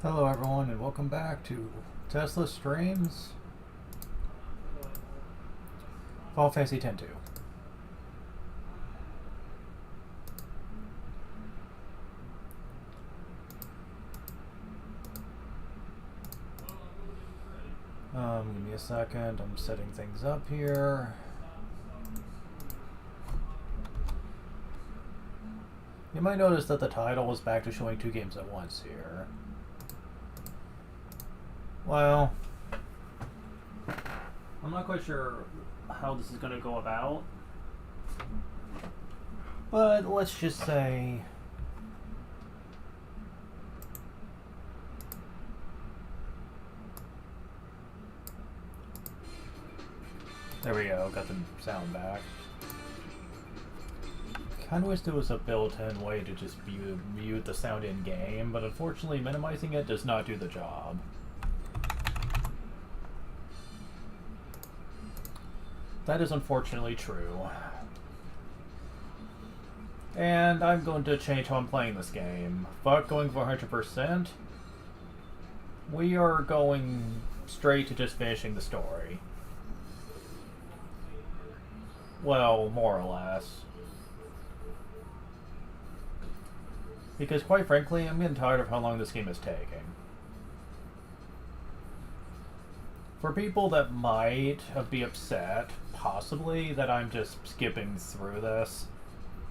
Hello everyone and welcome back to Tesla Streams Final Fantasy X-2. Give me a second, I'm setting things up here. You might notice that the title is back to showing two games at once here. Well, I'm not quite sure how this is going to go about, but let's just say there we go, got the sound back. Kinda wish there was a built-in way to just mute the sound in-game, but unfortunately minimizing it does not do the job. That is unfortunately true. And I'm going to change how I'm playing this game. Fuck going for 100%. We are going straight to just finishing the story. Well, more or less. Because quite frankly, I'm getting tired of how long this game is taking. For people that might be upset, possibly, that I'm just skipping through this,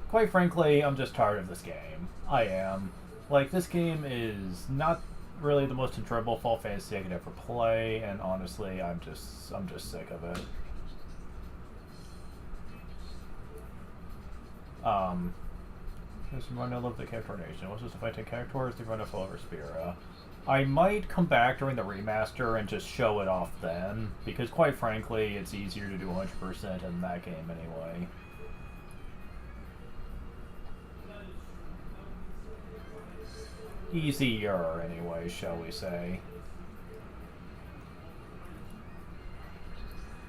quite frankly, I'm just tired of this game. I am. Like, this game is not really the most enjoyable Final Fantasy I could ever play, and honestly, I'm just sick of it. This run of the Cactuar Nation. What's this to fight 10 Cactuars? The run of Flower Spira. I might come back during the remaster and just show it off then, because quite frankly, it's easier to do 100% in that game anyway. Easier, anyway, shall we say.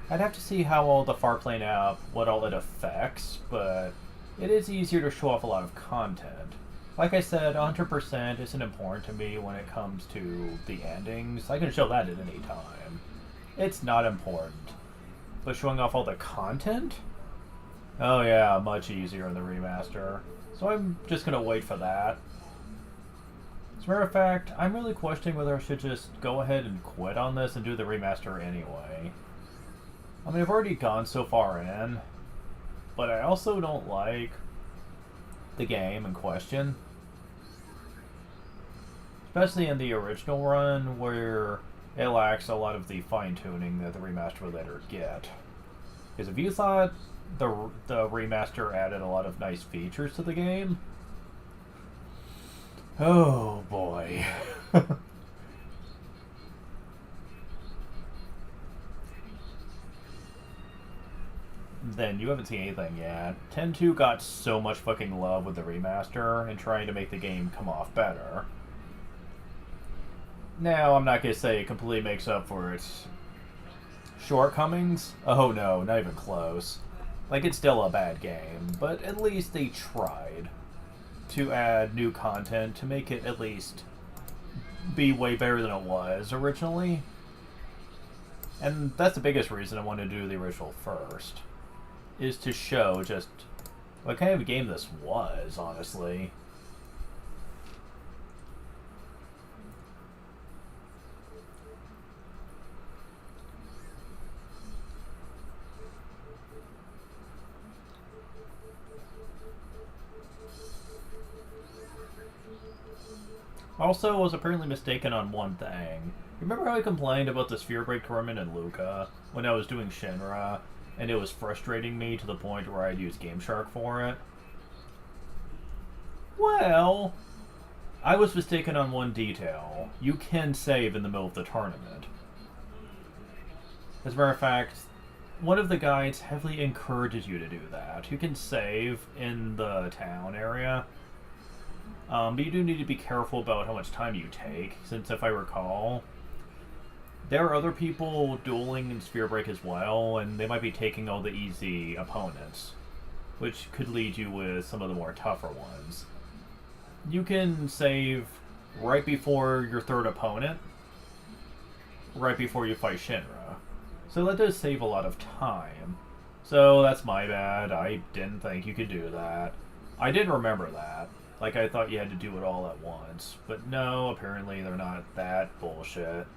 I'd have to see how all the Farplane app, what all it affects, but it is easier to show off a lot of content. Like I said, 100% isn't important to me when it comes to the endings. I can show that at any time. It's not important. But showing off all the content? Oh yeah, much easier in the remaster. So I'm just gonna wait for that. As a matter of fact, I'm really questioning whether I should just go ahead and quit on this and do the remaster anyway. I mean, I've already gone so far in, but I also don't like the game in question. Especially in the original run, where it lacks a lot of the fine-tuning that the remaster would later get. Because if you thought the remaster added a lot of nice features to the game, oh boy. Then you haven't seen anything yet. 10-2 got so much fucking love with the remaster and trying to make the game come off better. Now, I'm not going to say it completely makes up for its shortcomings. Oh no, not even close. Like, it's still a bad game, but at least they tried to add new content to make it at least be way better than it was originally. And that's the biggest reason I wanted to do the original first, is to show just what kind of a game this was, honestly. Also, I was apparently mistaken on one thing. Remember how I complained about the sphere break tournament in Luca when I was doing Shinra, and it was frustrating me to the point where I'd use Game Shark for it? Well, I was mistaken on one detail. You can save in the middle of the tournament. As a matter of fact, one of the guides heavily encourages you to do that. You can save in the town area, but you do need to be careful about how much time you take, since if I recall, there are other people dueling in Sphere Break as well, and they might be taking all the easy opponents, which could lead you with some of the more tougher ones. You can save right before your third opponent, right before you fight Shinra. So that does save a lot of time. So that's my bad. I didn't think you could do that. I did remember that. Like, I thought you had to do it all at once. But no, apparently they're not that bullshit.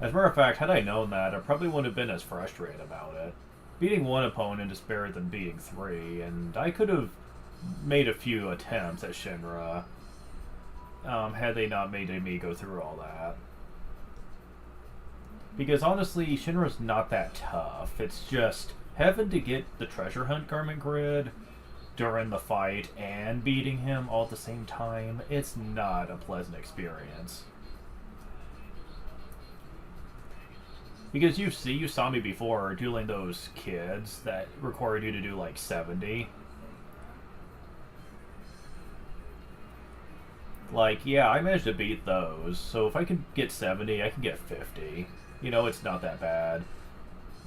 As a matter of fact, had I known that, I probably wouldn't have been as frustrated about it. Beating one opponent is better than beating three, and I could have made a few attempts at Shinra had they not made me go through all that. Because honestly, Shinra's not that tough. It's just having to get the treasure hunt garment grid during the fight and beating him all at the same time. It's not a pleasant experience. Because you saw me before dueling those kids that required you to do like 70. Like, yeah, I managed to beat those, so if I can get 70, I can get 50. You know, it's not that bad.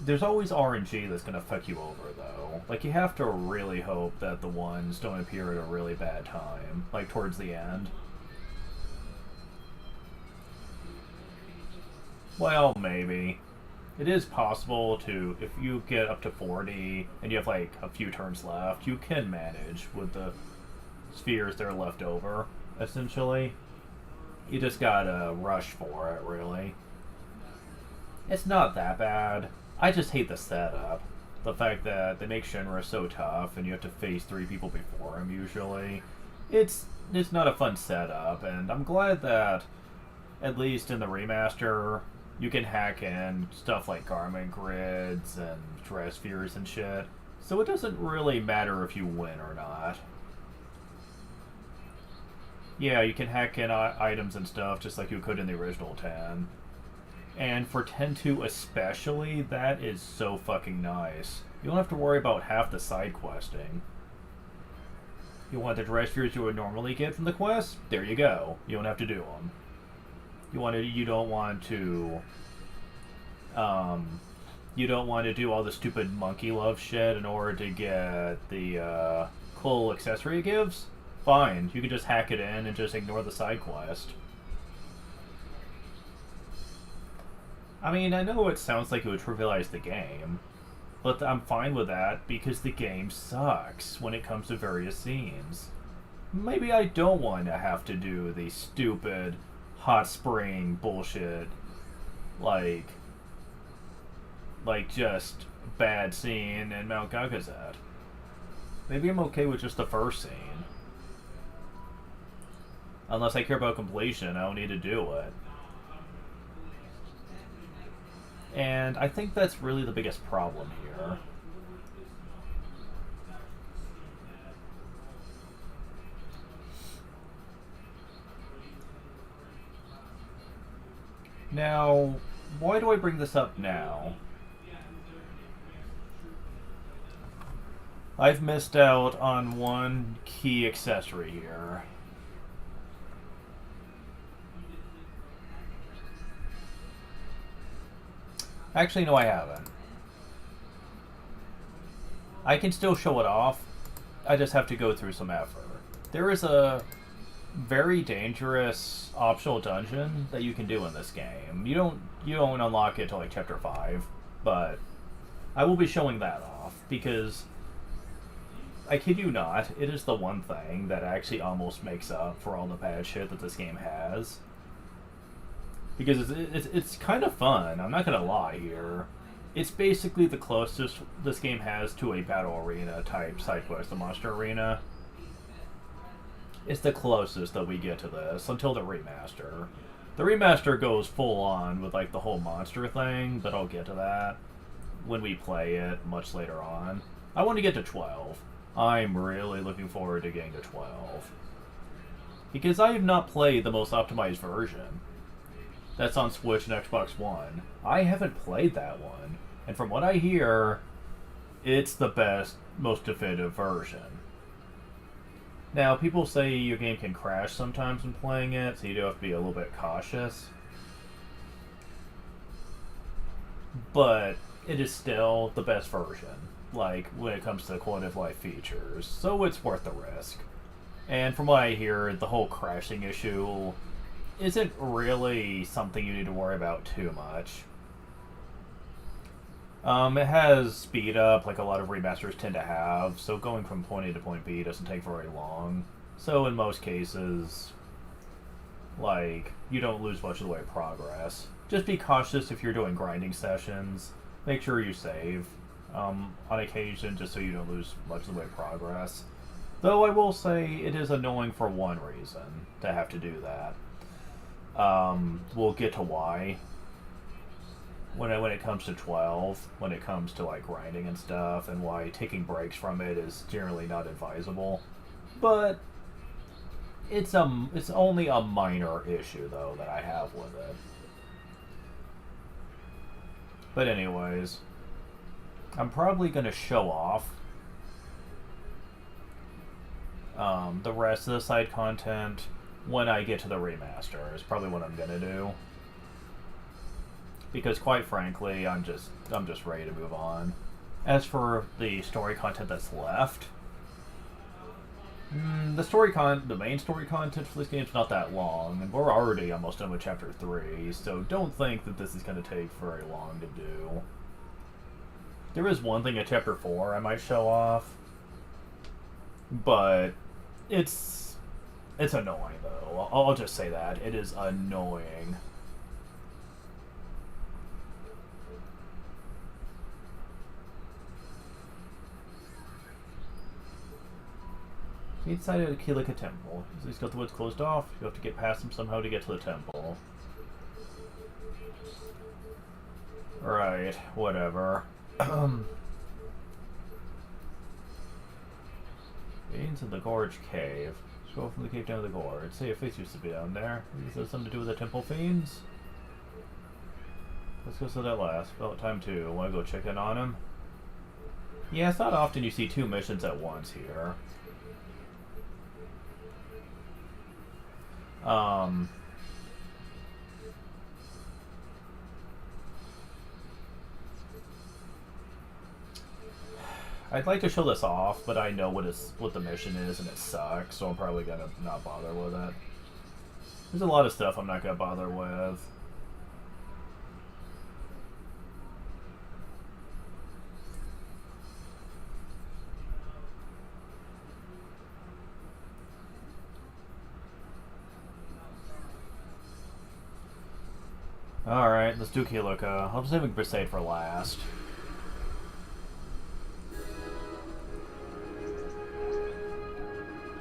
There's always RNG that's going to fuck you over, though. Like, you have to really hope that the ones don't appear at a really bad time, like towards the end. Well, maybe. It is possible to, if you get up to 40 and you have like a few turns left, you can manage with the spheres that are left over, essentially. You just gotta rush for it, really. It's not that bad. I just hate the setup. The fact that they make Shinra so tough and you have to face 3 people before him, usually. It's not a fun setup, and I'm glad that, at least in the remaster, you can hack in stuff like garment grids and dress spheres and shit. So it doesn't really matter if you win or not. Yeah, you can hack in items and stuff just like you could in the original 10. And for 10-2 especially, that is so fucking nice. You don't have to worry about half the side questing. You want the dress spheres you would normally get from the quest? There you go. You don't have to do them. You don't want to do all the stupid monkey love shit in order to get the cool accessory it gives? Fine, you can just hack it in and just ignore the side quest. I mean, I know it sounds like it would trivialize the game, but I'm fine with that because the game sucks when it comes to various scenes. Maybe I don't want to have to do the stupid hot spring bullshit, like just bad scene in Mount Gagazet. Maybe I'm okay with just the first scene. Unless I care about completion, I don't need to do it. And I think that's really the biggest problem here. Now, why do I bring this up now? I've missed out on one key accessory here. Actually, no, I haven't. I can still show it off. I just have to go through some effort. There is a very dangerous optional dungeon that you can do in this game. You don't unlock it till like chapter 5, but I will be showing that off because I kid you not, it is the one thing that actually almost makes up for all the bad shit that this game has. Because it's kind of fun, I'm not gonna lie here. It's basically the closest this game has to a battle arena type side quest, the monster arena. It's the closest that we get to this until the remaster. The remaster goes full on with like the whole monster thing, but I'll get to that when we play it much later on. I want to get to 12. I'm really looking forward to getting to 12. Because I have not played the most optimized version. That's on Switch and Xbox One. I haven't played that one. And from what I hear, it's the best, most definitive version. Now, people say your game can crash sometimes when playing it, so you do have to be a little bit cautious. But it is still the best version, like, when it comes to quality of life features, so it's worth the risk. And from what I hear, the whole crashing issue isn't really something you need to worry about too much. It has speed up, like a lot of remasters tend to have, so going from point A to point B doesn't take very long. So in most cases, like, you don't lose much of the way of progress. Just be cautious if you're doing grinding sessions. Make sure you save on occasion, just so you don't lose much of the way of progress. Though I will say it is annoying for one reason to have to do that. We'll get to why. When it comes to 12, when it comes to like grinding and stuff, and why taking breaks from it is generally not advisable. But it's only a minor issue though that I have with it. But anyways, I'm probably gonna show off the rest of the side content when I get to the remaster. Is probably what I'm gonna do. Because quite frankly, I'm just ready to move on. As for the story content that's left, the main story content for this game's not that long, and we're already almost done with Chapter 3, so don't think that this is going to take very long to do. There is one thing in Chapter 4 I might show off, but it's annoying though. I'll just say that. It is annoying. Inside of Kilika Temple. He's got the woods closed off. You have to get past them somehow to get to the temple. Right, whatever. Into the Gorge Cave. Scroll from the cave down to the gorge. Say a face used to be down there. Is that something to do with the temple fiends? Let's go to that last. About time too. Wanna go check in on him? Yeah, it's not often you see two missions at once here. I'd like to show this off, but I know what the mission is, and it sucks, so I'm probably gonna not bother with it. There's a lot of stuff I'm not gonna bother with. Alright, let's do Kilika. I'm saving Crusade for last.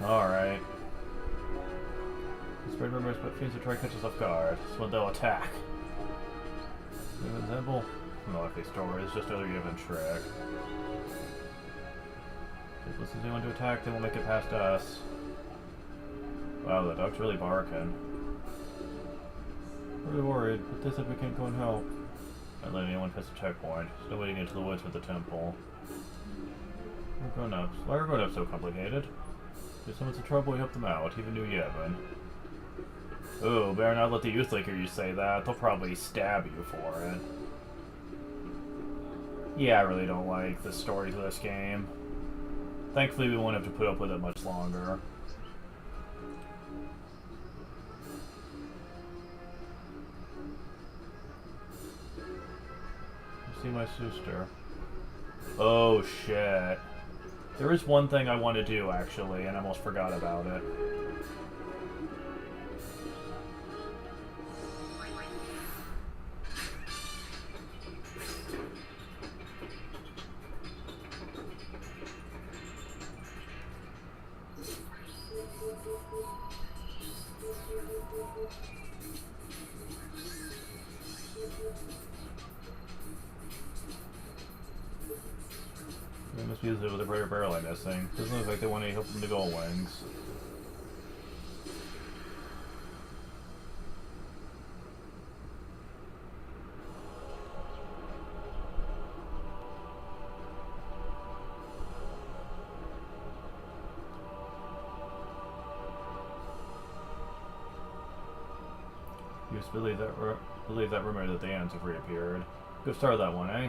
Alright. Spread rumors, but fiends will try to catch us off guard. That's when they'll attack. An example? No likely story, it's just another given trick. If this is anyone to attack, they will make it past us. Wow, the dog's really barking. Really worried, but they said we can't go and help. Not letting anyone pass the checkpoint. Still waiting into the woods with the temple. We're grown-ups. Why are grown-ups so complicated? If someone's in trouble, we help them out, even New Yevon. Ooh, better not let the youth like you say that. They'll probably stab you for it. Yeah, I really don't like the story to this game. Thankfully, we won't have to put up with it much longer. See my sister. Oh shit. There is one thing I want to do actually, and I almost forgot about it. They must be with a greater barrel I'm missing. Doesn't look like they want any help from the gull wings. You just believe that rumor that the ants have reappeared. Go start that one, eh?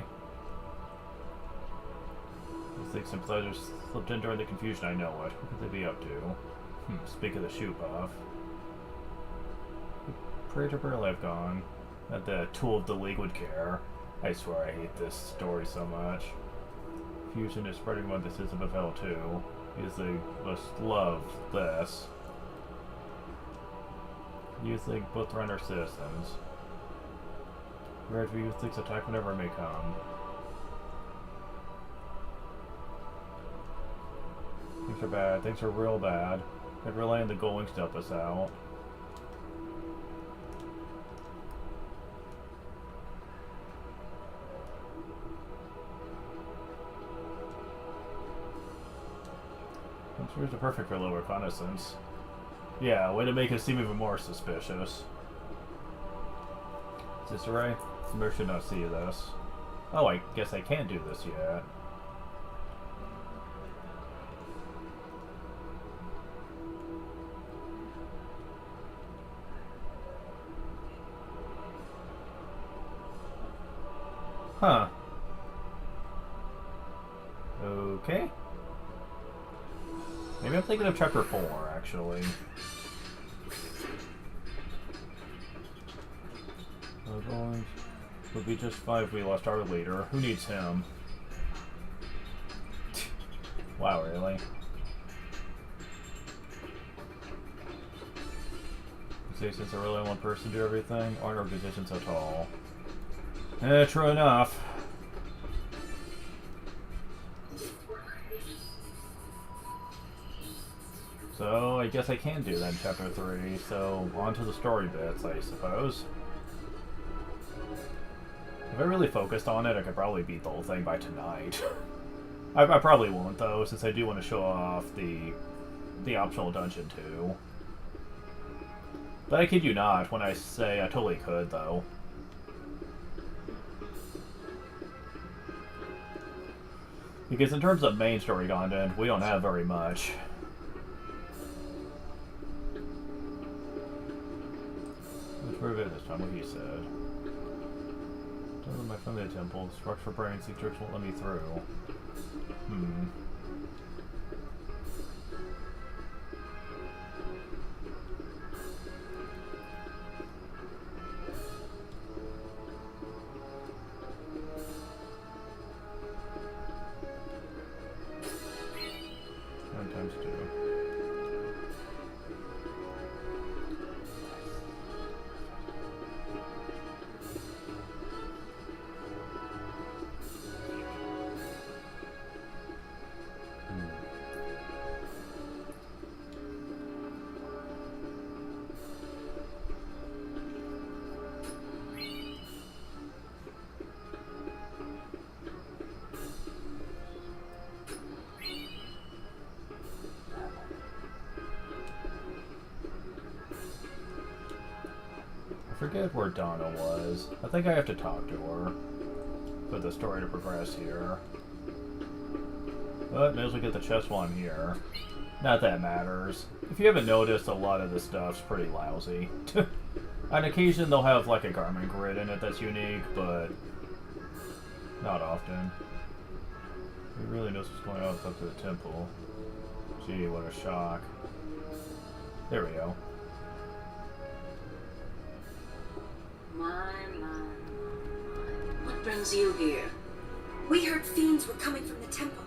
These sympathizers slipped in during the confusion, I know it. What could they be up to? Speak of the shoe puff. Pretty barely I've gone. That the tool of the league would care. I swear I hate this story so much. Fusion is spreading among the system of L2 because they must love this. Using both render systems. Red view thinks attack whenever it may come. Things are bad. Things are real bad. I'd rely on the going to help us out. Here's the perfect for low reconnaissance. Yeah, way to make us seem even more suspicious. Is this right? Somebody should not see this. Oh, I guess I can't do this yet. Huh. Okay. Maybe I'm thinking of chapter 4, actually. Would be just fine if we lost our leader. Who needs him? Wow, really? Say since I really want one person to do everything, aren't our positions so tall? True enough. So, I guess I can do that in Chapter 3, so on to the story bits, I suppose. If I really focused on it, I could probably beat the whole thing by tonight. I probably won't, though, since I do want to show off the optional dungeon, too. But I kid you not when I say I totally could, though. Because in terms of main story content, we don't have very much. Let's prove it this time, what he said. Tell them my friendly temple, structure brain secrets won't let me through. Times 2. I forget where Donna was. I think I have to talk to her for the story to progress here. But may as well get the chest one here. Not that it matters. If you haven't noticed, a lot of this stuff's pretty lousy. On occasion, they'll have like a garment grid in it that's unique, but not often. Who really knows what's going on up to the temple? Gee, what a shock. There we go. What brings you here? We heard fiends were coming from the temple.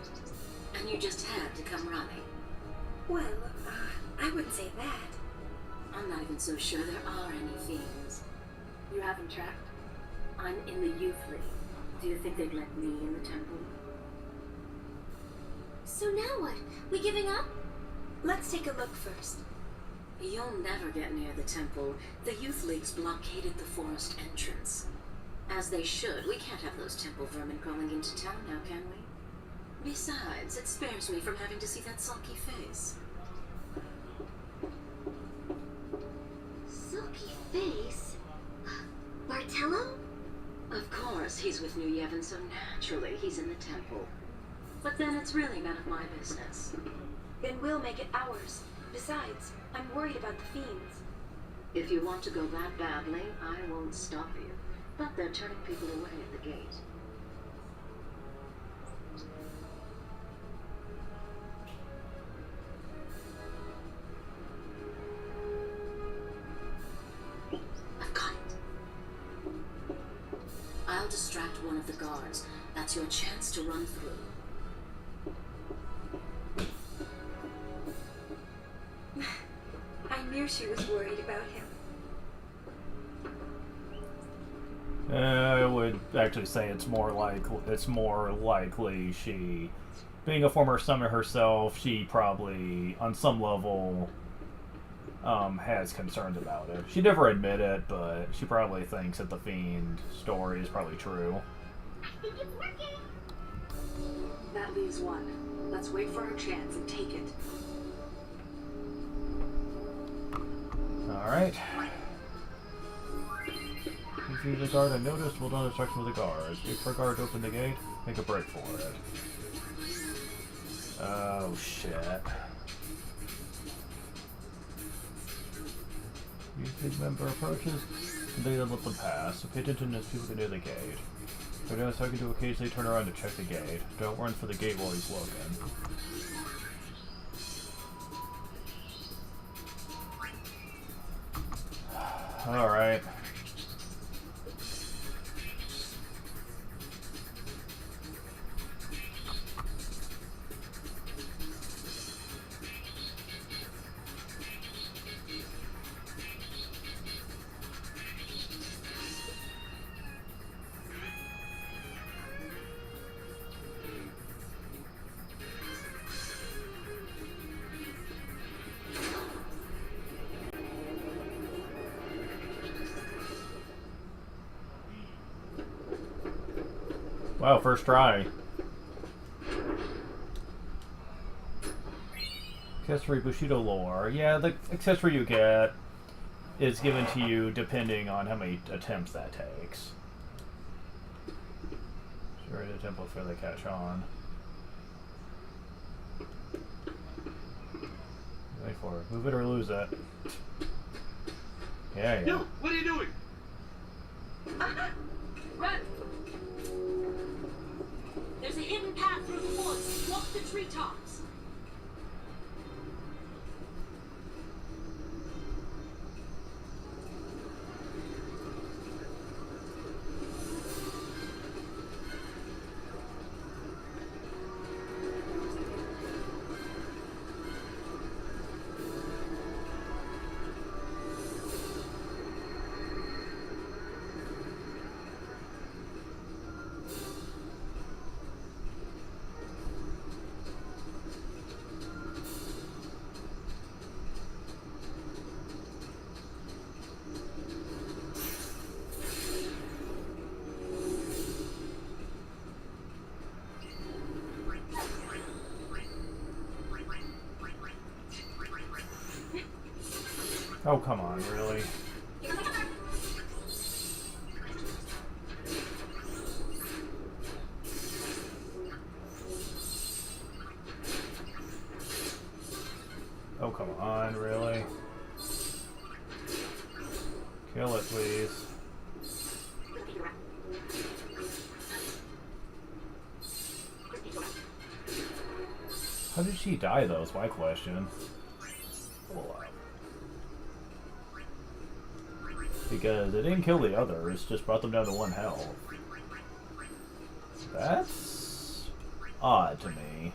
And you just had to come running? Well, I wouldn't say that. I'm not even so sure there are any fiends. You haven't tracked? I'm in the youth league. Do you think they'd let me in the temple? So now what? We giving up? Let's take a look first. You'll never get near the temple. The youth league's blockaded the forest entrance. As they should. We can't have those temple vermin crawling into town now, can we? Besides, it spares me from having to see that sulky face. Sulky face? Bartello? Of course, he's with New Yevon, so naturally he's in the temple. But then it's really none of my business. Then we'll make it ours. Besides, I'm worried about the fiends. If you want to go that badly, I won't stop you. But they're turning people away at the gate. distract one of the guards. That's your chance to run through. I knew she was worried about him. I would actually say it's more likely she, being a former summoner herself, she probably, on some level, has concerns about it. She'd never admit it, but she probably thinks that the Fiend story is probably true. I think it's working. That leaves one. Let's wait for her chance and take it. Alright. If the guard unnoticed, hold on instruction with the guards. Wait for a guard to open the gate, make a break for it. Oh shit. Usually member approaches, and they don't let them pass, so pay attention as people get near the gate. They're now talking to occasionally turn around to check the gate. Don't run for the gate while he's looking. Alright. Wow, first try. Accessory Bushido lore. Yeah, the accessory you get is given to you depending on how many attempts that takes. Sure, the attempt will fairly catch on. Wait for it. Move it or lose it. Yeah, yeah. Yo, what are you doing? Run! There's a hidden path through the woods. Walk the treetops. Oh, come on, really? Oh, come on, really? Kill it, please. How did she die, though, is my question. Because it didn't kill the others, just brought them down to 1 health. That's odd to me.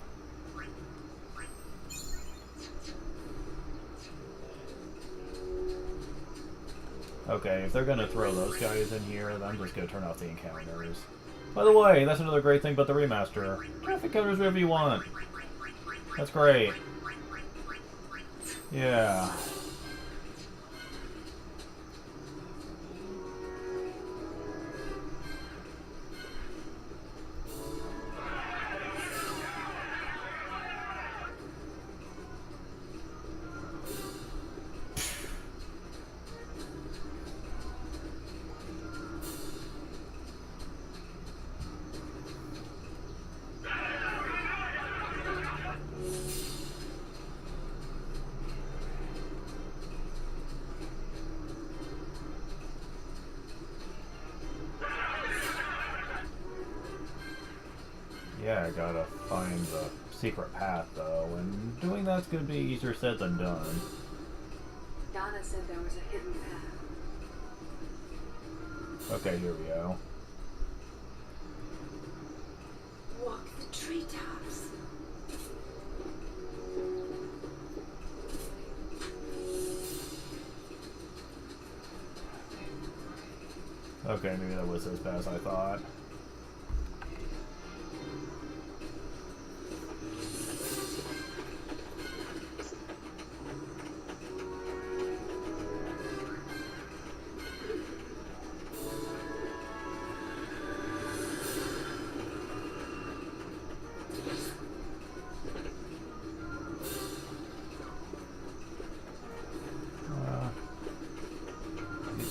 Okay, if they're gonna throw those guys in here, then I'm just gonna turn off the encounters. By the way, that's another great thing about the remaster. Traffic encounters wherever you want. That's great. Yeah. Yeah, I gotta find the secret path, though, and doing that's gonna be easier said than done. Donna said there was a hidden path. Okay, here we go. Okay, maybe that was as bad as I thought.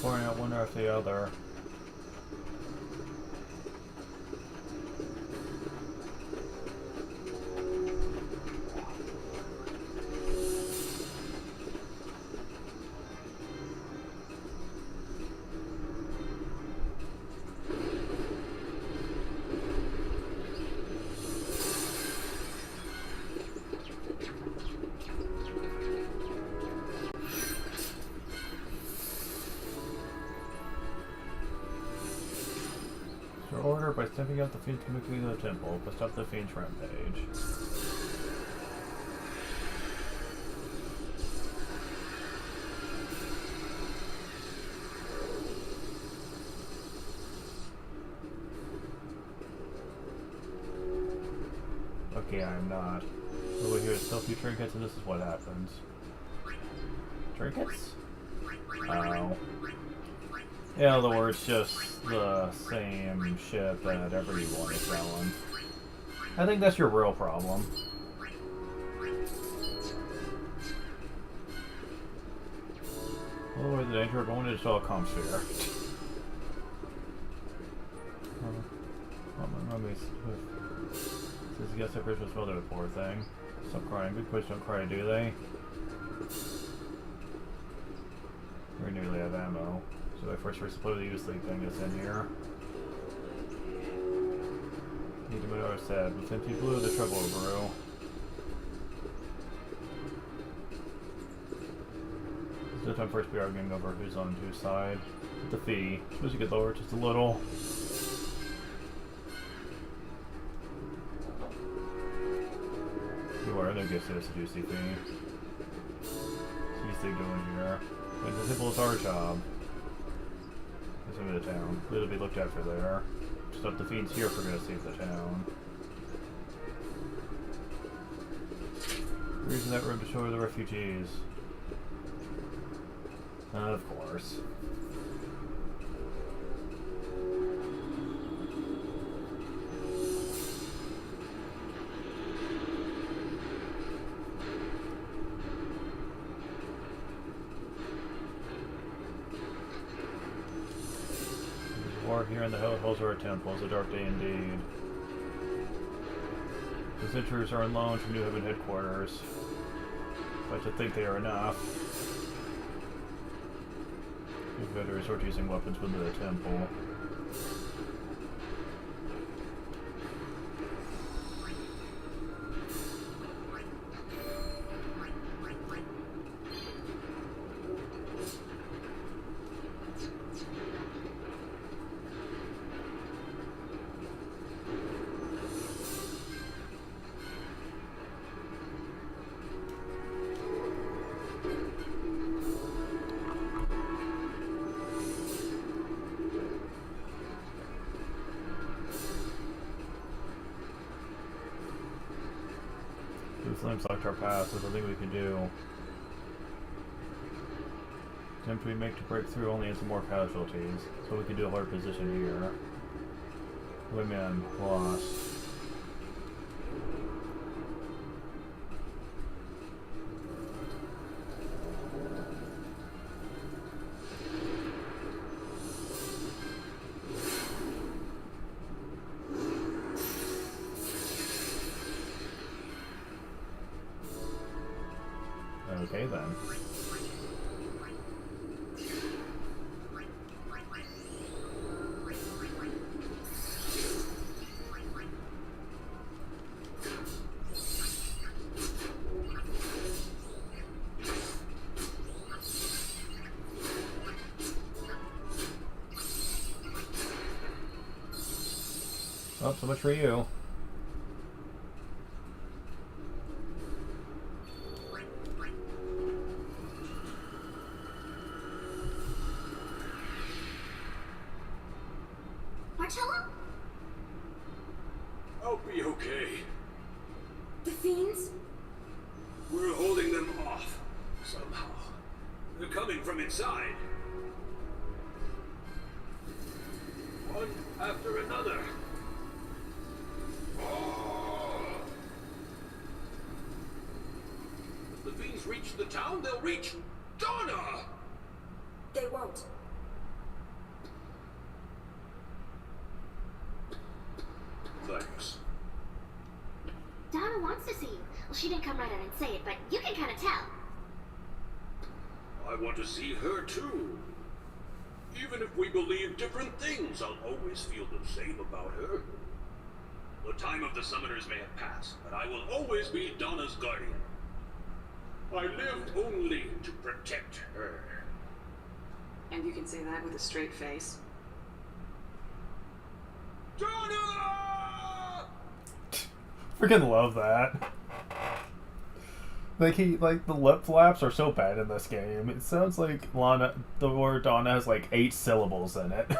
Pouring out one after the other. Order by stepping out the fiend to move to the temple, but stop the fiend's rampage. Okay, I'm not. Over here, sell few trinkets, and this is what happens. Trinkets? Oh. In other words, just the same shit that everyone is selling. I think that's your real problem. Oh, the danger of going to the telecom sphere. Says he gets a Christmas mother, the poor thing. Stop crying. Big push, don't cry, do they? We nearly have ammo. So I first resupply the U-Sleep thing that's in here. Need to move said. With empty blue, the trouble brew. It's no time for us to be arguing over who's on whose side. With the fee. Suppose you could lower it just a little. You are no gifts to this juicy fee. What's he doing here? But the simple is our job. Into the town. It'll be looked after there. Stop the fiends here if we're gonna save the town. We're using that room to show the refugees. Of course. Here in the hills are temples, a dark day indeed. The Centuries are on loan from New Heaven headquarters. But to think they are enough. We've got to resort to using weapons within the temple. Flames locked our path, there's nothing we can do. Attempt we make to break through only has some more casualties, so we can do a hard position here. Women lost. Okay then. Well, so much for you. I'll be okay. The fiends? We're holding them off, somehow. They're coming from inside. One after another. If the fiends reach the town, they'll reach Donna! They won't. Thanks. Donna wants to see you. Well, she didn't come right out and say it, but you can kind of tell. I want to see her too. Even if we believe different things, I'll always feel the same about her. The time of the summoners may have passed, but I will always be Donna's guardian. I lived only to protect her. And you can say that with a straight face. Donna! Freaking love that. Like the lip flaps are so bad in this game. It sounds like the word Donna has like 8 syllables in it.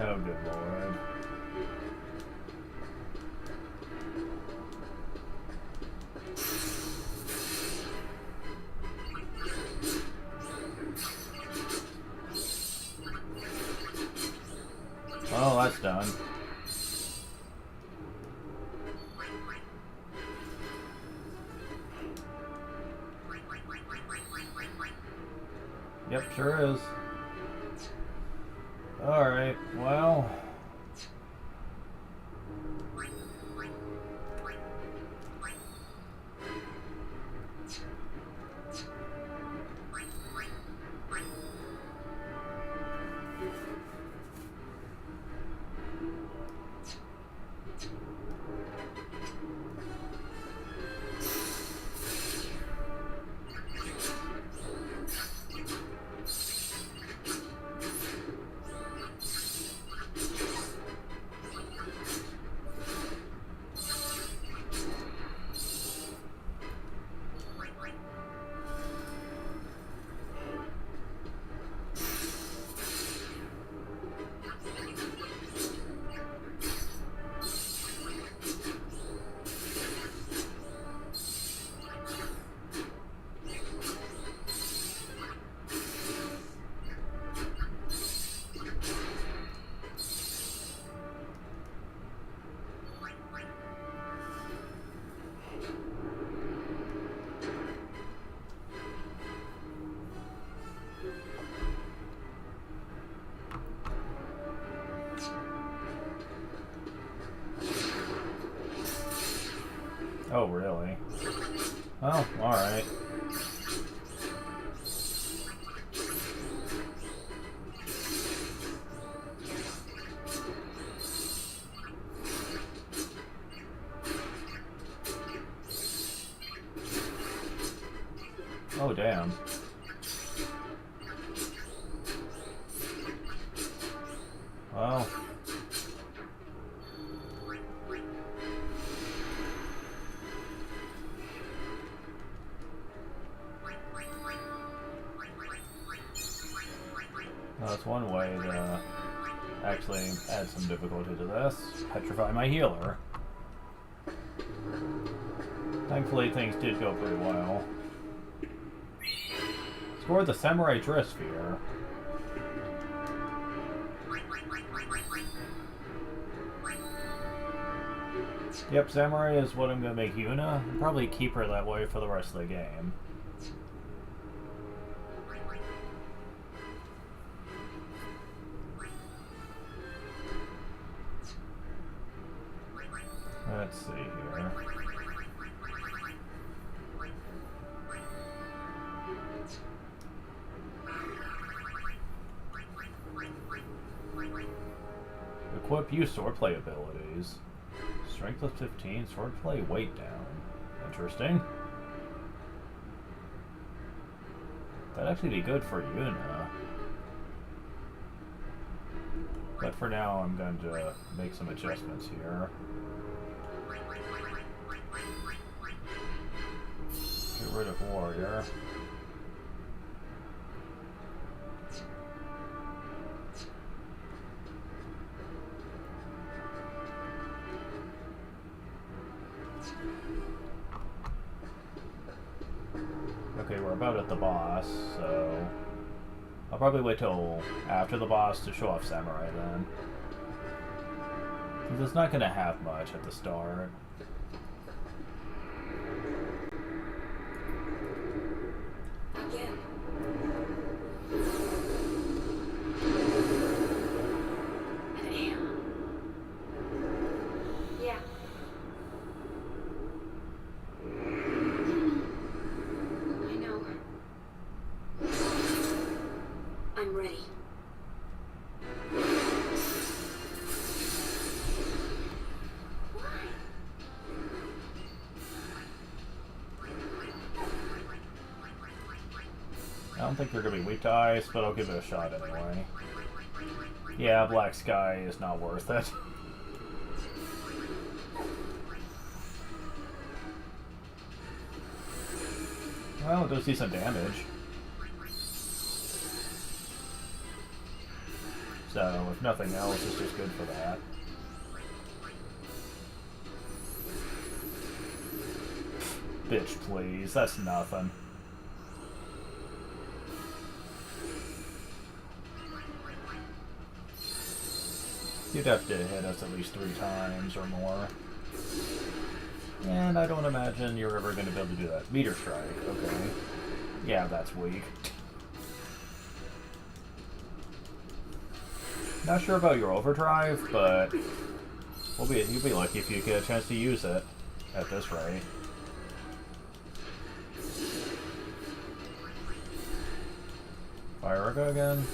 Oh, good lord. Oh, that's done. Yep, sure is. Alright, well... Oh, really? Oh, alright. Oh, damn. Well... that's one way to actually add some difficulty to this. Petrify my healer. Thankfully, things did go pretty well. Scored the Samurai Drisphere. Yep, Samurai is what I'm gonna make Yuna. I'll probably keep her that way for the rest of the game. Let's see here. Equip use swordplay abilities. Strength of 15, swordplay weight down. Interesting. That'd actually be good for Yuna. But for now, I'm going to make some adjustments here. Get rid of Warrior. Okay, we're about at the boss, so I'll probably wait till after the boss to show off Samurai then. Because it's not going to have much at the start. Again. An am. Yeah. I know. I'm ready. I don't think they're going to be weak to ice, but I'll give it a shot anyway. Yeah, Black Sky is not worth it. Well, it does decent damage. So, if nothing else, it's just good for that. Bitch, please. That's nothing. You'd have to hit us at least 3 times or more. And I don't imagine you're ever going to be able to do that. Meteor Strike, okay. Yeah, that's weak. Not sure about your overdrive, but you'll be lucky if you get a chance to use it at this rate. Fire again.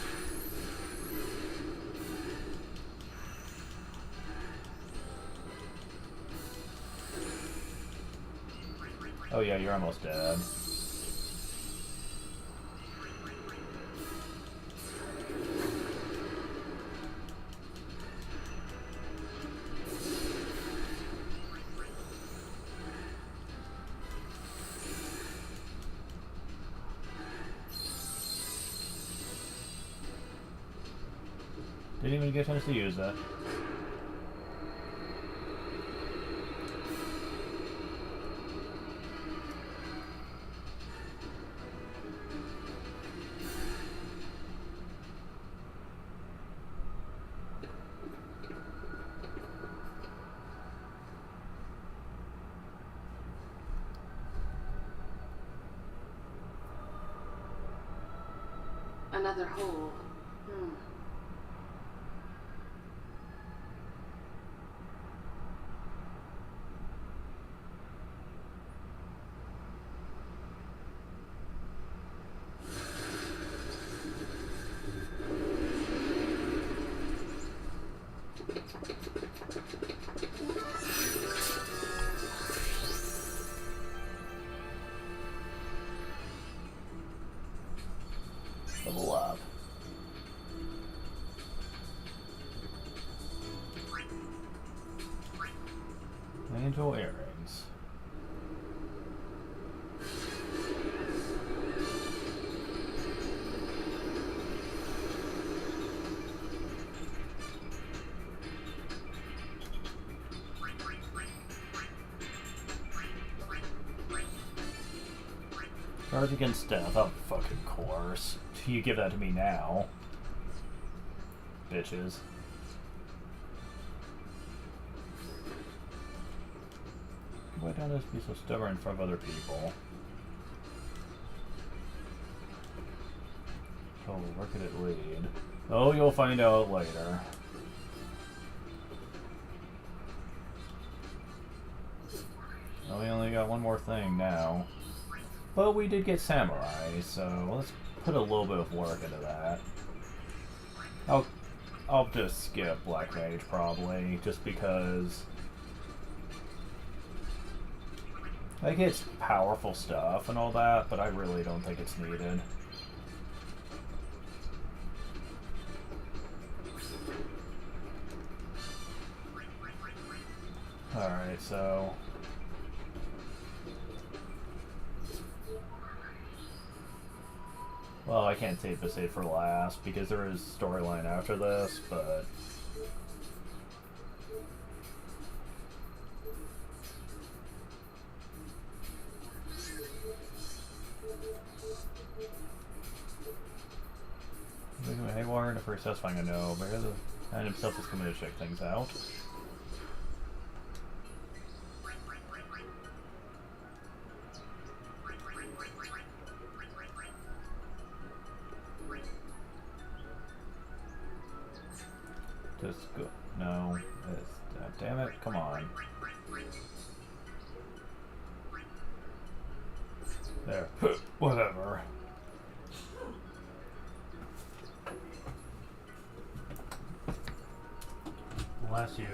Oh yeah, you're almost dead. Didn't even get a chance to use that. Another hole. Level up. Angel earrings. Charge against stealth. Oh, fucking course. You give that to me now. Bitches. Why don't just be so stubborn in front of other people? Oh, where could it lead? Oh, you'll find out later. Oh, we only got one more thing now. But we did get Samurai, so let's put a little bit of work into that. I'll just skip Black Mage probably, just because like it's powerful stuff and all that, but I really don't think it's needed. Alright, so well, I can't save the save for last because there is storyline after this, but Haywire and for satisfying a no, but the man himself is coming to check things out. Just go. No. Damn it. Come on. There. Whatever. Bless you.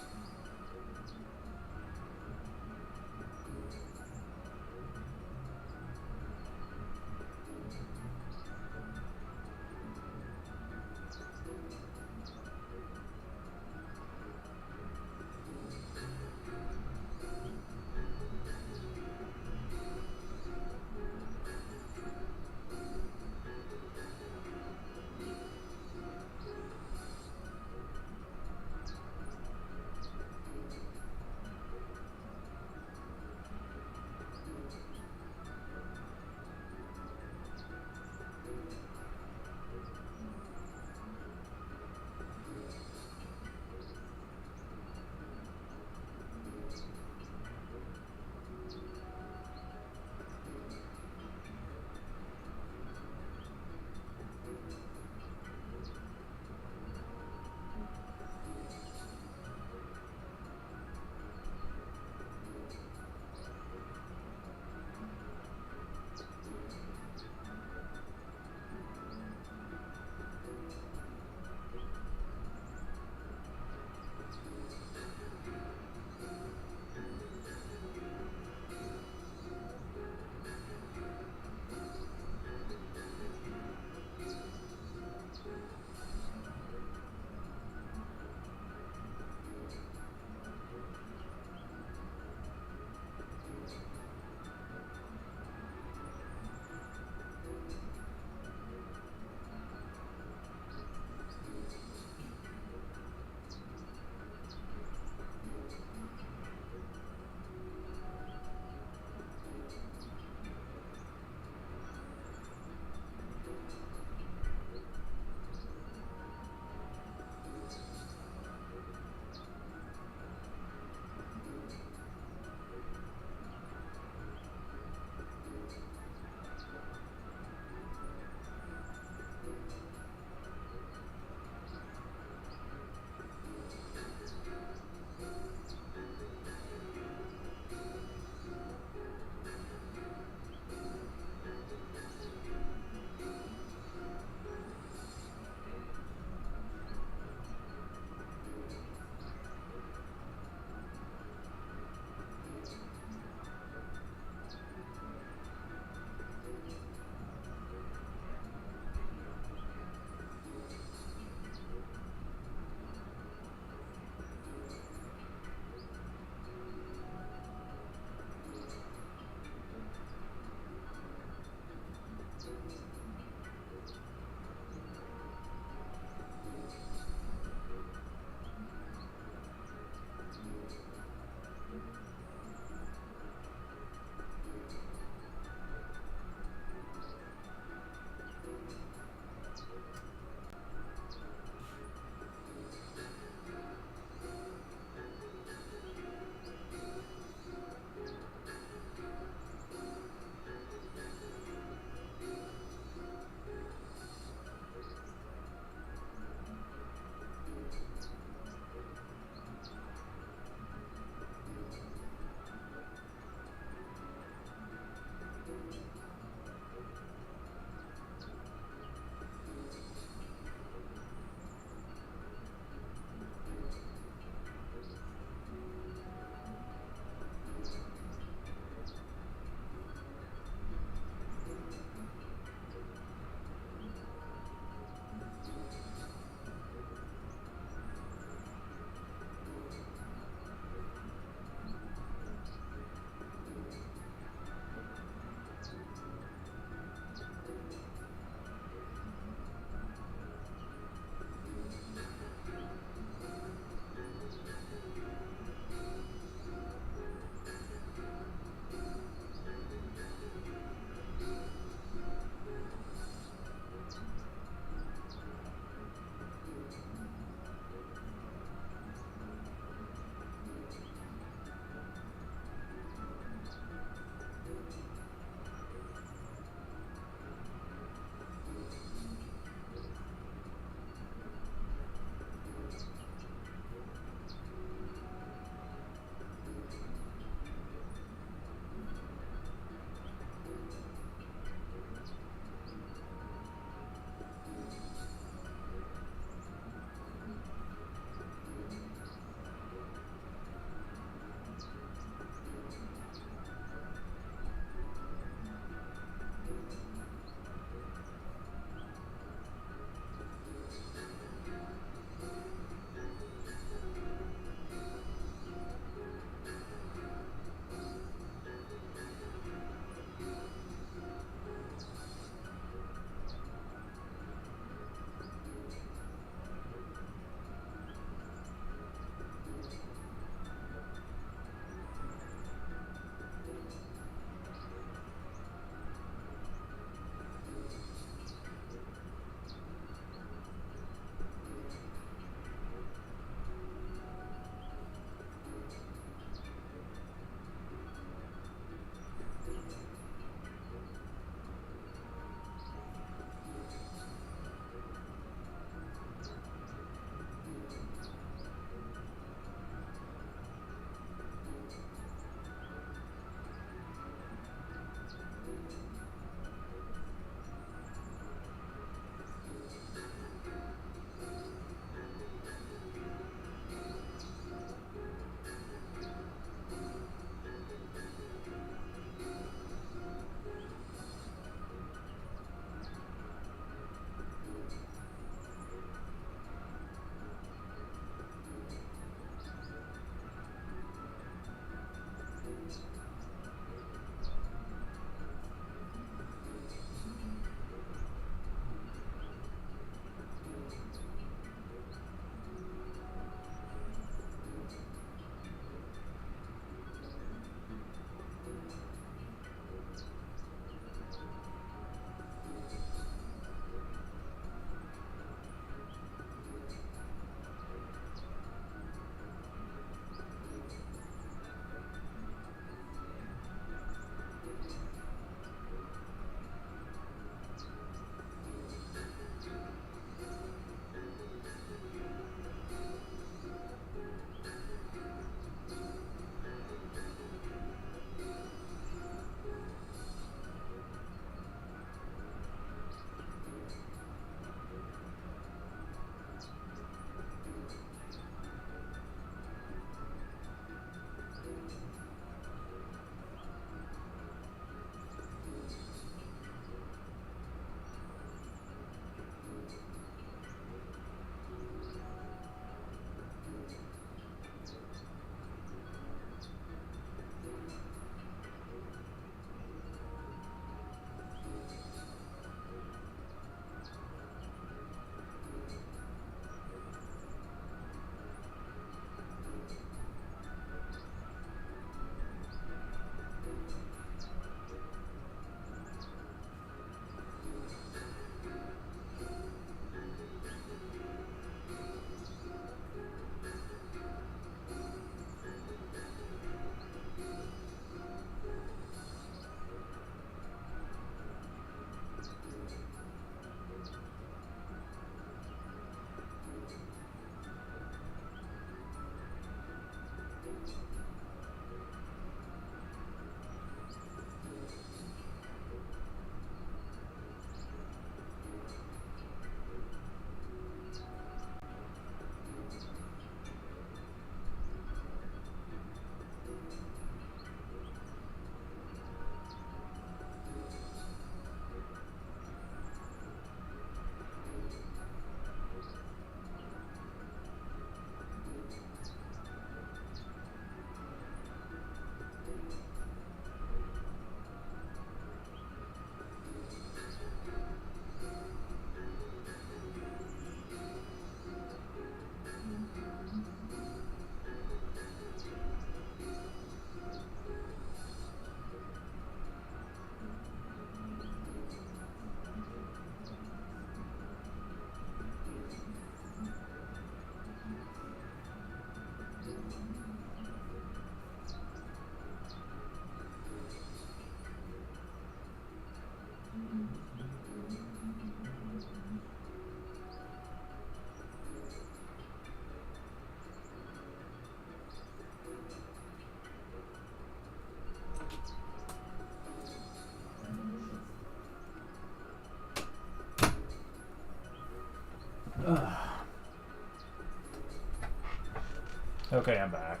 Okay, I'm back.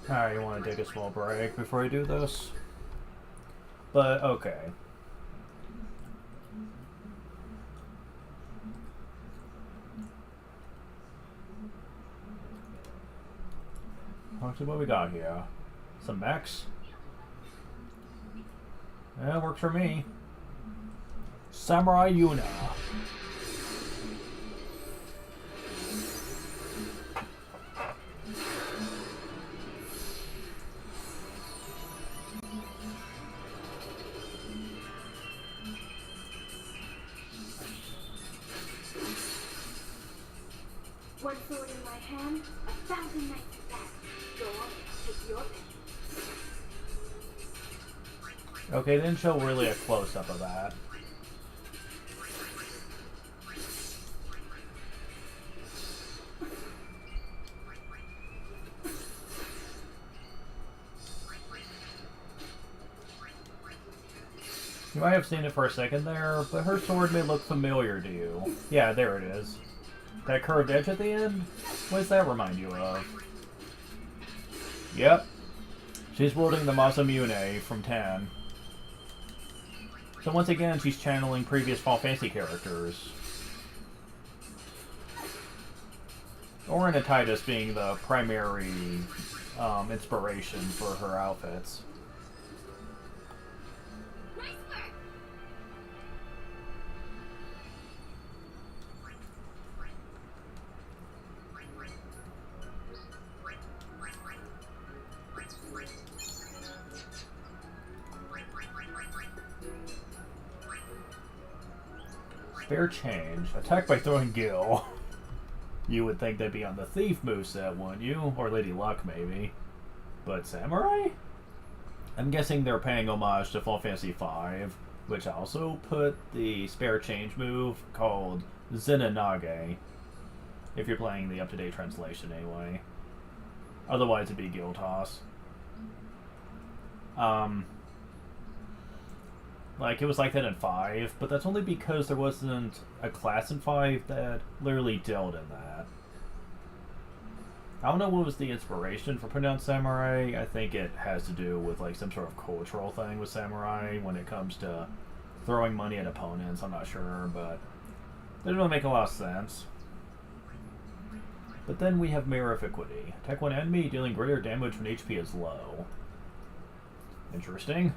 Alright, you want to take a small break before I do this? But, okay. Let's see what we got here. Some mechs. Yeah, works for me. Samurai Yuna. One sword in my hand, 1,000 knights back. Go on, take your pick. Okay, they didn't show really a close-up of that. You might have seen it for a second there, but her sword may look familiar to you. Yeah, there it is. That curved edge at the end? What does that remind you of? Yep. She's wielding the Masamune from 10. So once again, she's channeling previous Final Fantasy characters. Orina Titus being the primary inspiration for her outfits. Nice work. Spare change. Attack by throwing Gil. You would think they'd be on the Thief moveset, wouldn't you? Or Lady Luck, maybe. But Samurai? I'm guessing they're paying homage to Final Fantasy V, which also put the spare change move called Zenanage. If you're playing the up-to-date translation, anyway. Otherwise, it'd be Gil Toss. Like, it was like that in 5, but that's only because there wasn't a class in 5 that literally dealt in that. I don't know what was the inspiration for putting out Samurai. I think it has to do with, like, some sort of cultural thing with Samurai when it comes to throwing money at opponents. I'm not sure, but it doesn't really make a lot of sense. But then we have Mirifiquity. Attack one enemy, dealing greater damage when HP is low. Interesting.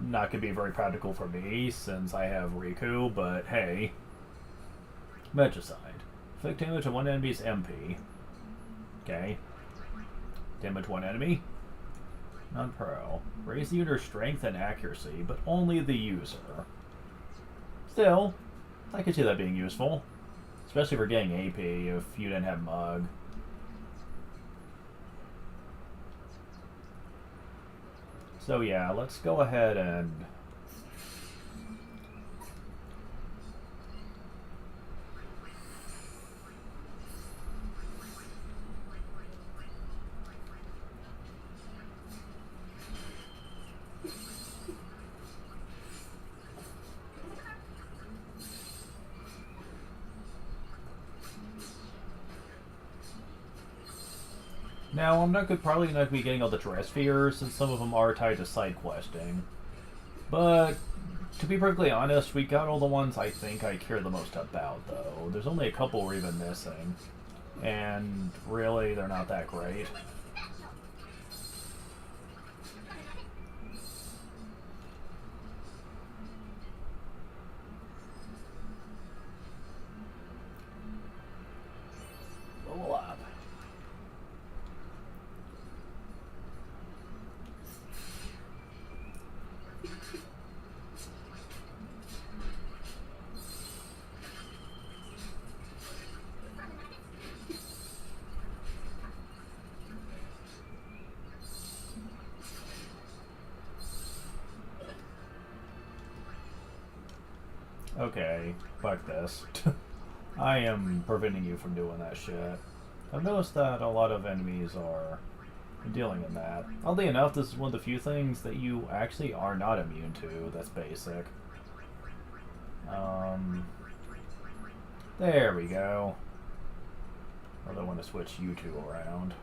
Not going to be very practical for me, since I have Riku, but hey. Magicide. Inflict damage on one enemy's MP. Okay. Damage one enemy. Non-pro. Raise the user's strength and accuracy, but only the user. Still, I could see that being useful. Especially for getting AP if you didn't have Mug. So yeah, let's go ahead and... Now, I'm probably not going to be getting all the dress spheres, since some of them are tied to side questing. But, to be perfectly honest, we got all the ones I think I care the most about, though. There's only a couple we're even missing. And, really, they're not that great. Level up. Okay, fuck this. I am preventing you from doing that shit. I've noticed that a lot of enemies are dealing in that. Oddly enough, this is one of the few things that you actually are not immune to that's basic. There we go. Although I want to switch you two around.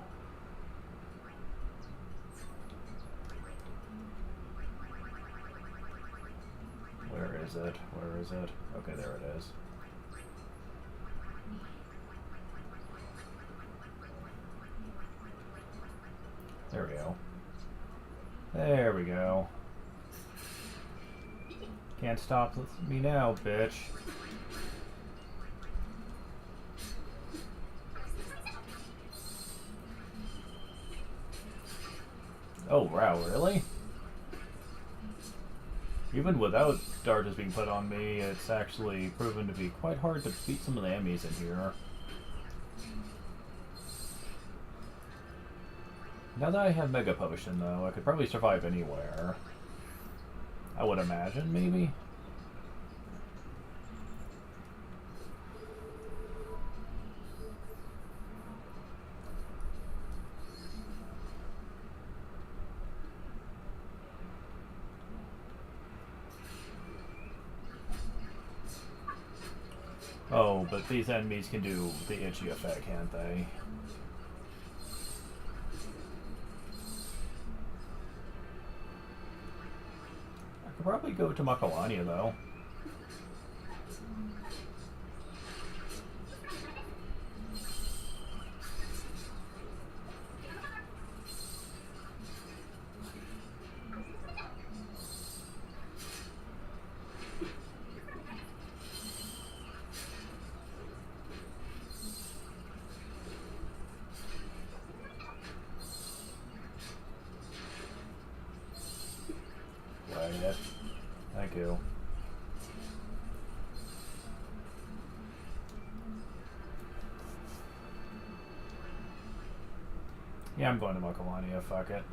Where is it? Where is it? Okay, there it is. There we go. There we go. Can't stop me now, bitch. Oh, wow, really? Even without charges being put on me, it's actually proven to be quite hard to beat some of the enemies in here. Now that I have Mega Potion, though, I could probably survive anywhere. I would imagine, maybe? Oh, but these enemies can do the itchy effect, can't they? I could probably go to Makalania, though. Right, thank you. Yeah, I'm going to Makalania, fuck it.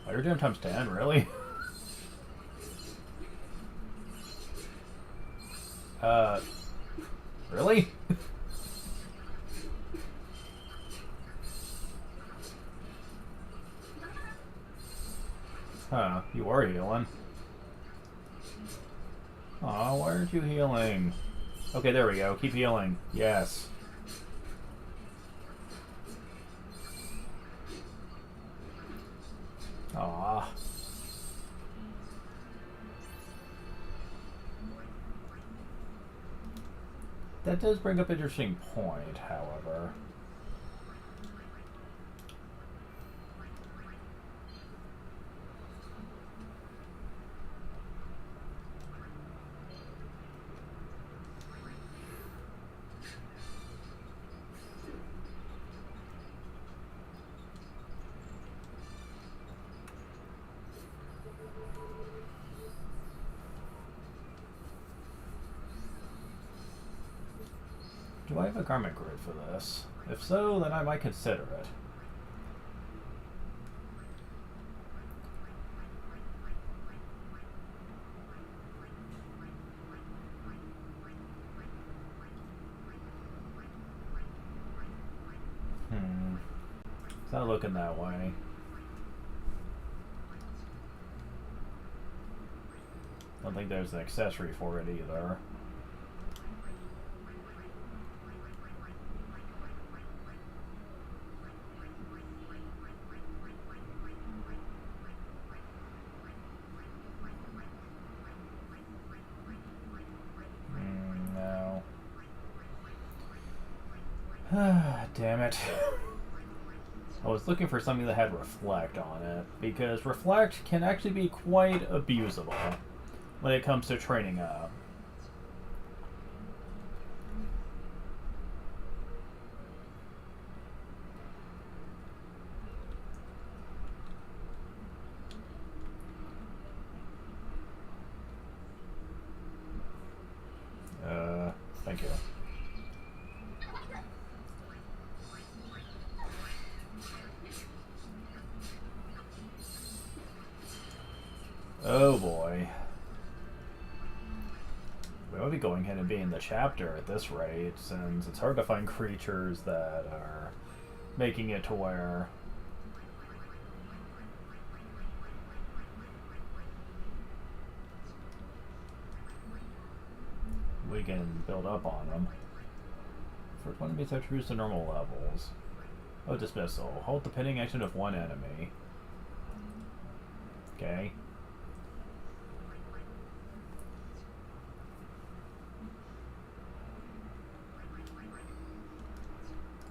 Fire Jam times 10, really? Really? Huh, you are healing. Aw, why aren't you healing? Okay, there we go. Keep healing. Yes. Aw. That does bring up an interesting point, however. Do I have a garment grid for this? If so, then I might consider it. It's not looking that way. Don't think there's an accessory for it either. No. Damn it. I was looking for something that had Reflect on it, because Reflect can actually be quite abusable when it comes to training up. Thank you. Oh boy. We might be going ahead and being the chapter at this rate, since it's hard to find creatures that are making it to where we can build up on them. For 20 enemies have to reach the normal levels. Oh, dismissal. Hold the pinning action of one enemy. Okay.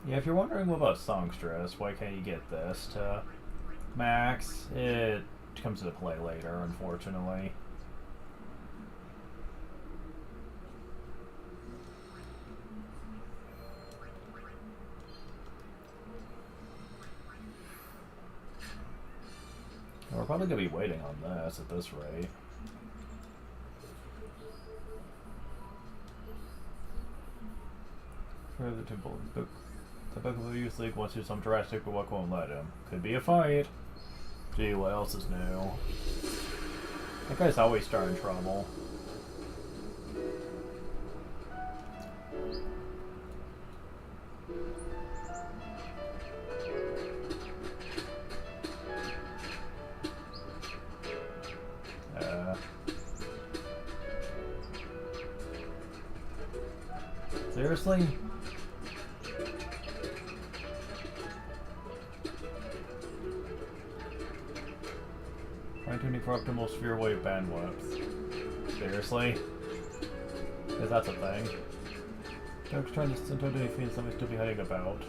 Yeah, if you're wondering what about songstress, why can't you get this to max? It comes into play later, unfortunately. We're probably going to be waiting on this at this rate. For the temple, the book of the Youth League wants to do something drastic, but what won't let him? Could be a fight. Gee, what else is new? That guy's always starting trouble. Seriously? Fine-tuning for optimal sphere wave bandwidth. Seriously? Because that's a thing. Joke's trying to send out any fiends that we still be hiding about.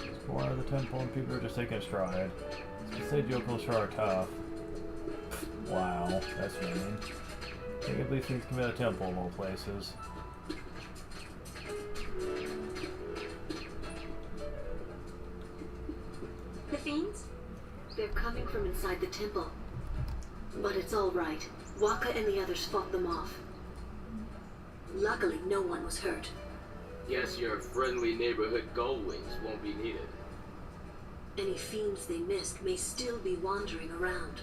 Explore out of the temple and people are just taking a stride. You say yokels sure are tough. Wow, that's mean. I can't believe things come out of the temple of all places. The fiends? They're coming from inside the temple. But it's all right. Waka and the others fought them off. Luckily, no one was hurt. Guess your friendly neighborhood goldwings won't be needed. Any fiends they missed may still be wandering around.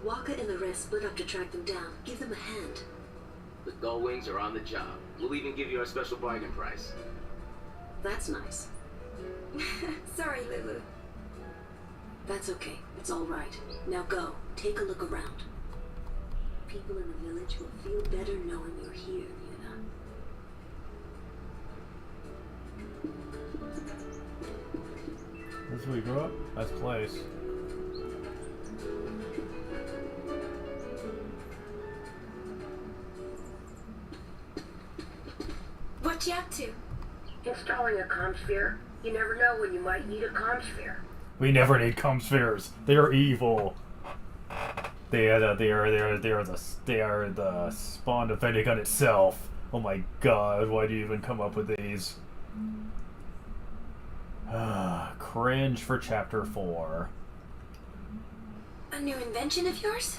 Waka and the rest split up to track them down. Give them a hand. The goldwings are on the job. We'll even give you our special bargain price. That's nice. Sorry, Lulu. That's okay. It's all right. Now go. Take a look around. People in the village will feel better knowing you're here, Yuna. This is where we grew up? Nice place. What you up to? Installing a comm sphere. You never know when you might need a comm sphere. We never need comm spheres. They are evil. They are the spawn of Vatican itself. Oh my god, why do you even come up with these? Cringe for chapter 4. A new invention of yours?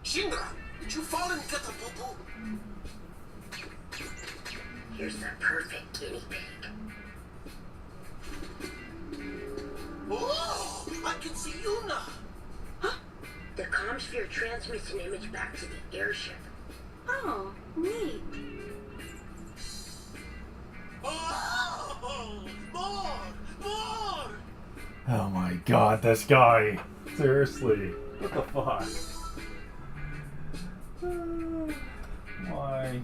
Shinra, did you fall and get a poo-poo? Here's the perfect guinea pig. Oh, I can see Yuna. Huh? The comm sphere transmits an image back to the airship. Oh, neat. Oh, more! Oh my god, this guy. Seriously. What the fuck? Why?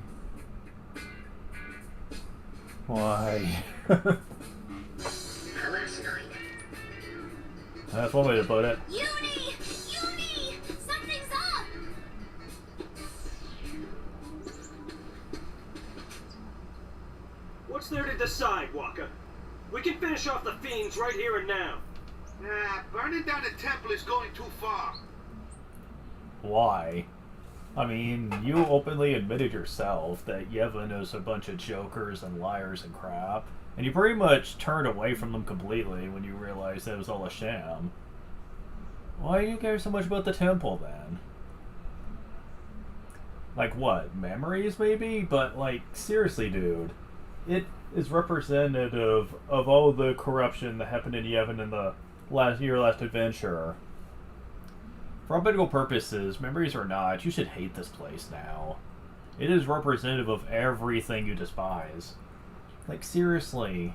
Why? Last night. That's one way to put it. Uni! Uni! Something's up! What's there to decide, Waka? We can finish off the fiends right here and now. Nah, burning down the temple is going too far. Why? I mean, you openly admitted yourself that Yevon is a bunch of jokers and liars and crap, and you pretty much turned away from them completely when you realized that it was all a sham. Why do you care so much about the temple, then? Like, what? Memories, maybe? But, like, seriously, dude. It is representative of all the corruption that happened in Yevon in the last adventure. For all practical purposes, memories or not, you should hate this place now. It is representative of everything you despise. Like, seriously.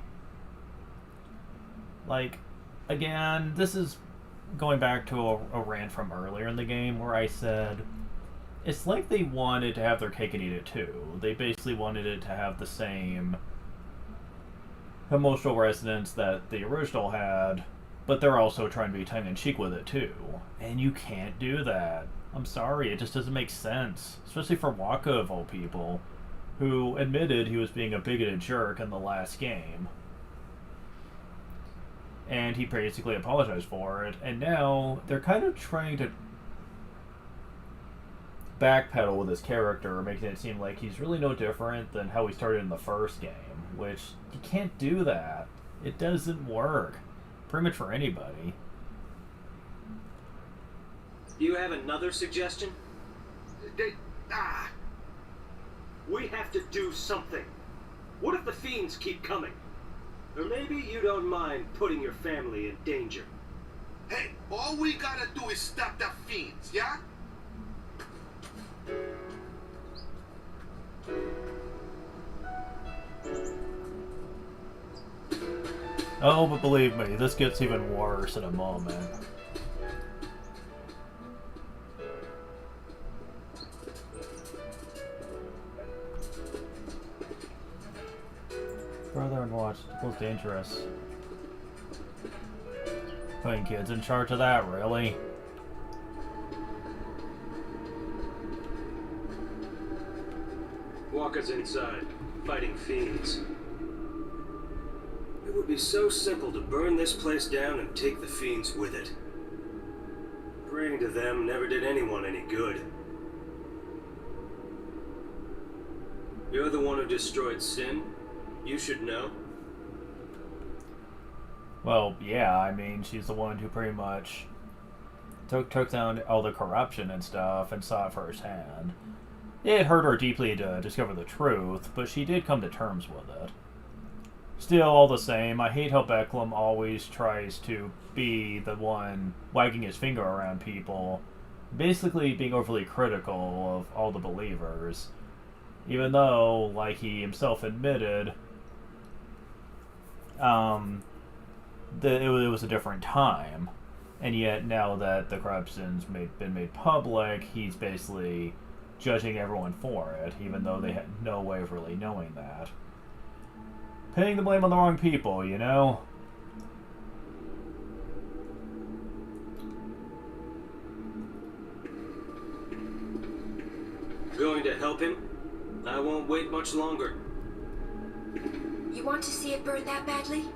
Like, again, this is going back to a rant from earlier in the game where I said it's like they wanted to have their cake and eat it too. They basically wanted it to have the same emotional resonance that the original had, but they're also trying to be tongue-in-cheek with it too. And you can't do that. I'm sorry, it just doesn't make sense. Especially for Waka of all people, who admitted he was being a bigoted jerk in the last game. And he basically apologized for it, and now they're kind of trying to backpedal with his character, making it seem like he's really no different than how he started in the first game, which you can't do that. It doesn't work. Pretty much for anybody. You have another suggestion? We have to do something. What if the fiends keep coming? Or maybe you don't mind putting your family in danger. Hey, all we gotta do is stop the fiends, yeah? Oh, but believe me, this gets even worse in a moment. Brother-in-law was dangerous. Putting kids in charge of that, really? Walker's inside, fighting fiends. It would be so simple to burn this place down and take the fiends with it. Praying to them never did anyone any good. You're the one who destroyed sin. You should know. Well, yeah, I mean, she's the one who pretty much took down all the corruption and stuff and saw it firsthand. It hurt her deeply to discover the truth, but she did come to terms with it. Still, all the same, I hate how Becklem always tries to be the one wagging his finger around people, basically being overly critical of all the believers. Even though, like he himself admitted, that it was a different time. And yet, now that the corruption's been made public, he's basically judging everyone for it, even though they had no way of really knowing that. Pinning the blame on the wrong people, you know? Going to help him? I won't wait much longer. You want to see it burn that badly?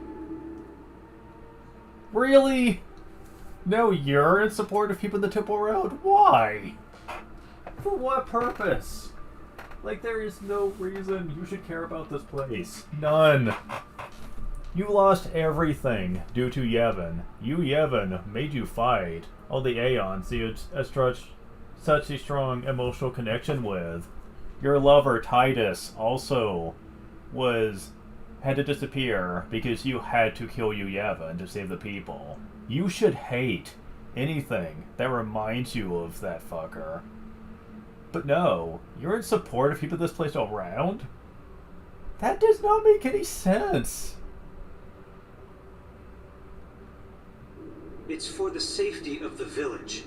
Really? No, you're in support of keeping the temple around? Why? For what purpose? Like, there is no reason you should care about this place. None. You lost everything due to Yevon. Yevon made you fight all the Aeons you had such a strong emotional connection with. Your lover, Titus, also had to disappear because you had to kill Yevon to save the people. You should hate anything that reminds you of that fucker. But no, you're in support of keeping this place around? That does not make any sense. It's for the safety of the village.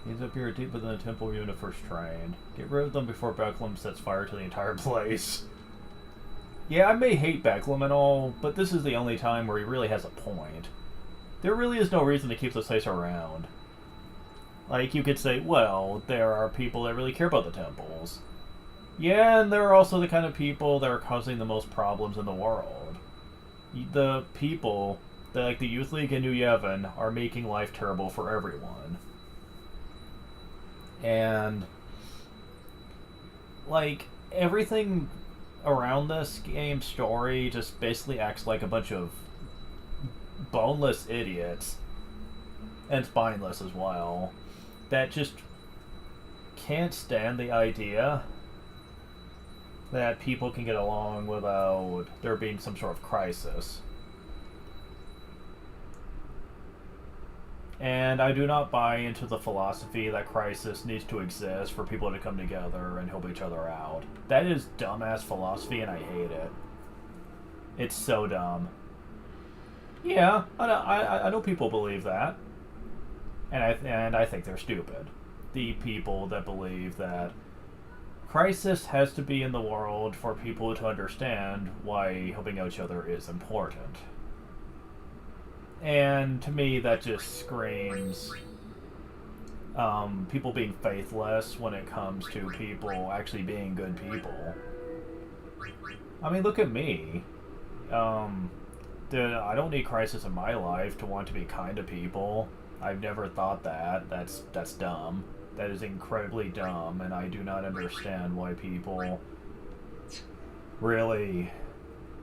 These appear deep within the temple unit first trained. Get rid of them before Becklem sets fire to the entire place. Yeah, I may hate Becklem and all, but this is the only time where he really has a point. There really is no reason to keep this place around. Like, you could say, well, there are people that really care about the temples. Yeah, and there are also the kind of people that are causing the most problems in the world. The people, like the Youth League and New Yevon, are making life terrible for everyone. And, like, everything around this game's story just basically acts like a bunch of boneless idiots, and spineless as well, that just can't stand the idea that people can get along without there being some sort of crisis. And I do not buy into the philosophy that crisis needs to exist for people to come together and help each other out. That is dumbass philosophy, and I hate it. It's so dumb. Yeah, I know people believe that, and I think they're stupid. The people that believe that crisis has to be in the world for people to understand why helping out each other is important. And to me, that just screams people being faithless when it comes to people actually being good people. I mean, look at me. I don't need crisis in my life to want to be kind to people. I've never thought that. That's dumb. That is incredibly dumb, and I do not understand why people really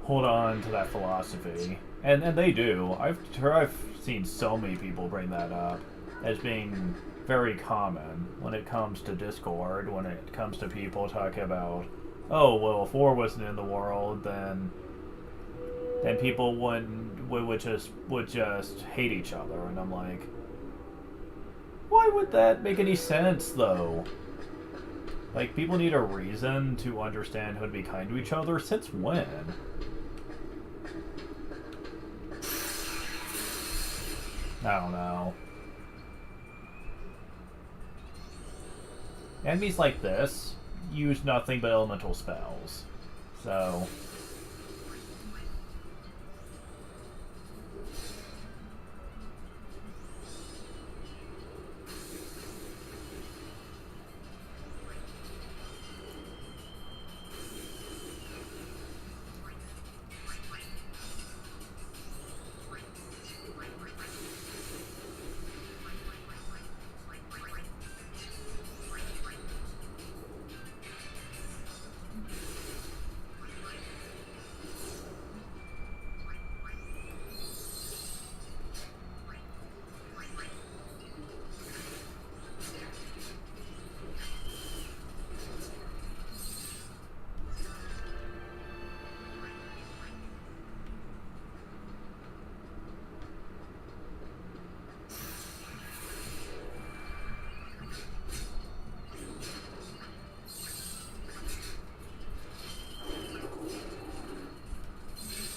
hold on to that philosophy. And they do. I've seen so many people bring that up as being very common when it comes to Discord, when it comes to people talking about, oh, well, if war wasn't in the world, then people would just hate each other. And I'm like, why would that make any sense, though? Like, people need a reason to understand how to be kind to each other. Since when? I don't know. Enemies like this use nothing but elemental spells. So...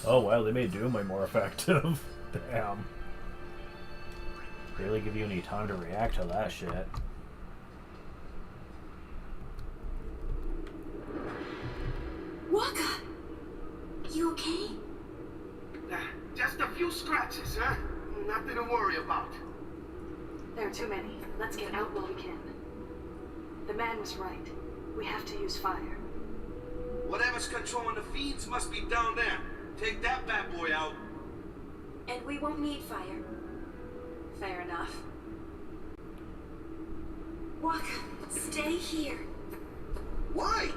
Oh wow, they made Doom way more effective. Damn. Barely give you any time to react to that shit. Waka! You okay? Just a few scratches, huh? Nothing to worry about. There are too many. Let's get out while we can. The man was right. We have to use fire. Whatever's controlling the fiends must be down there. Take that bad boy out. And we won't need fire. Fair enough. Waka, stay here. Why?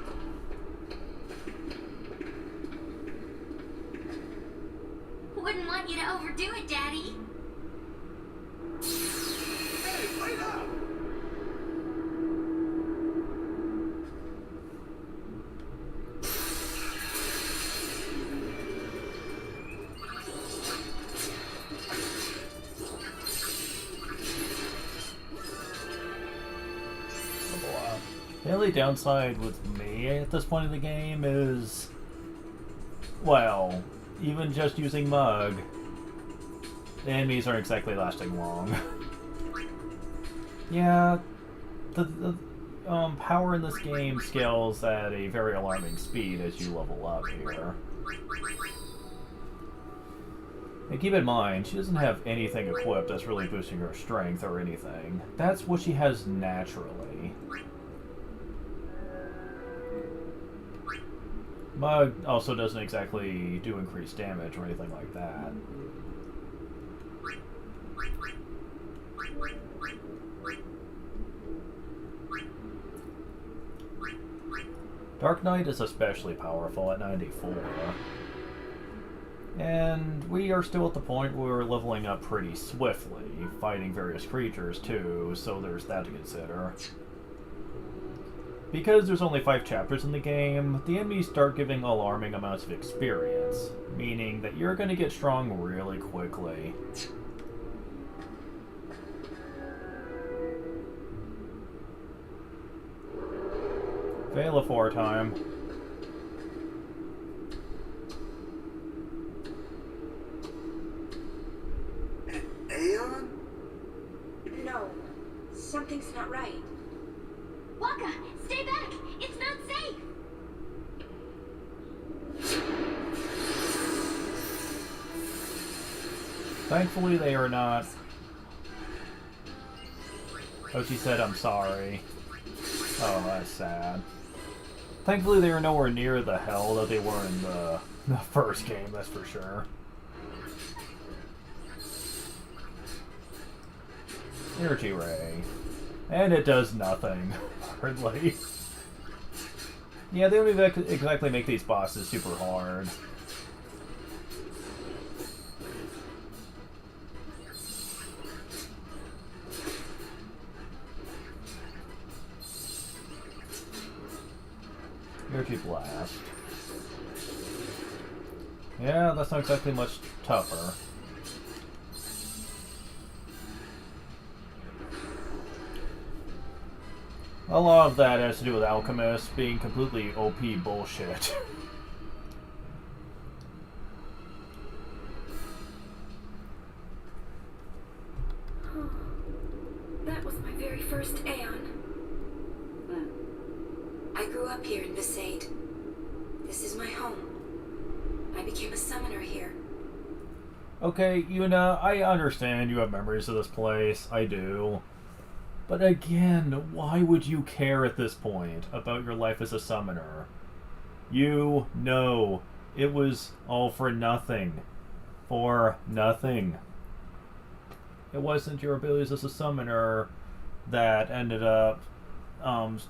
Wouldn't want you to overdo it, Daddy. Hey, wait up! The only downside with me at this point in the game is, well, even just using Mug, the enemies aren't exactly lasting long. Yeah, the power in this game scales at a very alarming speed as you level up here. And keep in mind, she doesn't have anything equipped that's really boosting her strength or anything. That's what she has naturally. Mug also doesn't exactly do increased damage or anything like that. Dark Knight is especially powerful at 94. And we are still at the point where we're leveling up pretty swiftly, fighting various creatures too, so there's that to consider. Because there's only 5 chapters in the game, the enemies start giving alarming amounts of experience, meaning that you're going to get strong really quickly. Velafor time. Aeon? No, something's not right. Waka, stay back! It's not safe! Thankfully they are not. Oh, she said I'm sorry. Oh, that's sad. Thankfully they are nowhere near the hell that they were in the first game, that's for sure. Energy Ray. And it does nothing, hardly. Yeah, they don't exactly make these bosses super hard. Energy Blast. Yeah, that's not exactly much tougher. A lot of that has to do with Alchemist being completely OP bullshit. That was my very first Aeon. I grew up here in Besaid. This is my home. I became a summoner here. Okay, Yuna, I understand you have memories of this place. I do. But again, why would you care at this point about your life as a summoner? You know it was all for nothing. For nothing. It wasn't your abilities as a summoner that ended up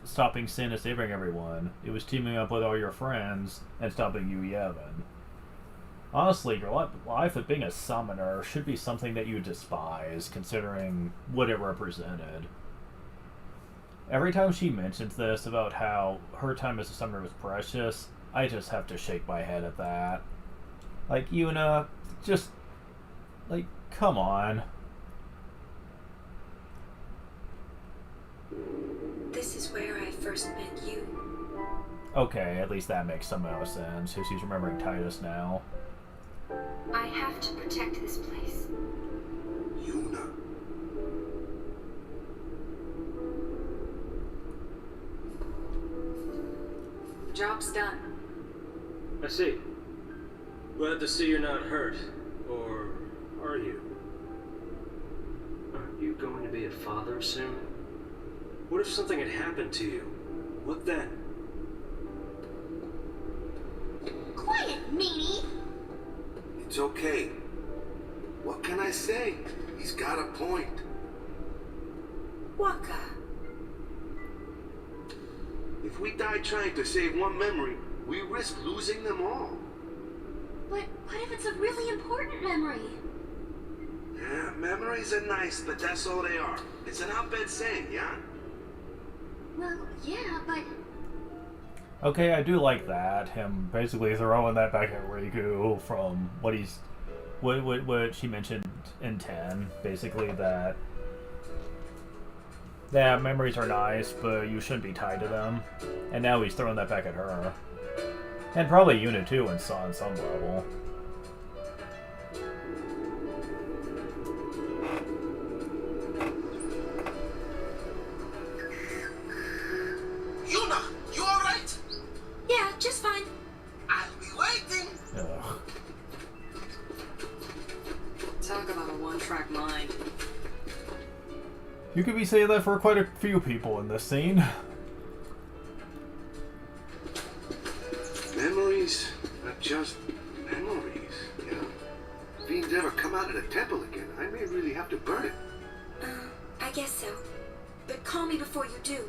stopping Sin and saving everyone. It was teaming up with all your friends and stopping you, Yevon. Honestly, your life of being a summoner should be something that you despise, considering what it represented. Every time she mentions this about how her time as a summoner was precious, I just have to shake my head at that. Like, Yuna, just, like, come on. This is where I first met you. Okay, at least that makes some amount of sense, if she's remembering Titus now. I have to protect this place. Yuna. Job's done. I see. Glad to see you're not hurt. Or are you? Aren't you going to be a father soon? What if something had happened to you? What then? Quiet, meanie! It's okay. What can I say? He's got a point. Waka. If we die trying to save one memory, we risk losing them all. But what if it's a really important memory? Yeah, memories are nice, but that's all they are. It's an outbed saying, yeah? Well, yeah, but... Okay, I do like that. Him basically throwing that back at Riku from what she mentioned in 10. Basically that memories are nice, but you shouldn't be tied to them. And now he's throwing that back at her. And probably Yuna too on some level. Yuna, you alright? Yeah, just fine. I'll be waiting. Ugh. Talk about a one-track mind. You could be saying that for quite a few people in this scene. Memories are just memories, yeah? If fiends ever come out of the temple again, I may really have to burn it. I guess so. But call me before you do.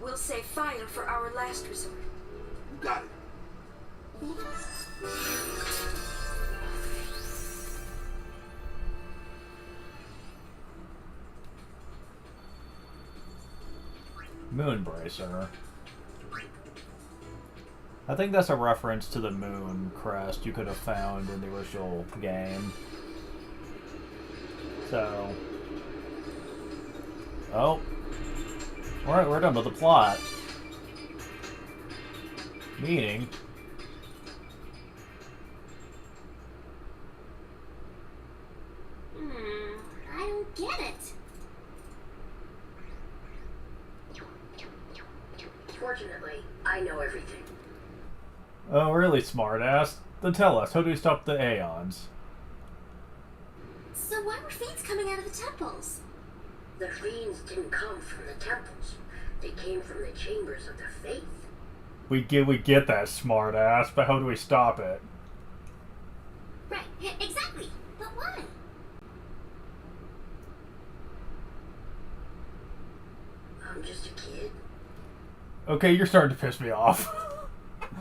We'll save fire for our last resort. You got it. Moonbracer. I think that's a reference to the moon crest you could have found in the original game. So... Oh. Alright, we're done with the plot. Meaning... I don't get it. Fortunately, I know everything. Oh, really, smartass? Then tell us, how do we stop the Aeons? So why were fiends coming out of the temples? The fiends didn't come from the temples. They came from the chambers of the faith. We get that, smartass, but how do we stop it? Right, exactly. But why? I'm just a kid. Okay, you're starting to piss me off.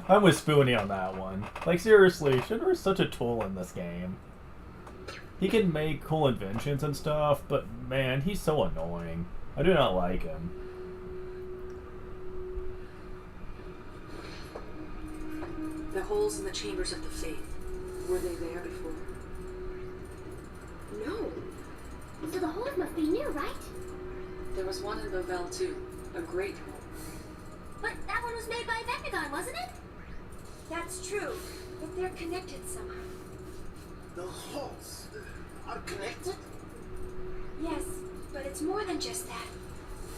I'm with Spoonie on that one. Like, seriously, Shinra is such a tool in this game. He can make cool inventions and stuff, but man, he's so annoying. I do not like him. The holes in the chambers of the faith. Were they there before? No. So the holes must be new, right? There was one in Bovell too. A great hole. But that one was made by Vectagon, wasn't it? That's true, but they're connected somehow. The holes are connected? Yes, but it's more than just that.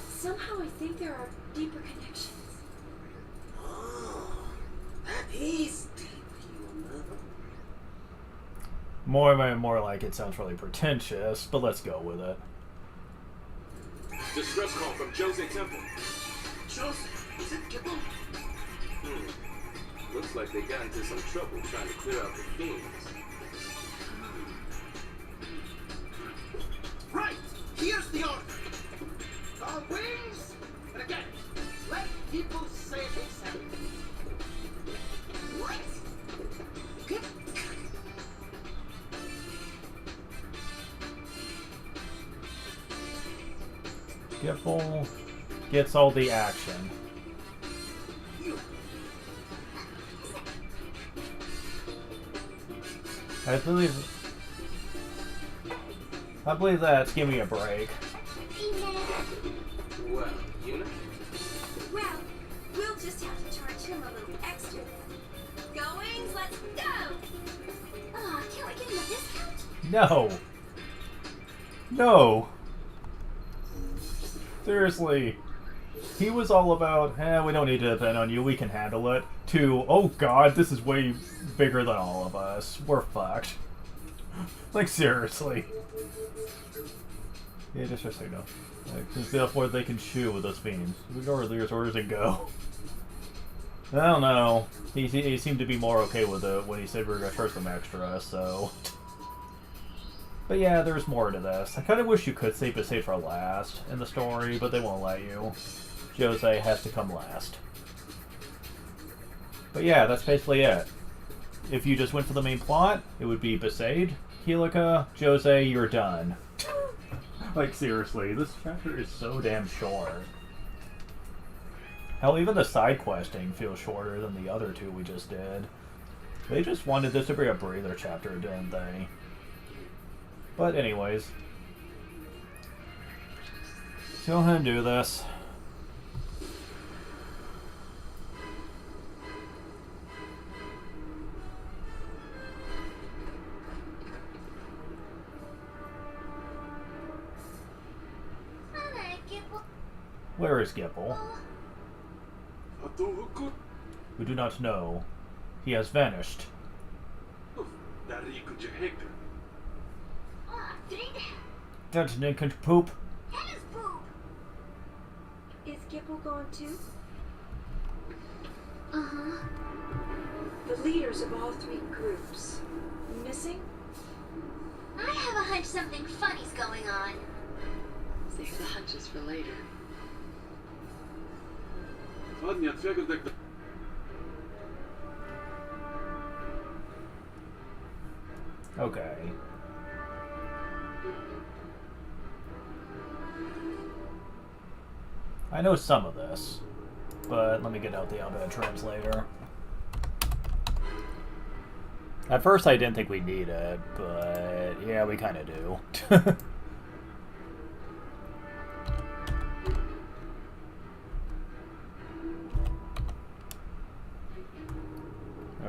Somehow I think there are deeper connections. Oh, that is deep, you know. More like it sounds really pretentious, but let's go with it. Distress call from Jose Temple. Jose, is it Gibble? Looks like they got into some trouble trying to clear out the fiends. Right! Here's the order! The wings, and again, let people say they said it. What? Get... Gipple gets all the action. I believe that's give me a break. Well, Una? Well, we'll just have to charge him a little extra then. Goings, let's go! Aw, can't we give him a discount? No. No. Seriously. He was all about, we don't need to depend on you, we can handle it, to, oh god, this is way bigger than all of us. We're fucked. Like, seriously. Yeah, just so you know. Like, since therefore they can chew with those fiends. Ignore leader's orders and go. I don't know. He seemed to be more okay with it when he said we were going to charge them extra, so... But yeah, there's more to this. I kind of wish you could save it for last in the story, but they won't let you. Jose has to come last. But yeah, that's basically it. If you just went for the main plot, it would be Besaid, Helica, Jose, you're done. Like, seriously, this chapter is so damn short. Hell, even the side questing feels shorter than the other two we just did. They just wanted this to be a breather chapter, didn't they? But anyways. Let's go ahead and do this. Where is Gipple? We do not know. He has vanished. That nincompoop. Is Gipple gone too? Uh-huh. The leaders of all three groups. Missing? I have a hunch something funny's going on. Save the hunches for later. Okay. I know some of this, but let me get out the Alphabet translator. At first I didn't think we'd need it, but yeah, we kind of do.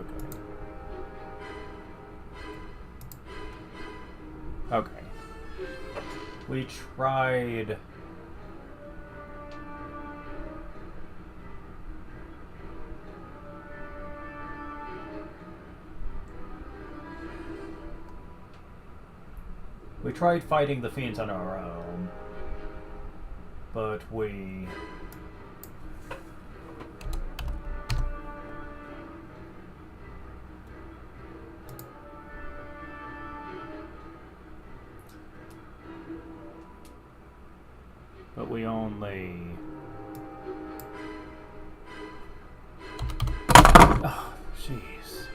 Okay. Okay. We tried... We tried fighting the fiends on our own, but we... only... Oh, jeez.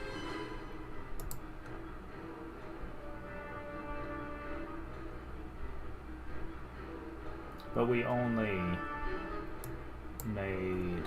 But we only made...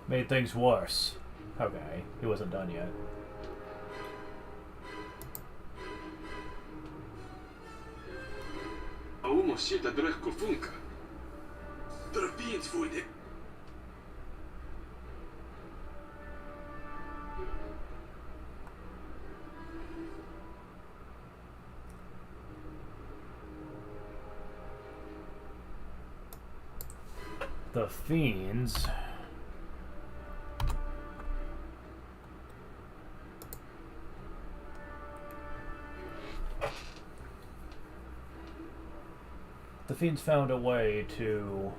Made things worse. Okay, he wasn't done yet. The fiends... The fiends found a way to...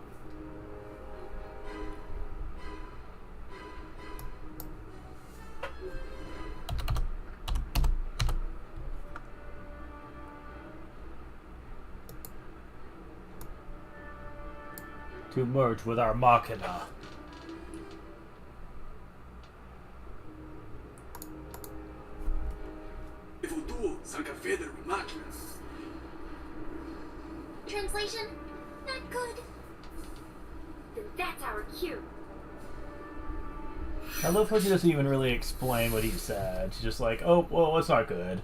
to merge with our machina. Translation? Not good. Then that's our cue. I love how he doesn't even really explain what he said. He's just like, oh, well, it's not good.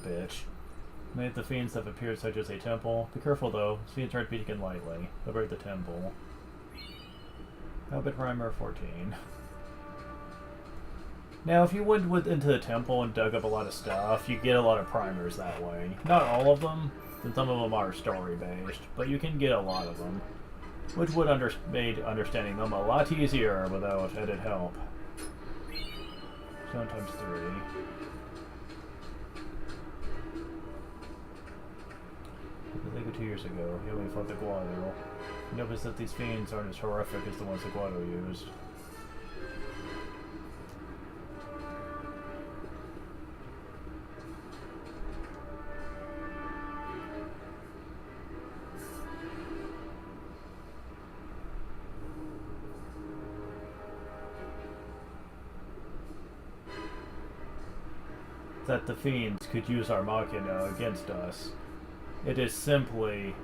Bitch. Many of the fiends have appeared such as a temple. Be careful though, fiends aren't beaten lightly. They'll break the temple. Habit Primer 14. Now, if you went into the temple and dug up a lot of stuff, you get a lot of primers that way. Not all of them, and some of them are story-based, but you can get a lot of them. Which would made understanding them a lot easier without added help. 7 times 3. I think 2 years ago, he only fought the Guado. He noticed that these fiends aren't as horrific as the ones the Guado used. That the fiends could use our machina against us. It is simply...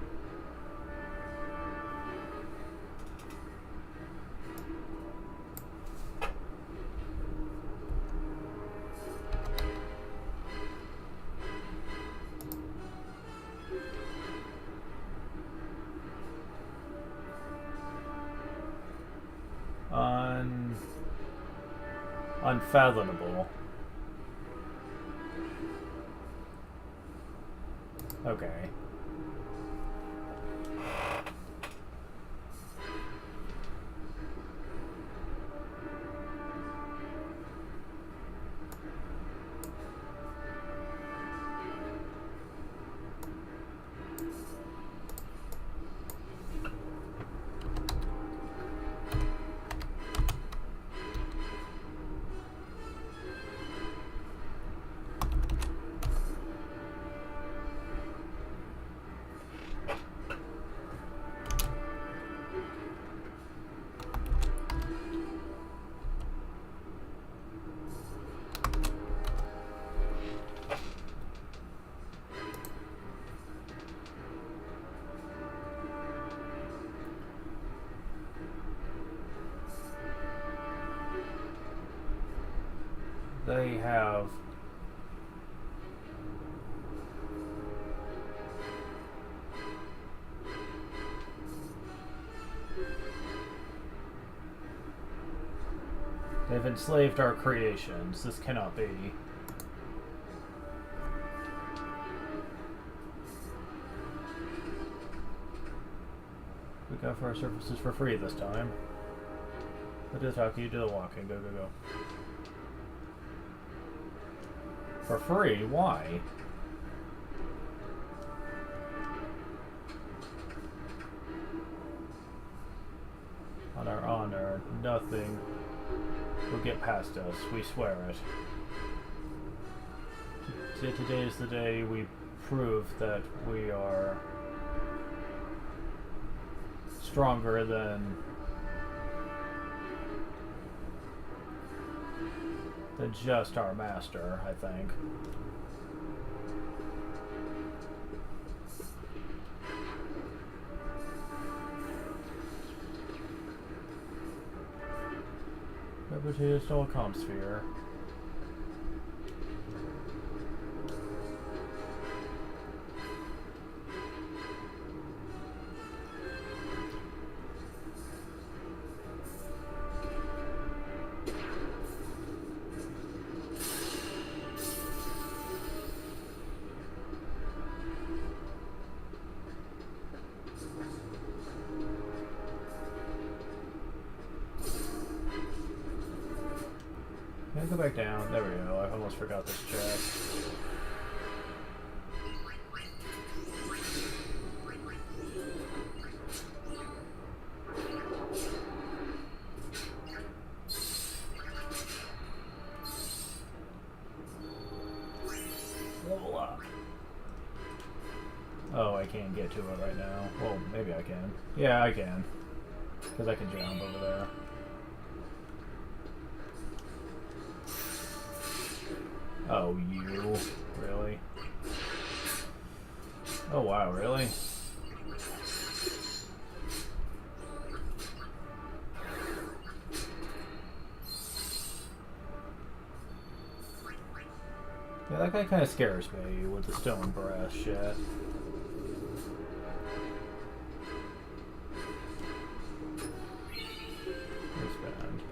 unfathomable. Okay. they have they've enslaved our creations. This cannot be. We got for our services for free this time. I do the talking, you do the walking. Go, go, go. For free? Why? On our honor, nothing will get past us. We swear it. Today is the day we prove that we are stronger than just our master, I think. Reputation stole a comp sphere. Can I go back down? There we go. I almost forgot this chest. Level up. Oh, I can't get to it right now. Well, maybe I can. Yeah, I can. Because I can jump over there. Oh, you? Really? Oh, wow, really? Yeah, that guy kind of scares me with the stone breath shit. Expand.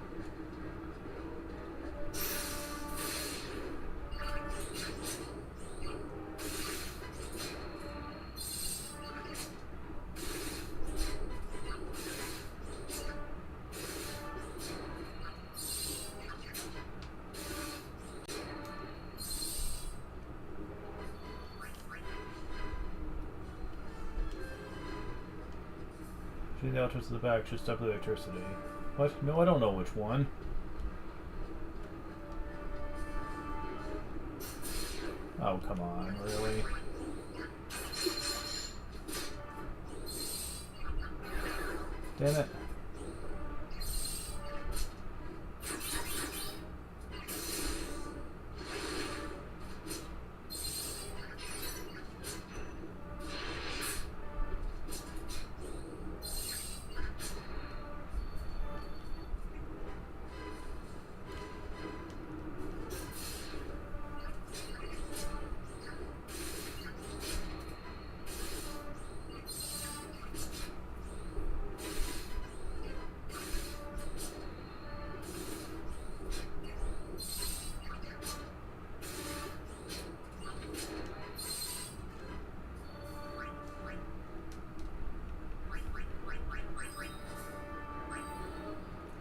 Shoot the altars to the back, should stop the electricity. What? No, I don't know which one. Oh, come on, really? Damn it.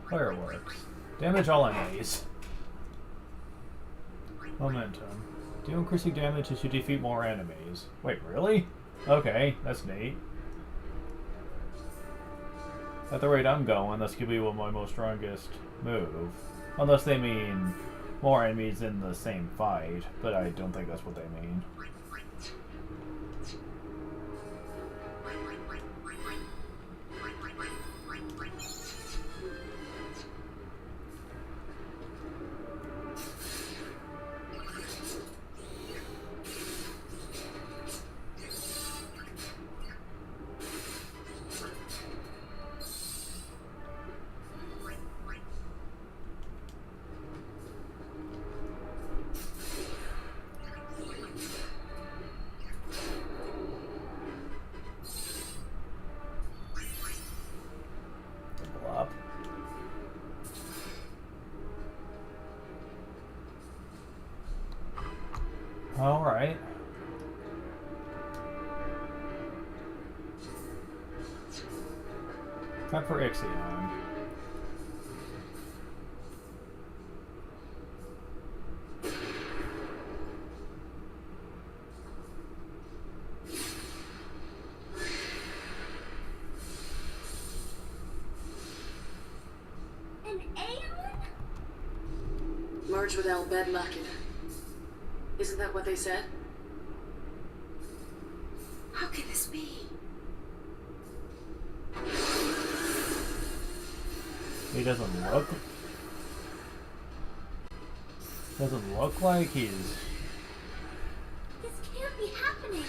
Fireworks. Damage all enemies. Momentum. Deal increasing damage as you defeat more enemies. Wait, really? Okay, that's neat. At the rate I'm going, this could be one of my most strongest move. Unless they mean more enemies in the same fight, but I don't think that's what they mean. Alright. Time for Ixion. An Aeon? Merge with El Bed Machina. Isn't that what they said? How can this be? He doesn't look like he's... This can't be happening.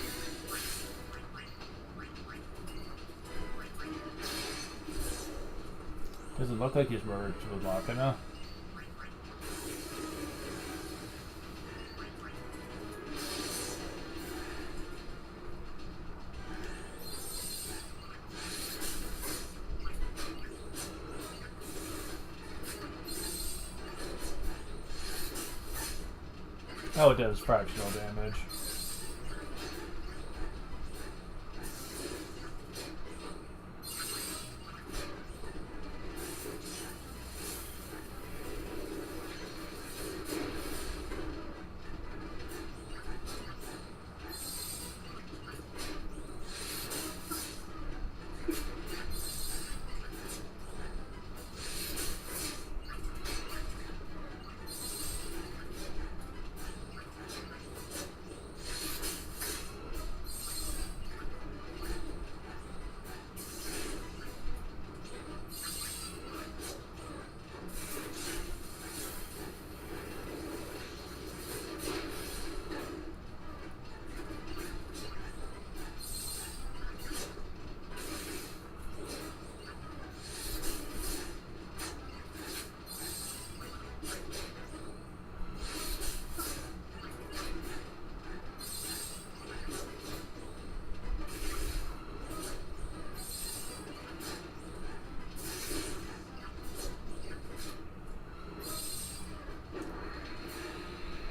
Doesn't look like he's merged with Machina. Oh, it does fractional damage.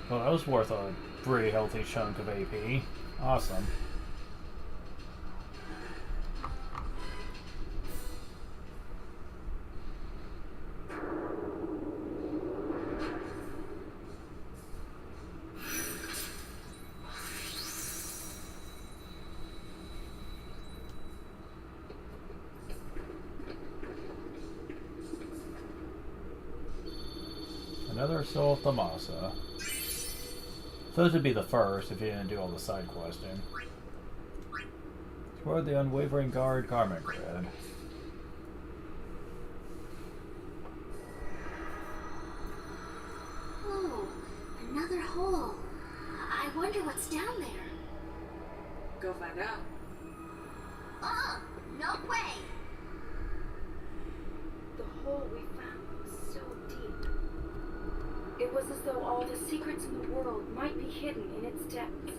Well, that was worth a pretty healthy chunk of AP. Awesome. Another Soul Thamasa. So this would be the first if you didn't do all the side questing. Toward the Unwavering Guard Garment Grid. Oh, another hole. I wonder what's down there. Go find out. No way! The hole we found was so deep. It was as though all the secrets in the world might be hidden in its depths.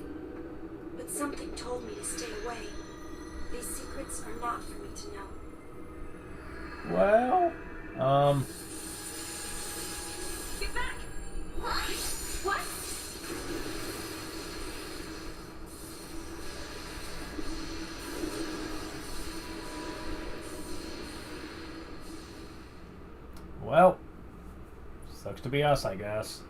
But something told me to stay away. These secrets are not for me to know. Well, Get back! What? well, sucks to be us, I guess.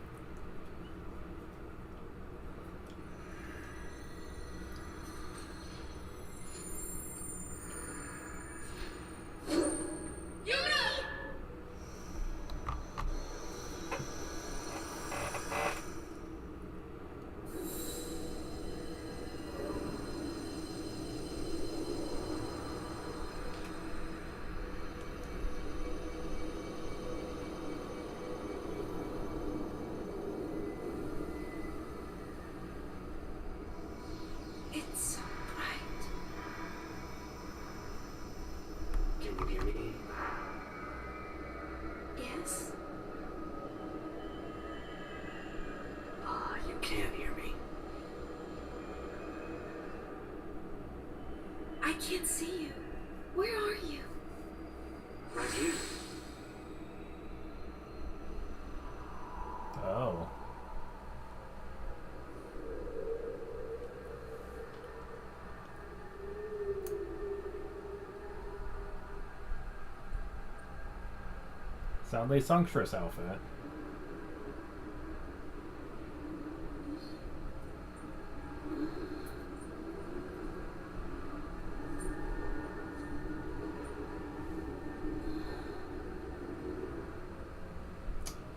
Soundly sumptuous outfit.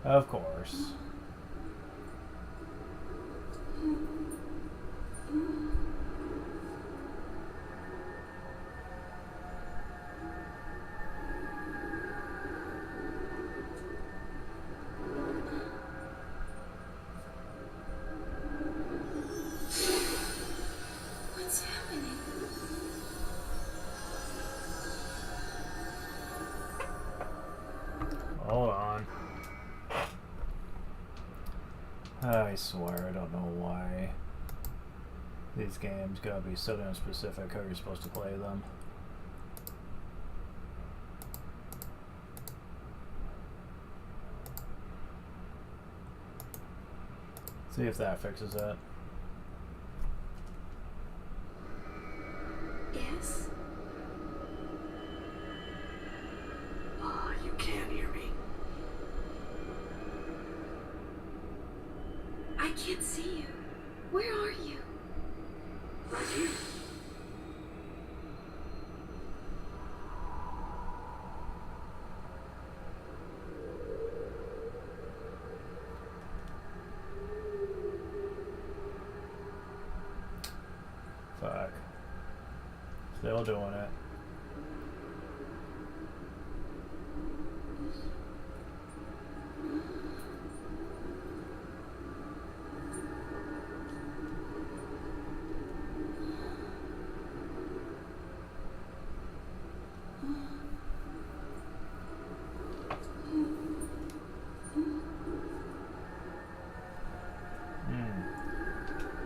Of course. What's happening? Hold on. I swear I don't know why these games gotta be so damn specific how you're supposed to play them. See if that fixes it. Yes? Ah, you can't hear me. I can't see you. Where are you? Right here. Fuck. Still doing it.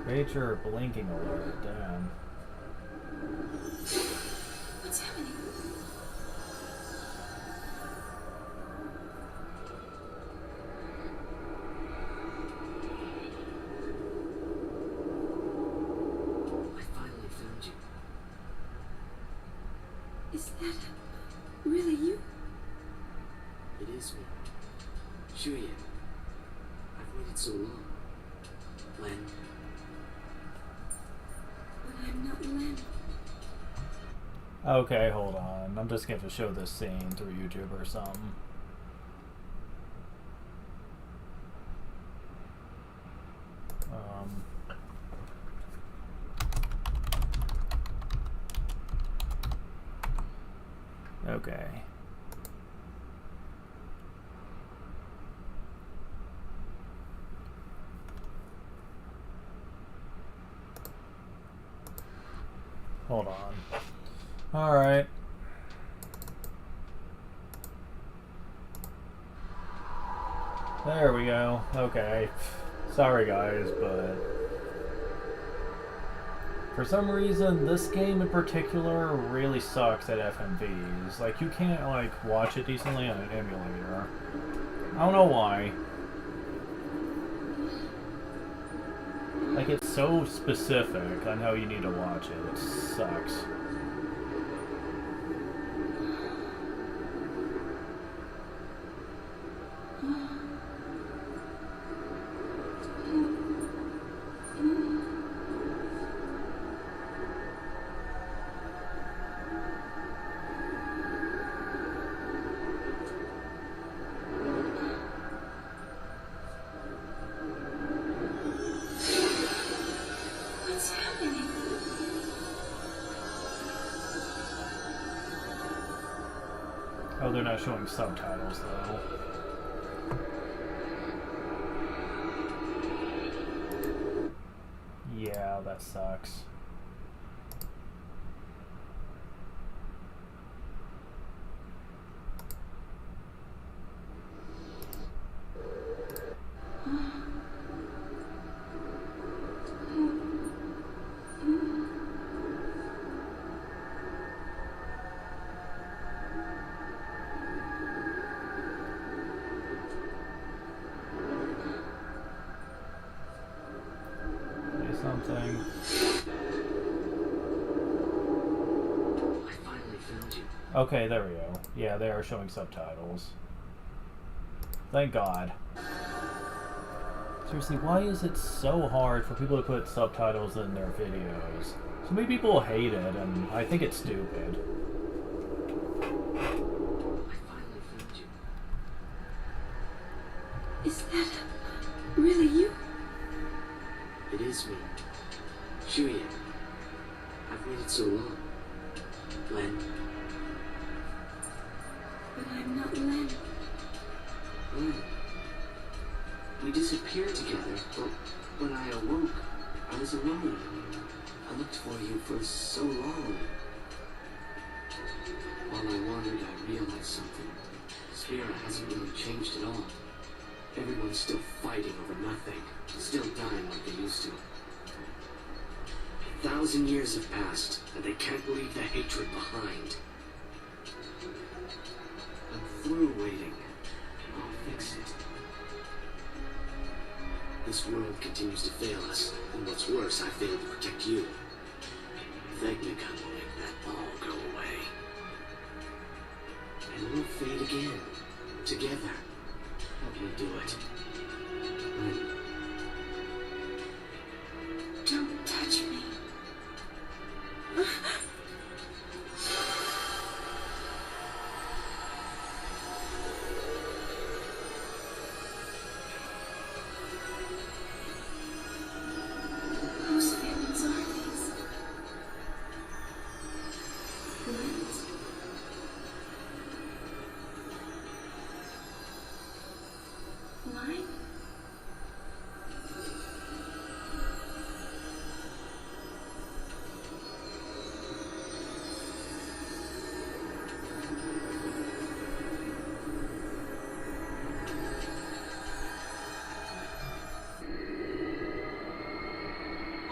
Major blinking alert, damn. What's happening? I finally found you. Is that really you? It is me. Shuya. I've waited so long. Len. But I'm not Len. Okay, hold on. I'm just going to show this scene through YouTube or something. Okay. Hold on. Alright. There we go. Okay. Sorry guys, but for some reason this game in particular really sucks at FMVs. Like, you can't like watch it decently on an emulator. I don't know why. Like, it's so specific on how you need to watch it. It sucks. What's happening? Oh, they're not showing subtitles though. Yeah, that sucks. Something. I finally found you. Okay, there we go. Yeah, they are showing subtitles. Thank God. Seriously, why is it so hard for people to put subtitles in their videos? So many people hate it, and I think it's stupid. I finally found you. Is that really you? It is me. Shuya. I've waited so long. Len. But I'm not Len. Len. We disappeared together, but when I awoke, I was alone. I looked for you for so long. While I wandered, I realized something. Spira hasn't really changed at all. Everyone's still fighting over nothing, still dying like they used to. 1,000 years have passed, and they can't leave the hatred behind. I'm through waiting. I'll fix it. This world continues to fail us, and what's worse, I failed to protect you. Vegnica will make that all go away. And we'll fade again, together. Help me do it. Don't touch me. Whose feelings are these? Len's? Mine?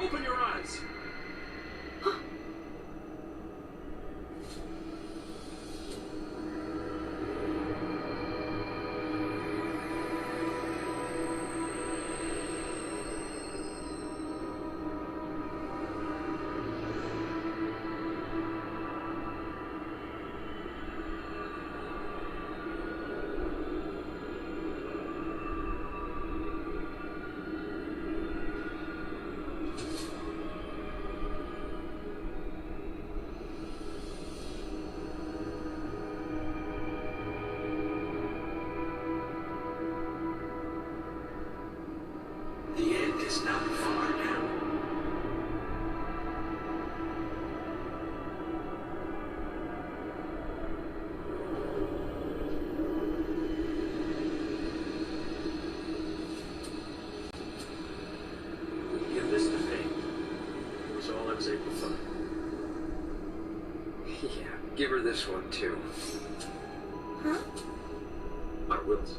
Open your eyes! The end is not far now. Give this to me. It was all I was able to find. Yeah, give her this one too. Huh? Our wills.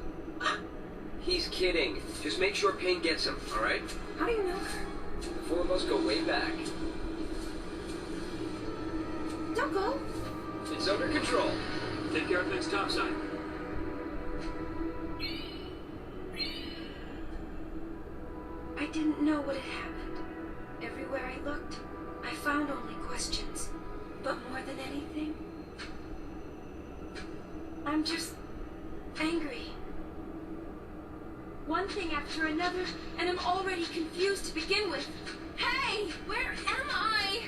He's kidding. Just make sure Payne gets him, alright? How do you know her? The four of us go way back. Don't go. It's under control. Take care of things topside. I didn't know what had happened. Everywhere I looked, I found only questions. But more than anything, I'm just angry. One thing after another, and I'm already confused to begin with. Hey, where am I?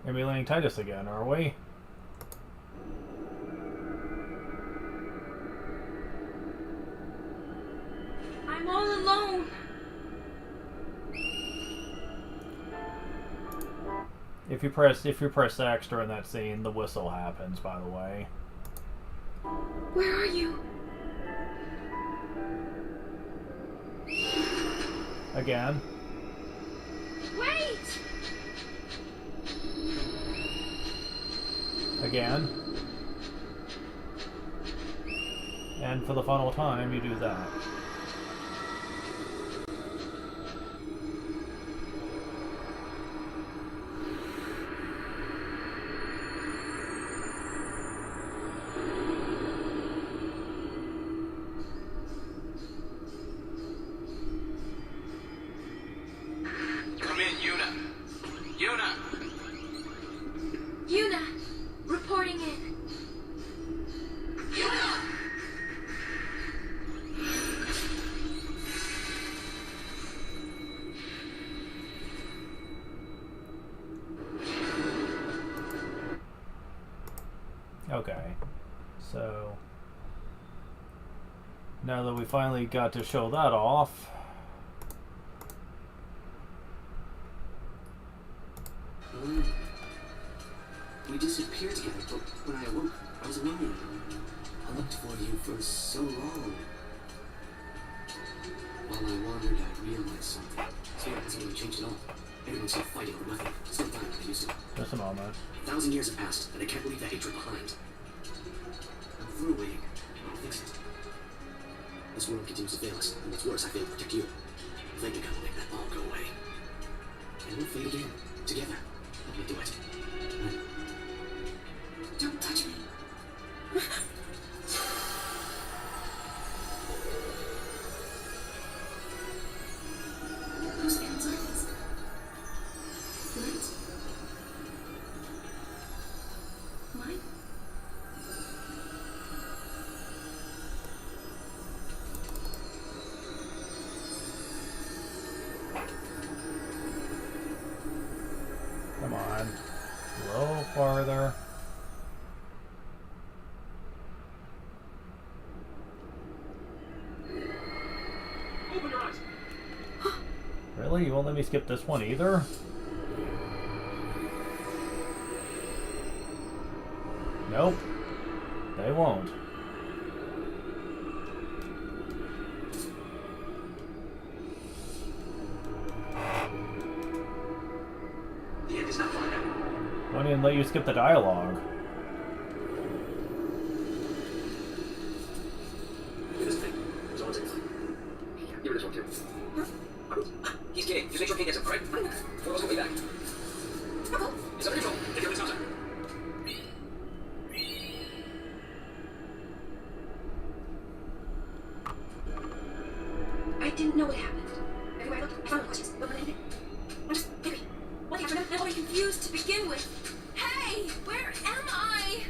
Emulating Titus again, are we? I'm all alone. If you press X during that scene, the whistle happens, by the way. Where are you? Again. Wait! Again. And for the final time, you do that. Come in, Yuna. Yuna! Yuna! Reporting in. Okay, so now that we finally got to show that off, We disappeared together, but when I awoke, I was alone. I looked for you for so long. While I wandered, I realized something. Spirit hasn't really changed at all. Everyone's still fighting over nothing, still dying like they used to. just a moment. 1,000 years have passed, and I can't leave that hatred behind. I'm through waiting. I don't fix it. This world continues to fail us, and what's worse, I failed to protect you. They can come and make that all go away. And we'll fade again, together. Let me do it. Don't touch me. Whose hands are these? Mine? Come on. A little farther. Open your eyes. Really? You won't let me skip this one either? Nope. They won't. The end is not far now. Won't even let you skip the dialogue. Do this thing. Someone's in the fight. Give her this one too. He's kidding. Just make sure Ping gets him, right? Otherwise we'll be back. It's under control. Take care of this outside. I didn't know what happened. Everywhere I looked, I found no questions. But when I did, I'm just angry. What happened? I'm already confused to begin with. Hey! Where am I?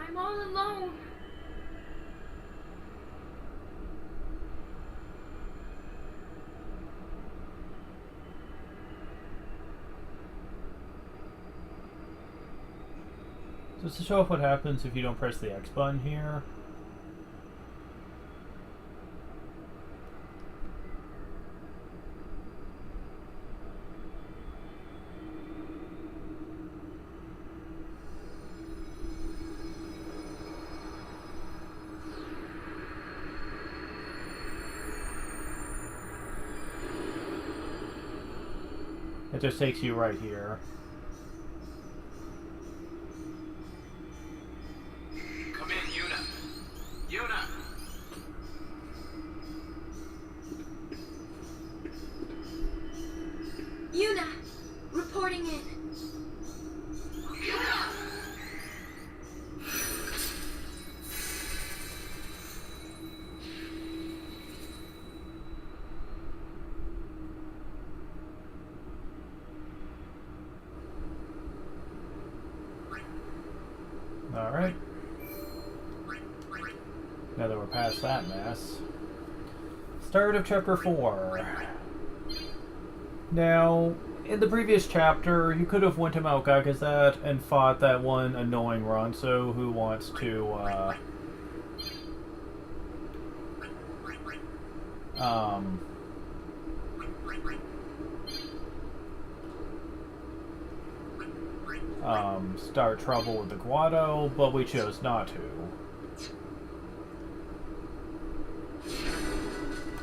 I'm all alone. Just to show off what happens if you don't press the X button here. It just takes you right here. Come in, Yuna. Yuna! Yuna! Reporting in. Alright. Now that we're past that mess. Start of chapter 4. Now, in the previous chapter, you could have went to Mount Gagazet and fought that one annoying Ronso who wants to, start trouble with the Guado, but we chose not to.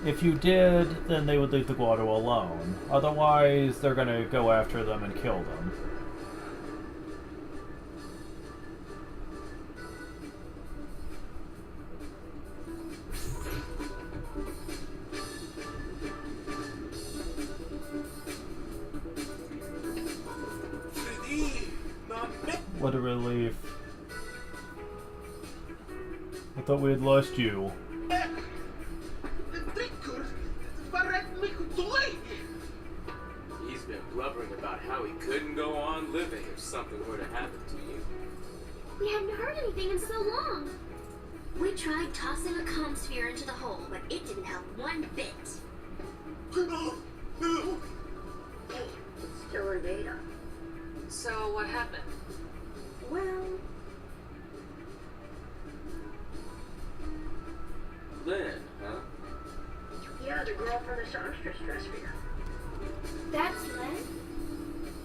If you did, then they would leave the Guado alone. Otherwise, they're gonna go after them and kill them. What a relief. I thought we had lost you. He's been blubbering about how he couldn't go on living if something were to happen to you. We hadn't heard anything in so long. We tried tossing a comm sphere into the hole, but it didn't help one bit. It's still in data. So what happened? Well, Lynn, huh? yeah, the girl from the songstress dress fair. That's Len?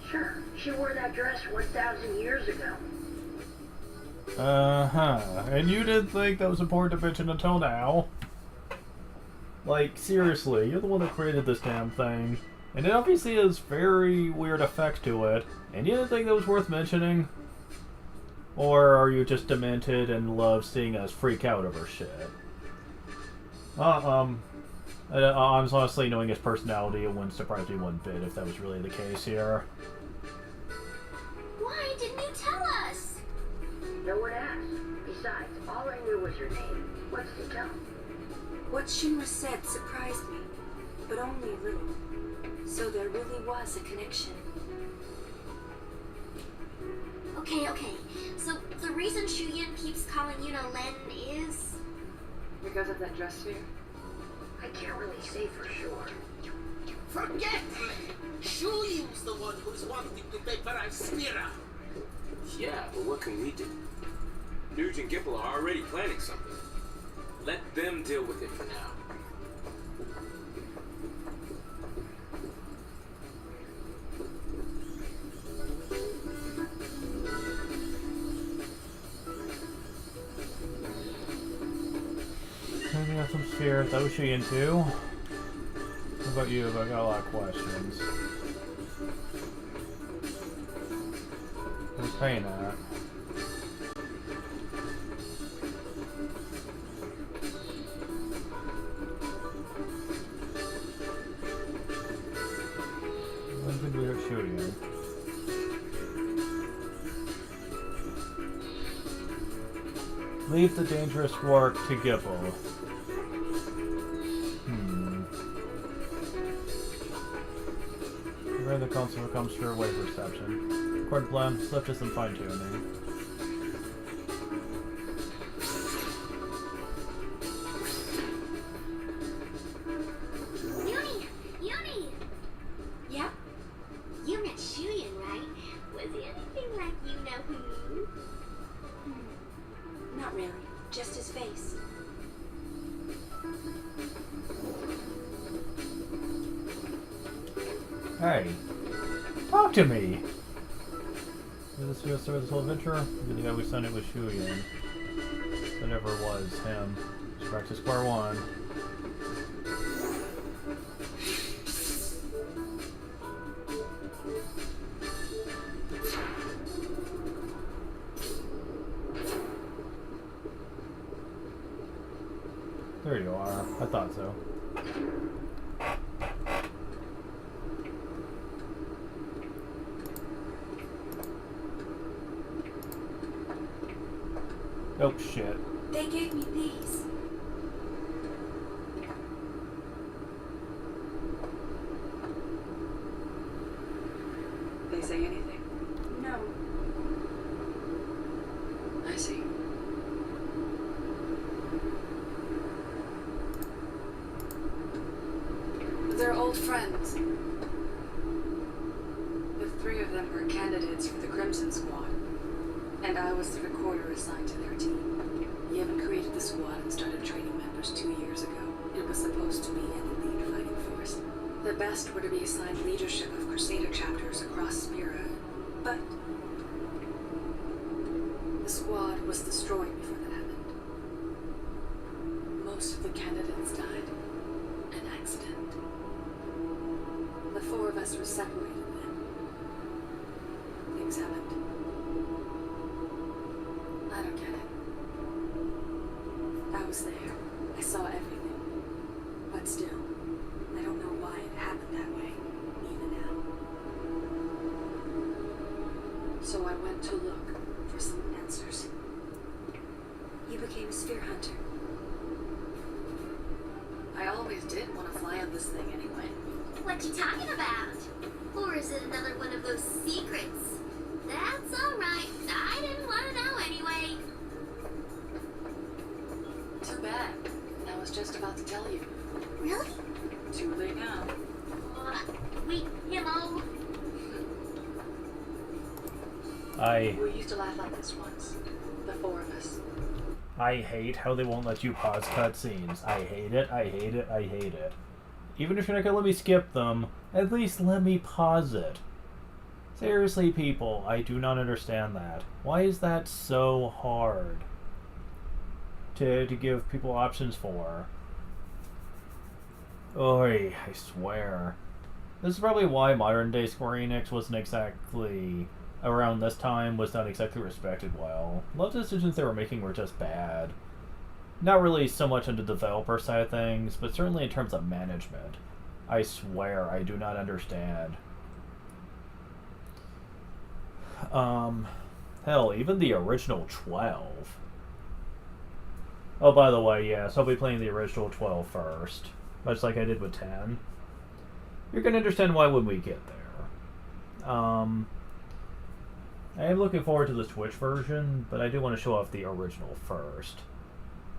Sure, she wore that dress 1,000 years ago. Uh-huh. And you didn't think that was important to mention until now? Like, seriously, you're the one that created this damn thing. And it obviously has very weird effects to it. And you didn't think that was worth mentioning? Or are you just demented and love seeing us freak out over shit? Honestly, knowing his personality, it wouldn't surprise me one bit if that was really the case here. Why didn't you tell us? No one asked. Besides, all I knew was her name. What's to tell? What Shinra said surprised me, but only a little. So there really was a connection. Okay. So the reason Shuyan keeps calling you Len is... Because of that dress sphere? I can't really say for sure. Forget Len! Shuyin's the one who's wanting to vaporize Spira. Yeah, but what can we do? Nuge and Gipple are already planning something. Let them deal with it for now. Maybe got some spheres. That was she into. What about you? I got a lot of questions. Who's paying that? When did we start shooting? Leave the dangerous work to Gipple. Where the console comes through wave reception. Record blend, slip to some fine tuning. Yuni! Yeah? You met Shuyan, right? Was he anything like you know who? Not really. Just his face. Hey, talk to me! Did this feel start this whole adventure? Maybe the guy we sent it was Shuyan. Whatever it was, him. Just back to square one. There you are. I thought so. Oh shit. They gave me these. They say anything? No. I see. They're old friends. of them were candidates for the Crimson Squad, and I was the recorder assigned to their team. Yevon created the squad and started training members 2 years ago. It was supposed to be an elite fighting force. The best were to be assigned leadership of Crusader chapters across Spira, but the squad was destroyed before that happened. Most of the candidates died. An accident. The 4 of us were separated then. Things happened. I don't get it. I was there. I saw everything. But still, I don't know why it happened that way, even now. So I went to look for some answers. You became a sphere hunter. I always did want to fly on this thing anyway. What you talking about? Or is it another one of those secrets? That's alright. I didn't want to know anyway. Too bad. I was just about to tell you. Really? Too late now. Wait, hello? We used to laugh like this once. The 4 of us. I hate how they won't let you pause cutscenes. I hate it, I hate it, I hate it. Even if you're not gonna let me skip them, at least let me pause it. Seriously, people, I do not understand that. Why is that so hard to give people options for? Oy, I swear. This is probably why modern day Square Enix wasn't exactly, around this time, was not exactly respected well. A lot of the decisions they were making were just bad. Not really so much on the developer side of things, but certainly in terms of management. I swear, I do not understand. Hell, even the original 12. Oh, by the way, yes, I'll be playing the original 12 first. Much like I did with 10. You're gonna understand why when we get there. I am looking forward to the Switch version, but I do want to show off the original first.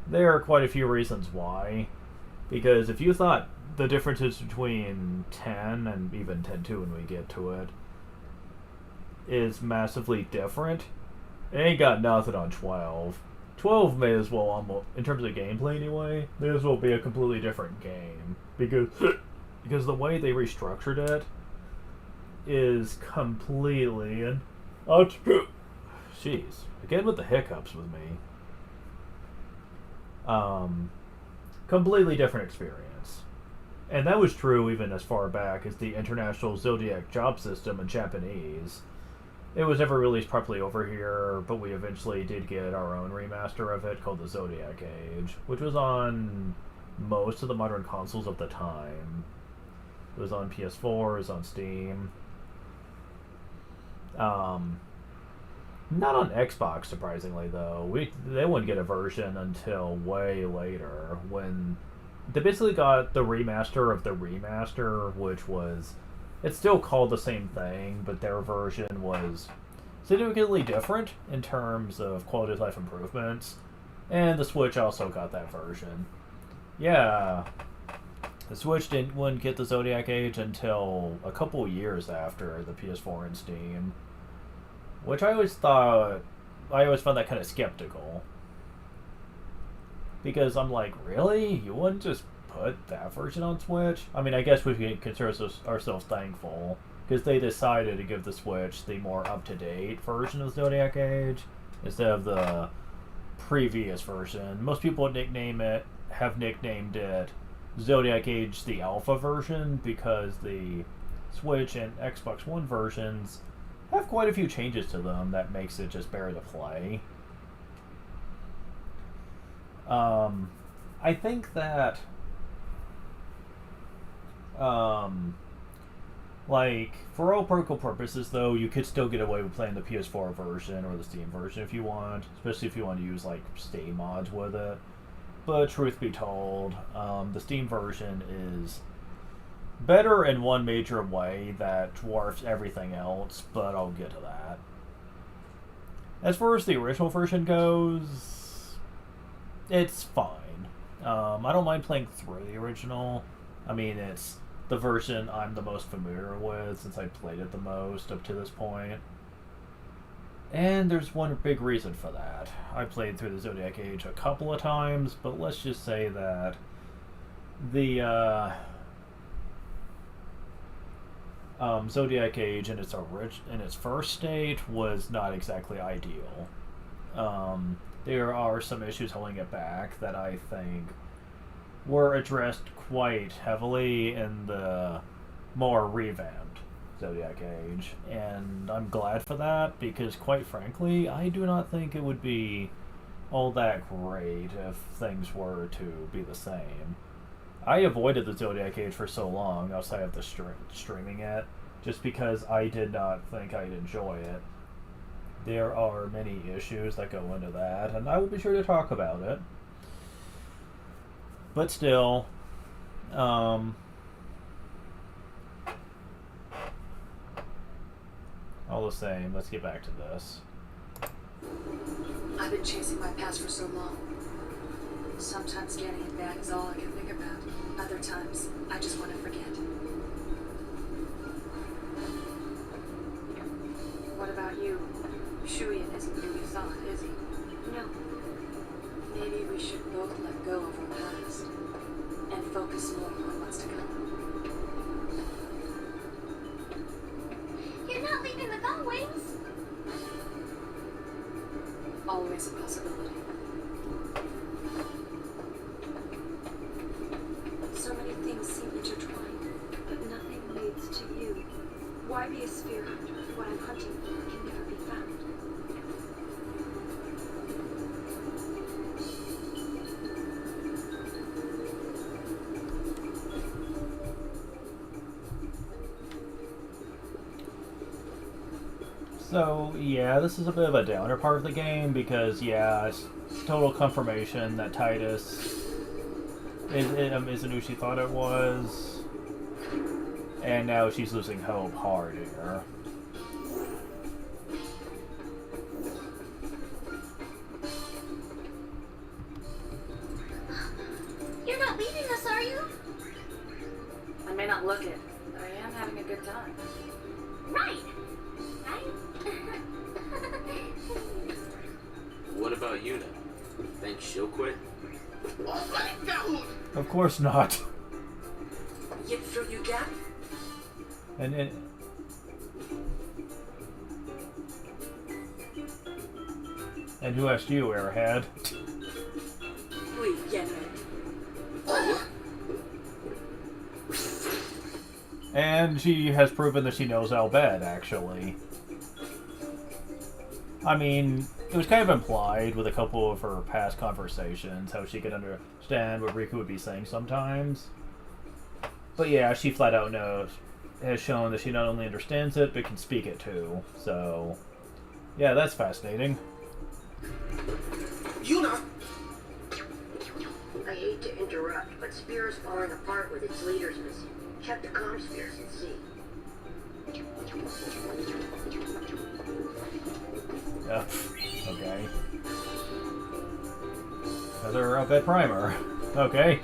There are quite a few reasons why. Because if you thought the differences between 10 and even 10.2 when we get to it is massively different, it ain't got nothing on 12. 12 may as well, almost, in terms of gameplay anyway, may as well be a completely different game. Because the way they restructured it is completely... And jeez, again with the hiccups with me. Completely different experience. And that was true even as far back as the International Zodiac Job System in Japanese. It was never released properly over here, but we eventually did get our own remaster of it called the Zodiac Age, which was on most of the modern consoles of the time. It was on PS4, it was on Steam. Not on Xbox, surprisingly, though. They wouldn't get a version until way later, when they basically got the remaster of the remaster, which was... It's still called the same thing, but their version was significantly different in terms of quality of life improvements. And the Switch also got that version. Yeah, the Switch wouldn't get the Zodiac Age until a couple years after the PS4 and Steam. Which I always found that kind of skeptical. Because I'm like, really? You wouldn't just put that version on Switch? I mean, I guess we can consider ourselves thankful, because they decided to give the Switch the more up-to-date version of Zodiac Age, instead of the previous version. Most people have nicknamed it Zodiac Age the Alpha version, because the Switch and Xbox One versions have quite a few changes to them that makes it just better to play. I think that like, for all practical purposes, though, you could still get away with playing the PS4 version or the Steam version if you want, especially if you want to use, like, Steam mods with it. But truth be told, the Steam version is better in one major way that dwarfs everything else, but I'll get to that. As far as the original version goes, it's fine. I don't mind playing through the original. I mean, the version I'm the most familiar with since I played it the most up to this point. And there's one big reason for that. I played through the Zodiac Age a couple of times, but let's just say that the Zodiac Age in its first state was not exactly ideal. There are some issues holding it back that I think were addressed quite heavily in the more revamped Zodiac Age, and I'm glad for that because, quite frankly, I do not think it would be all that great if things were to be the same. I avoided the Zodiac Age for so long outside of the streaming it, just because I did not think I'd enjoy it. There are many issues that go into that, and I will be sure to talk about it. But still, all the same, let's get back to this. I've been chasing my past for so long. Sometimes getting it back is all I can think about. Other times, I just want to forget. What about you? Shuyan isn't who you thought, is he? No. Maybe we should both let go of our past and focus more on what's to come. You're not leaving without wings? Always a possibility. So many things seem intertwined, but nothing leads to you. Why be a sphere hunter if what I'm hunting for can never be found? So, yeah, this is a bit of a downer part of the game because, yeah, it's total confirmation that Titus isn't who she thought it was. And now she's losing hope hard here. You're not leaving us, are you? I may not look it, but I am having a good time. Right. What about Yuna? Think she'll quit? Of course not. Yet through you gap? And who asked you, Airhead? We get it. And she has proven that she knows Al Bhed, actually. I mean, it was kind of implied with a couple of her past conversations, how she could understand what Riku would be saying sometimes. But yeah, she flat out has shown that she not only understands it, but can speak it too. So, yeah, that's fascinating. Yuna! I hate to interrupt, but Spear is falling apart with its leaders missing. Check the comm spheres and see. Okay. Another up-ed primer. Okay.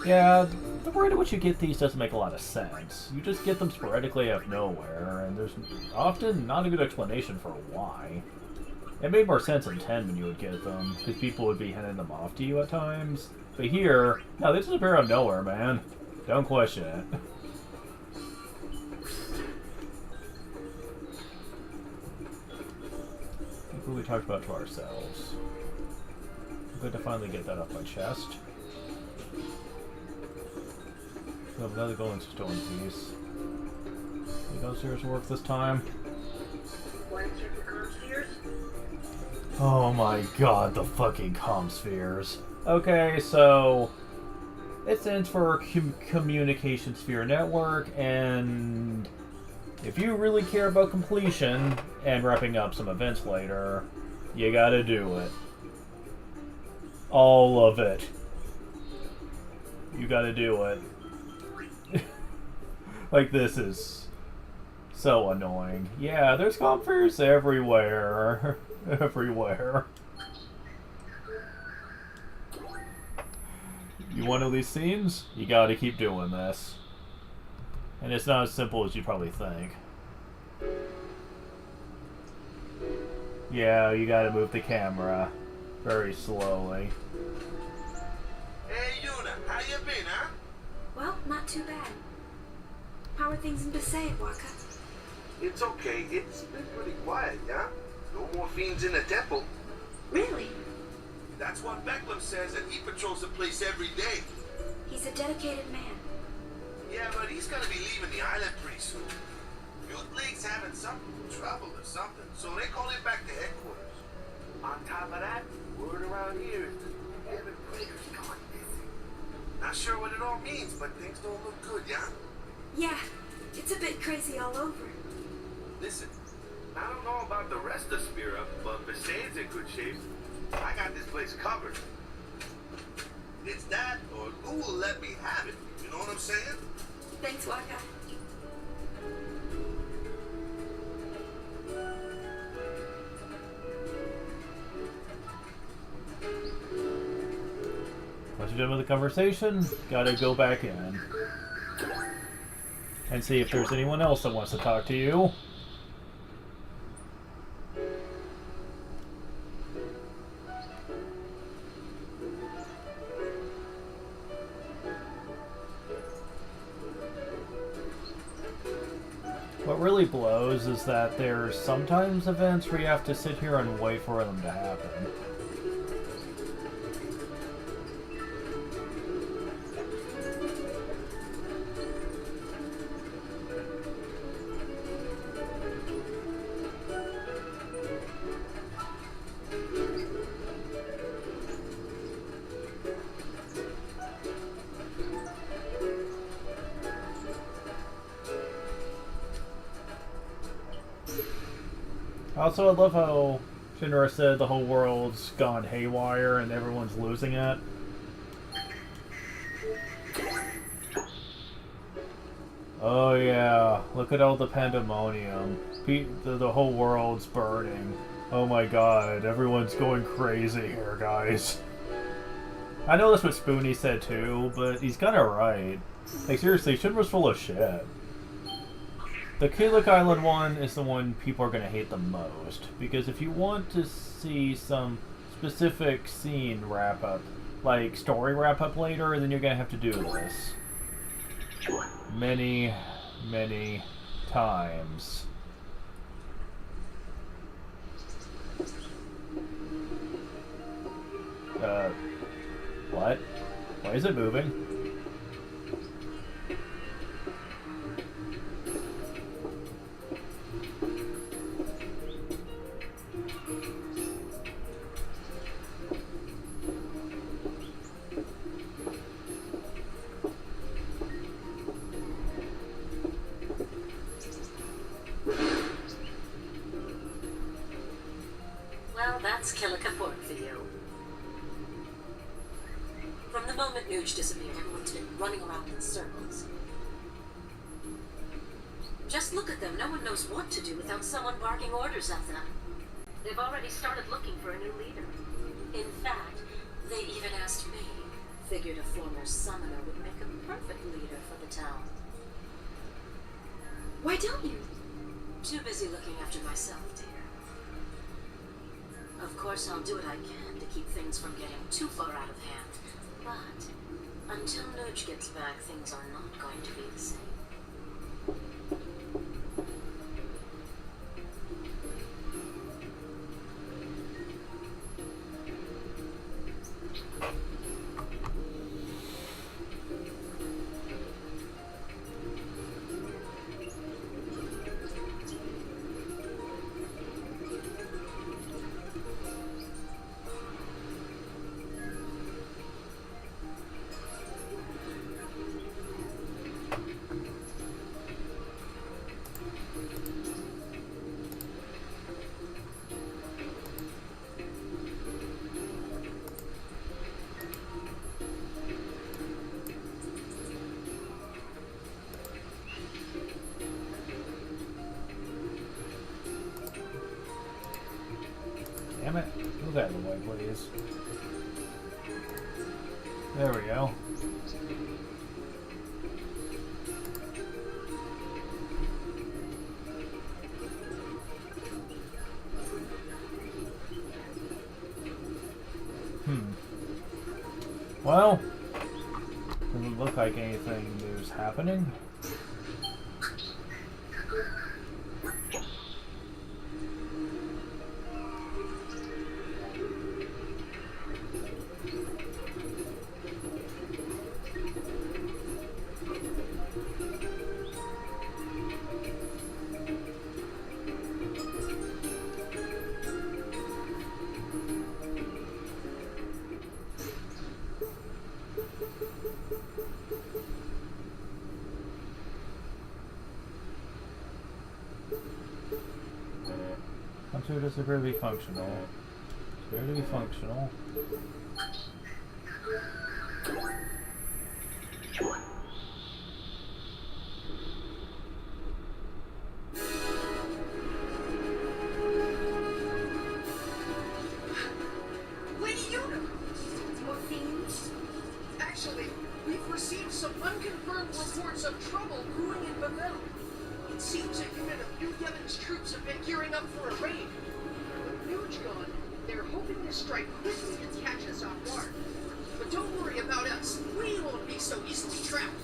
Yeah, the way in which you get these doesn't make a lot of sense. You just get them sporadically out of nowhere, and there's often not a good explanation for why. It made more sense in 10 when you would get them, because people would be handing them off to you at times. But here, no, they just appear out of nowhere, man. Don't question it. What we talked about to ourselves. Good to finally get that off my chest. We have another golden stone piece. Think those spheres work this time? Want to check the comm spheres? Oh my god, the fucking comm spheres. Okay, so it stands for Communication Sphere Network, and if you really care about completion and wrapping up some events later, you gotta do it. All of it. You gotta do it. Like, this is so annoying. Yeah, there's comm spheres everywhere. Everywhere. You You want all these scenes? You gotta keep doing this. And it's not as simple as you probably think. Yeah, you gotta move the camera very slowly. Hey, Yuna, how you been, huh? Well, not too bad. How are things in Besaid, Waka? It's okay. It's been pretty quiet, yeah? No more fiends in the temple. Really? That's what Becklem says, and he patrols the place every day. He's a dedicated man. Yeah, but he's gonna be leaving the island pretty soon. Youth League's having some trouble or something, so they call him back to headquarters. On top of that, word around here is that Heaven Breaker's gone missing. Not sure what it all means, but things don't look good, yeah? Yeah, it's a bit crazy all over. Listen, I don't know about the rest of Spira, but Besaid's in good shape. I got this place covered. It's that, or who will let me have it? You know what I'm saying? Thanks, Waka. Once you're done with the conversation, gotta go back in. And see if there's anyone else that wants to talk to you. What really blows is that there's sometimes events where you have to sit here and wait for them to happen. Also, I love how Shinra said the whole world's gone haywire and everyone's losing it. Oh yeah, look at all the pandemonium. The whole world's burning. Oh my god, everyone's going crazy here, guys. I know that's what Spoonie said too, but he's kinda right. Like seriously, Shinra's full of shit. The Kaluk Island one is the one people are going to hate the most, because if you want to see some specific scene wrap-up, like story wrap-up later, then you're going to have to do this. Many, many times. What? Why is it moving? Well, that's Killica-Fort for you. From the moment Nuge disappeared, everyone's been running around in circles. Just look at them. No one knows what to do without someone barking orders at them. They've already started looking for a new leader. In fact, they even asked me. Figured a former summoner would make a perfect leader for the town. Why don't you? Too busy looking after myself, dear. Of course, I'll do what I can to keep things from getting too far out of hand. But until Nuge gets back, things are not going to be the same. Damn it. Move out of the way, please. There we go. Well, doesn't look like anything new's happening. Hunter does appear to be functional. Appear to be functional. Lady Yuna! More fiends? Actually, we've received some unconfirmed reports of trouble brewing in Bavel. It seems a unit of New Yevon's troops have been gearing up for a raid. With Nuge gone, they're hoping to strike quickly and catch us off guard. But don't worry about us. We won't be so easily trapped.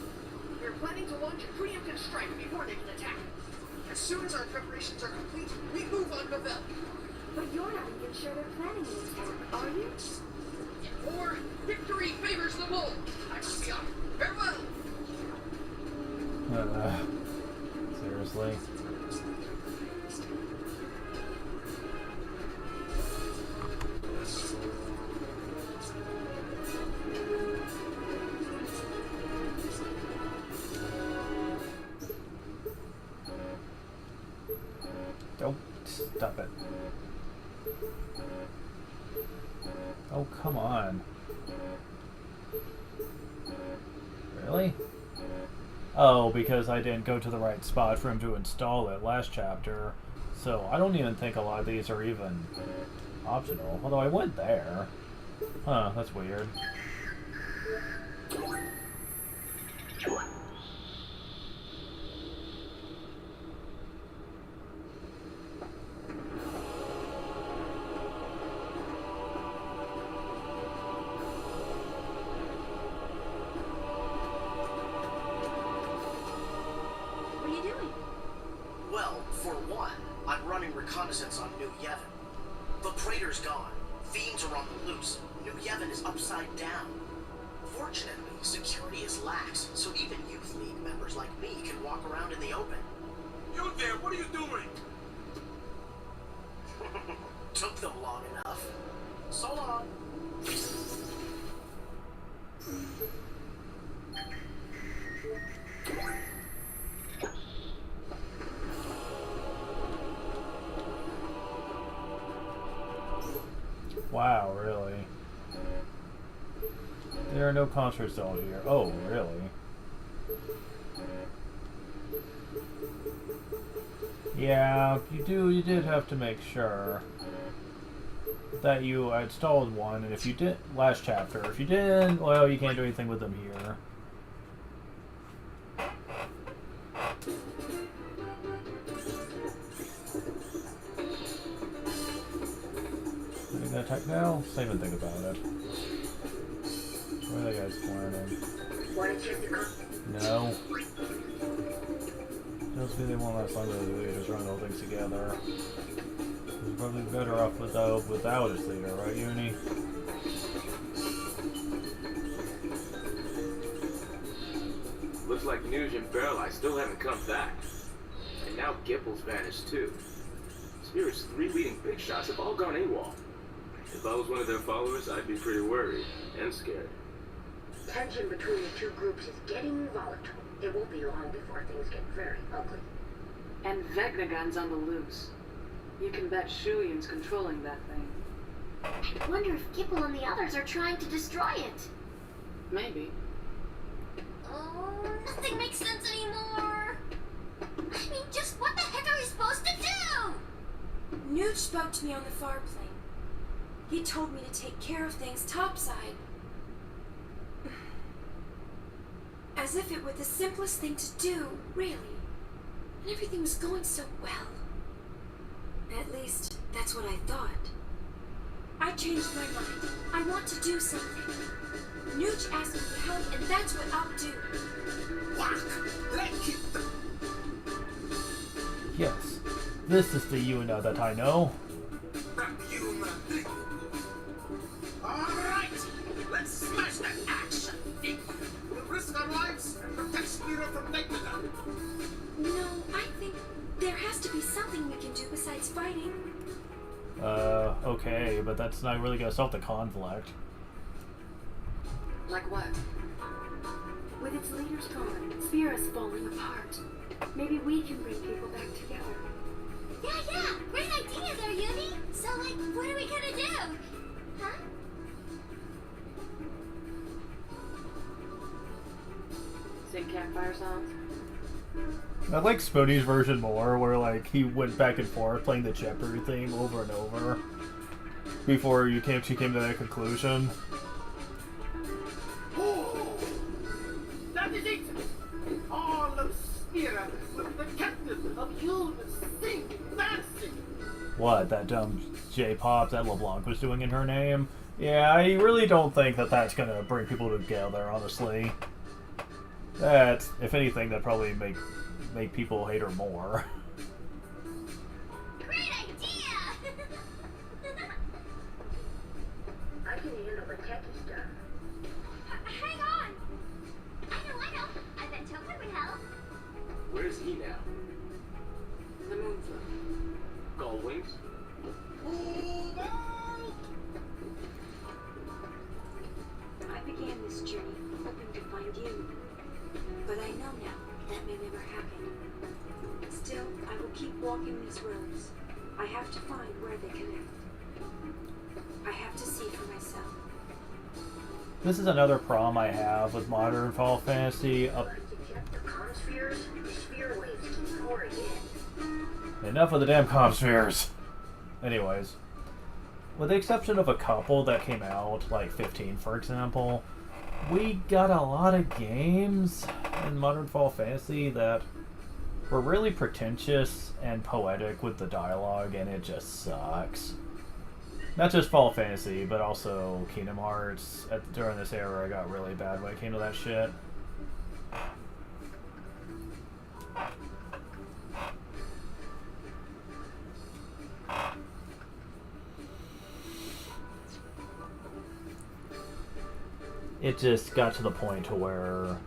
We're planning to launch a preemptive strike before they can attack. As soon as our preparations are complete, we move on Bavel. But you're not even sure they're planning an attack, are you? Or victory favors the bold. I must be off. Farewell! Seriously? Don't stop it. Oh, come on. Really? Oh, because I didn't go to the right spot for him to install it last chapter. So I don't even think a lot of these are even optional. Although I went there. Huh, that's weird. Reconnaissance on New Yevon. The Praetor's gone. Fiends are on the loose. New Yevon is upside down. Fortunately, security is lax, so even Youth League members like me can walk around in the open. You there, what are you doing? Took them long enough. So long. Wow, really? There are no concerts all here. Oh, really? Yeah, you did have to make sure that you installed one, and if you did, last chapter, if you didn't, well, you can't do anything with them here. Gonna attack now? Let's not even think about it. What are the guys planning? No. Just because they won't last longer, they just run all things together. It's probably better off without its leader, right, Uni? Looks like Nuge and Barreleye still haven't come back. And now Gipple's vanished too. Spirit's 3 leading big shots have all gone AWOL. If I was one of their followers, I'd be pretty worried and scared. Tension between the two groups is getting volatile. It won't be long before things get very ugly. And Vegnagun's on the loose. You can bet Shuyin's controlling that thing. I wonder if Gipple and the others are trying to destroy it. Maybe. Oh, nothing makes sense anymore. I mean, just what the heck are we supposed to do? Nuge spoke to me on the far plane. He told me to take care of things topside. As if it were the simplest thing to do, really. And everything was going so well. At least, that's what I thought. I changed my mind. I want to do something. Nooch asked me to help, and that's what I'll do. Yes, this is the Yuna that I know. Alright, let's smash that action figure. We'll risk our lives and protect Spira from Negmada. No, I think there has to be something we can do besides fighting. Okay, but that's not really gonna solve the conflict. Like what? With its leaders gone, Spira's falling apart. Maybe we can bring people back together. Yeah, great idea there, Yumi. So, like, what are we gonna do? Huh? Sing campfire songs? I like Spoonie's version more, where like he went back and forth playing the Jeopardy theme over and over before she came to that conclusion. Oh, that is it! All of Spira will be the captain of Yuna's singing, dancing. What, that dumb J-pop that LeBlanc was doing in her name? Yeah, I really don't think that that's gonna bring people together, honestly. That, if anything, that probably make people hate her more. Great idea! I can handle the techie stuff. Hang on! I know. I bet Topher would help. Where's he now? The Moonflow. Gull wings? I began this journey hoping to find you. But I know now that may never happen. Still, I will keep walking these roads. I have to find where they connect. I have to see for myself. This is another problem I have with modern Final Fantasy. The comm spheres, the sphere waves keep pouring in. Enough of the damn comm spheres. Anyways, with the exception of a couple that came out, like 15 for example, we got a lot of games in modern Final Fantasy that were really pretentious and poetic with the dialogue, and it just sucks. Not just Final Fantasy, but also Kingdom Hearts. During this era, it got really bad when it came to that shit. It just got to the point to where,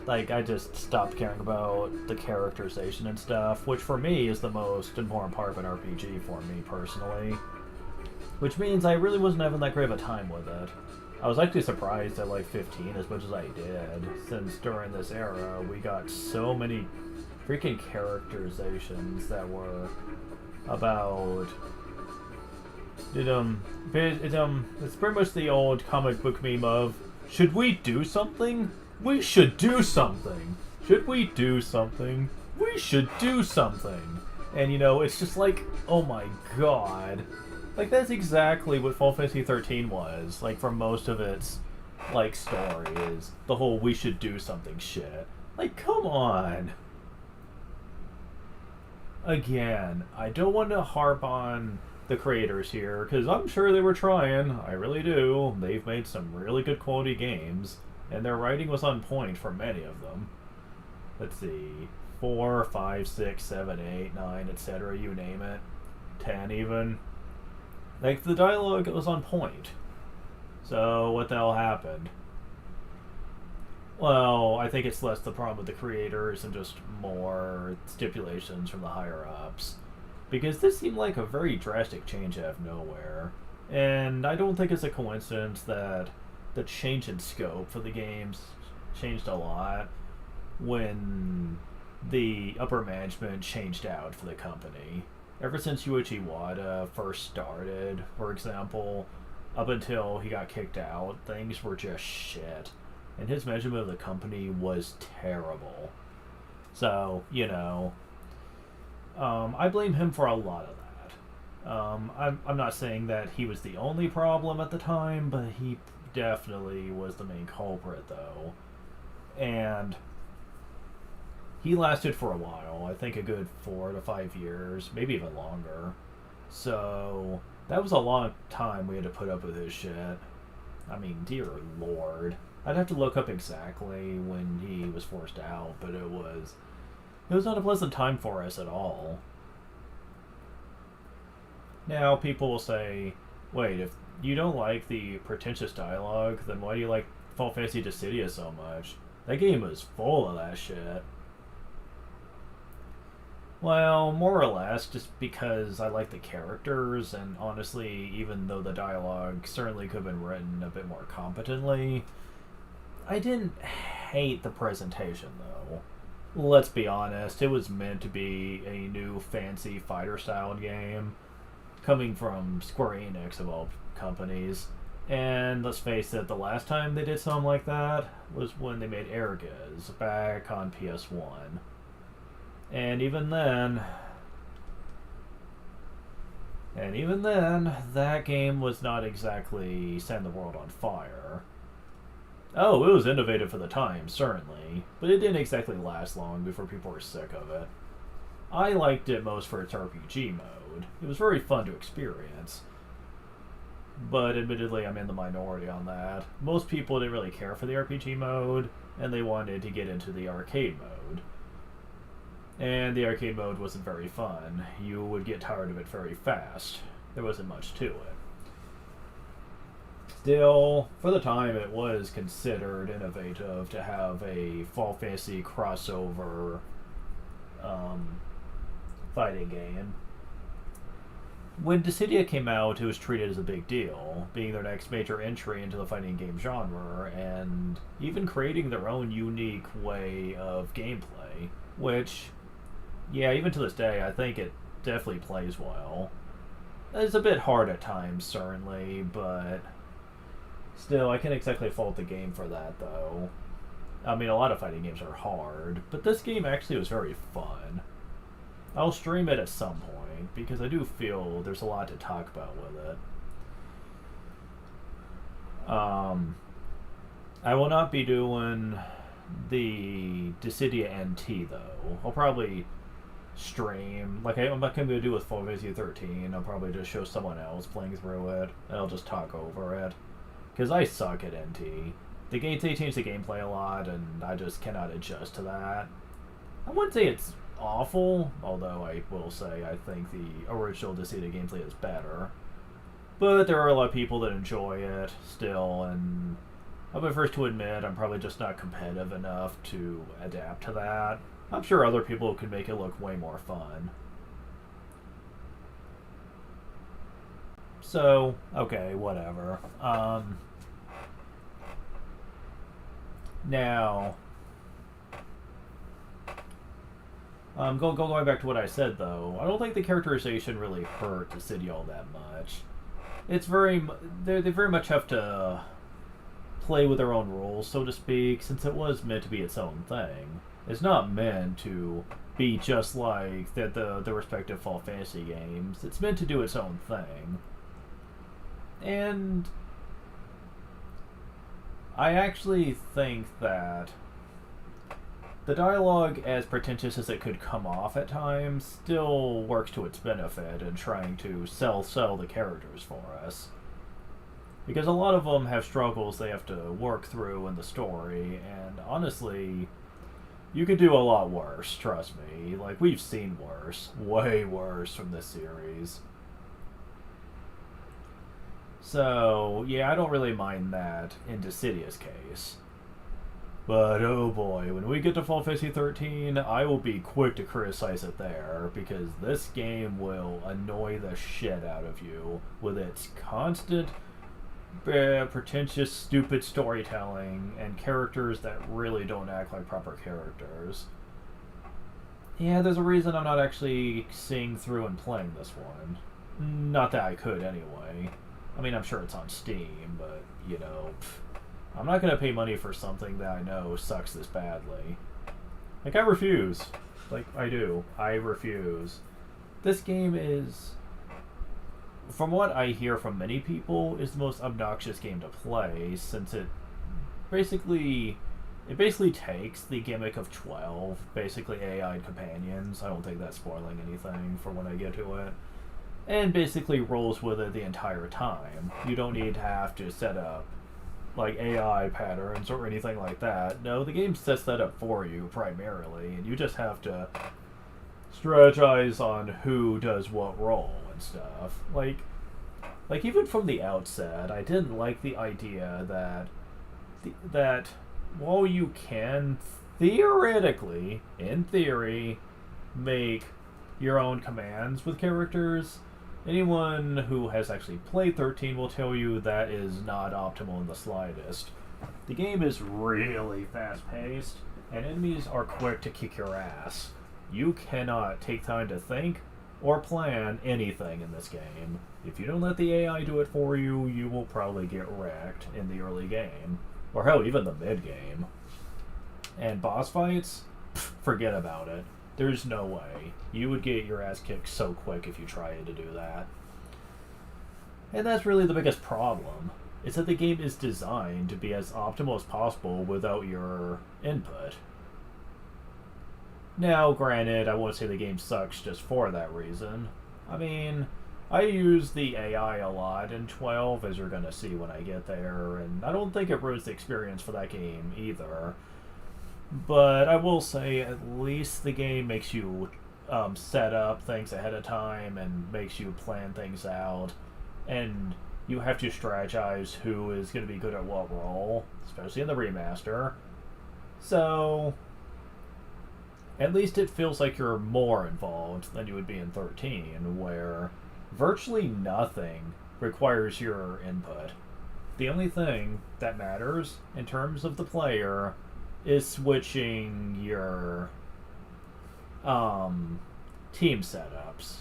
like, I just stopped caring about the characterization and stuff, which for me is the most important part of an RPG for me personally. Which means I really wasn't having that great of a time with it. I was actually surprised at like 15 as much as I did, since during this era we got so many freaking characterizations that were about... It's pretty much the old comic book meme of, should we do something? We should do something. Should we do something? We should do something. And you know, it's just like, oh my god. Like, that's exactly what Final Fantasy 13 was, like, for most of its, like, story, is the whole we should do something shit. Like, come on. Again, I don't want to harp on the creators here, because I'm sure they were trying, I really do. They've made some really good quality games, and their writing was on point for many of them. Let's see, 4, 5, 6, 7, 8, 9, etc., you name it. 10 even. Like, the dialogue was on point. So, what the hell happened? Well, I think it's less the problem with the creators and just more stipulations from the higher-ups. Because this seemed like a very drastic change out of nowhere. And I don't think it's a coincidence that the change in scope for the games changed a lot when the upper management changed out for the company. Ever since Yuichi Wada first started, for example, up until he got kicked out, things were just shit. And his management of the company was terrible. So, you know, I blame him for a lot of that. I'm not saying that he was the only problem at the time, but he definitely was the main culprit, though. And he lasted for a while, I think a good 4 to 5 years, maybe even longer. So that was a long time we had to put up with his shit. I mean, dear lord. I'd have to look up exactly when he was forced out, but it was not a pleasant time for us at all. Now, people will say, wait, if you don't like the pretentious dialogue, then why do you like Final Fantasy Dissidia so much? That game was full of that shit. Well, more or less, just because I like the characters, and honestly, even though the dialogue certainly could have been written a bit more competently, I didn't hate the presentation, though. Let's be honest, it was meant to be a new fancy fighter-style game, coming from Square Enix of all companies. And let's face it, the last time they did something like that was when they made Ergaz back on PS1. And even then, that game was not exactly setting the world on fire. Oh, it was innovative for the time, certainly, but it didn't exactly last long before people were sick of it. I liked it most for its RPG mode. It was very fun to experience. But admittedly, I'm in the minority on that. Most people didn't really care for the RPG mode, and they wanted to get into the arcade mode. And the arcade mode wasn't very fun. You would get tired of it very fast. There wasn't much to it. Still, for the time, it was considered innovative to have a Final Fantasy crossover fighting game. When Dissidia came out, it was treated as a big deal, being their next major entry into the fighting game genre, and even creating their own unique way of gameplay, which, yeah, even to this day, I think it definitely plays well. It's a bit hard at times, certainly, but still, I can't exactly fault the game for that, though. I mean, a lot of fighting games are hard, but this game actually was very fun. I'll stream it at some point, because I do feel there's a lot to talk about with it. I will not be doing the Dissidia NT, though. I'll probably stream, like I'm not going to do with Final Fantasy 13, I'll probably just show someone else playing through it, and I'll just talk over it. Because I suck at NT. They changed the gameplay a lot, and I just cannot adjust to that. I wouldn't say it's awful, although I will say I think the original Dissidia gameplay is better. But there are a lot of people that enjoy it still, and I'll be first to admit I'm probably just not competitive enough to adapt to that. I'm sure other people could make it look way more fun. So, okay, whatever. Now, going back to what I said, though, I don't think the characterization really hurt Dissidia all that much. It's they very much have to play with their own rules, so to speak, since it was meant to be its own thing. It's not meant to be just like the respective Final Fantasy games. It's meant to do its own thing. And I actually think that the dialogue, as pretentious as it could come off at times, still works to its benefit in trying to sell the characters for us. Because a lot of them have struggles they have to work through in the story, and honestly, you could do a lot worse, trust me. Like, we've seen worse, way worse from this series. So, yeah, I don't really mind that in Dissidia's case. But, oh boy, when we get to Final Fantasy 13, I will be quick to criticize it there, because this game will annoy the shit out of you with its constant, pretentious, stupid storytelling and characters that really don't act like proper characters. Yeah, there's a reason I'm not actually seeing through and playing this one. Not that I could, anyway. I mean, I'm sure it's on Steam, but, you know, I'm not going to pay money for something that I know sucks this badly. Like, I refuse. Like, I do. I refuse. This game is, from what I hear from many people, is the most obnoxious game to play, since it basically takes the gimmick of 12, basically AI companions. I don't think that's spoiling anything for when I get to it. And basically rolls with it the entire time. You don't need to have to set up like AI patterns or anything like that. No, the game sets that up for you primarily, and you just have to strategize on who does what role and stuff. Like even from the outset, I didn't like the idea that while you can theoretically, in theory, make your own commands with characters, anyone who has actually played 13 will tell you that is not optimal in the slightest. The game is really fast-paced, and enemies are quick to kick your ass. You cannot take time to think or plan anything in this game. If you don't let the AI do it for you, you will probably get wrecked in the early game. Or hell, even the mid-game. And boss fights? Pff, forget about it. There's no way. You would get your ass kicked so quick if you tried to do that. And that's really the biggest problem. Is that the game is designed to be as optimal as possible without your input. Now, granted, I won't say the game sucks just for that reason. I mean, I use the AI a lot in 12, as you're going to see when I get there, and I don't think it ruins the experience for that game either. But I will say, at least the game makes you set up things ahead of time and makes you plan things out. And you have to strategize who is going to be good at what role, especially in the remaster. So at least it feels like you're more involved than you would be in 13, where virtually nothing requires your input. The only thing that matters in terms of the player is switching your team setups.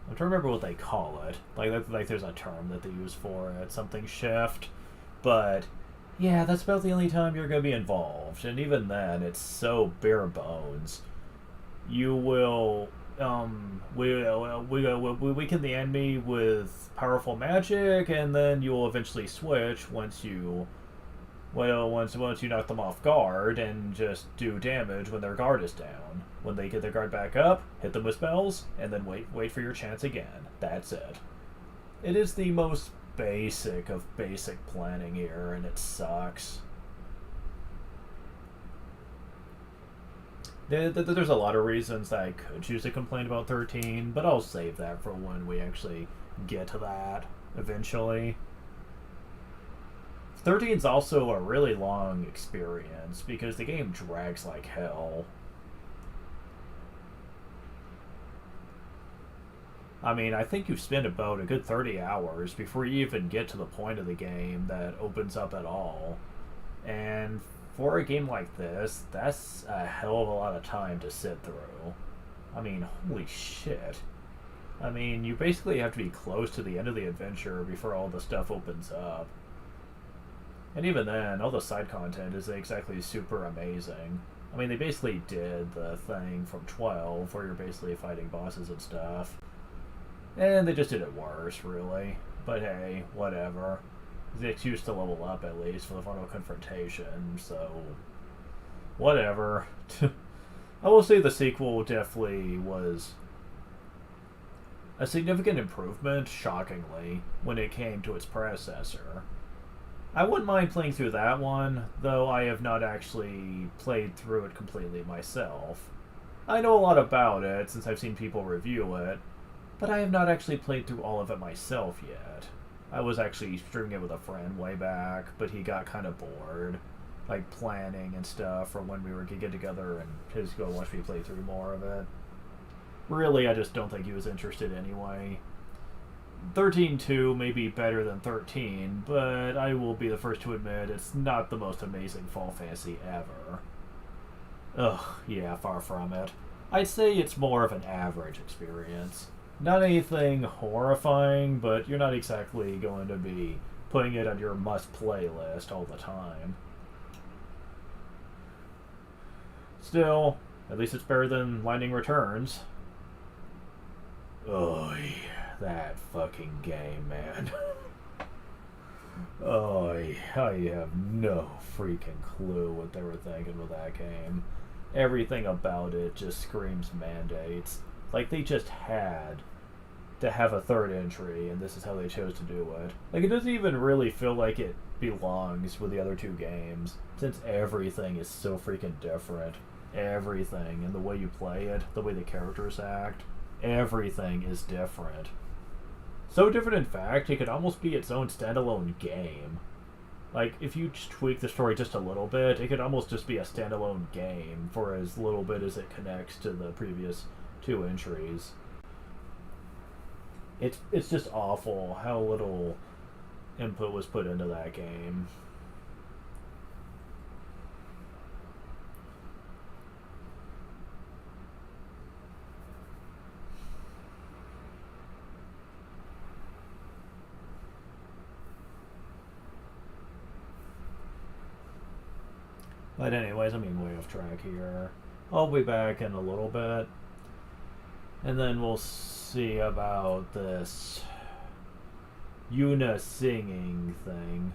I'm trying to remember what they call it. Like there's a term that they use for it, something shift. But yeah, that's about the only time you're going to be involved. And even then, it's so bare bones. You will weaken the enemy with powerful magic, and then you will eventually switch once you knock them off guard and just do damage when their guard is down. When they get their guard back up, hit them with spells, and then wait for your chance again. That's it. It is the most basic of basic planning here, and it sucks. There's a lot of reasons that I could choose to complain about 13, but I'll save that for when we actually get to that eventually. 13 is also a really long experience because the game drags like hell. I mean, I think you spend about a good 30 hours before you even get to the point of the game that opens up at all. And for a game like this, that's a hell of a lot of time to sit through. I mean, holy shit. I mean, you basically have to be close to the end of the adventure before all the stuff opens up. And even then, all the side content isn't exactly super amazing. I mean, they basically did the thing from 12, where you're basically fighting bosses and stuff. And they just did it worse, really. But hey, whatever. The excuse to level up, at least, for the final confrontation, so whatever. I will say the sequel definitely was a significant improvement, shockingly, when it came to its predecessor. I wouldn't mind playing through that one, though I have not actually played through it completely myself. I know a lot about it, since I've seen people review it, but I have not actually played through all of it myself yet. I was actually streaming it with a friend way back, but he got kind of bored, like planning and stuff for when we were to get together and just go watch me play through more of it. Really, I just don't think he was interested anyway. 13.2 may be better than 13, but I will be the first to admit it's not the most amazing Final Fantasy ever. Ugh, yeah, far from it. I'd say it's more of an average experience. Not anything horrifying, but you're not exactly going to be putting it on your must-play list all the time. Still, at least it's better than Lightning Returns. Oh, that fucking game, man. Oh, I have no freaking clue what they were thinking with that game. Everything about it just screams mandates. Like, they just had to have a third entry, and this is how they chose to do it. Like, it doesn't even really feel like it belongs with the other two games, since everything is so freaking different. Everything, and the way you play it, the way the characters act, everything is different. So different, in fact, it could almost be its own standalone game. Like, if you just tweak the story just a little bit, it could almost just be a standalone game for as little bit as it connects to the previous two entries. It's just awful how little input was put into that game. But anyways, I'm getting way off track here. I'll be back in a little bit. And then we'll see about this Yuna singing thing.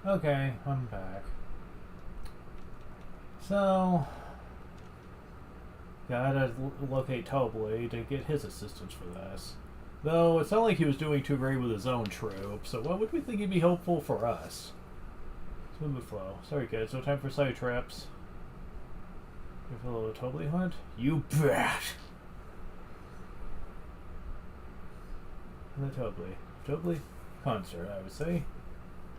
Okay, I'm back. So, gotta locate Tobley to get his assistance for this. Though, it's not like he was doing too great with his own troop, so what would we think he'd be helpful for us? Smooth flow. Sorry kids, no time for side traps. Give a little Tobley hunt? You bet! The Tobley concert, I would say.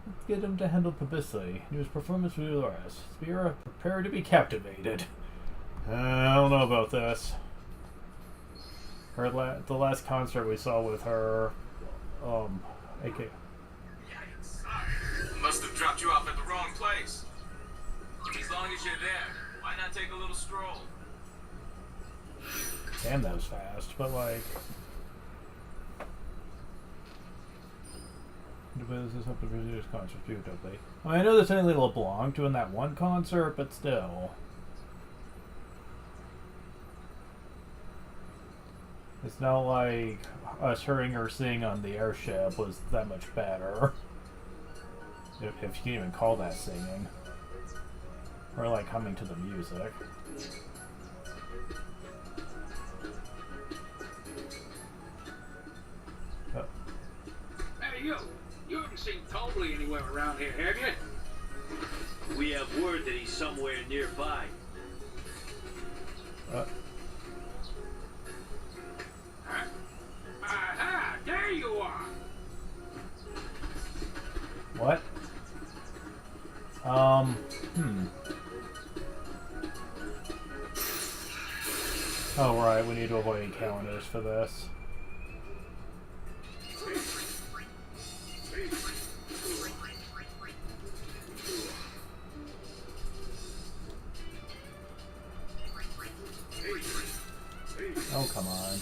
Let's get him to handle publicity. His performance will do the rest. Spira, prepare to be captivated. I don't know about this. The last concert we saw with her, AK. Must have dropped you off at the wrong place. As long as you're there, why not take a little stroll? Damn, that was fast, but like... This is up to visitors concert too, don't they? I mean, I know there's only LeBlanc doing that one concert, but still. It's not like us hearing her sing on the airship was that much better. If you can even call that singing. Or like humming to the music. Oh. Hey, you haven't seen Tobley anywhere around here, have you? We have word that he's somewhere nearby. Aha! There you are! What? Oh, right, we need to avoid encounters for this. Oh, come on.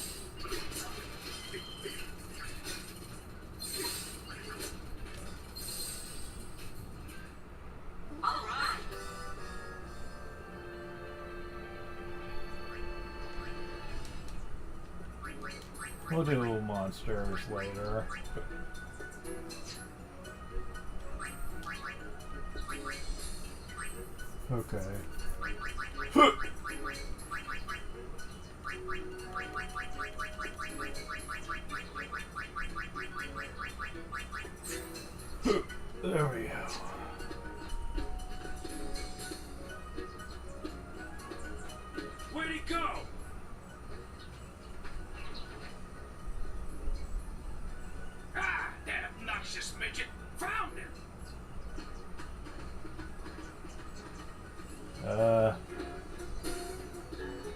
We'll do monsters later. Okay. There we go. Where'd he go? Ah, that obnoxious midget! Found him!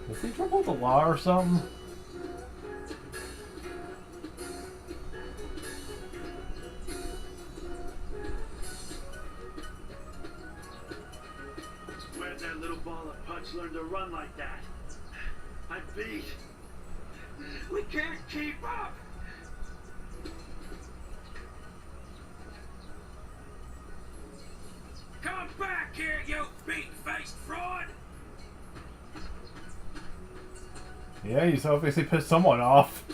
Is he trouble with the law or something? Where'd that little ball of punch learn to run like that? I'm beat. We can't keep up! Come back here, you beak-faced fraud! Yeah, he's obviously pissed someone off.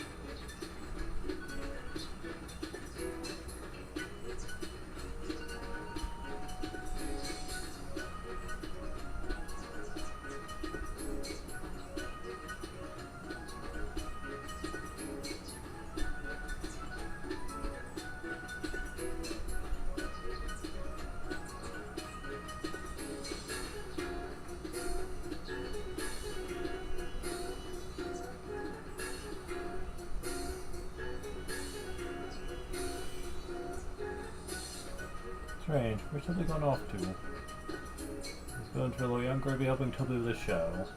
Strange. Where's Tobley gone off to? He's going to a little younger, be helping Tobley with the show.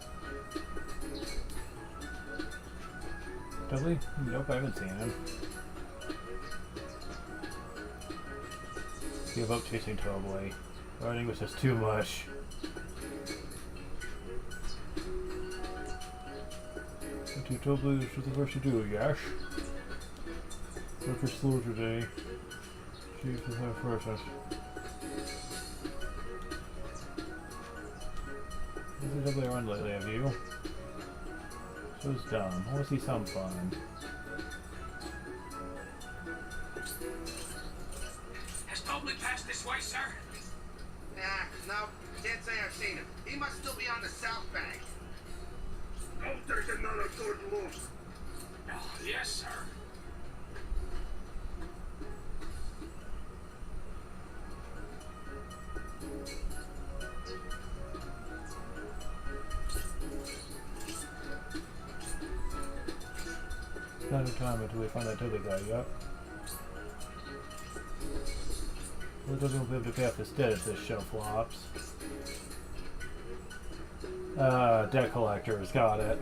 Tobley? Nope, I haven't seen him. Give up chasing Tobley. Running was just too much. To Tobley, this was the first to do, Yash. Work slow today. Chief is our first. This is Tobley around lately, have you? So it's dumb. I want to see some fun. pass this way, sir? No, can't say I've seen him. He must still be on the south bank. I'll take another good look. Oh, yes, sir. Not enough time until we find that other guy, yep. We're going to be able to pay off his debt if this show flops. Debt collectors, got it.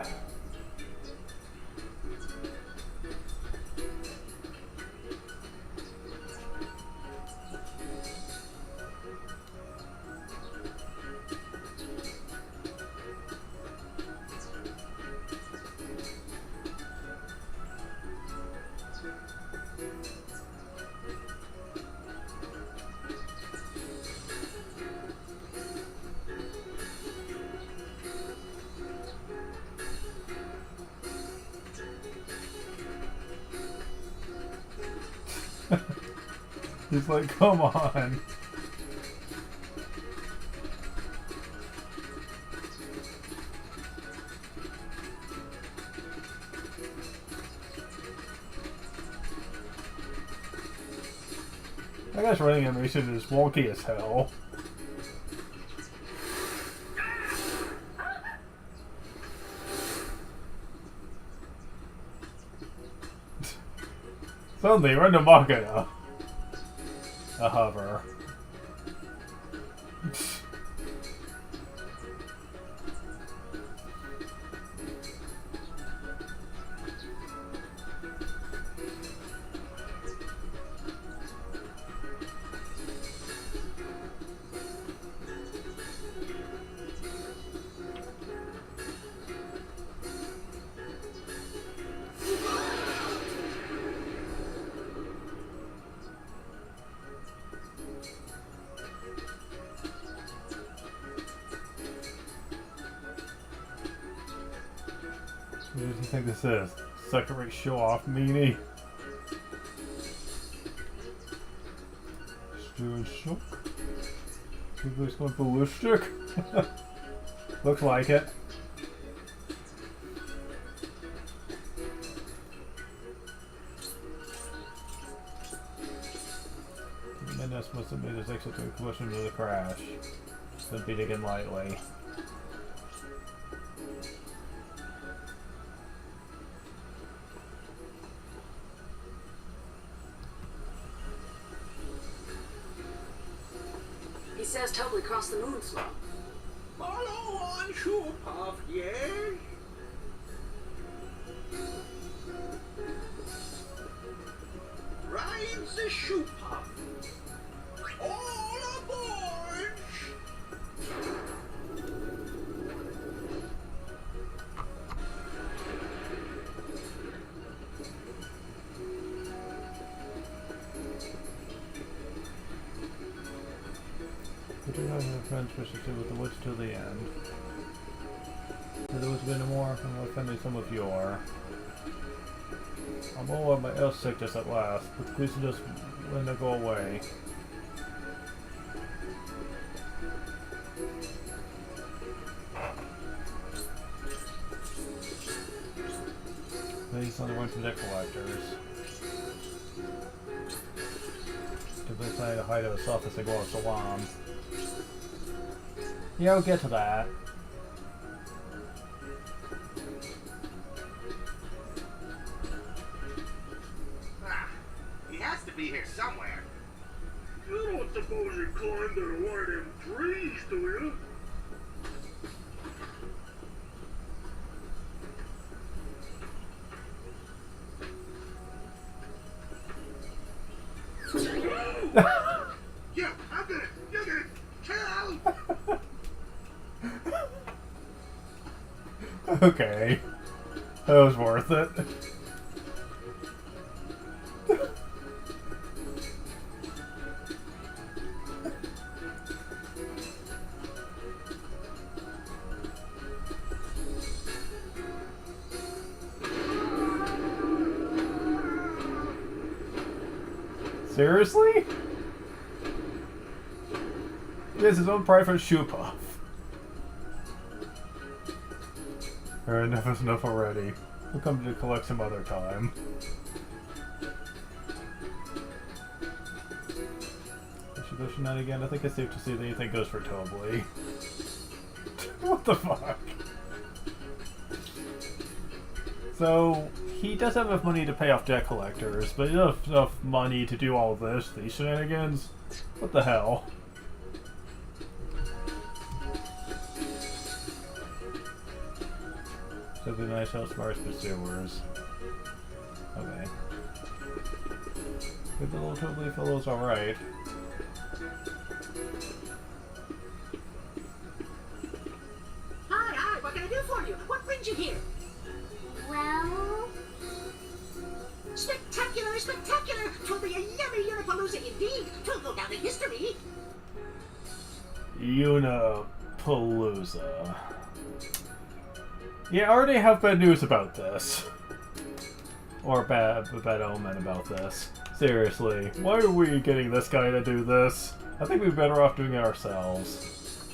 He's like, come on. That guy's running animation is wonky as hell. Suddenly, we're in the Machina. A hover. What do you think this is? Second rate show off meanie? Doing shook? Everybody's going ballistic? Looks like it. Mendes must have made his exit to a collision with a crash. Couldn't be taken lightly. He says totally crossed the moon slope. Follow on, Shoopov, yeah? Ride the Shoopov. All aboard! We do not have friends wish to stay with the woods till the end. If there was been more, I'm offending some of your. I'm all of my ill sickness at last, but the police just when they go away. These only went from debt collectors. To this night, to hide at his office and go out salon. Yeah, we'll get to that. He has to be here somewhere. You don't suppose he climbed into one of them trees, do you? You, I'm gonna, you're gonna kill! Okay. That was worth it. Seriously? He has his own private shoe puff. Alright, enough is enough already. We'll come to collect some other time. Should go shenanigan. I think it's safe to say that anything goes for Tobley. What the fuck? So, he does have enough money to pay off debt collectors, but he doesn't have enough money to do all this, these shenanigans? What the hell? So the nice house bars pursuers. Okay. Good little Tobley fellow's alright. Hi, what can I do for you? What brings you here? Well... Spectacular, spectacular! Twill be a yummy Unipalooza indeed. Twill go down in history. Unipalooza. Yeah, I already have bad news about this. Or bad omen about this. Seriously, why are we getting this guy to do this? I think we'd be better off doing it ourselves.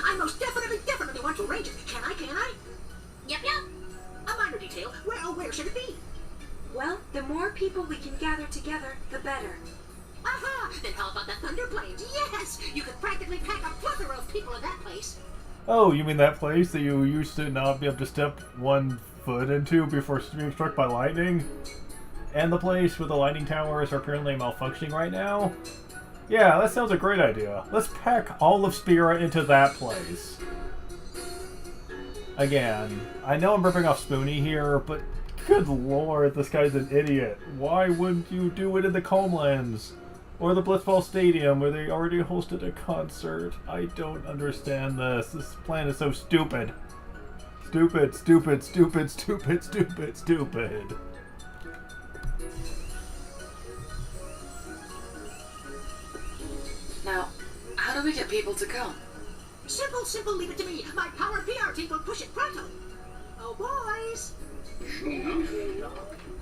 I most definitely want to arrange it. Can I? Yep. A minor detail. Where should it be? Well, the more people we can gather together, the better. Aha! Then how about the Thunder Plains? Yes! You could practically pack a plethora of people in that place. Oh, you mean that place that you used to not be able to step one foot into before being struck by lightning? And the place where the lightning towers are apparently malfunctioning right now? Yeah, that sounds a great idea. Let's pack all of Spira into that place. Again, I know I'm ripping off Spoonie here, but good lord, this guy's an idiot. Why wouldn't you do it in the Comelands? Or the Blitzball Stadium, where they already hosted a concert? I don't understand this. This plan is so stupid. Stupid. Now, how do we get people to come? Simple, leave it to me. My power PR team will push it pronto. Oh, boys.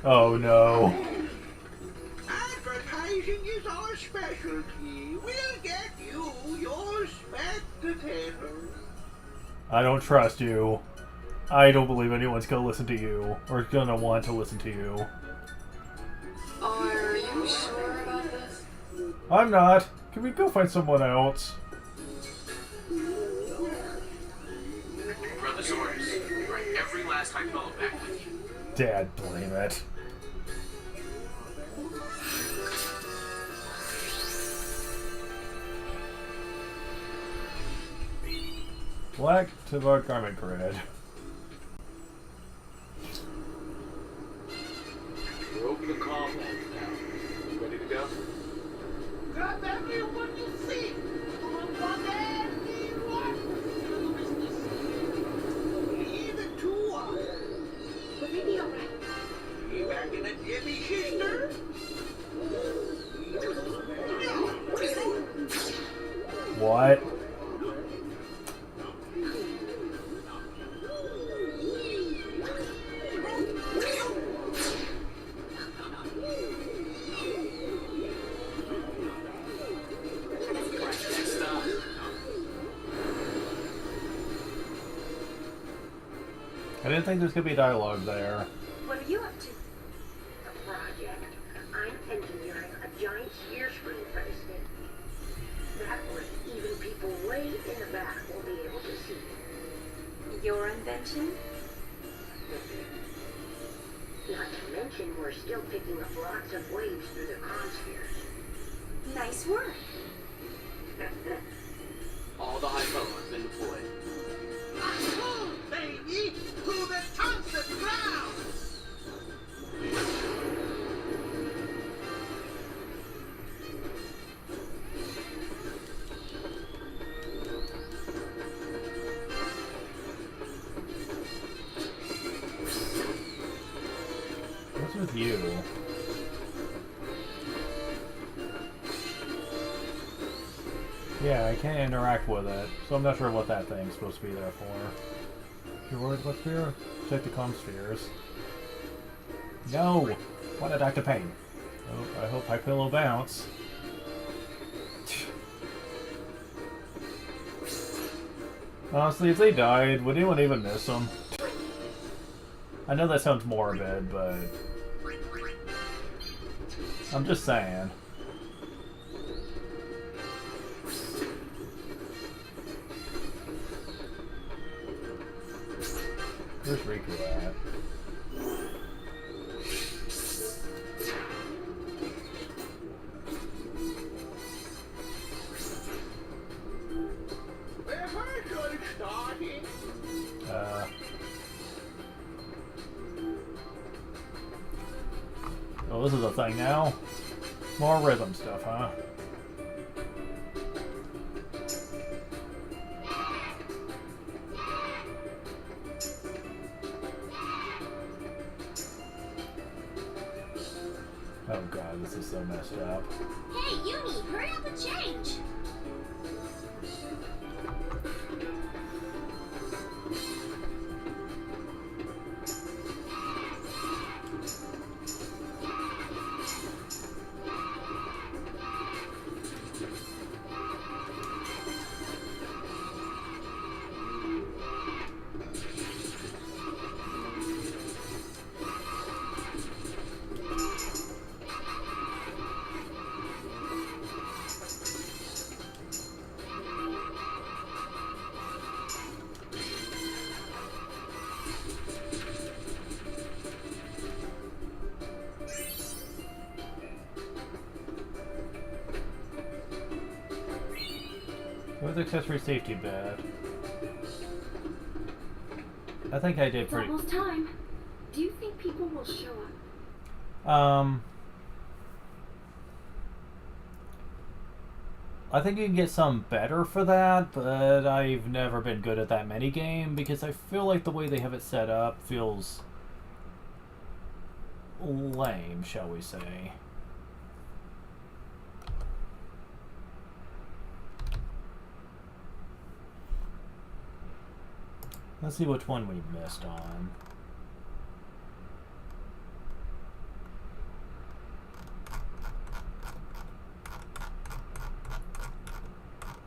Oh no. Advertising is our specialty. We'll get you your spectators. I don't trust you. I don't believe anyone's gonna listen to you, or gonna want to listen to you. Are you sure about this? I'm not. Can we go find someone else? Brother's orders. Bring every last high fellow back with you. Dad, blame it. Black to the garment grid. We're over the Comelands now. You ready to go? Grab everyone you see. Don't want anyone. Even too wild. Will they be alright? You back in a Jimmy sister? What? I didn't think there's gonna be dialogue there. What are you up to? A project. I'm engineering a giant shear screen for the state. That way, even people way in the back will be able to see. Your invention? Not to mention, we're still picking up lots of waves through the conspheres. Nice work. All the high fellow have been deployed. Baby, to the concert ground! What's with you? Yeah, I can't interact with it, so I'm not sure what that thing's supposed to be there for. Your words, what's here? Check the comm spheres. No! Why did Dr. Payne? Oh, I hope I pillow bounce. Honestly, if they died, would anyone even miss them? I know that sounds morbid, but I'm just saying. Where's Riku at? Oh, this is a thing now? More rhythm stuff, huh? Oh god, this is so messed up. Hey, Uni, hurry up and change! With accessory safety bed. I think I did It's pretty. almost time. Do you think people will show up? I think you can get some better for that, but I've never been good at that mini game because I feel like the way they have it set up feels lame, shall we say. Let's see which one we missed on.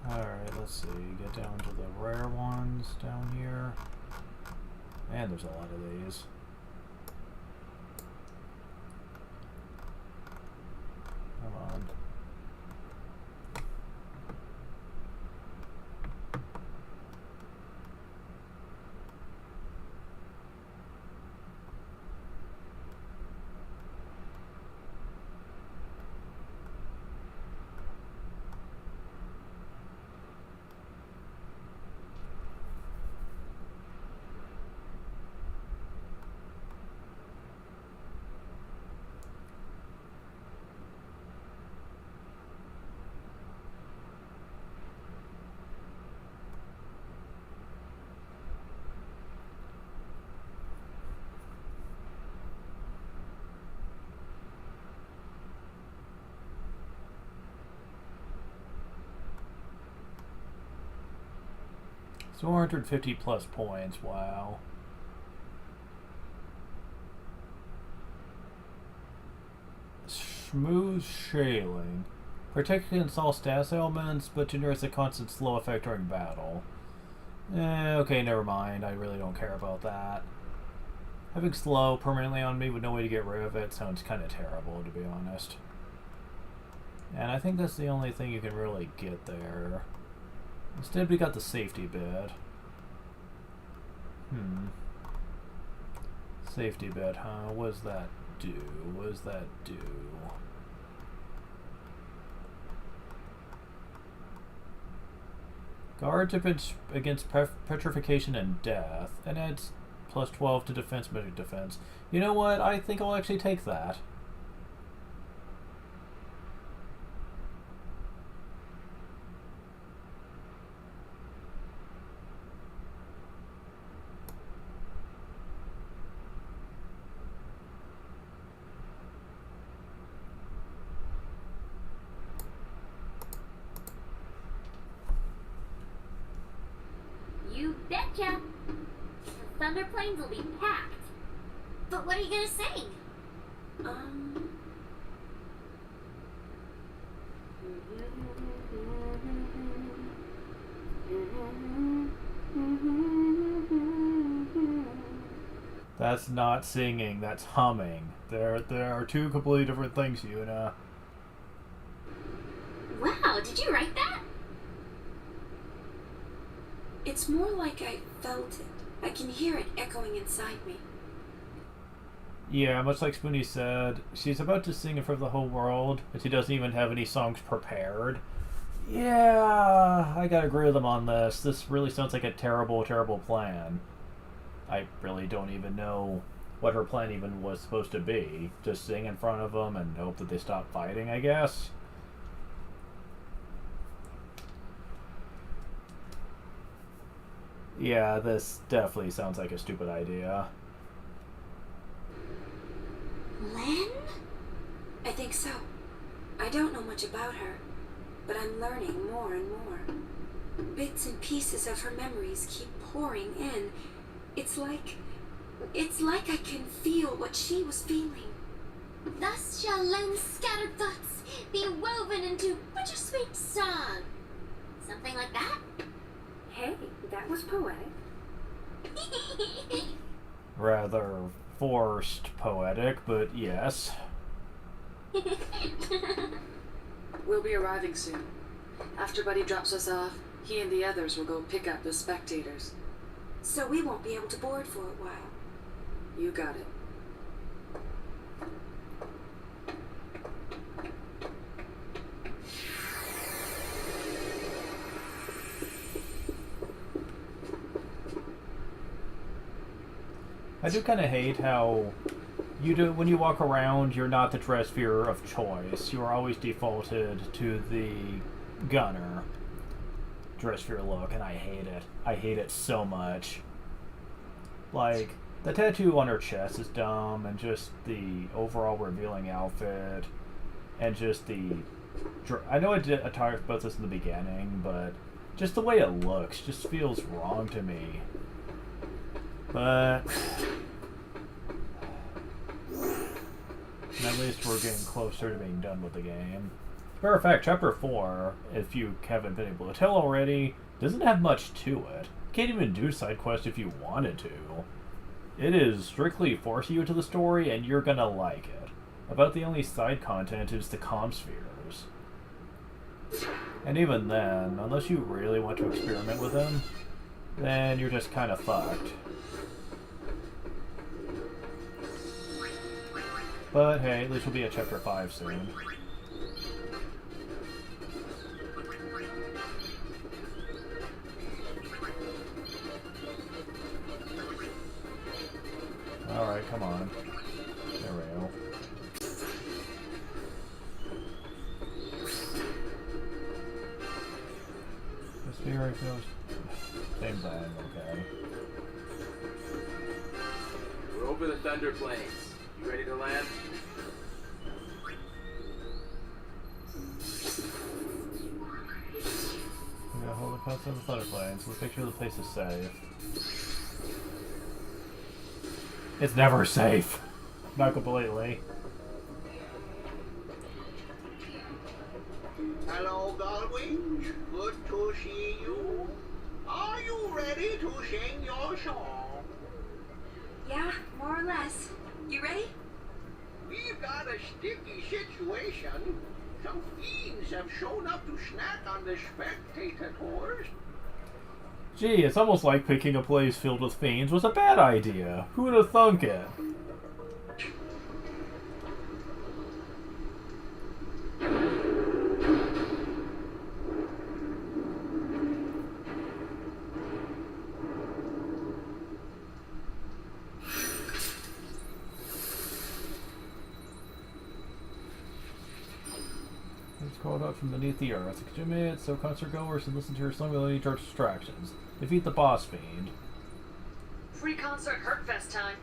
Alright, let's see. Get down to the rare ones down here. And there's a lot of these. Come on. So 450 plus points, wow. Smooth Shailing. Protect against all status elements, but generates a constant slow effect during battle. Okay, never mind. I really don't care about that. Having slow permanently on me with no way to get rid of it sounds kind of terrible, to be honest. And I think that's the only thing you can really get there. Instead, we got the safety bed. Safety bed, huh? What does that do? What does that do? Guards against petrification and death, and adds plus 12 to defense, magic defense. You know what? I think I'll actually take that. You betcha! The Thunder Plains will be packed. But what are you gonna sing? That's not singing, that's humming. There are two completely different things, Yuna. Wow, did you write that? It's more like I felt it. I can hear it echoing inside me. Yeah, much like Spoonie said, she's about to sing in front of the whole world, and she doesn't even have any songs prepared. Yeah, I gotta agree with him on this. This really sounds like a terrible, terrible plan. I really don't even know what her plan even was supposed to be. Just sing in front of them and hope that they stop fighting, I guess. Yeah, this definitely sounds like a stupid idea. Len? I think so. I don't know much about her, but I'm learning more and more. Bits and pieces of her memories keep pouring in. It's like I can feel what she was feeling. Thus shall Len's scattered thoughts be woven into bittersweet song. Something like that? Hey, that was poetic. Rather forced poetic, but yes. We'll be arriving soon. After Buddy drops us off, he and the others will go pick up the spectators. So we won't be able to board for a while. You got it. I do kind of hate how when you walk around, you're not the dress sphere of choice. You are always defaulted to the gunner dress sphere look, and I hate it. I hate it so much. Like, the tattoo on her chest is dumb, and just the overall revealing outfit, and just the... I know I talked about this in the beginning, but just the way it looks just feels wrong to me. But at least we're getting closer to being done with the game. Matter of fact, Chapter 4, if you haven't been able to tell already, doesn't have much to it. You can't even do side quests if you wanted to. It is strictly forcing you into the story, and you're gonna like it. About the only side content is the comm spheres. And even then, unless you really want to experiment with them, then you're just kind of fucked. But hey, at least we'll be at Chapter 5 soon. Alright, come on. There we go. The sphere goes... Same thing, okay. We're over the Thunder Plains. You ready to land? Yeah, hold the coast on the Thunder Plains. Let's make sure the place is safe. It's never safe. Not completely. Hello, Galway. Good to see you. Are you ready to sing your song? Yeah, more or less. You ready? We've got a sticky situation. Some fiends have shown up to snack on the spectators. Gee, it's almost like picking a place filled with fiends was a bad idea. Who would have thunk it? It's called out from beneath the earth. Consume it so concert goers can listen to your song without any dark distractions. Defeat the boss fiend. Free concert Hurtfest time.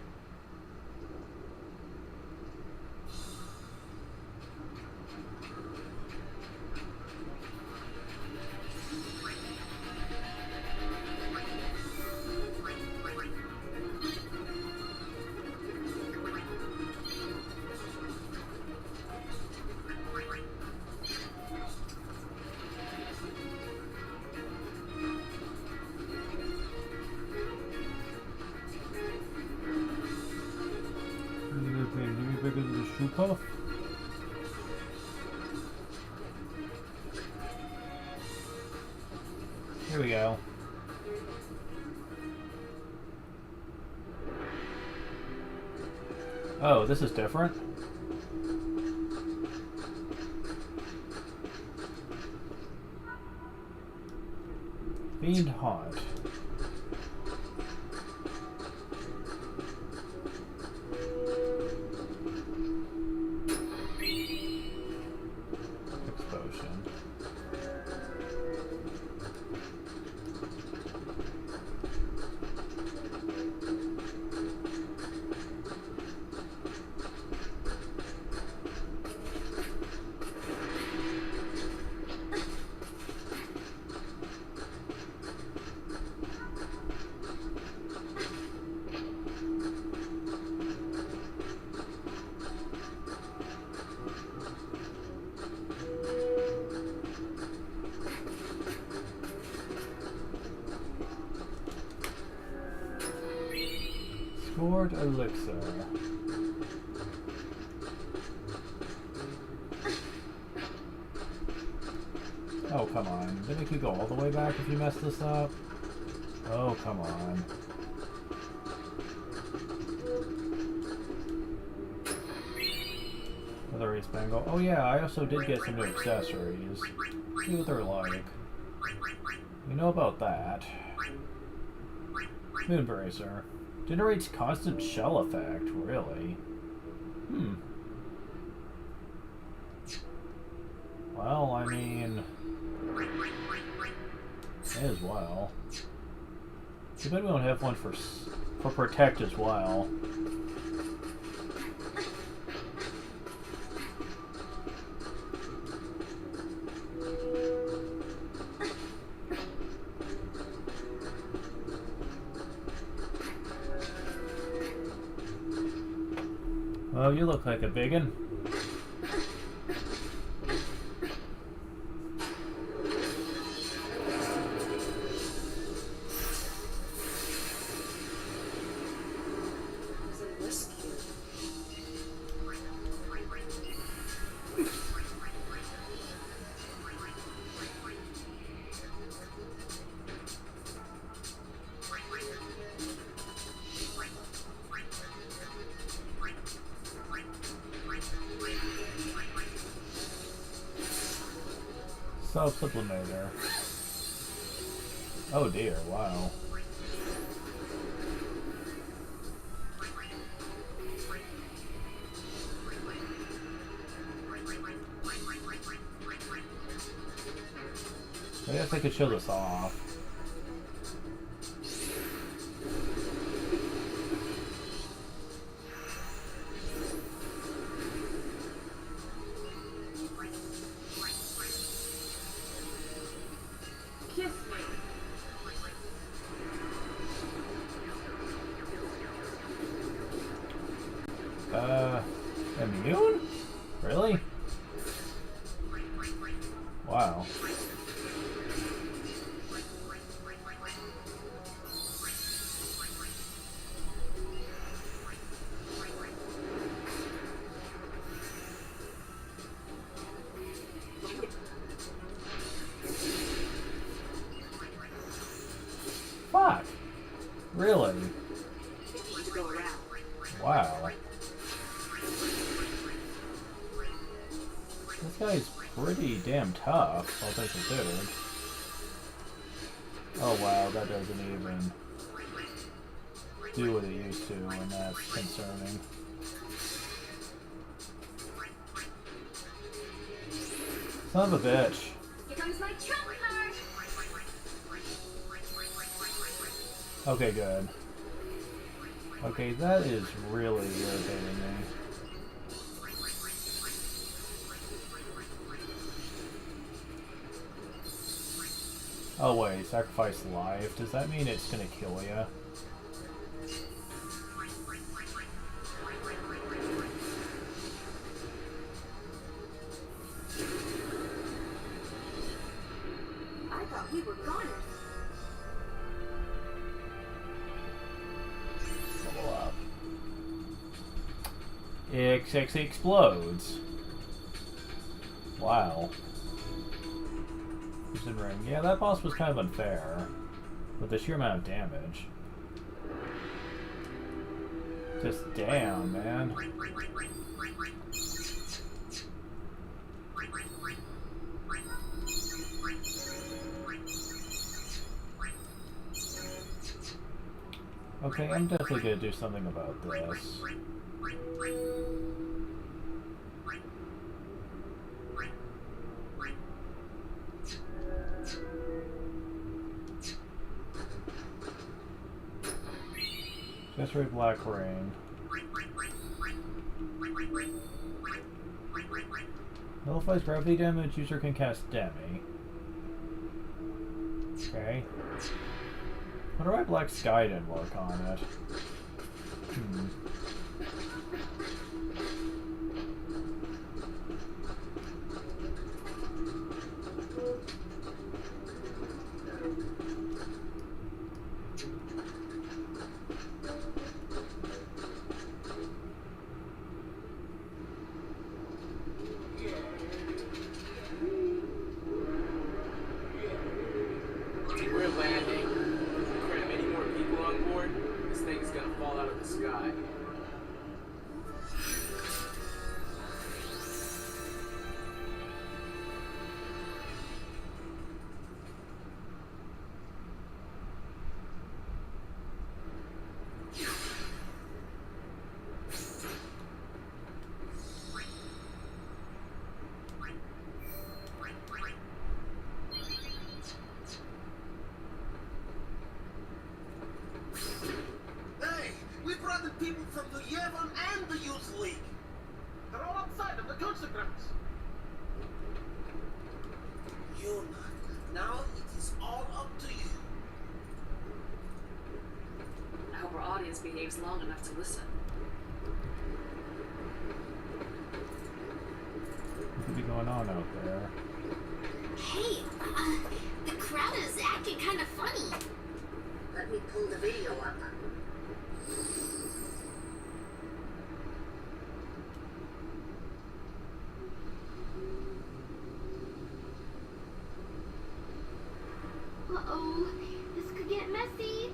poof. Here we go. Oh, this is different? Fiend Haunt. Explosion. Sword Elixir. Oh, come on. Didn't it go all the way back if you mess this up? Oh, come on. Another Ace Bangle. Oh yeah, I also did get some new accessories. See what they're like. You know about that. Moonbracer. Generates constant shell effect, really? Hmm. Well, I mean... may as well. Too bad we don't have one for Protect as well. Oh, you look like a biggin. Self-sublimator. Oh dear, wow. I guess I could show this off. Immune? Really? Wow. Fuck. Really? Wow. This guy's pretty damn tough, all things considered. Oh wow, that doesn't even do what it used to, and that's concerning. Son of a bitch. Here comes my trump card. Okay, good. Okay, that is really irritating me. Oh wait, sacrifice life. Does that mean it's gonna kill ya? I thought we were goners. Level up. X2. X explodes. Wow. Crimson Ring. Yeah, that boss was kind of unfair. With the sheer amount of damage. Just damn, man. Okay, I'm definitely gonna do something about this. Accessory Black Rain. Nullifies gravity damage, user can cast Demi. Okay. Wonder why Black Sky didn't work on it. We're landing. Cram any more people on board, this thing is gonna fall out of the sky. Hey, we brought the people from the Yevon and the Youth League. They're all outside of the consequence. Yuna, now it is all up to you. I hope our audience behaves long enough to listen. What could be going on out there? Hey, the crowd is acting kind of funny. Let me pull the video up. Uh-oh, this could get messy.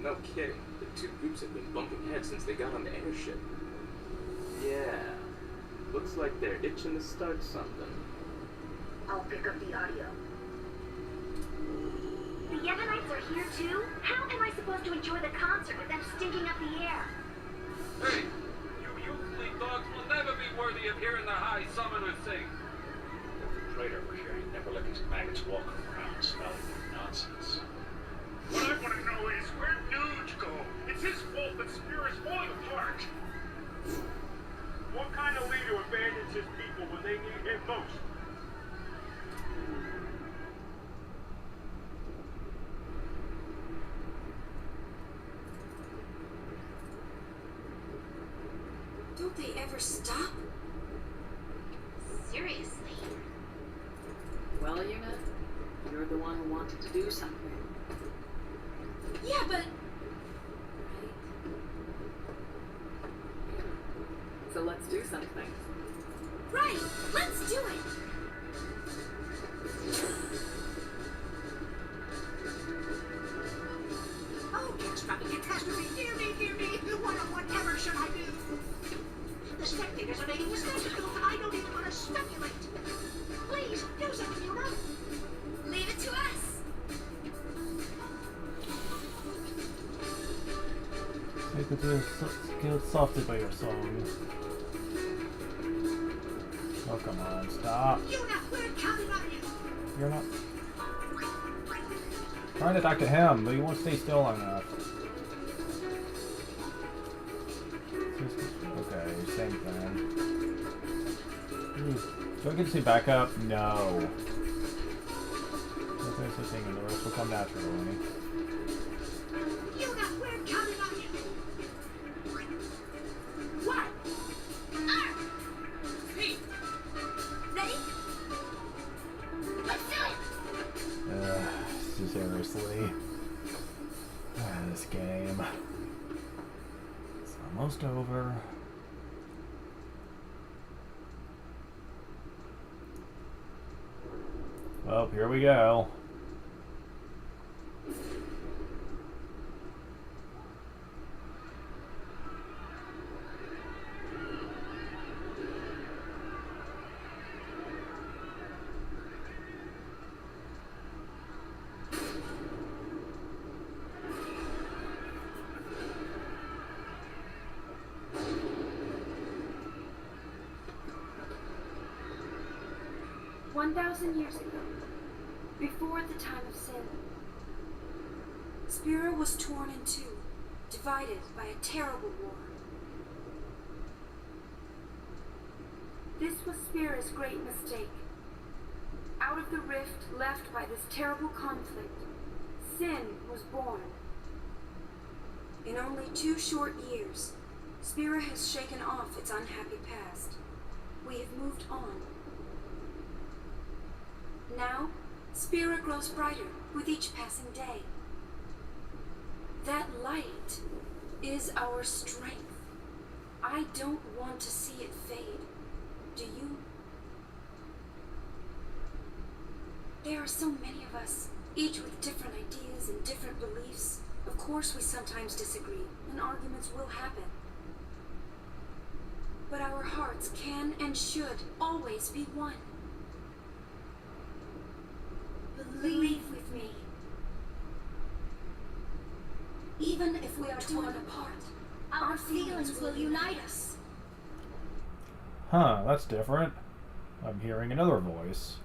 No kidding. The two groups have been bumping heads since they got on the airship. Yeah. Looks like they're itching to start something. I'll pick up the audio. The Yevonites are here too? How am I supposed to enjoy the concert with them stinking up the air? Hey, you Youth League dogs will never be worthy of hearing the High Summoner sing. The traitor over here, he'd never let these maggots walk around smelling nonsense. What I want to know is where'd Nuge go? It's his fault that Spear is falling apart. What kind of leader abandons his people when they need him most? Don't they ever stop? Seriously. Well, Yuna, you're the one who wanted to do something. Yeah, but... So let's do something. Right, let's do it! Oh, catastrophic catastrophe! Dear me, dear me! Whatever should I do? The spectators are making a spectacle. I don't even want to speculate. Please, do something, Yuna. Leave it to us. Make it feel softly by your song. Oh, come on, stop. Yuna, we're counting on you. You're not trying to talk to him, but you won't stay still long enough. Okay, same thing. Do I get to see backup? No. There's a thing, and the rest will come naturally. Yuna, we're counting on you. What? Hey. Ready? Let's do it. Seriously. This game. It's almost over. Oh, here we go. Years ago, before the time of sin, Spira was torn in two, divided by a terrible war. This was Spira's great mistake. Out of the rift left by this terrible conflict, sin was born. In only 2 short years, Spira has shaken off its unhappy past. We have moved on. Now, Spira grows brighter with each passing day. That light is our strength. I don't want to see it fade. Do you? There are so many of us, each with different ideas and different beliefs. Of course we sometimes disagree, and arguments will happen. But our hearts can and should always be one. Believe with me. Even if we are torn apart, our feelings will unite us. Huh, that's different. I'm hearing another voice.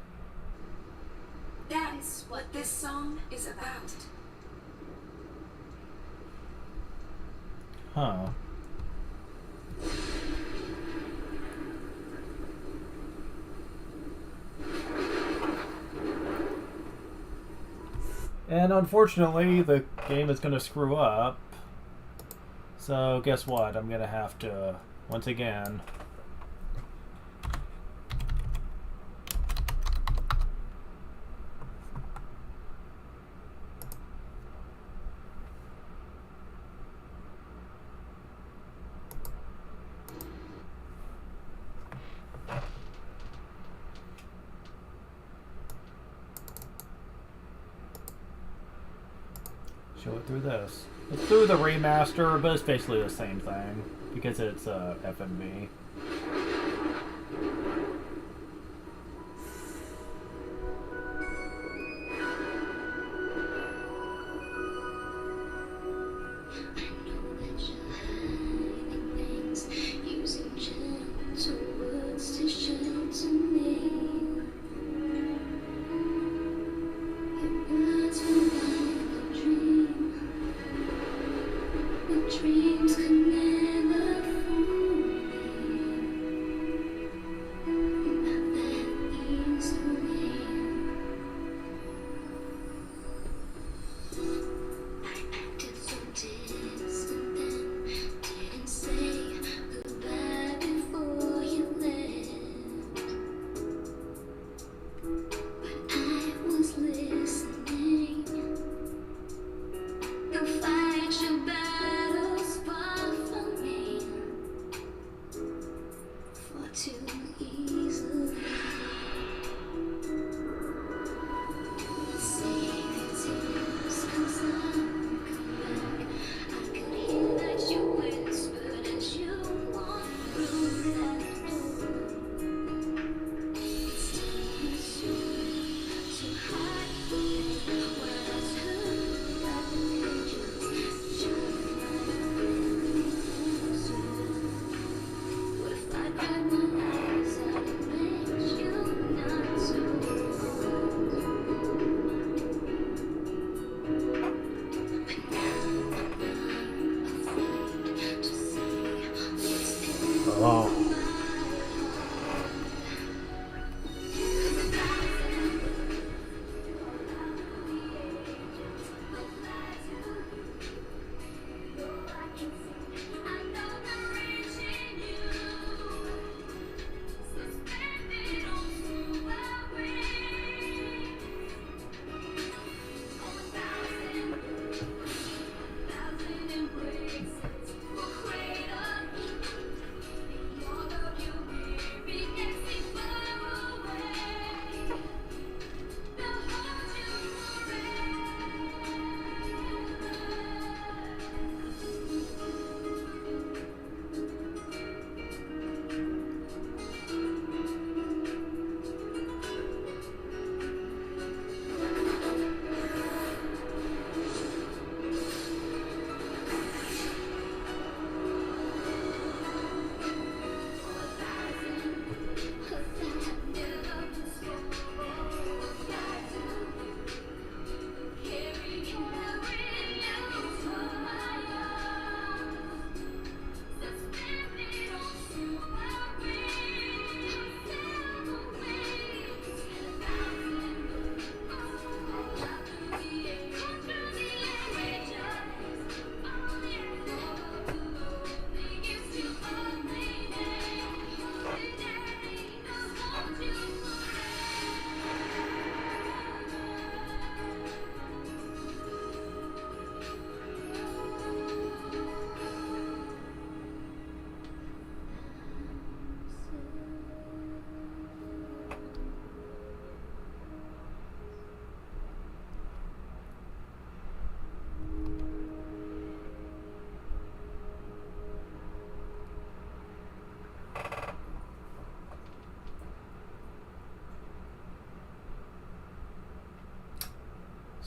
That is what this song is about. Huh. And unfortunately, the game is going to screw up. So guess what? I'm going to have to, once again... show it through this. It's through the remaster, but it's basically the same thing because it's FMV.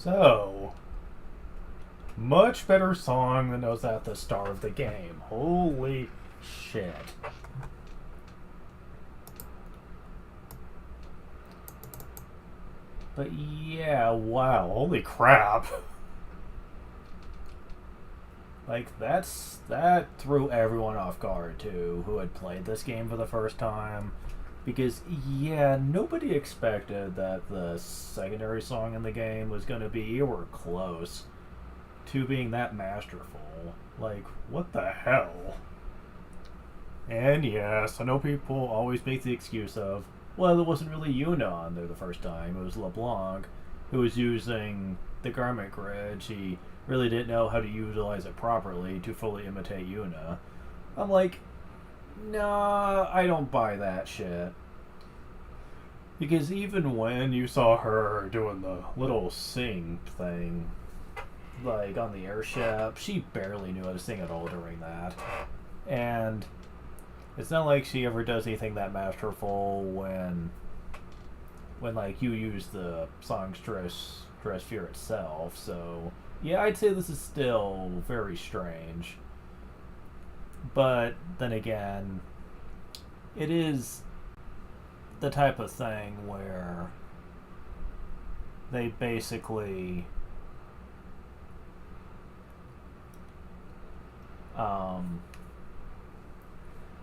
So, much better song than was at the start of the game. Holy shit. But yeah, wow, holy crap. Like, that threw everyone off guard, too, who had played this game for the first time. Because, yeah, nobody expected that the secondary song in the game was going to be anywhere close to being that masterful. Like, what the hell? And yes, I know people always make the excuse of, well, it wasn't really Yuna on there the first time. It was LeBlanc, who was using the garment grid. She really didn't know how to utilize it properly to fully imitate Yuna. I'm like, nah, I don't buy that shit. Because even when you saw her doing the little sing thing, like on the airship, she barely knew how to sing at all during that. And it's not like she ever does anything that masterful when like you use the song's dress fear itself. So yeah, I'd say this is still very strange. But then again, it is the type of thing where they basically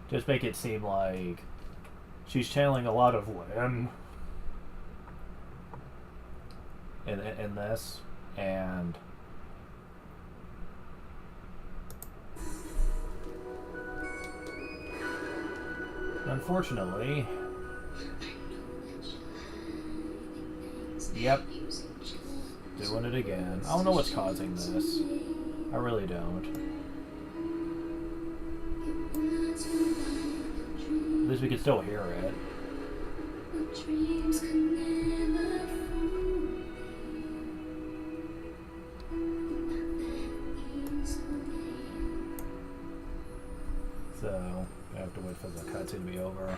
just make it seem like she's channeling a lot of Lin in this, and unfortunately, yep, doing it again. I don't know what's causing this. I really don't. At least we can still hear it. So, I have to wait for the cutscene to be over.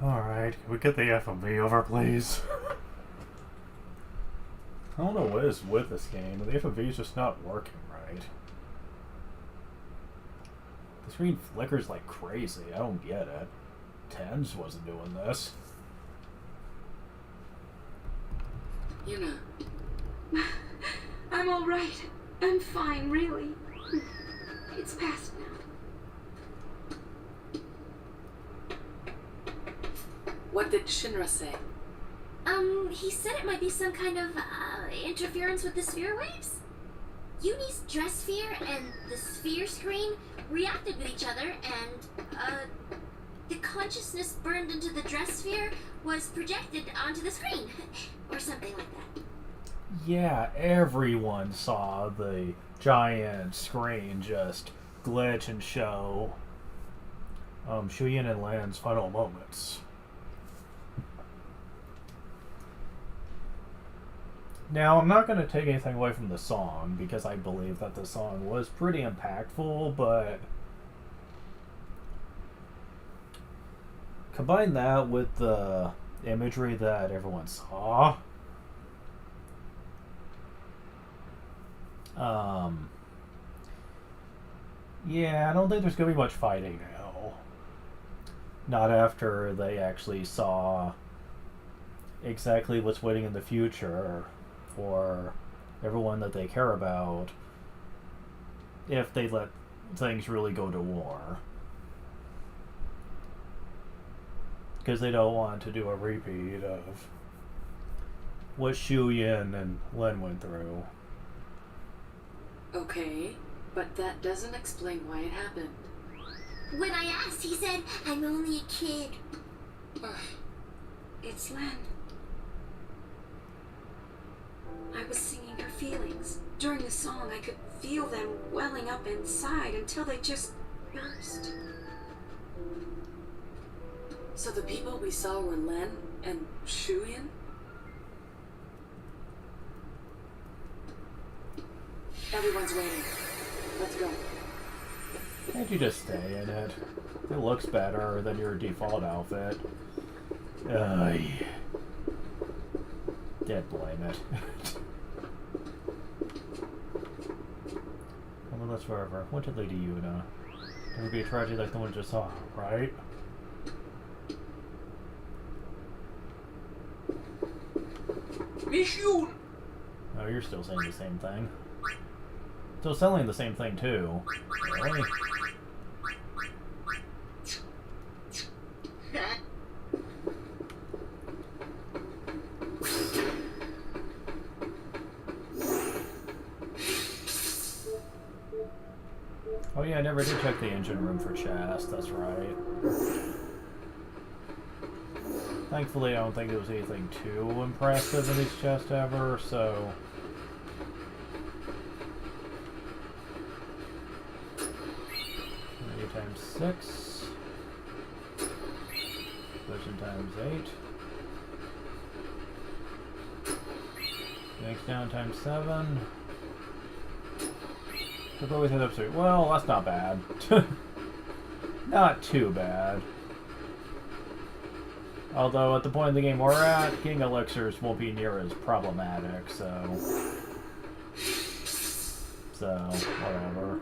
Alright, can we get the FMV over, please? I don't know what is with this game, but the FMV is just not working right. The screen flickers like crazy. I don't get it. Tens wasn't doing this. Yuna. I'm alright. I'm fine, really. It's past now. What did Shinra say? He said it might be some kind of, interference with the sphere waves. Yumi's dress sphere and the sphere screen reacted with each other, and, the consciousness burned into the dress sphere was projected onto the screen. Or something like that. Yeah, everyone saw the giant screen just glitch and show Shuyin and Lan's final moments. Now, I'm not going to take anything away from the song, because I believe that the song was pretty impactful, but combine that with the imagery that everyone saw, yeah, I don't think there's going to be much fighting now. Not after they actually saw exactly what's waiting in the future for everyone that they care about if they let things really go to war. Because they don't want to do a repeat of what Shuyin and Len went through. Okay, but that doesn't explain why it happened. When I asked, he said, I'm only a kid. It's Len. I was singing her feelings. During the song, I could feel them welling up inside until they just burst. So the people we saw were Len and Shuyin? Everyone's waiting. Let's go. Can't you just stay in it? It looks better than your default outfit. Yeah. Can't blame it. Well, that's forever. What did Lady Yuna? There would be a tragedy like the one I just saw, right? Michun! Oh, you're still saying the same thing. Still selling the same thing, too. Really? Oh yeah, I never did check the engine room for chest, that's right. Thankfully, I don't think there was anything too impressive in these chests ever, so... 8 times 6. Collision times 8. Next down times 7. I've always had upstairs. Well, that's not bad. Not too bad. Although, at the point in the game we're at, getting elixirs won't be near as problematic, so... So, whatever.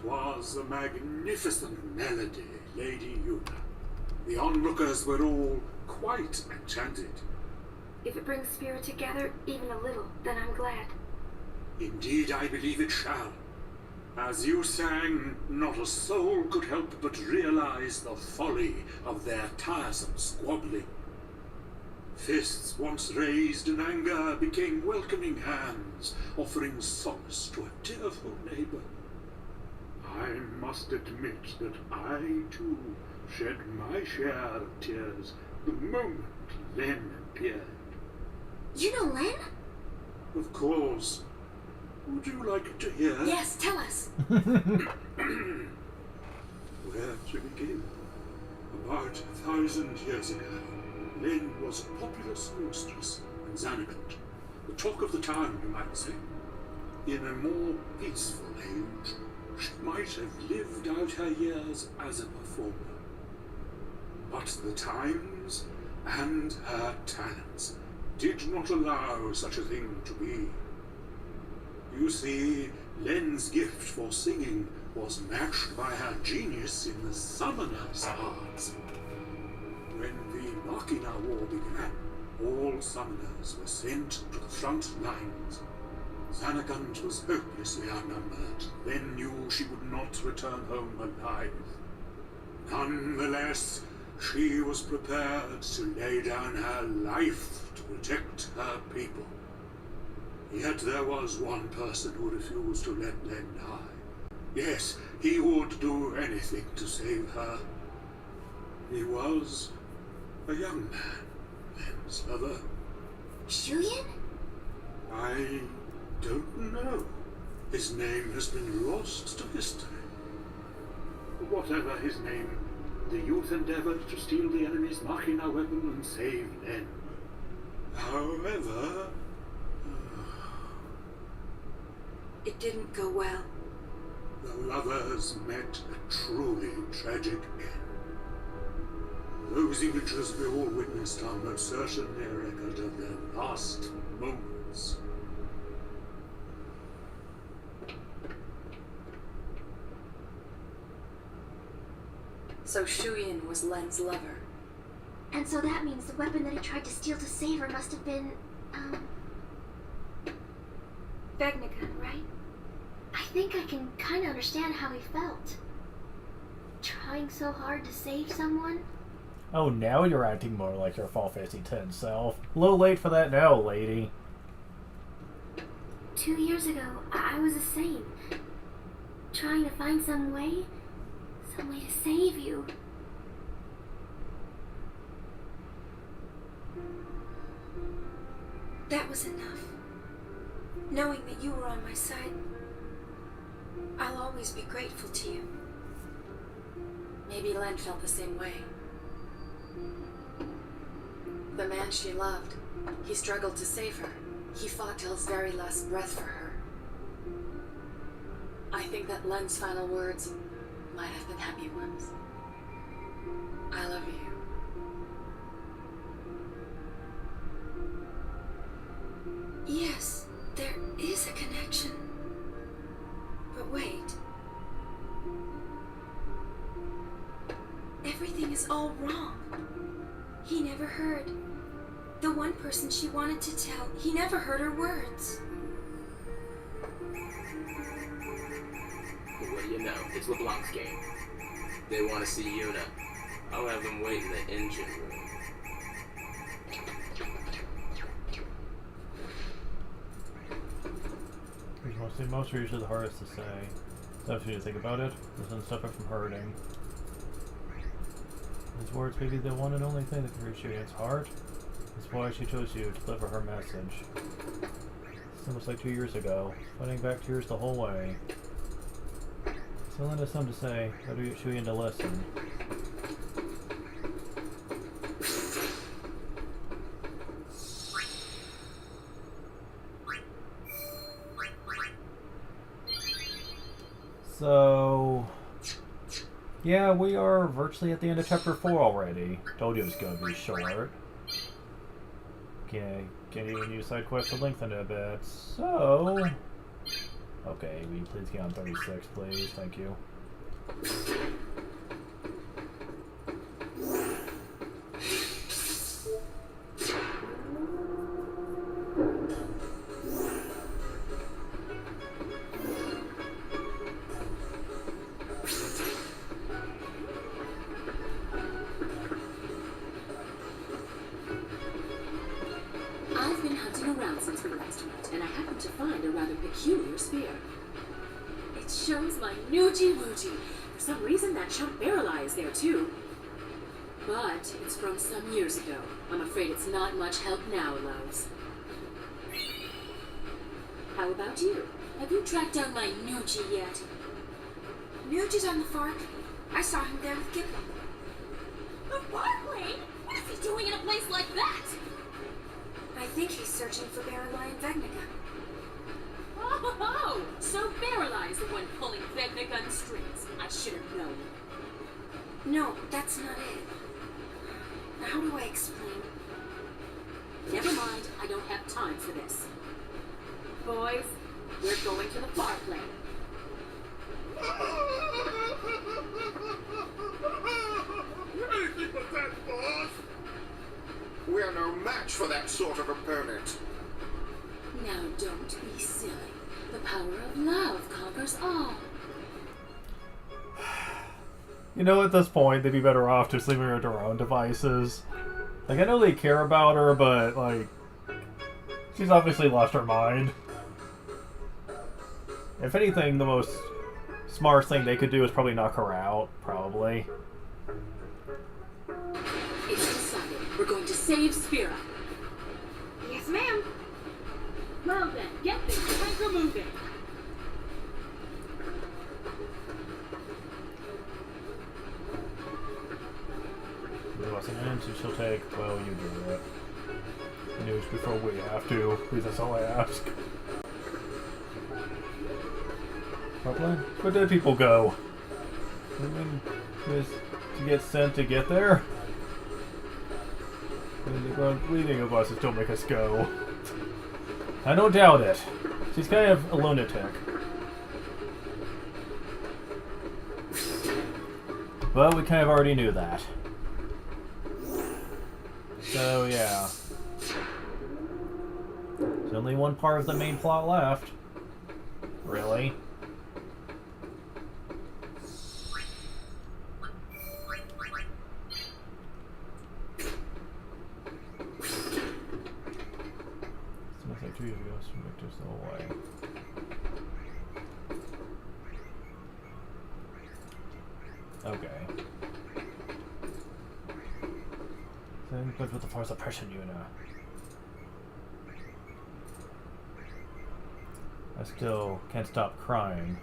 Was a magnificent melody, Lady Yuna. The onlookers were all quite enchanted. If it brings spirit together, even a little, then I'm glad. Indeed, I believe it shall. As you sang, not a soul could help but realize the folly of their tiresome squabbling. Fists once raised in anger became welcoming hands, offering solace to a tearful neighbor. I must admit that I, too, shed my share of tears the moment Len appeared. You know Len? Of course. Would you like to hear? Yes, tell us. Where to begin? About 1,000 years ago, Len was a popular seamstress in Xanagant, the talk of the town, you might say. In a more peaceful age, she might have lived out her years as a performer. But the times and her talents did not allow such a thing to be. You see, Len's gift for singing was matched by her genius in the summoner's arts. When the Machina War began, all summoners were sent to the front lines. Xanagant was hopelessly outnumbered, then knew she would not return home alive. Nonetheless, she was prepared to lay down her life to protect her people. Yet there was one person who refused to let Len die. Yes, he would do anything to save her. He was a young man, Len's lover. Shuyan? I don't know. His name has been lost to history. Whatever his name, the youth endeavored to steal the enemy's Machina weapon and save Len. However, it didn't go well. The lovers met a truly tragic end. Those images we all witnessed are most certainly a record of their last moments. So Shuyan was Len's lover. And so that means the weapon that he tried to steal to save her must have been, Vegnagun, right? I think I can kind of understand how he felt. Trying so hard to save someone. Oh, now you're acting more like your Final Fantasy X self. A little late for that now, lady. 2 years ago, I was the same. Trying to find some way to save you. That was enough. Knowing that you were on my side, I'll always be grateful to you. Maybe Len felt the same way. The man she loved, he struggled to save her. He fought till his very last breath for her. I think that Len's final words might have been happy ones. I love you. Yes, there is a connection. But wait. Everything is all wrong. He never heard. The one person she wanted to tell, he never heard her words. What do you know? It's LeBlanc's game. They want to see Yuna. I'll have them wait in the engine room. Which mostly most are usually the hardest to say. Stuff you to think about it doesn't stop it from hurting. His words may be the one and only thing that can reach Shuyan's heart. That's why she chose you to deliver her message. It's almost like 2 years ago, fighting back tears the whole way. Still has something to say, how do you get Shuyan to listen? So, yeah, we are virtually at the end of chapter 4 already. Told you it was going to be short. Okay, can't even use side quests to lengthen it a bit. So, okay, will you please get on 36, please? Thank you. I've been hunting around since we last met, and I happened to find a rather peculiar spear. It shows my Nuji Wuji. For some reason, that chunk barrel eye is there too. But it's from some years ago. I'm afraid it's not much help now, loves. How about you? Have you tracked down my Nucci yet? Nuge is on the Fark. I saw him there with Gipple. The Farplane? What is he doing in a place like that? I think he's searching for Barrelai and Vegnica. Oh, so Barrelai is the one pulling Vegnigun's strings. I should have known. No, that's not it. How do I explain? Never mind, I don't have time for this. Boys, we're going to the Farplane. Anything but that, boss! We're no match for that sort of opponent. Now don't be silly. The power of love conquers all. You know, at this point, they'd be better off just leaving her to her own devices. Like, I know they care about her, but, like, she's obviously lost her mind. If anything, the most smartest thing they could do is probably knock her out, probably. It's decided. We're going to save Spira. Yes, ma'am. Well then, get this tanker moving. And so she'll take, well, you do it. News before we have to, please, that's all I ask. Where did people go? Just to get sent to get there? And the leading of us is don't make us go. I don't doubt it. She's kind of a lunatic. Well, we kind of already knew that. So, yeah. There's only one part of the main plot left. Really? It's like 2 years ago, so Victor's still away. Okay. But with the force oppression, you know. I still can't stop crying.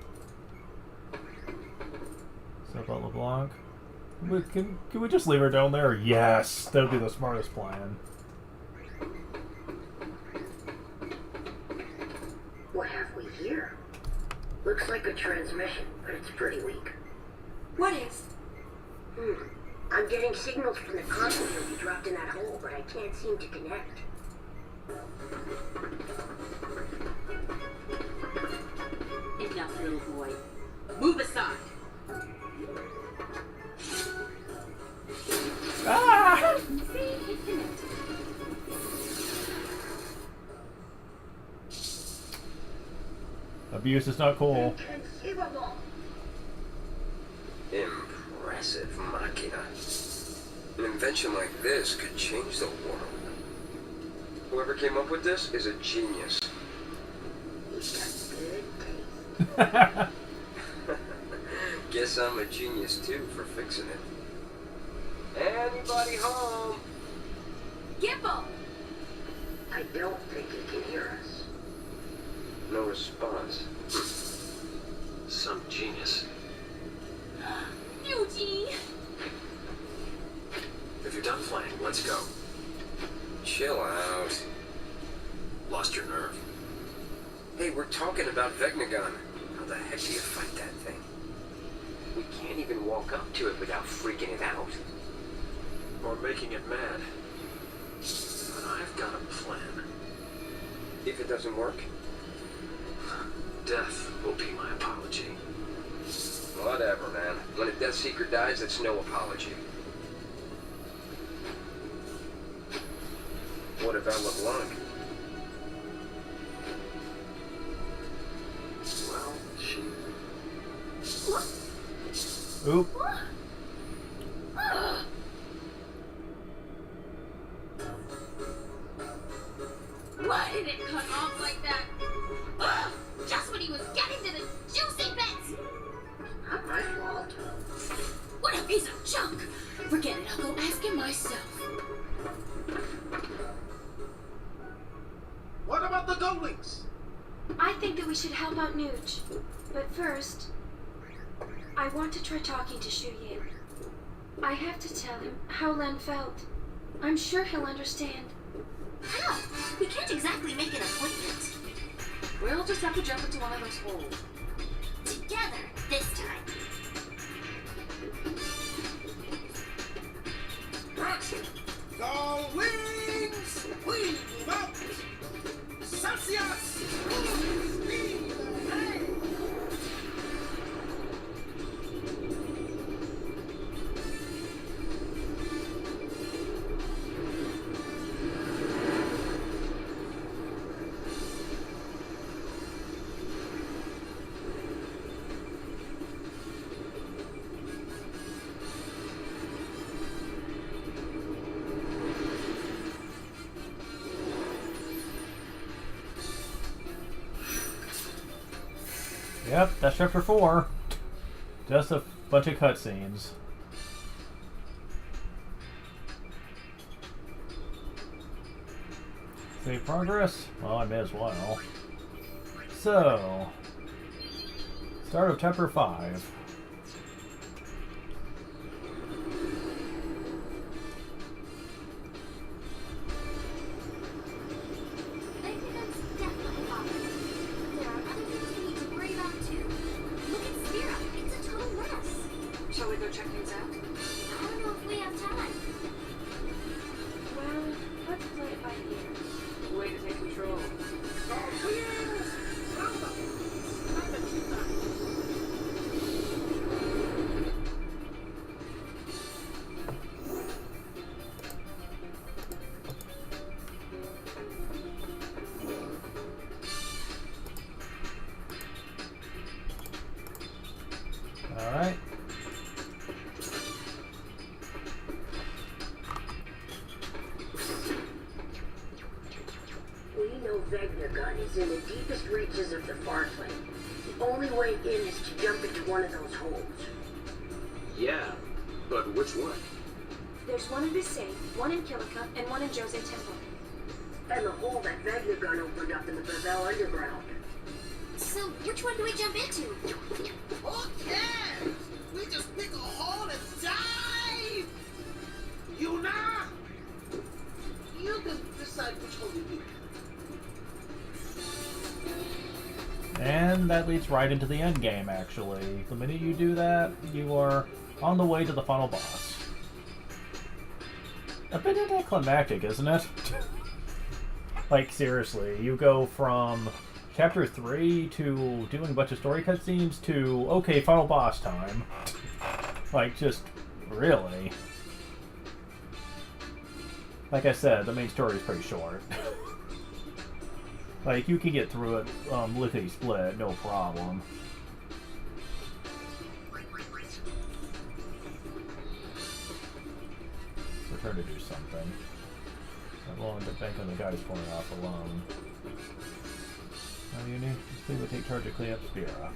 So about LeBlanc? Can we just leave her down there? Yes! That would be the smartest plan. What have we here? Looks like a transmission, but it's pretty weak. What is? I'm getting signals from the console you dropped in that hole, but I can't seem to connect. Enough, little boy. Move aside. Ah! Abuse is not cool. Impressive machina. An invention like this could change the world. Whoever came up with this is a genius. Guess I'm a genius too for fixing it. Anybody home? Gipple! I don't think he can hear us. No response. Some genius. Nucci! If you're done playing, let's go. Chill out. Lost your nerve? Hey, we're talking about Vegnagun. How the heck do you fight that thing? We can't even walk up to it without freaking it out. Or making it mad. But I've got a plan. If it doesn't work? Death will be my apology. Whatever, man. When a Death Seeker dies, that's no apology. What about LeBlanc? Well, she... Oop. Why did it cut off like that? Ugh, just when he was getting to the juicy bits! Not my fault. What a piece of junk! Forget it, I'll go ask him myself. What about the dumplings? I think think that we should help out Nuge. But first, I want to try talking to Shu Yin. I have to tell him how Len felt. I'm sure he'll understand. How? We can't exactly make an appointment. We'll just have to jump into one of those holes. Together, this time. Roger! Go wings! Wings up! Celsius! Speed ahead! Yep, that's chapter 4. Just a bunch of cutscenes. Save progress? Well, I may as well. So, start of chapter 5. Shall we go check things out? I don't know if we have time. Well, let's play it by ear. Way to take control. Alright. We know Vegnagun is in the deepest reaches of the Farplane. The only way in is to jump into one of those holes. Yeah, but which one? There's one in Bisay, one in Kilika, and one in Jose Temple. And the hole that Vegnagun opened up in the Bavel Underground. So, which one do we jump into? Who cares? We just pick a hole and dive! Yuna! You can decide which hole you pick. And that leads right into the end game, actually. The minute you do that, you are on the way to the final boss. A bit anticlimactic, isn't it? Like, seriously, you go from chapter 3 to doing a bunch of story cutscenes to, okay, final boss time. Like, just, really. Like I said, the main story is pretty short. Like, you can get through it lickety-split, no problem. Return to do something. Not long to bank on the guys pulling off alone. Now you need to would take charge of clean up Spira.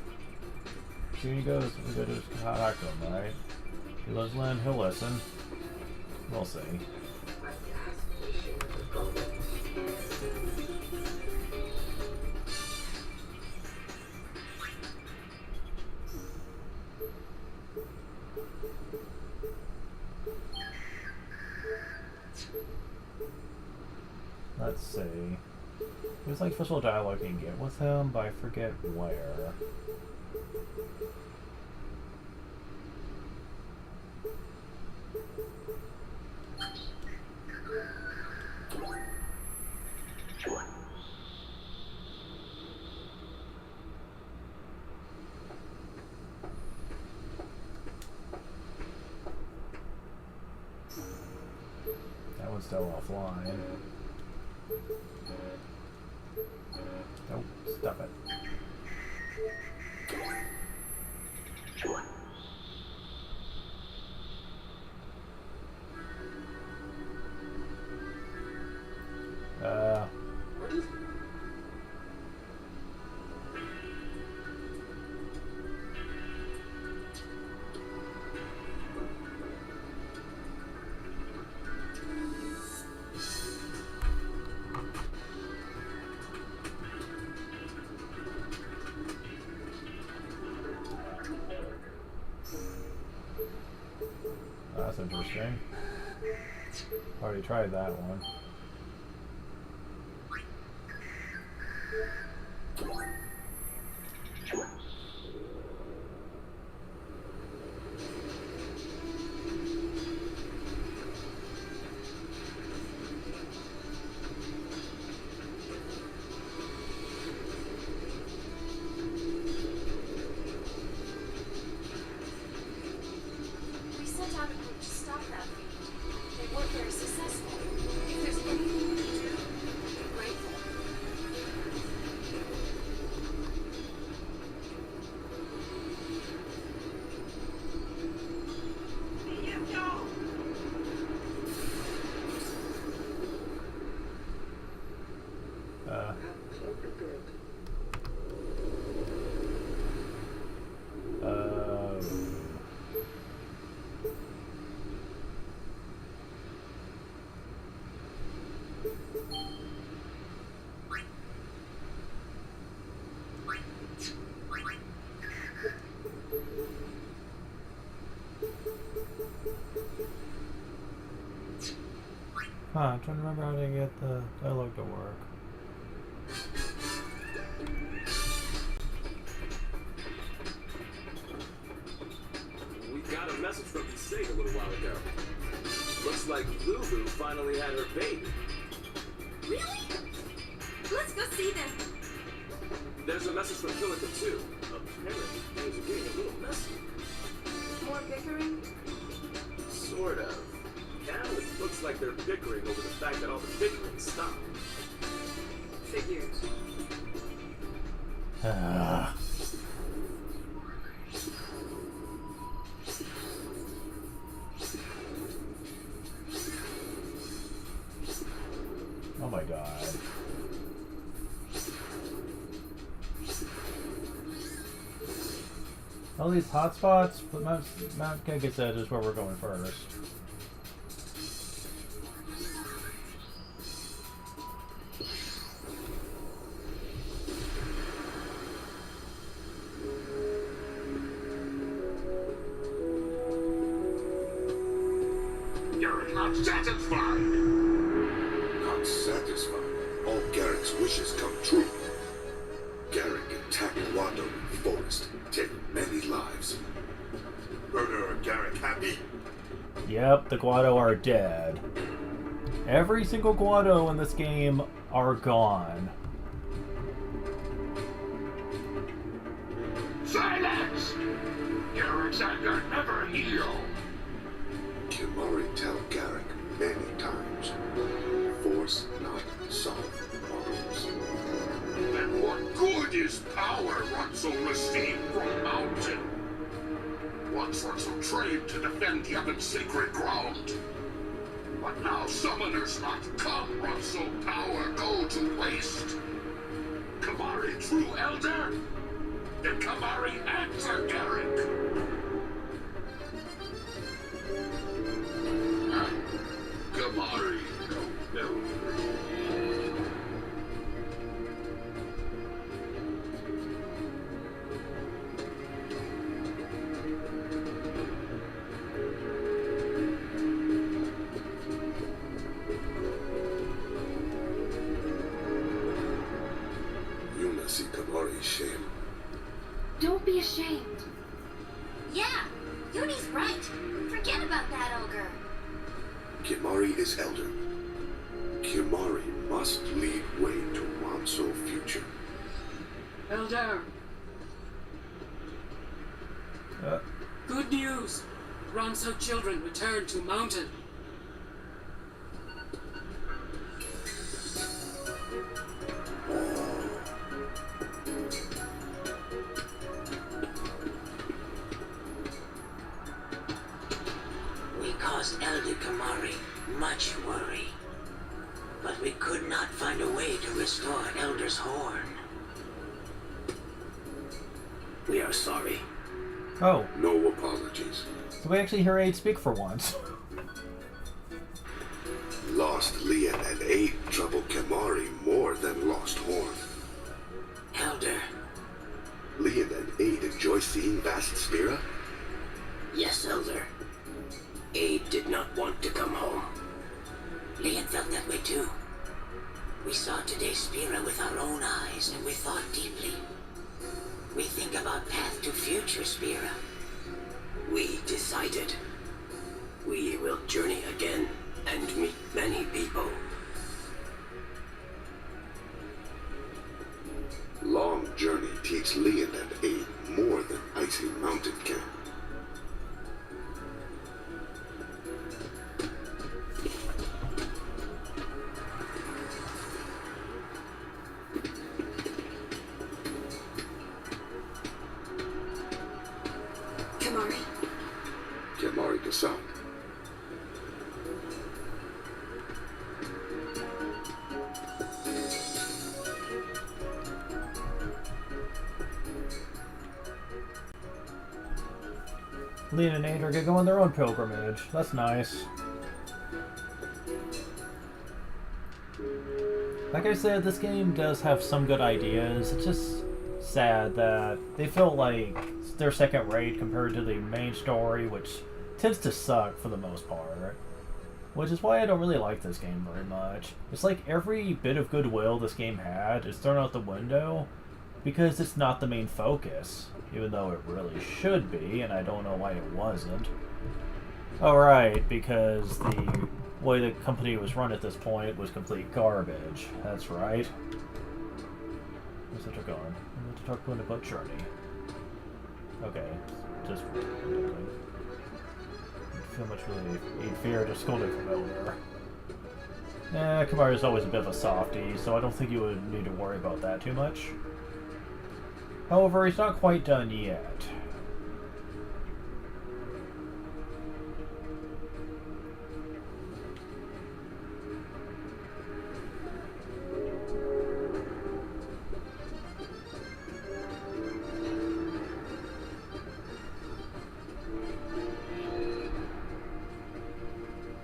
Here he goes, we go to his Hakum, right? He loves Len, he'll listen. We'll see. Let's see. There's like special dialogue you can get with him, but I forget where. That one's still offline. Nope, stop it. That's interesting. Already tried that one. We sent out a group to stop that feat. They weren't very successful. If there's anything we can do, we're grateful. I'm trying to remember how to get the dialogue to work. We got a message from Bisay a little while ago. Looks like Lulu finally had her baby. Really? Let's go see them. There's a message from Kilika too. Apparently, things are getting a little messy. More bickering? Sort of. Now it looks like they're bickering over the fact that all the bickering stopped. Figures. Oh my god. All these hotspots, but Mount Giga said is where we're going first. You're not satisfied. Not satisfied. All Garrick's wishes come true. Garrick attacked Wado in the forest, taking many lives. Murderer Garrick happy? Yep, the Guado are dead. Every single Guado in this game are gone. Silence! Garrick's anger never heal. Kimari tell Garrick many times, force not solve problems. Then what good is power Ronso received from Mountain? Once Ronso trained to defend Yevon's sacred ground. But now summoners not come, Ronso power go to waste. Kimari true elder? Then Kimari answer Garrick. Kimari, no. Yuna see Kimari's shame. Don't be ashamed. Yeah, Yuni's right. Forget about that ogre. Kimari is elder. Kimari must lead way to Ronso future. Elder, good news. Ronso children return to Mountain. We caused Elder Kimari much worry, but we could not find a way to restore Elder's horn. We are sorry. Oh. No apologies. So we actually hear Aid speak for once. Lost Lian and Aid trouble Kimari more than lost horn. Elder. Lian and Aid enjoy seeing Vast Spira? Yes, Elder. Aid We saw today's Spira with our own eyes, and we thought deeply. We think about path to future Spira. We decided we will journey again and meet many people. Long journey teach Leon and Abe more than icy mountain can. Kimari. Kimari Gassan. Leon and Aid are gonna go on their own pilgrimage. That's nice. Like I said, this game does have some good ideas. It's just sad that they feel like they're second rate compared to the main story, which tends to suck for the most part. Which is why I don't really like this game very much. It's like every bit of goodwill this game had is thrown out the window because it's not the main focus, even though it really should be, and I don't know why it wasn't. Oh right, because the way the company was run at this point was complete garbage. That's right. Where's the going? I'm going to talk to about Journey. Okay, just randomly. I feel much relief. Eat fear, just scolding from Elder. Kamari's always a bit of a softie, so I don't think you would need to worry about that too much. However, he's not quite done yet.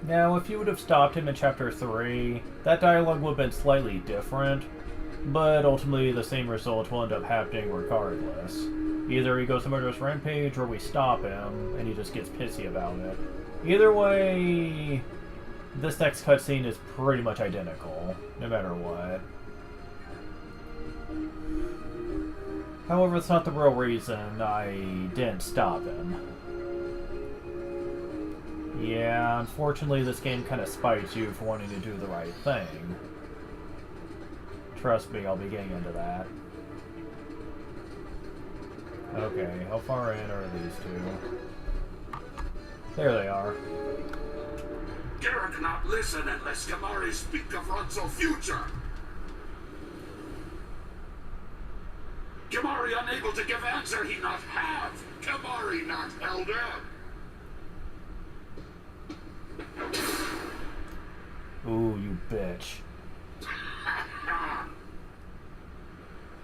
Now, if you would have stopped him in Chapter 3, that dialogue would have been slightly different, but ultimately the same result will end up happening regardless. Either he goes on a murderous rampage, or we stop him, and he just gets pissy about it. Either way, this next cutscene is pretty much identical, no matter what. However, it's not the real reason I didn't stop him. Yeah, unfortunately this game kind of spites you for wanting to do the right thing. Trust me, I'll be getting into that. Okay, how far in are these two? There they are. Garrick not listen unless Kamari speak of Ronso's future. Kamari unable to give answer he not have. Kamari not elder. Ooh, you bitch.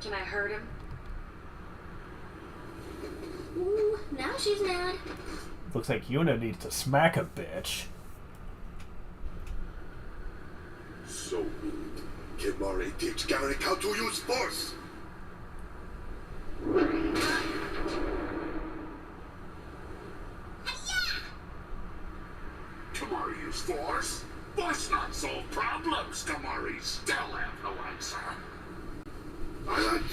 Can I hurt him? Ooh, now she's mad. Looks like Yuna needs to smack a bitch. So good. Kimari teach Garrick how to use force. Kamari use force? Force not solve problems. Kamari still have no answer. Silence!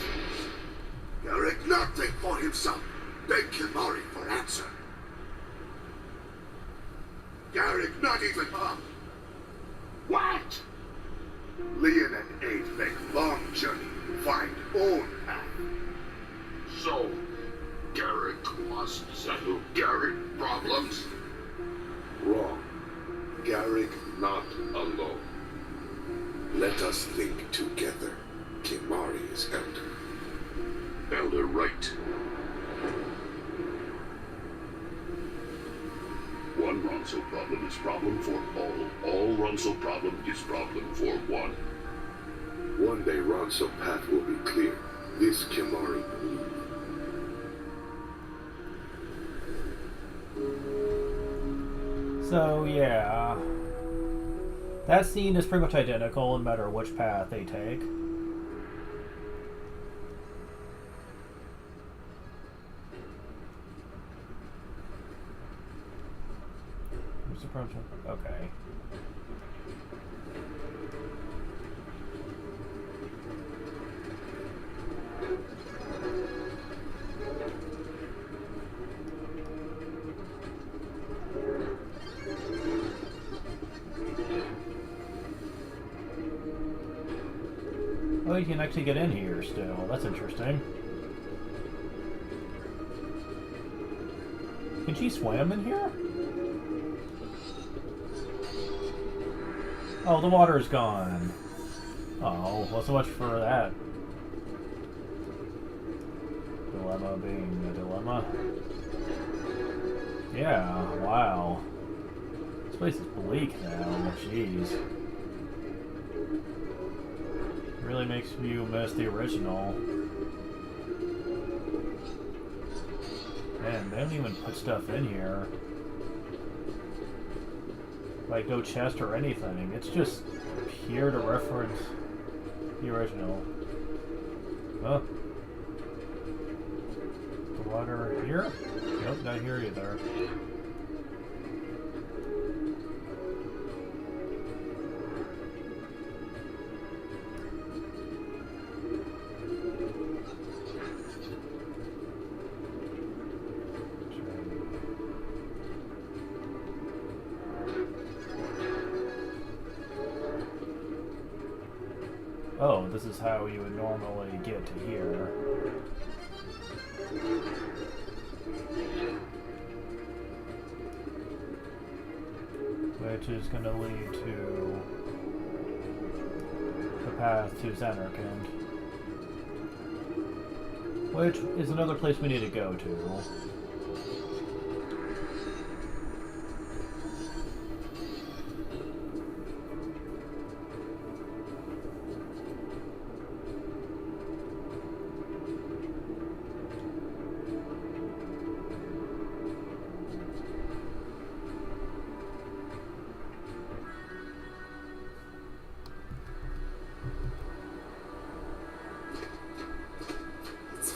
Garrick not think for himself. Beg Kimari for answer. Garrick not even up. What? Leon and Aid make long journey, find own path. So, Garrick must settle Garrick problems? Wrong. Garrick not alone. Let us think together. Kimari is elder. Elder right. One Ronso problem is problem for all. All Ronso problem is problem for one. One day Ronso path will be clear. This Kimari believe. So, yeah. That scene is pretty much identical no matter which path they take. What's the problem? Okay. Oh, you can actually get in here still. That's interesting. Can she swim in here? Oh, the water is gone. Oh, well, so much for that. Dilemma being a dilemma. Yeah, wow. This place is bleak now. Jeez. Really makes you miss the original. Man, they don't even put stuff in here. Like no chest or anything. It's just here to reference the original. Oh. The water here? Nope, not here either. Oh, this is how you would normally get to here. Which is going to lead to the path to Xanarkand. Which is another place we need to go to.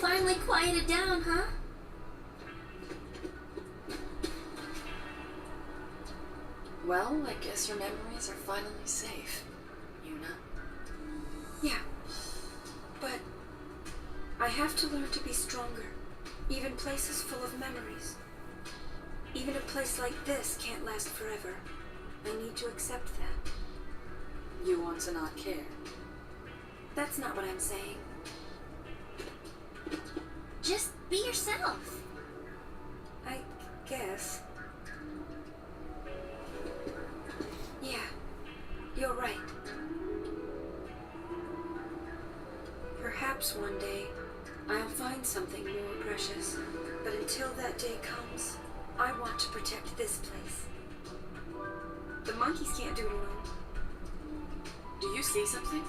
Finally quieted down, huh? Well, I guess your memories are finally safe, Yuna. Yeah. But I have to learn to be stronger. Even places full of memories. Even a place like this can't last forever. I need to accept that. You want to not care? That's not what I'm saying. Just be yourself. I guess. Yeah, you're right. Perhaps one day I'll find something more precious. But until that day comes, I want to protect this place. The monkeys can't do it alone. Do you see something?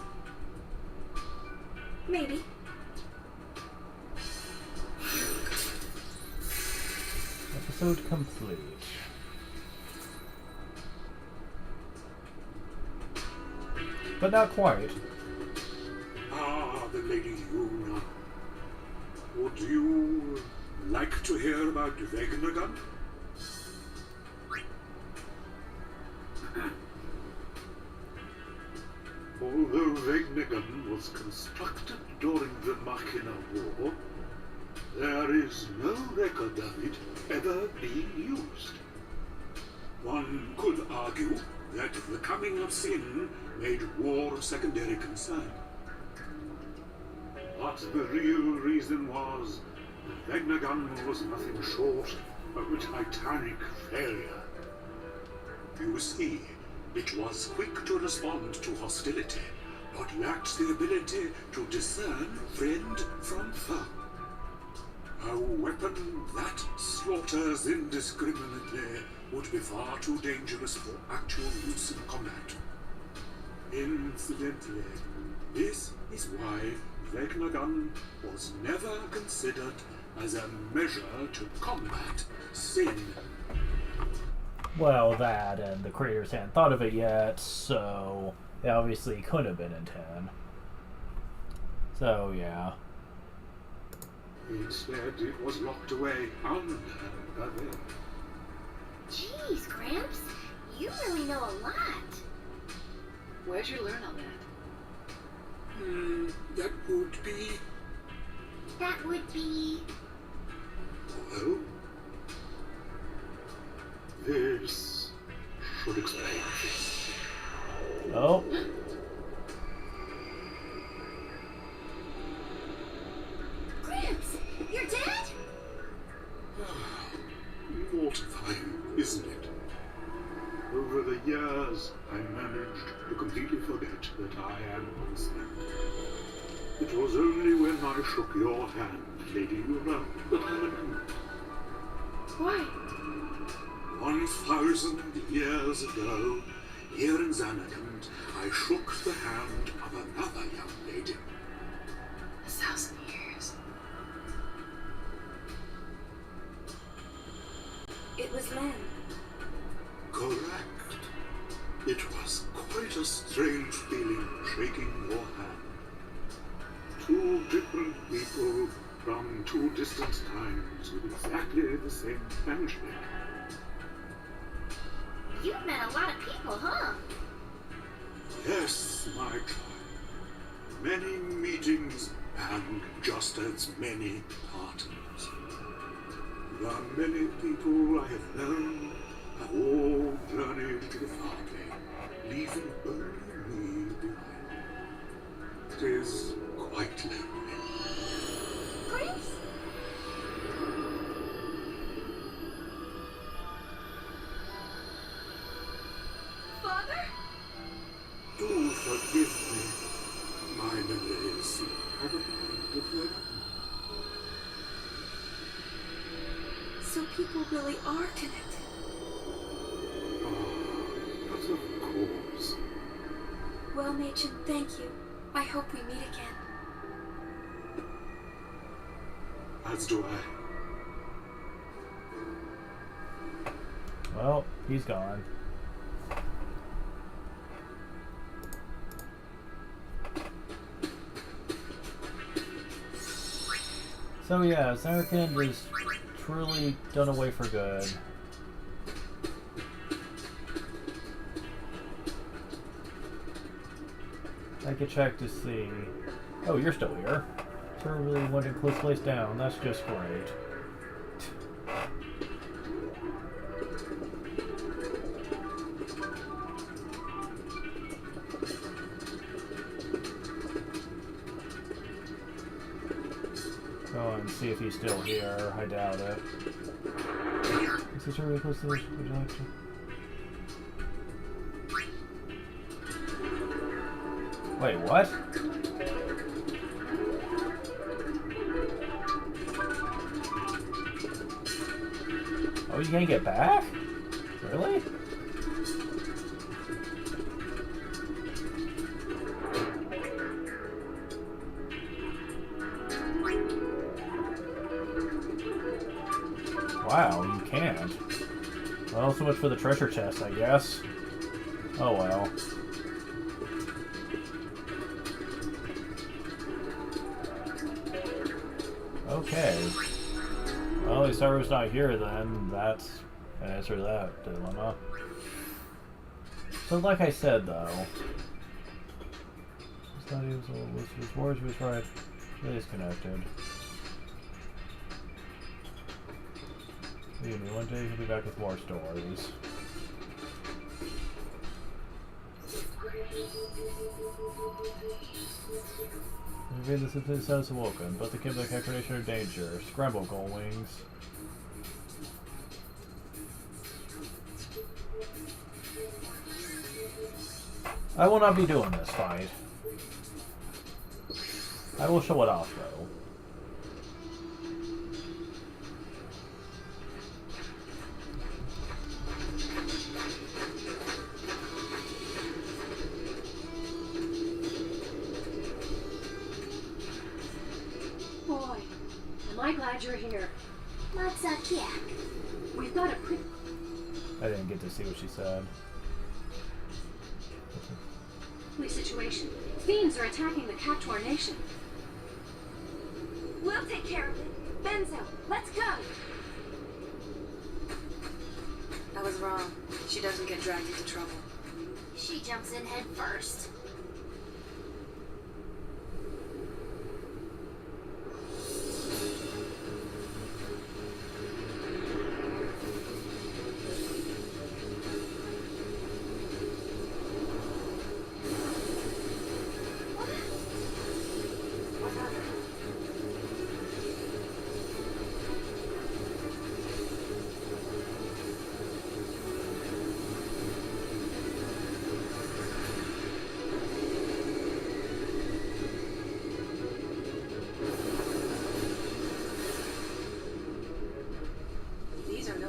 Maybe. Episode complete. But not quite. Ah, the Lady Yuna. Would you like to hear about Vegnagun? Although Vegnagun was constructed during the Machina War, there is no record of it ever being used. One could argue that the coming of sin made war a secondary concern. But the real reason was Vegnagun was nothing short of a titanic failure. You see, it was quick to respond to hostility, but lacked the ability to discern friend from foe. A weapon that slaughters indiscriminately would be far too dangerous for actual use in combat. Incidentally, this is why Vegnagun was never considered as a measure to combat sin. Well, that and the creators hadn't thought of it yet, so it obviously couldn't have been in 10. So, yeah. Instead, it was locked away under a veil. Jeez, Gramps, you really know a lot. Where'd you learn all that? That would be... That would be... Well, this should explain things. Oh. Gramps, you're dead? Mortifying, isn't it? Over the years, I managed to completely forget that I am unsnapped. It was only when I shook your hand, Lady Luna, that I remembered. Why? 1,000 years ago, here in Xanakant, I shook the hand of another young lady. 1,000 years. It was Len. Correct. It was quite a strange feeling shaking your hand. Two different people from two distant times with exactly the same handshake. You've met a lot of people, huh? Yes, my child. Many meetings and just as many parties. The many people I have known have all journeyed to the far place, leaving only me behind. It is quite lonely. Gramps? Father? Do forgive me. My memories have a mind of their own. So people really are connected. But of course. Well, Machen, thank you. I hope we meet again. As do I. Well, he's gone. So yeah, Xanarkand is truly done away for good. I could check to see. Oh, you're still here. Sir really wanted to close the place down. That's just great. Go and see if he's still here. I doubt it. Is this really close to this? Would you like to? Wait, what? Oh, you can't get back? Really? Wow, you can't. Well, so much for the treasure chest, I guess. Oh well. Okay. Well, at least Saru's not here then. That's an answer to that dilemma. So like I said though, his study was his words was right. Really disconnected. Believe me, one day he'll be back with more stories. Maybe this is his house awoken, but the Kiblik accreditation are danger. Scramble, Gull Wings. I will not be doing this fight. I will show it off though. Boy, am I glad you're here. What's up, Kiak? We've got a pretty... I didn't get to see what she said. situation. Fiends are attacking the Cactuar Nation. We'll take care of it. Benzo, let's go! I was wrong. She doesn't get dragged into trouble. She jumps in head first.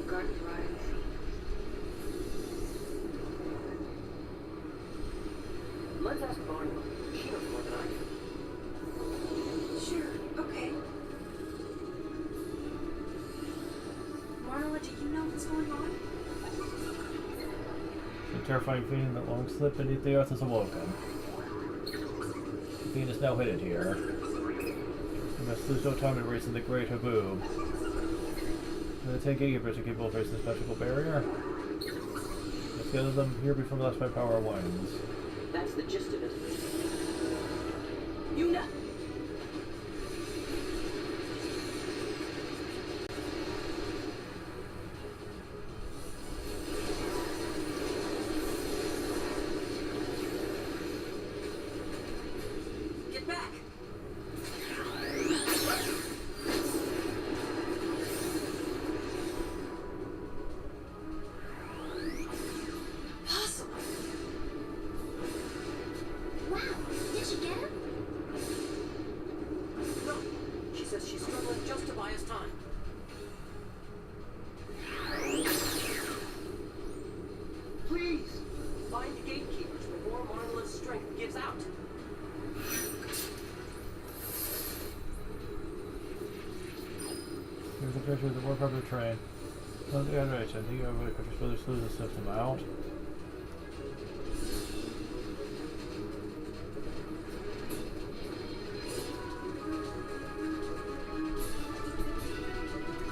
garden variety feed. Let's ask Barnwell. She knows more than I do. Sure, okay. Marla, do you know what's going on? The terrifying fiend that long slipped beneath the earth is awoken. The fiend is now hidden here. We must lose no time in racing the great Haboob. The 10 gigabits are capable of facing this magical barrier. Let's gather them here before we lost by power winds. That's the gist of it. You know. Get back. Awesome. Wow, did you get him? No, she says she's struggling just to buy us time. Please, find the gatekeepers before Marla's strength gives out. Here's a picture of the warp of the train. Oh, the generation. I think everybody could just really slew the system out.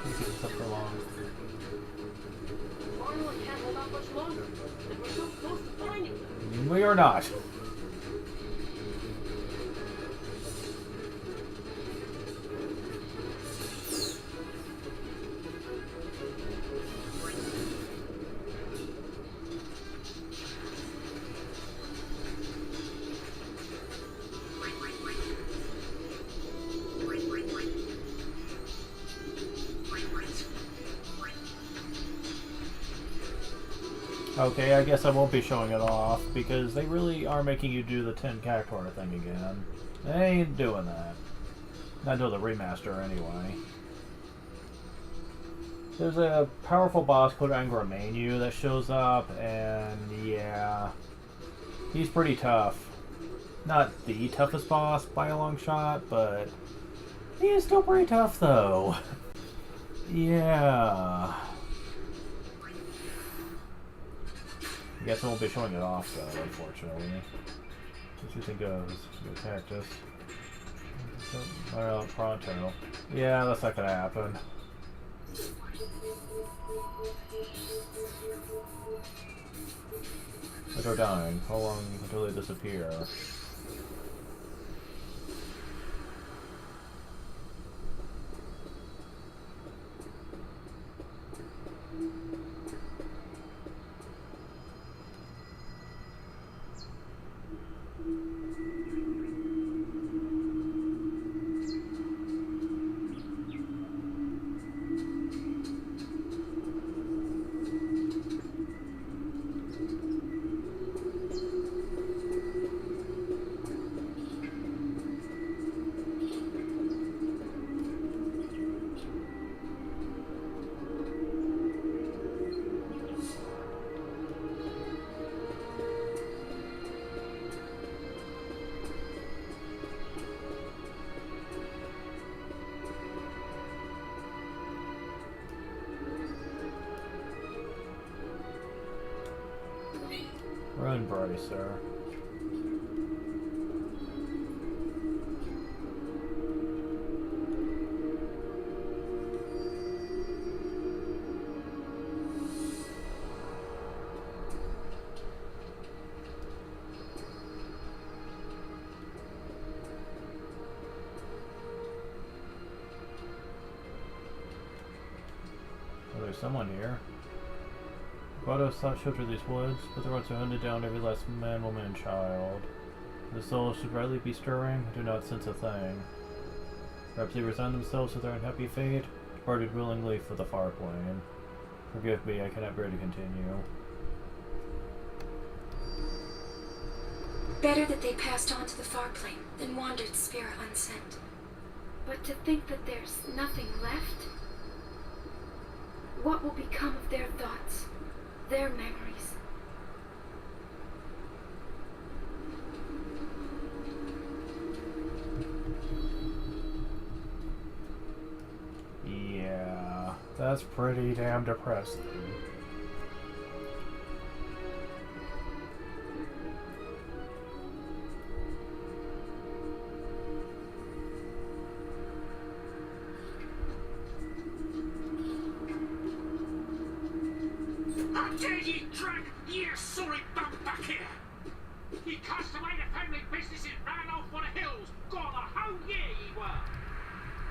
Can't keep this up for long. Marla can't hold out much longer, and we're so close to finding them. We are not. Okay, I guess I won't be showing it off, because they really are making you do the 10 cactuar thing again. They ain't doing that. Not until the remaster, anyway. There's a powerful boss called Angramanu that shows up, and yeah, he's pretty tough. Not the toughest boss by a long shot, but he is still pretty tough, though. Yeah. I guess I won't be showing it off, though, unfortunately. What do you think goes? Good cactus. Well, pronto. Yeah, that's not gonna happen. But they're dying. How long until they disappear? Run, Bracer. Oh, there's someone here. Grottos sought shelter these woods, but the roads are hunted down every last man, woman, and child. The souls should rightly be stirring, do not sense a thing. Perhaps they resign themselves to their unhappy fate, departed willingly for the far plane. Forgive me, I cannot bear to continue. Better that they passed on to the far plane than wandered Spira unsent. But to think that there's nothing left? what will become of their thoughts, their memories? Yeah, that's pretty damn depressing. How dare ye drag ye sorry bum back here! Ye cast away the family businesses, ran off for the hills, gone a whole year ye were!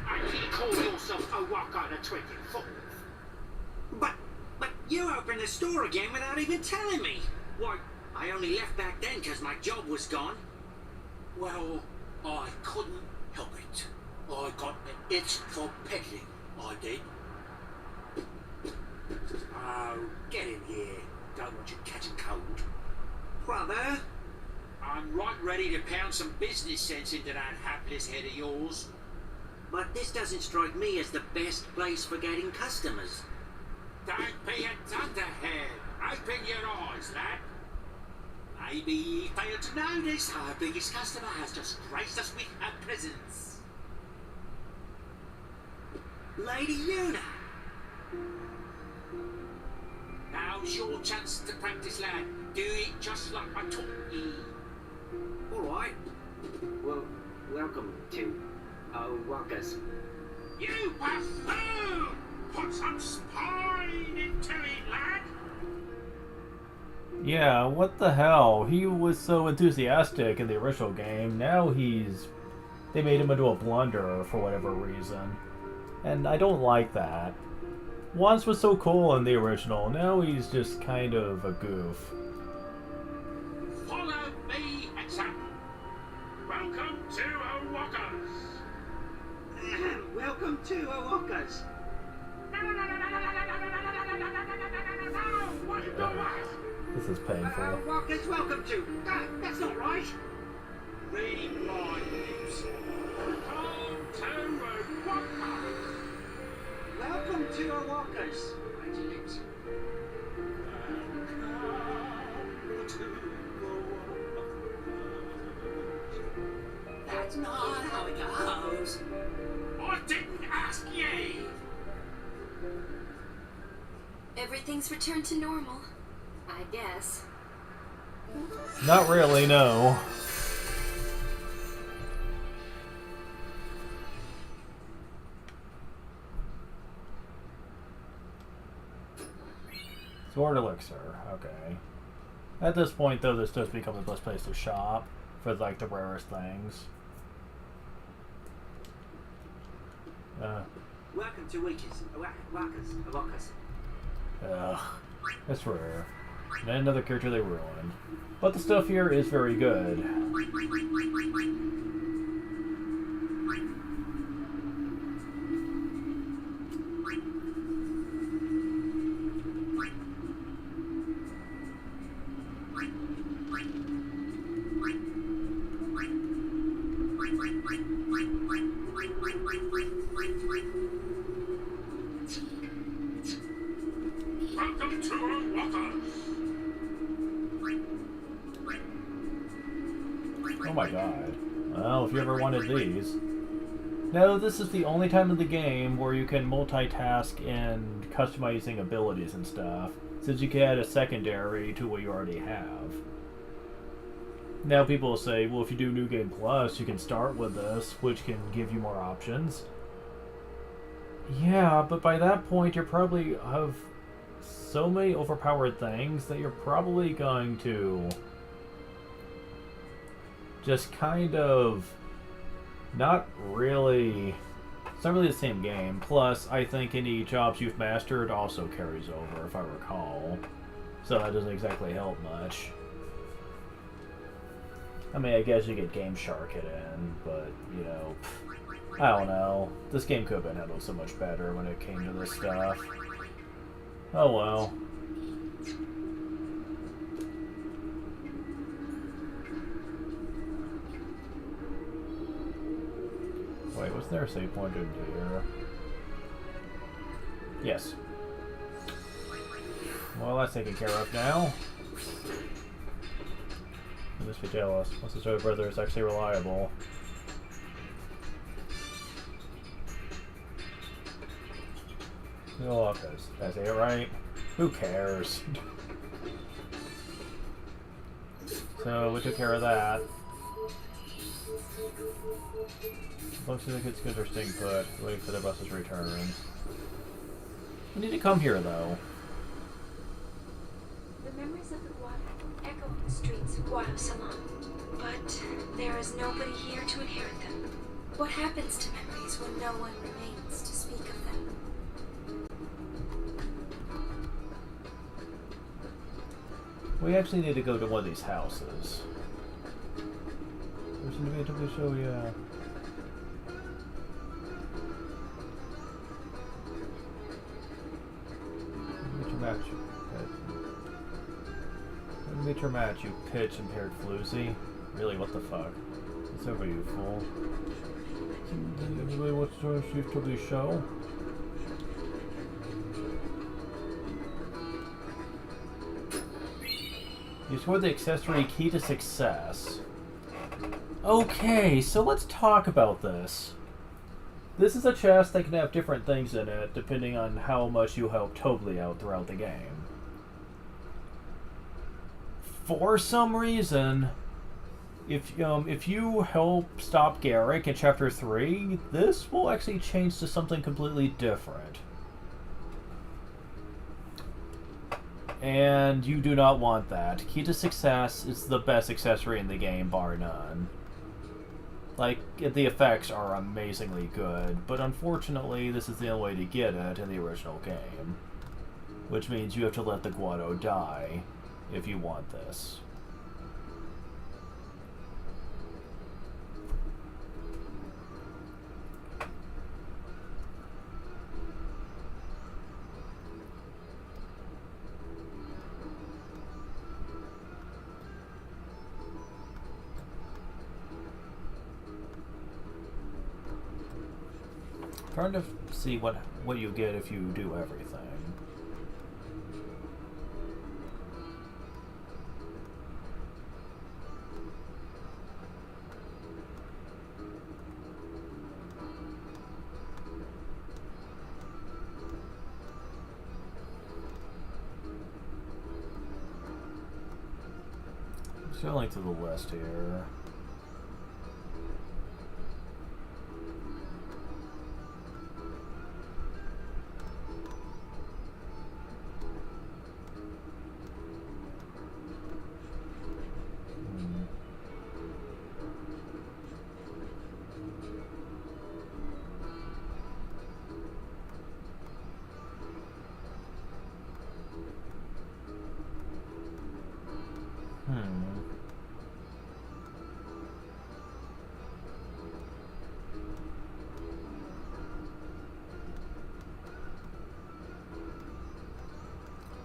And ye call yourself a Waka the 24th? But you opened the store again without even telling me! Why, I only left back then because my job was gone. Well, I couldn't help it. I got an itch for peddling, I did. Oh, get in here. Don't want you catching cold. Brother? I'm right ready to pound some business sense into that hapless head of yours. But this doesn't strike me as the best place for getting customers. Don't be a dunderhead. Open your eyes, lad. Maybe ye failed to notice our biggest customer has just graced us with her presence. Lady Una! Now's your chance to practice, lad. Do it just like I taught ye. Alright. Well, welcome to Waka's. You buffoon! Put some spine into it, lad! Yeah, what the hell? He was so enthusiastic in the original game. Now they made him into a blunderer for whatever reason. And I don't like that. Once was so cool in the original, now he's just kind of a goof. Follow me, example. Welcome to Owakas. Welcome to Owakas. This is painful. Owakas, welcome to. That's not right. Read my lips. Come to Owakas. Welcome to Owakas. Read your lips. That's not how it goes. I didn't ask ye. Everything's returned to normal, I guess. Not really, no. Sword elixir, okay. At this point, though, this does become the best place to shop for, like, the rarest things. Welcome to Owakas. Ugh, that's rare. And another character they ruined. But the stuff here is very good. Welcome to Owakas. Oh my god. Well, if you ever wanted these. No, this is the only time in the game where you can multitask in customizing abilities and stuff, since you can add a secondary to what you already have. Now people will say, well, if you do New Game Plus, you can start with this, which can give you more options. Yeah, but by that point, you probably have so many overpowered things that you're probably going to just kind of not really... It's not really the same game. Plus, I think any jobs you've mastered also carries over, if I recall. So that doesn't exactly help much. I mean, I guess you get Game Shark it in, but, you know, I don't know. This game could have been handled so much better when it came to this stuff. Oh well. Wait, was there a save point in here? Yes. Well, that's taken care of now. You must be jealous. Once the Joe brother is actually reliable. Oh, did I say it right? Who cares? So we took care of that. Looks like it's interesting, but waiting for the bus's return. We need to come here, though. The memories of the water echo in the streets of Guado Salon, but there is nobody here to inherit them. What happens to memories when no one remains to speak of them? We actually need to go to one of these houses. There's an event to show, yeah. Meet your match, you pitch-impaired floozy. Really, what the fuck? It's over, you fool. Anybody wants to join Chief W's show? You scored the accessory key to success. Okay, so let's talk about this. This is a chest that can have different things in it, depending on how much you help Tobly out throughout the game. For some reason, if you help stop Garrick in Chapter 3, this will actually change to something completely different. And you do not want that. Key to Success is the best accessory in the game, bar none. Like, the effects are amazingly good, but unfortunately this is the only way to get it in the original game. Which means you have to let the Guado die if you want this. Trying to see what you get if you do everything. I'm scrolling through the list here.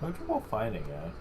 I'm trouble finding it.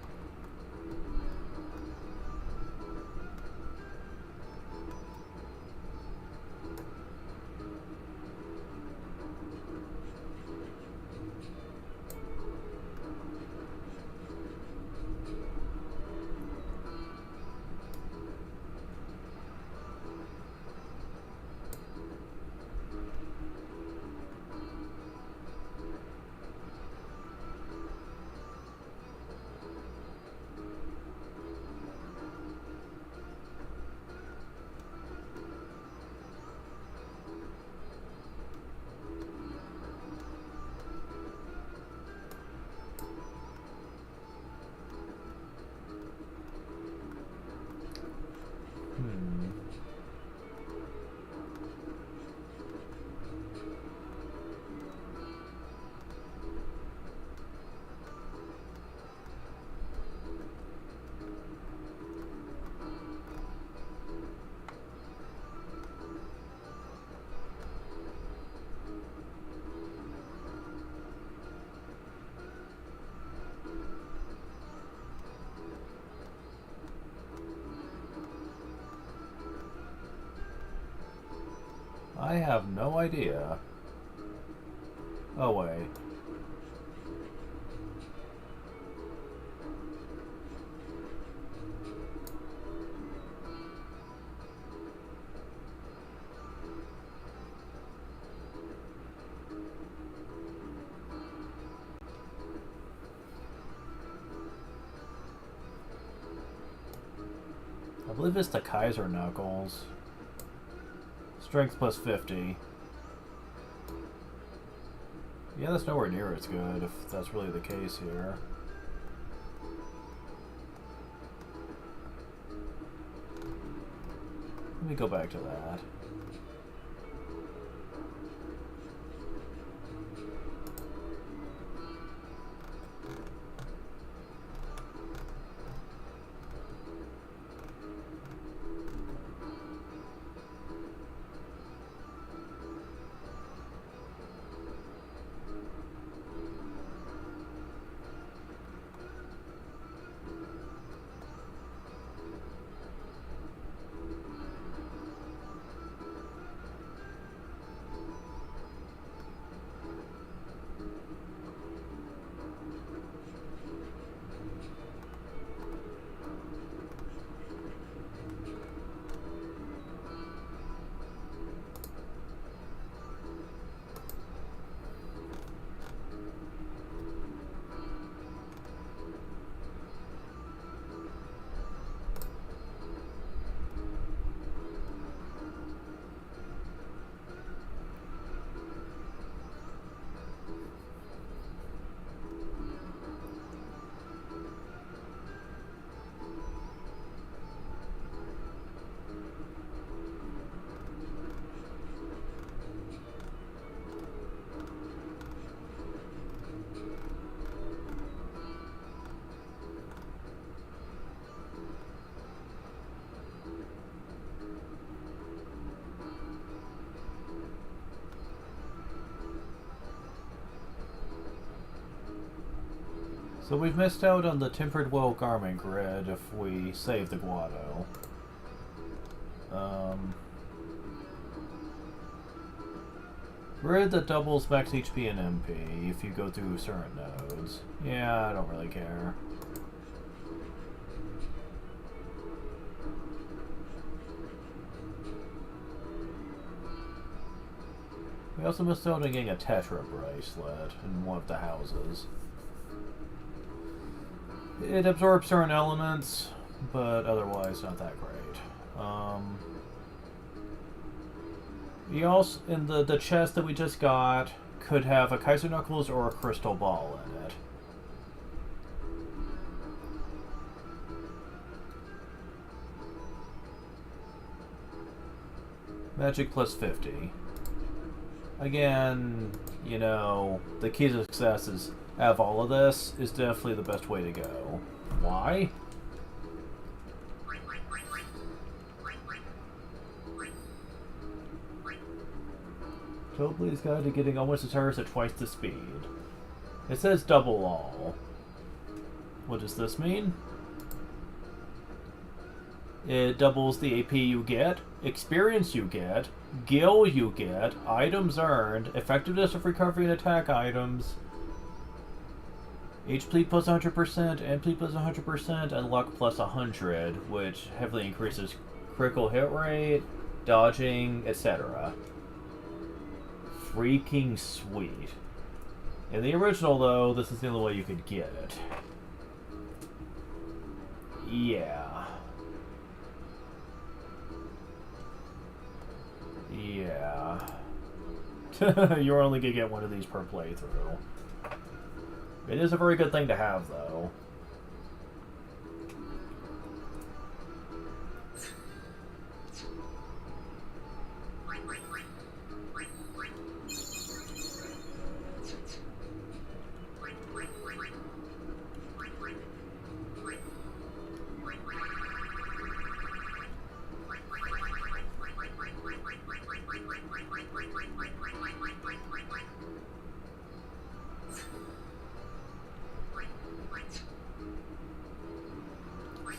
I have no idea. Oh, wait. believe it's the Kaiser Knuckles. Strength plus 50. Yeah, that's nowhere near as good, if that's really the case here. Let me go back to that. So we've missed out on the tempered wool garment grid if we save the Guado. Grid that doubles max HP and MP if you go through certain nodes. Yeah, I don't really care. We also missed out on getting a Tetra bracelet in one of the houses. It absorbs certain elements, but otherwise not that great. We also, in the chest that we just got, could have a Kaiser Knuckles or a crystal ball in it. Magic plus 50. Again, you know, the key to success is have all of this is definitely the best way to go. Why? Toble's Guide to Getting Almost as Hard at twice the speed. It says double all. What does this mean? It doubles the AP you get, experience you get, gil you get, items earned, effectiveness of recovery and attack items, HP plus 100%, MP plus 100%, and luck plus 100, which heavily increases critical hit rate, dodging, etc. Freaking sweet. In the original, though, this is the only way you could get it. Yeah. Yeah. You're only gonna get one of these per playthrough. It is a very good thing to have, though.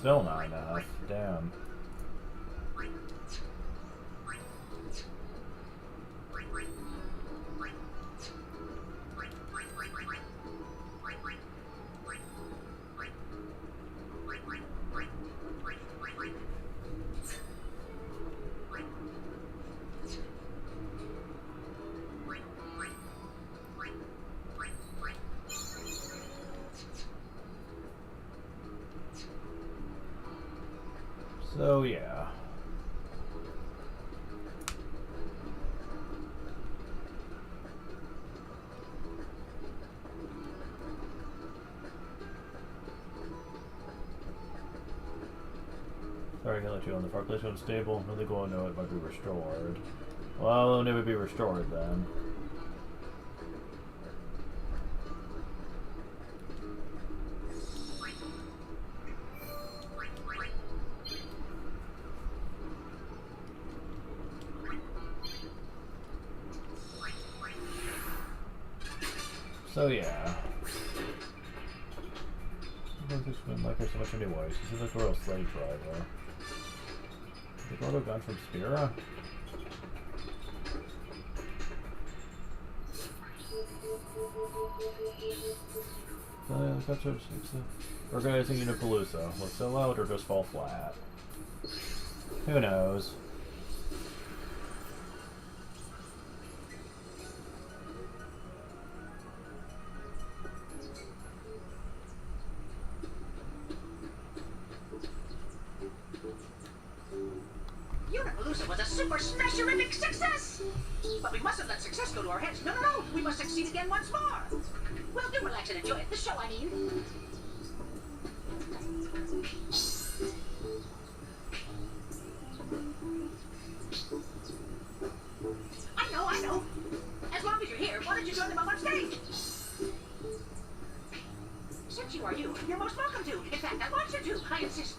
Still not enough. Damn. So yeah. Sorry, I can let you on the far place unstable. Really go on, no, it might be restored. Well, it'll never be restored then. So yeah. I don't explain like her so much anyway. She's like a real slave driver. The proto gun from Spira? Organizing Unipalooza. Will it sell out or just fall flat? Who knows? Unipalooza was a super smasherific success! But we mustn't let success go to our heads. No, no, no! We must succeed again once more! Well, do relax and enjoy it. The show, I mean. I know. As long as you're here, why don't you join them up on stage? Since you are you're most welcome to. In fact, I want you to. I insist.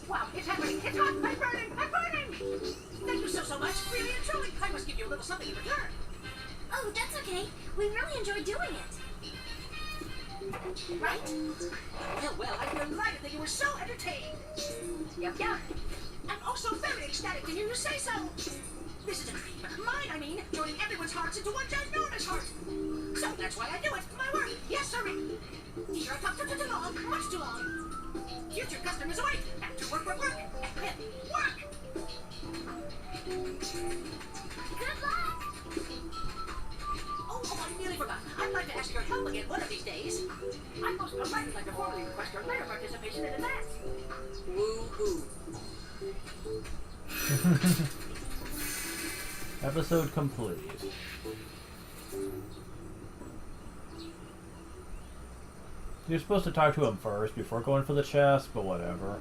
Wow, it's happening. It's hot. I'm burning. I'm burning. Thank you so much. Really and truly. I must give you a little something in return. Oh, that's okay. We really enjoyed doing it. Right? Well, I'm delighted that you were so entertained. Yep. I'm also very ecstatic to hear you say so. This is a dream. Mine, I mean, joining everyone's hearts into one ginormous heart. So that's why I do it. My work. Yes, sir. Here I come too long. Much too long. Future customers await. Have to work. Work. Good luck! Oh, I nearly forgot. I'd like to ask your help again one of these days. I'd most politely like to formally request your later participation in advance. Woo-hoo. Episode complete. You're supposed to talk to him first before going for the chest, but whatever.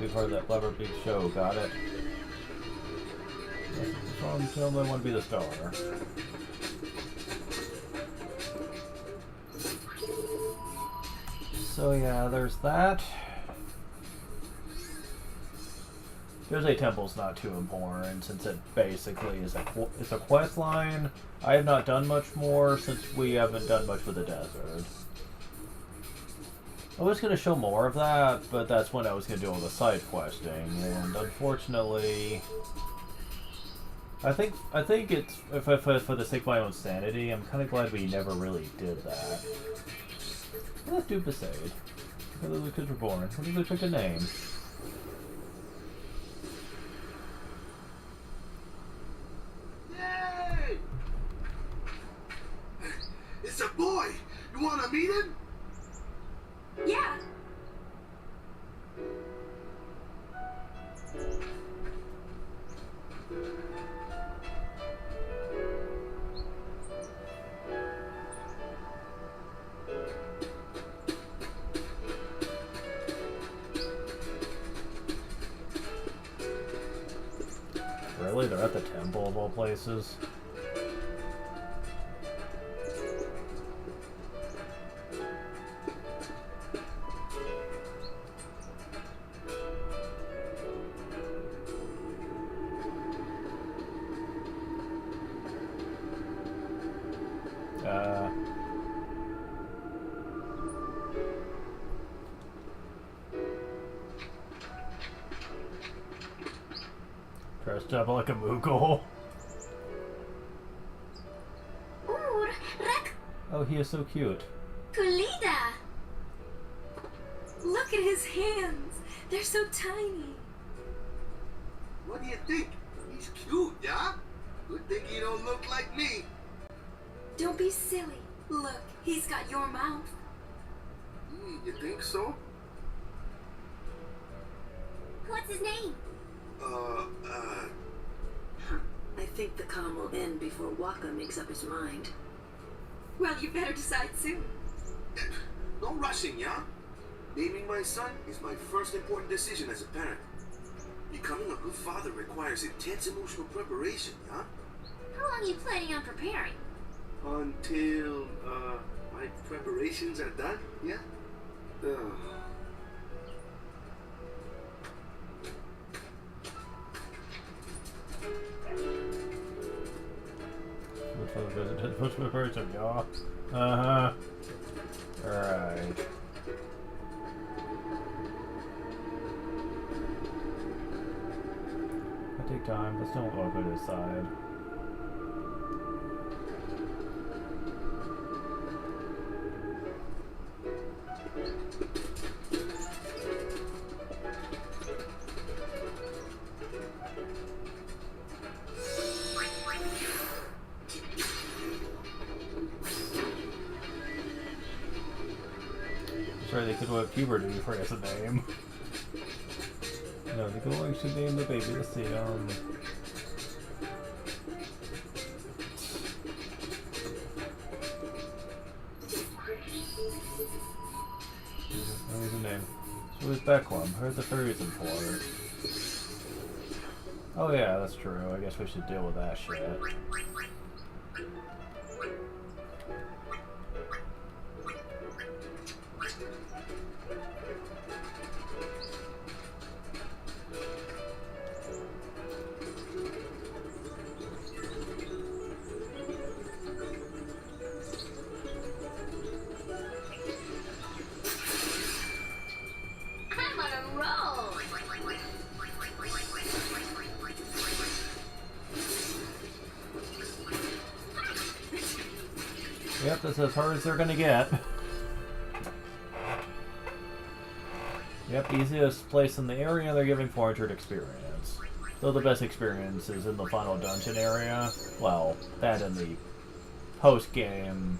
We've heard that clever big show, got it. Tell them I want to be the star. So yeah, there's that. Jersey Temple's not too important since it basically is it's a quest line. I have not done much more since we haven't done much with the desert. I was going to show more of that, but that's when I was going to do all the side questing, and unfortunately, I think it's for the sake of my own sanity, I'm kind of glad we never really did that. Let's do Besaid. When the kids were born, when did they pick a name? Yay! It's a boy! You wanna meet him? Yeah. places. Dressed up like a Moogle. Oh, he is so cute. Kulida! Look at his hands. They're so tiny. What do you think? He's cute, yeah? Good thing he don't look like me. Don't be silly. Look, he's got your mouth. You think so? What's his name? I think the calm will end before Waka makes up his mind. Well, you better decide soon. No rushing, yeah? Naming my son is my first important decision as a parent. Becoming a good father requires intense emotional preparation, yeah? How long are you planning on preparing? Until, my preparations are done, yeah? Which person, y'all? Uh-huh. Alright. I take time, but still walk to this side. Sorry, they could have puberty before he has a name. No, they going to name the baby. Let's see, What is the name? So it's Becklum. Heard the furries in port. Oh yeah, that's true. I guess we should deal with that shit. I'm on a roll. Yep, that's as hard as they're gonna get. Yep, easiest place in the area, they're giving 400 experience. Though the best experience is in the final dungeon area. Well, that in the post-game...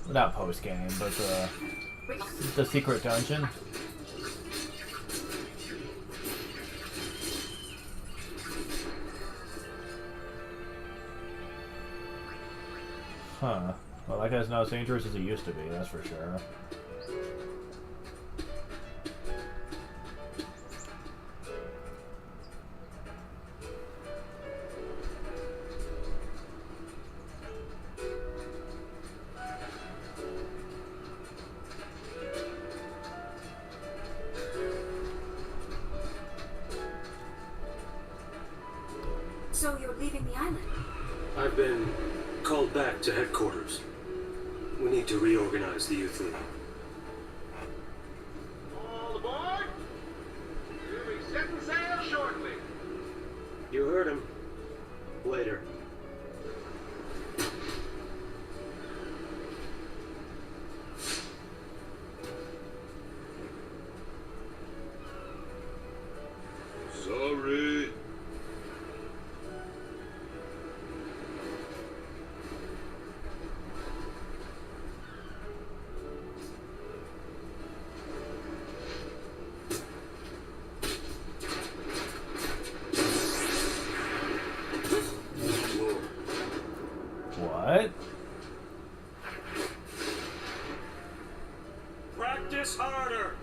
Not post-game, but the secret dungeon. Huh. Well, that guy's not as dangerous as he used to be, that's for sure. So you're leaving the island? I've been called back to headquarters. We need to reorganize the youth league. All aboard! We'll be setting sail shortly. You heard him. Later. Sorry. What? Practice harder!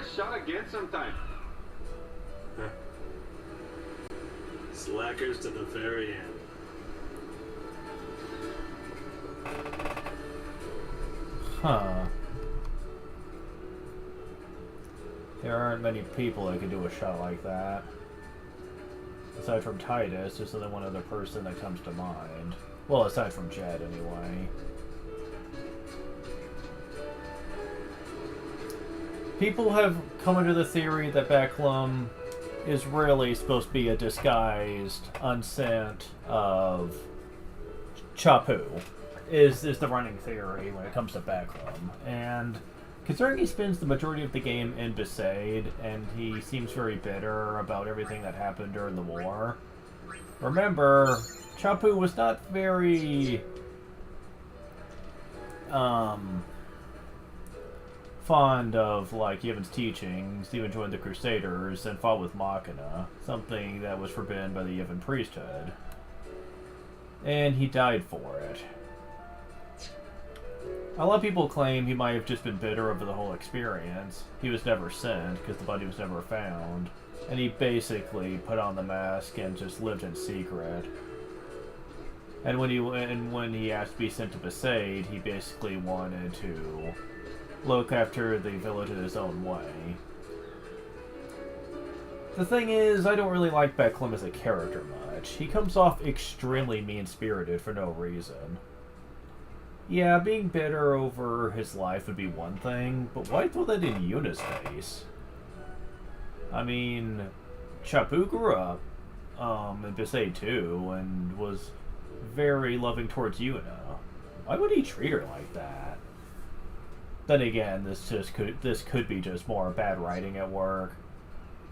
a shot again sometime. Slackers to the very end. Huh. There aren't many people that can do a shot like that. Aside from Titus, there's only one other person that comes to mind. Well, aside from Jed, anyway. People have come into the theory that Becklum is really supposed to be a disguised unsent of Chapu. Is the running theory when it comes to Becklum. And considering he spends the majority of the game in Besaid, and he seems very bitter about everything that happened during the war. Remember, Chapu was not very fond of, like, Yevon's teachings. He even joined the Crusaders and fought with Machina, something that was forbidden by the Yevon priesthood. And he died for it. A lot of people claim he might have just been bitter over the whole experience. He was never sent, because the body was never found. And he basically put on the mask and just lived in secret. And when he asked to be sent to Besaid, he basically wanted to look after the village in his own way. The thing is, I don't really like Becklum as a character much. He comes off extremely mean-spirited for no reason. Yeah, being bitter over his life would be one thing, but why throw that in Yuna's face? I mean, Chapu grew up in Besaid too, and was very loving towards Yuna. Why would he treat her like that? Then again, this could be just more bad writing at work.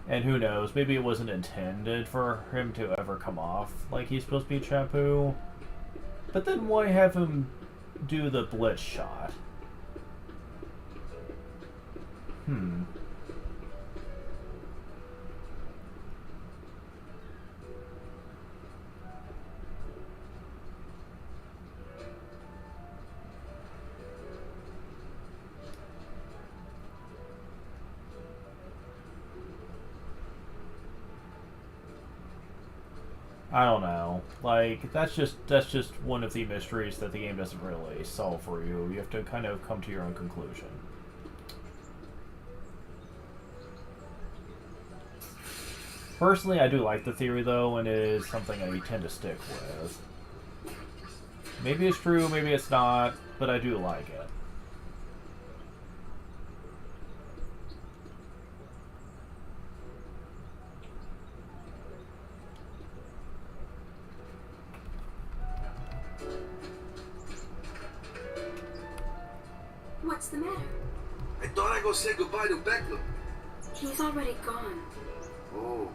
And who knows, maybe it wasn't intended for him to ever come off like he's supposed to be Chapu. But then why have him do the blitz shot? I don't know. Like, that's just one of the mysteries that the game doesn't really solve for you. You have to kind of come to your own conclusion. Personally, I do like the theory, though, and it is something I tend to stick with. Maybe it's true, maybe it's not, but I do like it. What's the matter? I thought I'd go say goodbye to Becklum. He's already gone. Oh.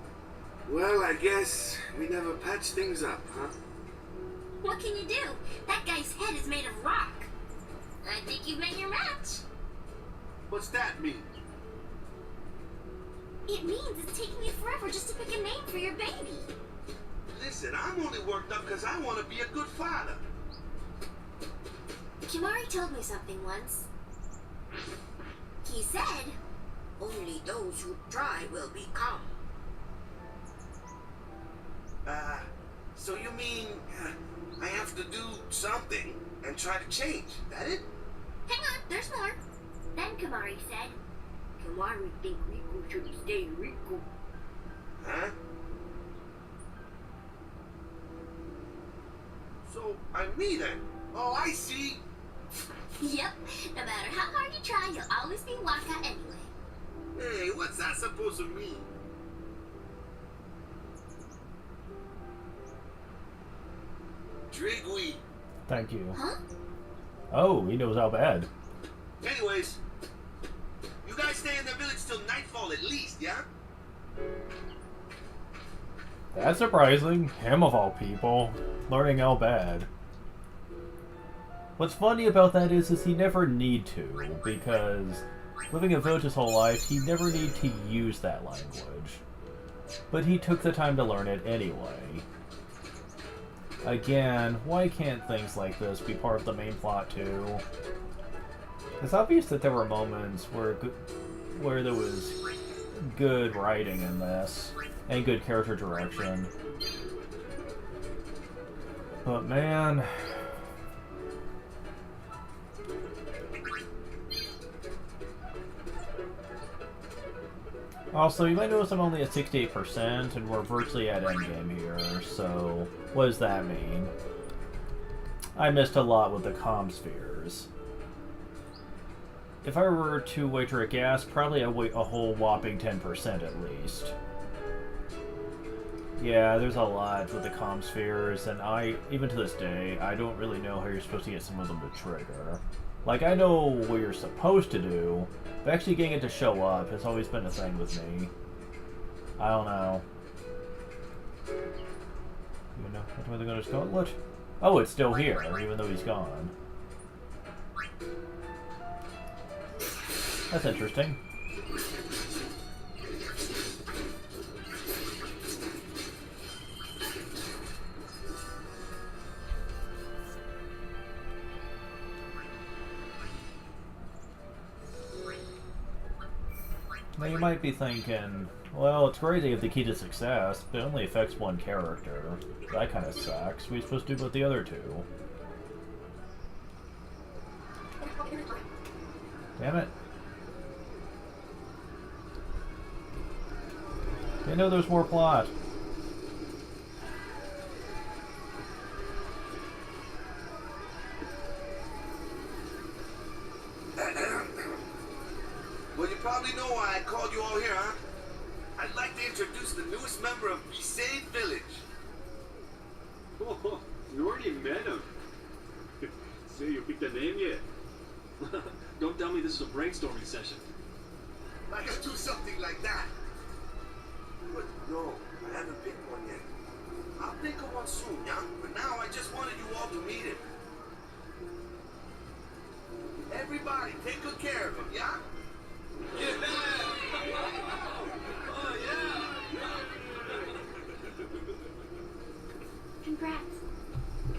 Well, I guess we never patched things up, huh? What can you do? That guy's head is made of rock. I think you've met your match. What's that mean? It means it's taking you forever just to pick a name for your baby. Listen, I'm only worked up because I want to be a good father. Kimari told me something once. He said, only those who try will become. So you mean I have to do something and try to change? That it? Hang on, there's more. Then Kimari said, Kimari think Riku should stay Riku. Huh? So I'm me then. Oh, I see. Yep. No matter how hard you try, you'll always be Waka anyway. Hey, what's that supposed to mean? Drigui. Thank you. Huh? Oh, he knows how bad. Anyways, you guys stay in the village till nightfall at least, yeah? That's surprising. Him of all people. Learning how bad. What's funny about that is he never need to, because living in a village his whole life, he never need to use that language. But he took the time to learn it anyway. Again, why can't things like this be part of the main plot too? It's obvious that there were moments where where there was good writing in this and good character direction. But man, also you might notice I'm only at 68% and we're virtually at endgame here, so what does that mean? I missed a lot with the comm spheres. If I were to wager a guess, probably a whole whopping 10% at least. Yeah, there's a lot with the comm spheres, and even to this day, I don't really know how you're supposed to get some of them to trigger. Like, I know what you're supposed to do, but actually getting it to show up has always been a thing with me. I don't know. You know, which way they're gonna go? What? Oh, it's still here, even though he's gone. That's interesting. Now you might be thinking, well, it's great they have the key to success, but it only affects one character. That kind of sucks. We're supposed to do with the other two. Damn it. They know there's more plot. Well, you probably know why I called you all here, huh? I'd like to introduce the newest member of Save Village. Oh, you already met him. So you picked a name yet? Don't tell me this is a brainstorming session. I could do something like that. But no, I haven't picked one yet. I'll pick of one soon, yeah? But now I just wanted you all to meet him. Everybody, take good care of him, yeah? Yeah! Oh, yeah! Congrats.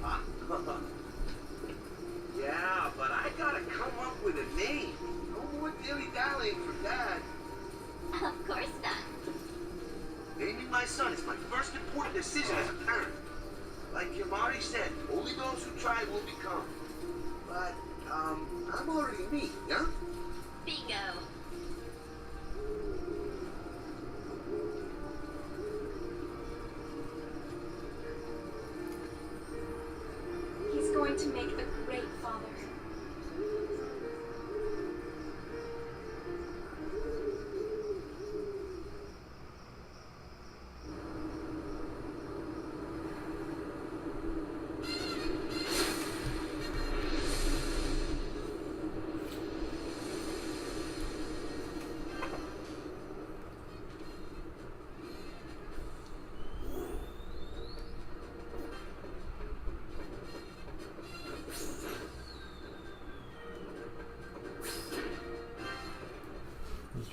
Huh? Yeah, but I gotta come up with a name. No more dilly-dallying for Dad. Of course not. Naming my son is my first important decision as a parent. Like Yamari said, only those who try will become. But, I'm already me, yeah? Bingo. He's going to make a great father.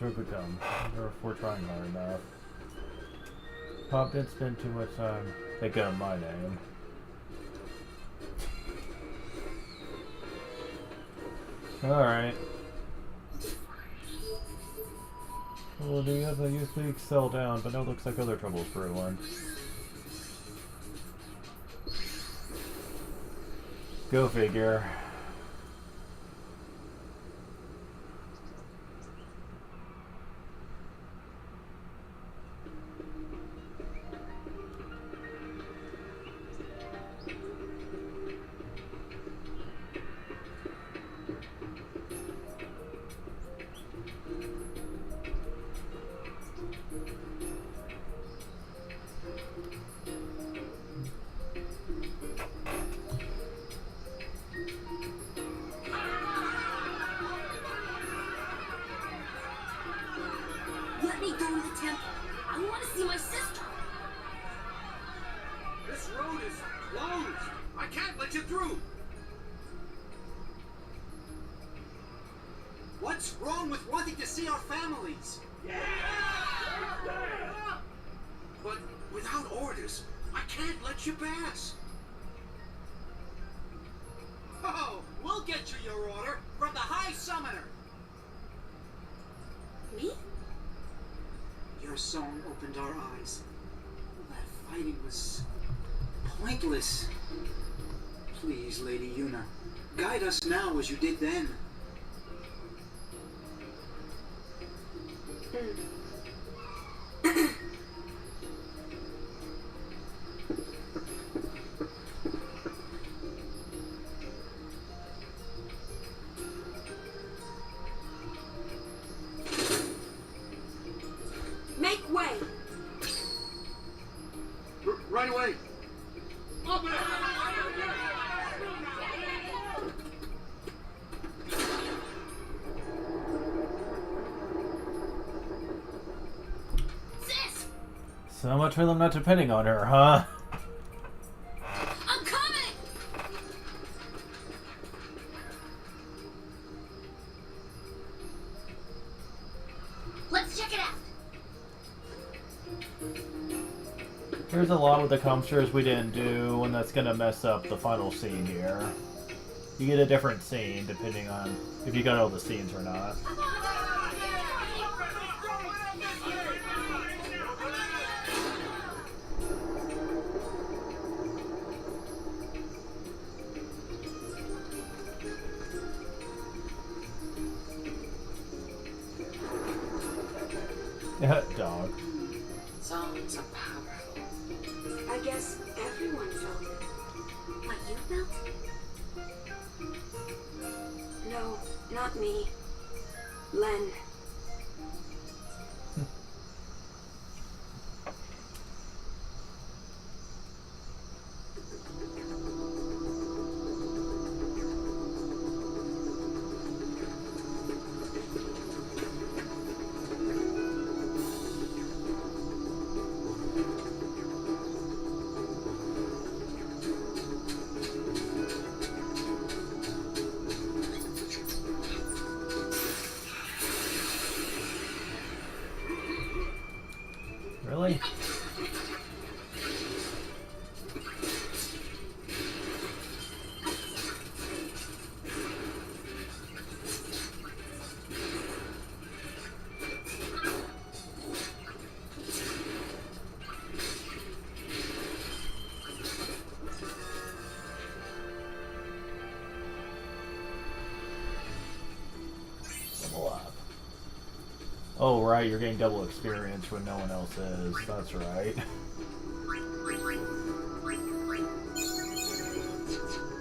Become. I wonder if we're trying hard enough. Pop didn't spend too much time thinking of my name. Alright. Well, do you have the youth league sell down, but no, looks like other trouble's brewing. Go figure. Let me go to the temple. I want to see my sister. This road is closed. I can't let you through. What's wrong with wanting to see our families? But without orders, I can't let you pass. Oh, we'll get you your order from the High Summoner. Me? Your song opened our eyes. That fighting was pointless. Please, Lady Yuna, guide us now as you did then. Make way! Right away. Sis! So much for them not depending on her, huh? I'm coming! Let's check it out. There's a lot with the comsters we didn't do, and that's gonna mess up the final scene here. You get a different scene depending on if you got all the scenes or not. Dog. Songs are powerful. I guess everyone felt it. What you felt? No, not me. Len. Really? Level up. Oh, right, you're getting double experience when no one else is. That's right.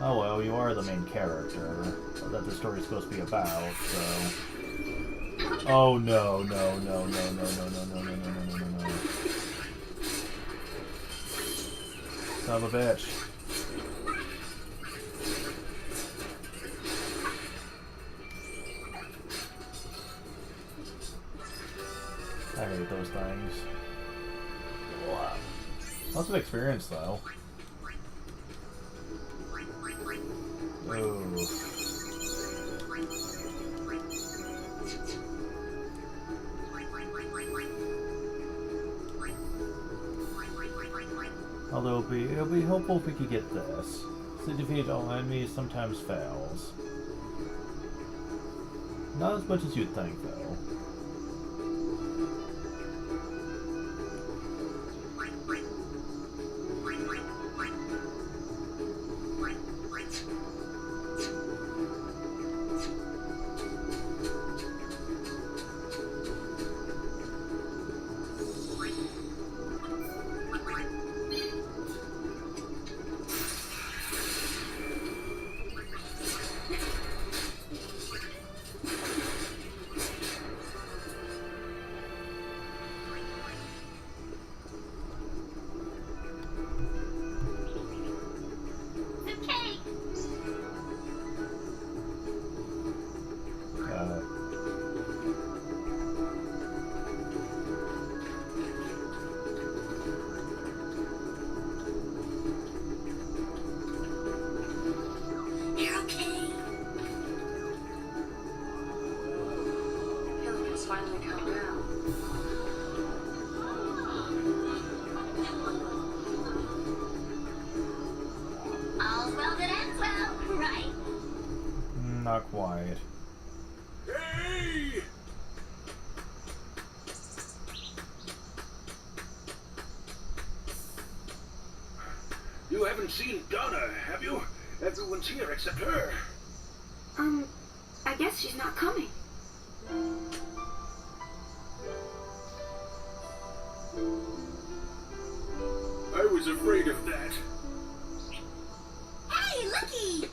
Oh well, you are the main character that the story's supposed to be about, so... Oh no, no, no, no, no, no, no, no, no, no, no, no, no. Son of a bitch. I hate those things. Wow. Lots of experience, though. Ooh. Although it'll be helpful if we could get this. To defeat all enemies sometimes fails. Not as much as you'd think, though. Finally come down. All's well that ends well, right? Not quite. Hey! You haven't seen Donna, have you? Everyone's here except her. I guess she's not coming. I was afraid of that. Hey, looky!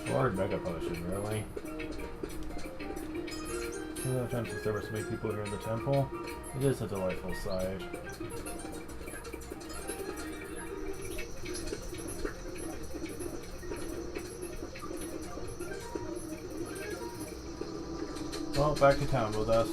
Hard mega potion, really? The times there were so many people here in the temple. It is a delightful sight. Well, back to town with us.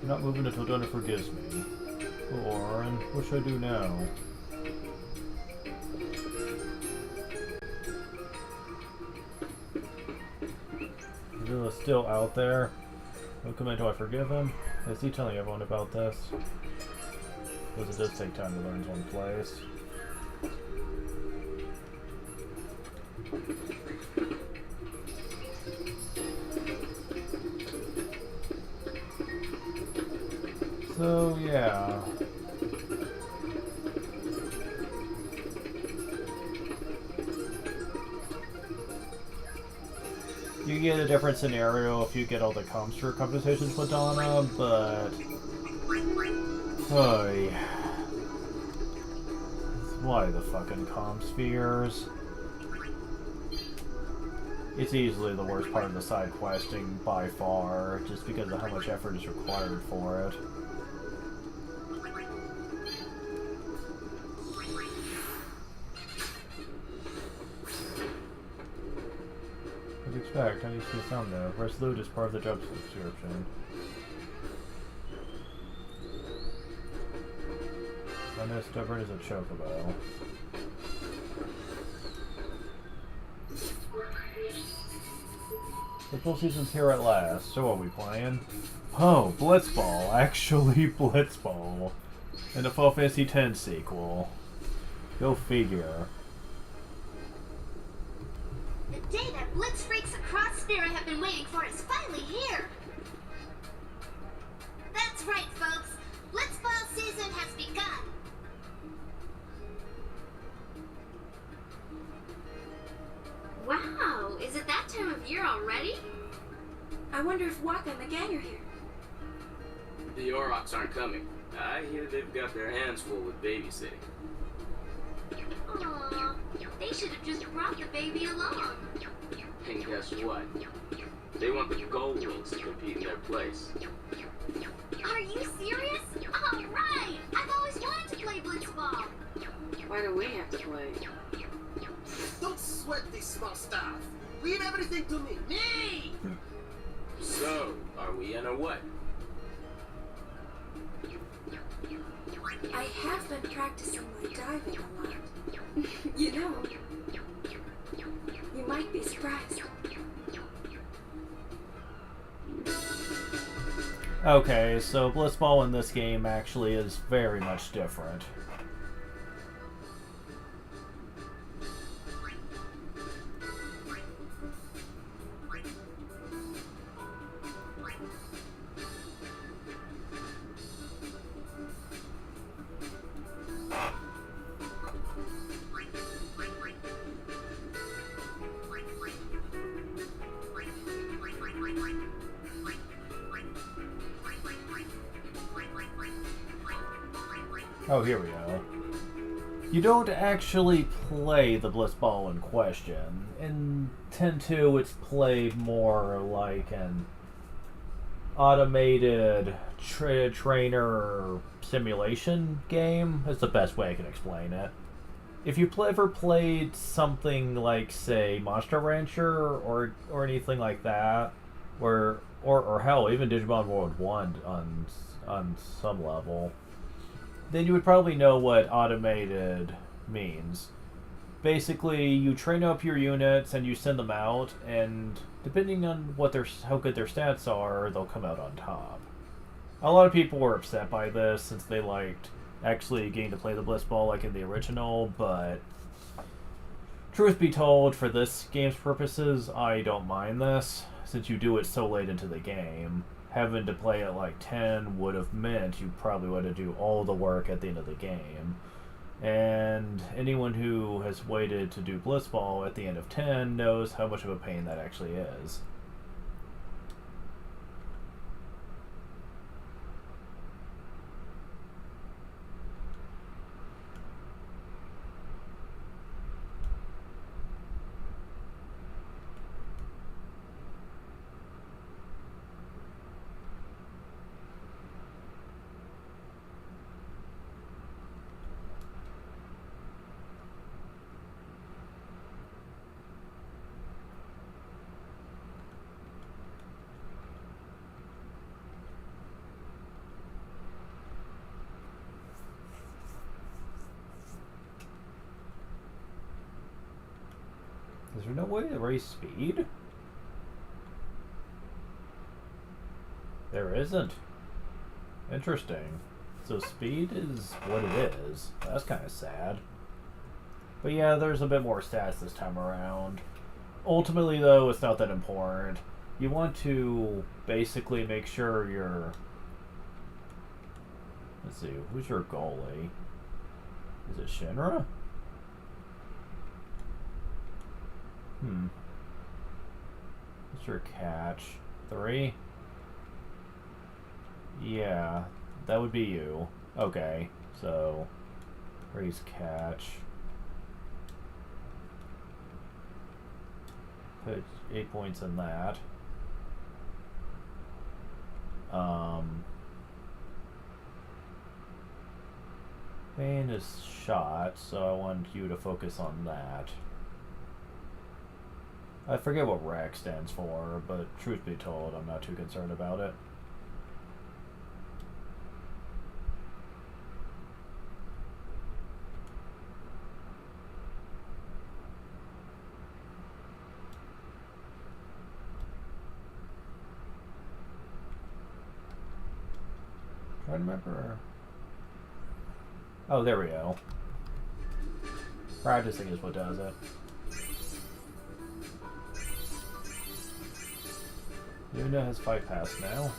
I'm not moving until Donna forgives me. Or, and what should I do now? Zilla's still out there. What command do I forgive him? Is he telling everyone about this? Because it does take time to learn his own place. So, yeah. You get a different scenario if you get all the comsphere conversations with Donna, but... Oy. Why the fucking comspheres? It's easily the worst part of the side questing by far, just because of how much effort is required for it. Expect, how do you see some though? Resolute is part of the job description. I know stubborn is a chocobo. The full season's here at last, so what are we playing? Oh, Blitzball, actually Blitzball. And the Final Fantasy X sequel. Go figure. The day that Blitz freaks across Spira have been waiting for is finally here! That's right, folks! Blitzball season has begun! Wow, is it that time of year already? I wonder if Waka and the gang are here. The Aurochs aren't coming. I hear they've got their hands full with babysitting. Aww, they should have just brought the baby along. And guess what? They want the Gold Wings to compete in their place. Are you serious? Alright! I've always wanted to play Blitzball! Why do we have to play? Don't sweat this small stuff. Leave everything to me. Me! So, are we in or what? I have been practicing my diving a lot. You know, you might be surprised. Okay, so Blitzball in this game actually is very much different. Oh, here we go. You don't actually play the Blitzball in question. In 10.2, it's played more like an automated trainer simulation game. That's the best way I can explain it. If you ever played something like, say, Monster Rancher or anything like that, or hell, even Digimon World 1 on some level, then you would probably know what automated means. Basically, you train up your units and you send them out, and depending on how good their stats are, they'll come out on top. A lot of people were upset by this since they liked actually getting to play the Blitzball like in the original, but truth be told, for this game's purposes, I don't mind this, since you do it so late into the game. Having to play at like 10 would have meant you probably would have to do all the work at the end of the game. And anyone who has waited to do Blitzball at the end of 10 knows how much of a pain that actually is. Is there no way to raise speed? There isn't. Interesting. So speed is what it is. That's kind of sad. But yeah, there's a bit more stats this time around. Ultimately, though, it's not that important. You want to basically make sure you're... Let's see, who's your goalie? Is it Shinra? What's your catch? 3? Yeah, that would be you. Okay, so raise catch. Put 8 points in that. Bane is shot, so I want you to focus on that. I forget what RAC stands for, but truth be told, I'm not too concerned about it. Trying to remember. Oh, there we go. Practicing is what does it. Yuna has 5 pass now.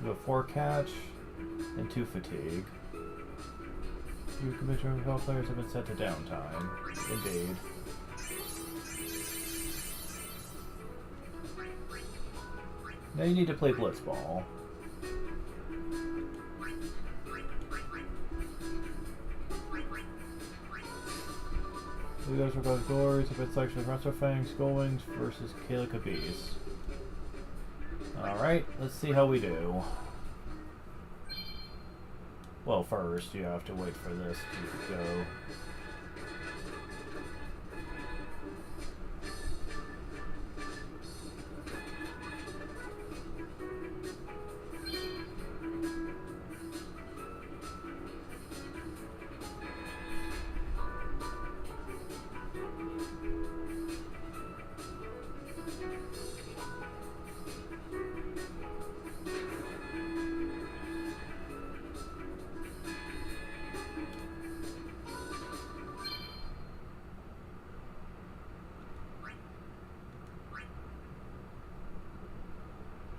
You have 4 catch and 2 fatigue. Your commission of all players have been set to downtime. Indeed. Now you need to play Blitzball. You guys are both glories, a bit selection of Runster Fangs, Goldwings versus Kalica Beast. Alright, let's see how we do. Well, first, you have to wait for this to go.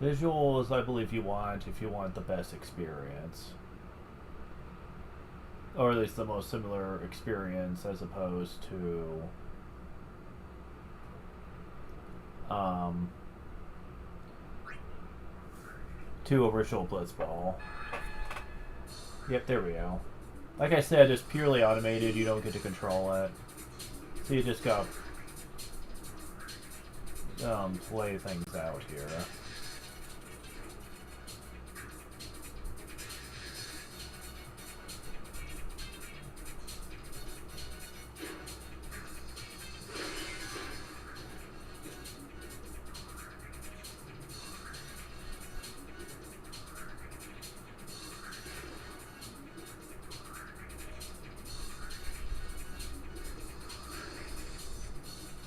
Visuals, I believe you want if you want the best experience. Or at least the most similar experience as opposed to original Blitzball. Yep, there we go. Like I said, it's purely automated, you don't get to control it. So you just go play things out here.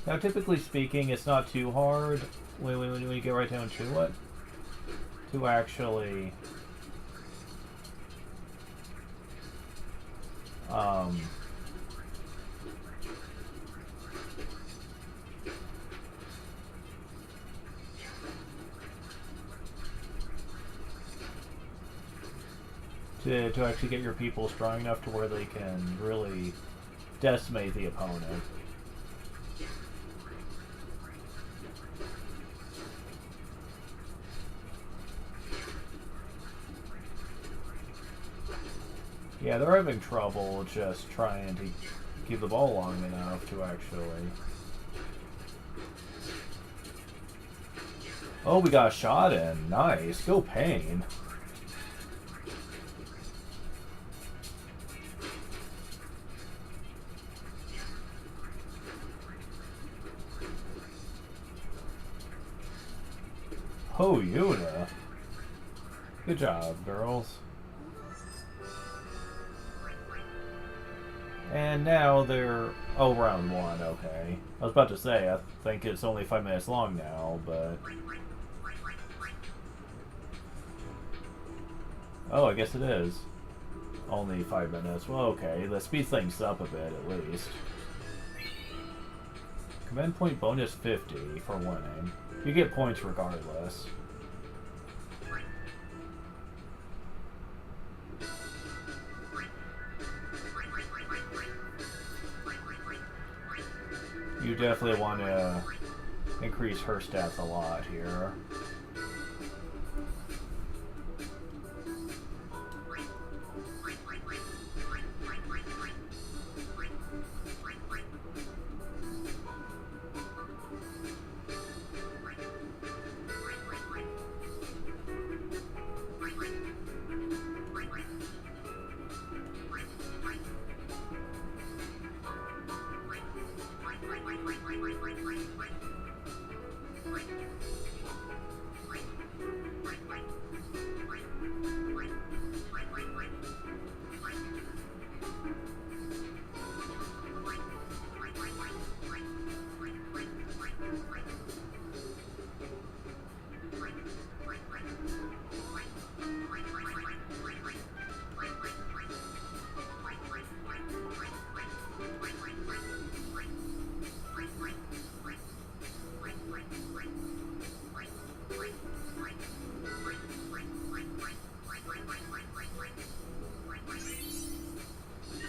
Now, typically speaking, it's not too hard when we get right down to it to actually to actually get your people strong enough to where they can really decimate the opponent. Yeah, they're having trouble just trying to keep the ball long enough to actually... Oh, we got a shot in. Nice. Go Pain. Oh, Yuna. Good job, girls. And now they're... Oh, round one, okay. I was about to say, I think it's only 5 minutes long now, but... Oh, I guess it is. Only 5 minutes. Well, okay. Let's speed things up a bit, at least. Command point bonus 50 for winning. You get points regardless. You definitely want to increase her stats a lot here.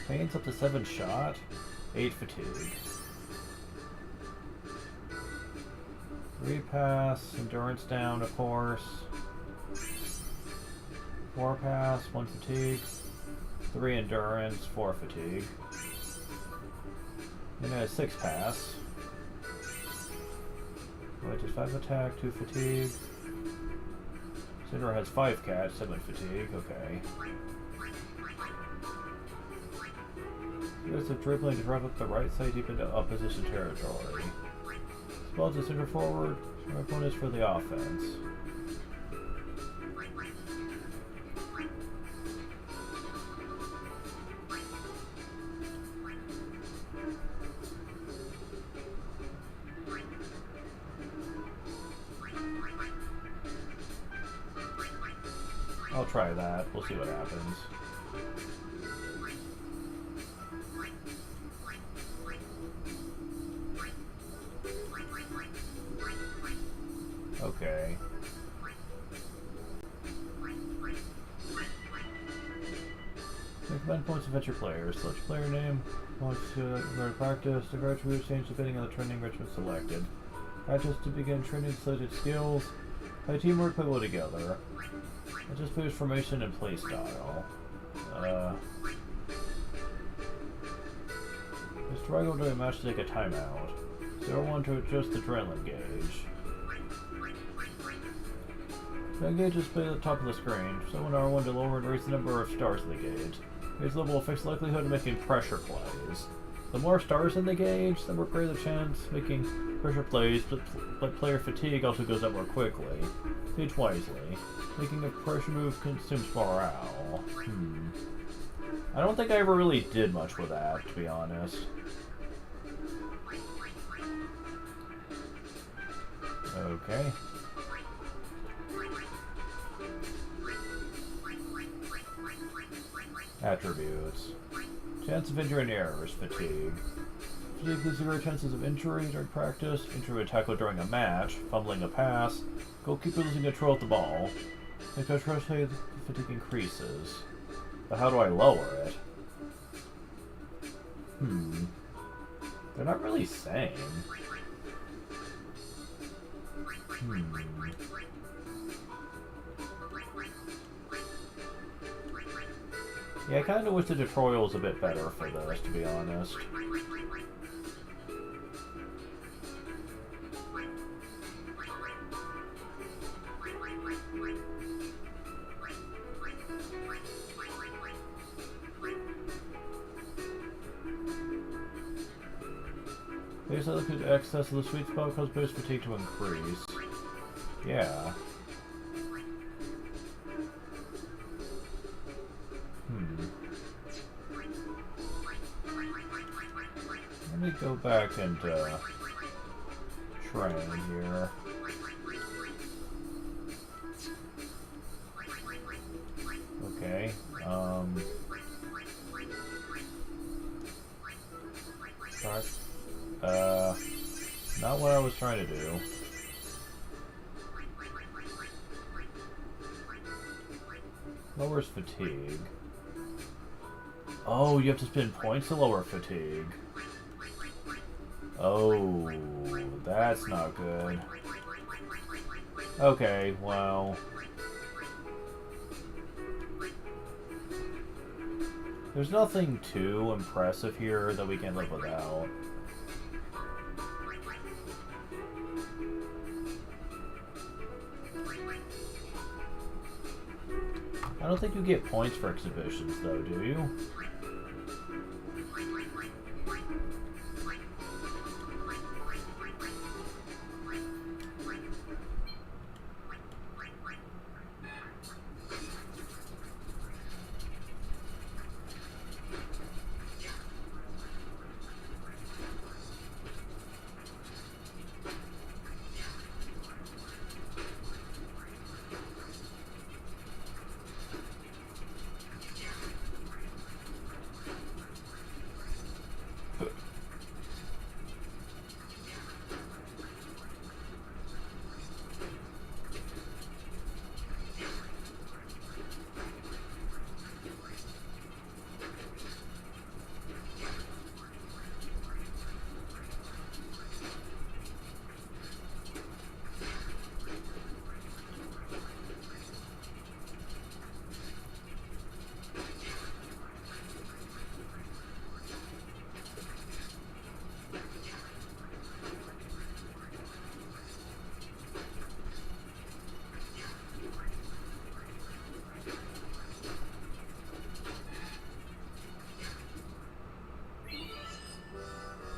Pain's up to 7 shot, 8 fatigue. 3 pass, endurance down, of course. 4 pass, 1 fatigue. 3 endurance, 4 fatigue. And a 6 pass. Which is 5 attack, 2 fatigue. Cinder has 5 catch, 7 fatigue, okay. There's a dribbling to drive up the right side deep into opposition territory. Spell to center forward, my opponents for the offense. I'll try that. We'll see what happens. Okay. Recommend points adventure players. Select your player name. Wants to learn to practice. The graduate moves change depending on the training regimen selected. Practice to begin training selected skills. Play teamwork, play well together. Adjust players' formation and play style. It's struggle during a match to take a timeout. 0-1 to adjust the adrenaline gauge. The gauge is displayed at the top of the screen. So when R1 to lower and raise the number of stars in the gauge. Gauge level affects the likelihood of making pressure plays. The more stars in the gauge, the more greater the chance of making pressure plays, but player fatigue also goes up more quickly. Gauge wisely. Making a pressure move consumes morale. I don't think I ever really did much with that, to be honest. Okay. Attributes. Chance of injury and errors. Fatigue. Fatigue gives zero chances of injury during practice. Injury and tackle during a match. Fumbling a pass. Goalkeeper losing control of the ball. If I trust fatigue increases. But how do I lower it? They're not really saying. Yeah, I kind of wish the tutorial was a bit better for this, to be honest. Base altitude excess of the sweet spot causes boost fatigue to increase. Yeah. Let me go back and train here. Okay. Not what I was trying to do. Lowers fatigue. Oh, you have to spend points to lower fatigue. Oh, that's not good. Okay, well. There's nothing too impressive here that we can live without. I don't think you get points for exhibitions, though, do you?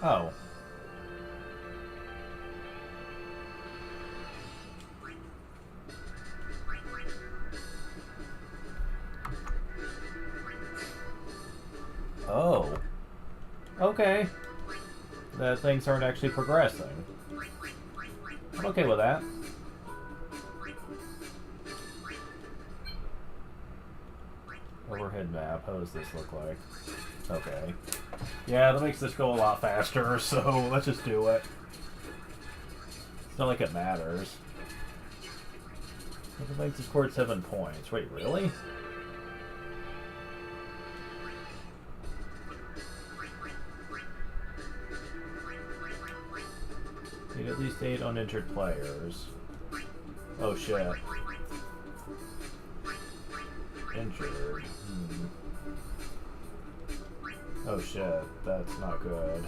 Oh. Oh. Okay. That things aren't actually progressing. I'm okay with that. Overhead map, how does this look like? Okay. Yeah, that makes this go a lot faster, so let's just do it. It's not like it matters. It makes the score 7 points. Wait, really? Need at least 8 uninjured players. Oh shit. Injured. Oh shit, that's not good.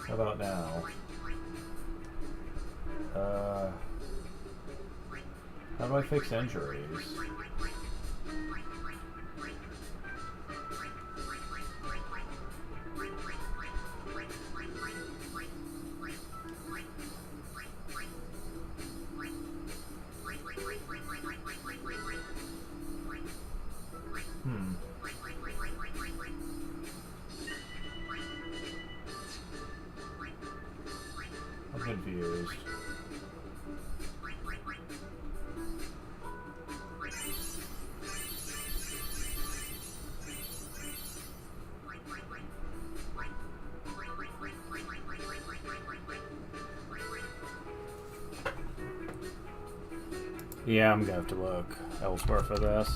How about now? How do I fix injuries? I'm confused. Yeah, I'm gonna have to look elsewhere for this.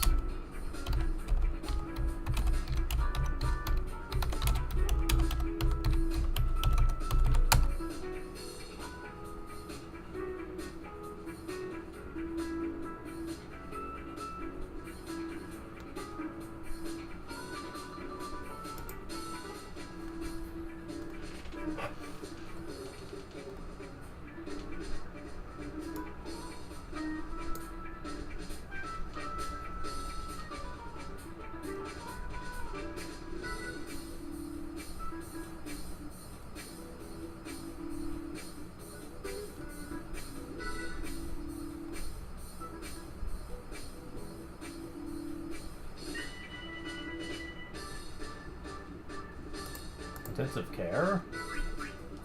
Intensive care?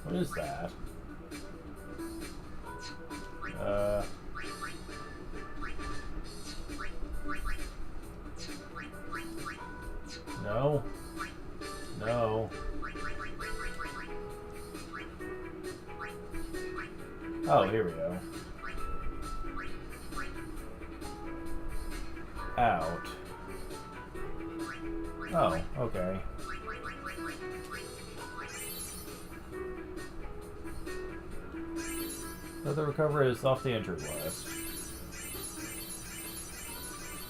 What is that? No. No. Oh, here we go. Out. Oh, okay. The recovery is off the injured list.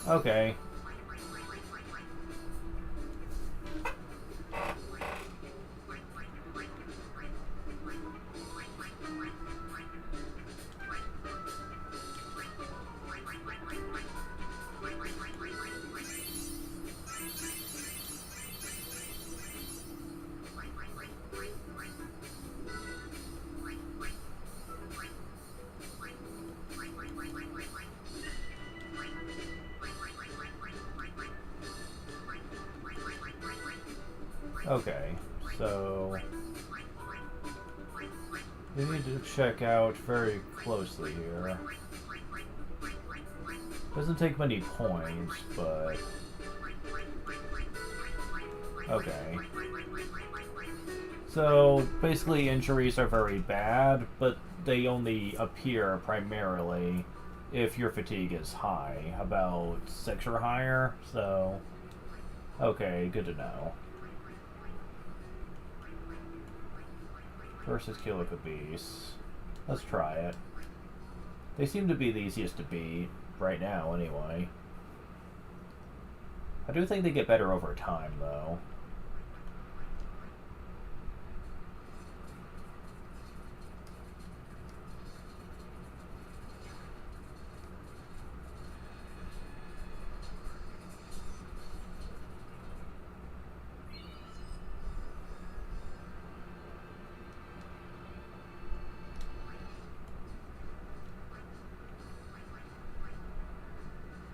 Okay. Okay, so we need to check out very closely here. Doesn't take many points, but okay. So basically injuries are very bad, but they only appear primarily if your fatigue is high, about 6 or higher, so okay, good to know. Versus Killer Beast. Let's try it. They seem to be the easiest to beat, right now anyway. I do think they get better over time, though.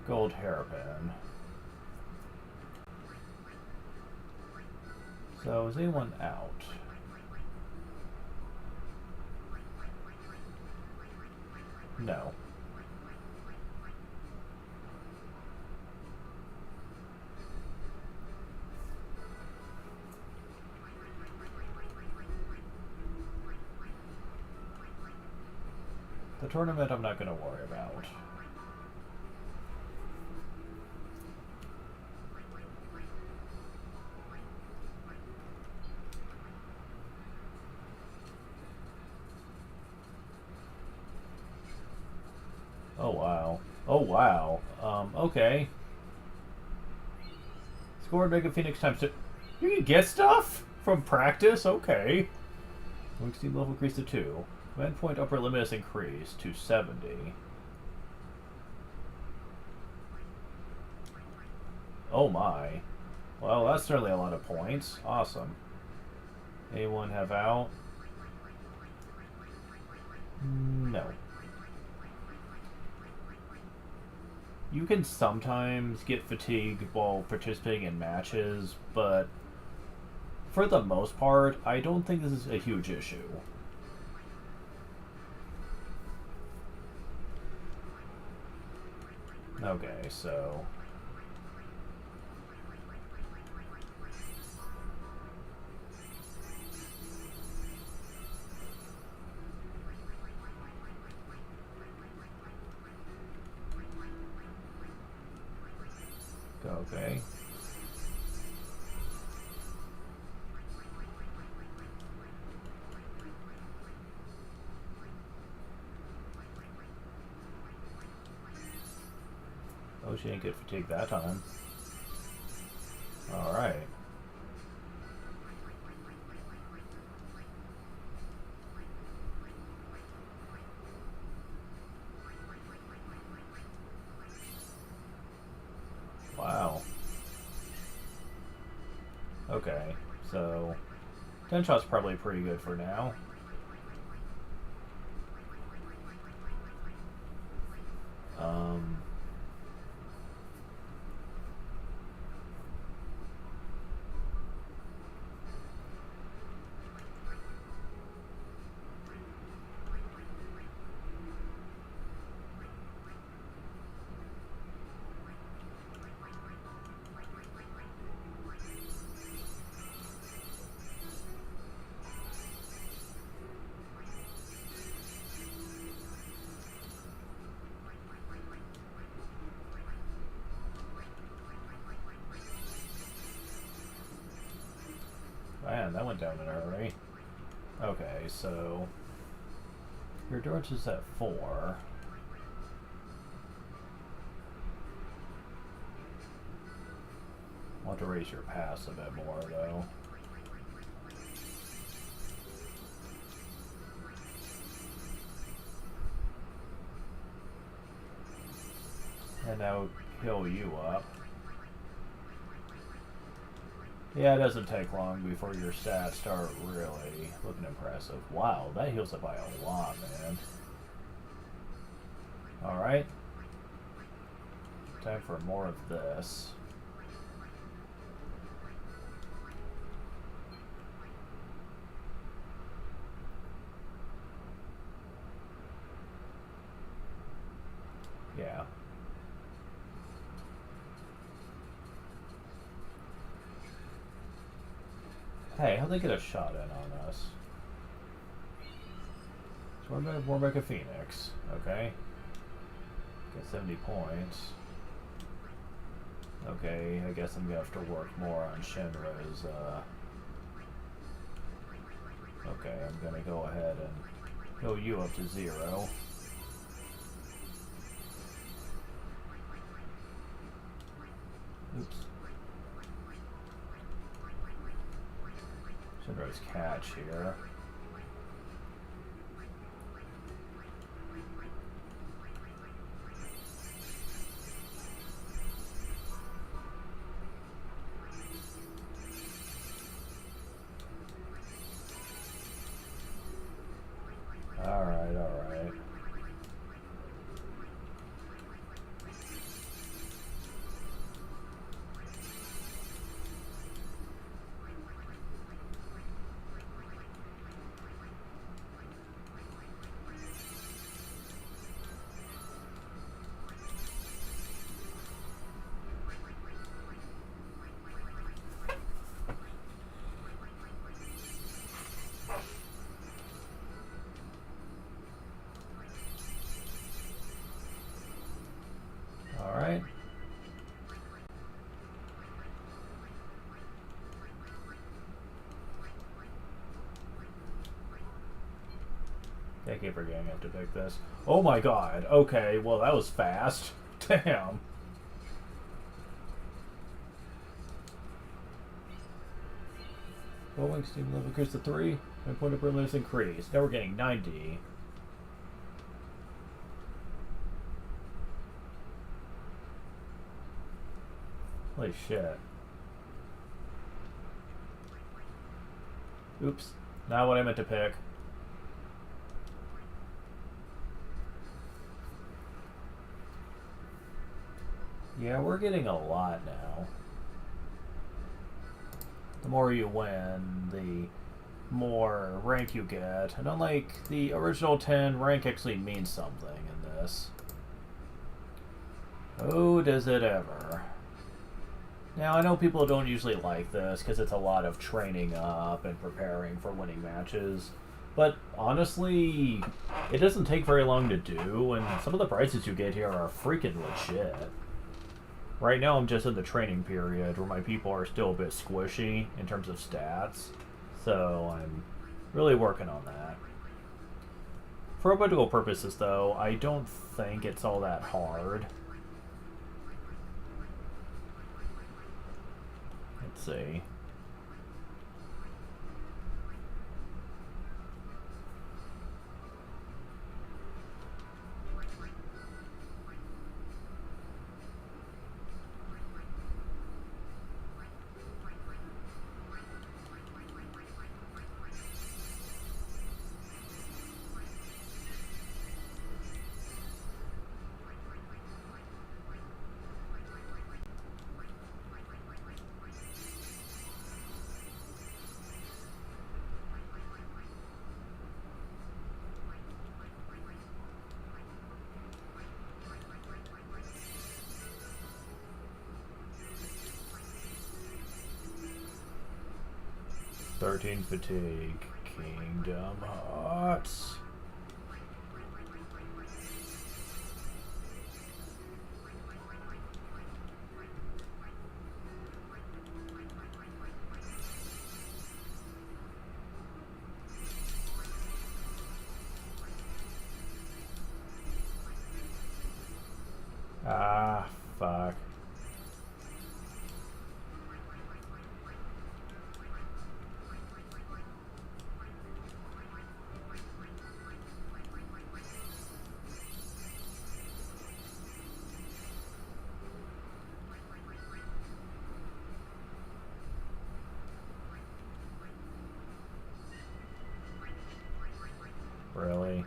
Gold hairpin. So, is anyone out? No. The tournament I'm not going to worry about. Oh wow. Oh wow. Okay. Score Mega Phoenix times 2. You can get stuff from practice? Okay. Exceed level increased to 2. Command point upper limit is increased to 70. Oh my. Well, that's certainly a lot of points. Awesome. Anyone have out? No. You can sometimes get fatigued while participating in matches, but for the most part, I don't think this is a huge issue. Okay, so... Okay. Oh, she didn't get fatigued that time. Alright. Wow. Okay, so 10 shots probably pretty good for now. Man, that went down in a hurry. Okay, so your endurance is at 4. Want to raise your pass a bit more, though. And now heal you up. Yeah, it doesn't take long before your stats start really looking impressive. Wow, that heals up by a lot, man. Alright. Time for more of this. Yeah. Hey, how'd they get a shot in on us? So we're back at Phoenix. Okay. Get 70 points. Okay, I guess I'm gonna have to work more on Shinra's, Okay, I'm gonna go ahead and go you up to 0. Oops. Shinra's catch here. Alright, alright. I keep forgetting I have to pick this. Oh my god. Okay, well that was fast. Damn. Rolling steam level increased to 3. My point of brilliance increased. Now we're getting 90. Holy shit. Oops. Not what I meant to pick. Yeah, we're getting a lot now. The more you win, the more rank you get. And unlike the original 10, rank actually means something in this. Oh, does it ever. Now, I know people don't usually like this because it's a lot of training up and preparing for winning matches. But honestly, it doesn't take very long to do, and some of the prizes you get here are freaking legit. Right now I'm just in the training period where my people are still a bit squishy in terms of stats, so I'm really working on that. For practical purposes though, I don't think it's all that hard. Let's see. Fatigue, Kingdom Hearts. Ah, fuck. Really?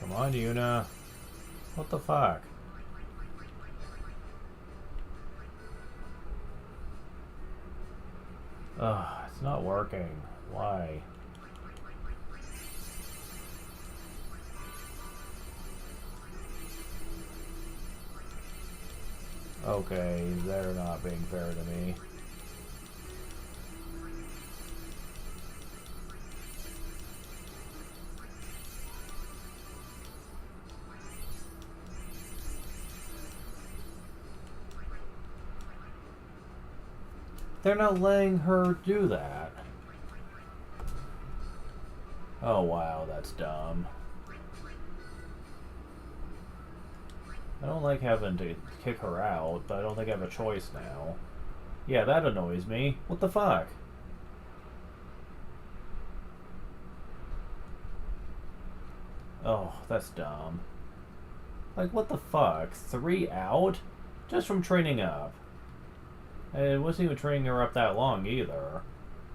Come on, Yuna. What the fuck? Ugh, it's not working. Why? Okay, they're not being fair to me. They're not letting her do that. Oh wow, that's dumb. I don't like having to kick her out, but I don't think I have a choice now. Yeah, that annoys me. What the fuck? Oh, that's dumb. Like, what the fuck? 3 out? Just from training up. It wasn't even training her up that long, either.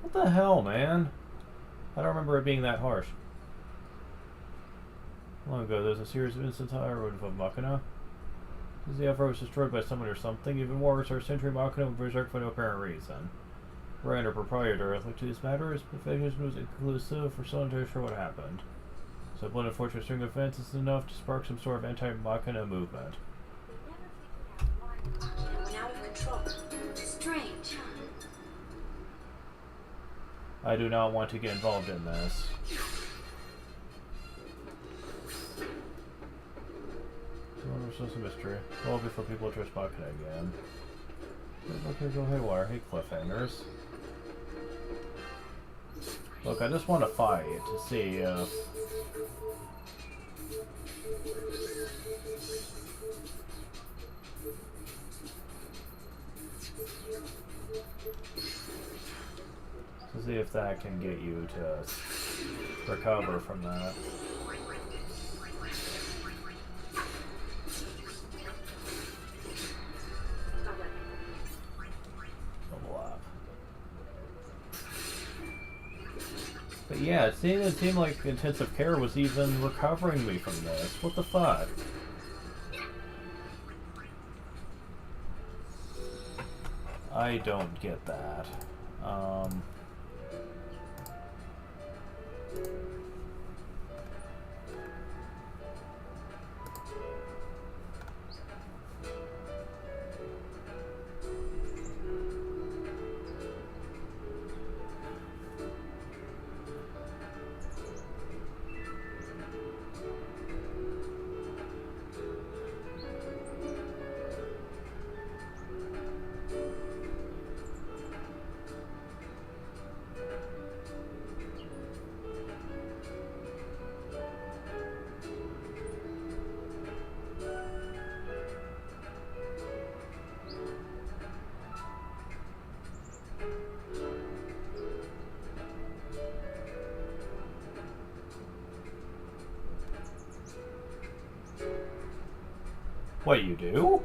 What the hell, man? I don't remember it being that harsh. Long ago, there was a series of incidents on the road of Machina. As the Alpha was destroyed by someone or something, even worse, our Century Machina was berserk for no apparent reason. Rand, our proprietor, looked to this matter, his perfection was inconclusive, we're still not sure what happened. So, one unfortunate string of events is enough to spark some sort of anti-Machina movement. We're out of control. Strange. I do not want to get involved in this. There's just a mystery. Well, before people address Bakuna again. Okay, go haywire. Hey, cliffhangers. Look, I just want to fight to see if... to see if that can get you to recover from that. But yeah, it seemed like intensive care was even recovering me from this. What the fuck? I don't get that. What you do?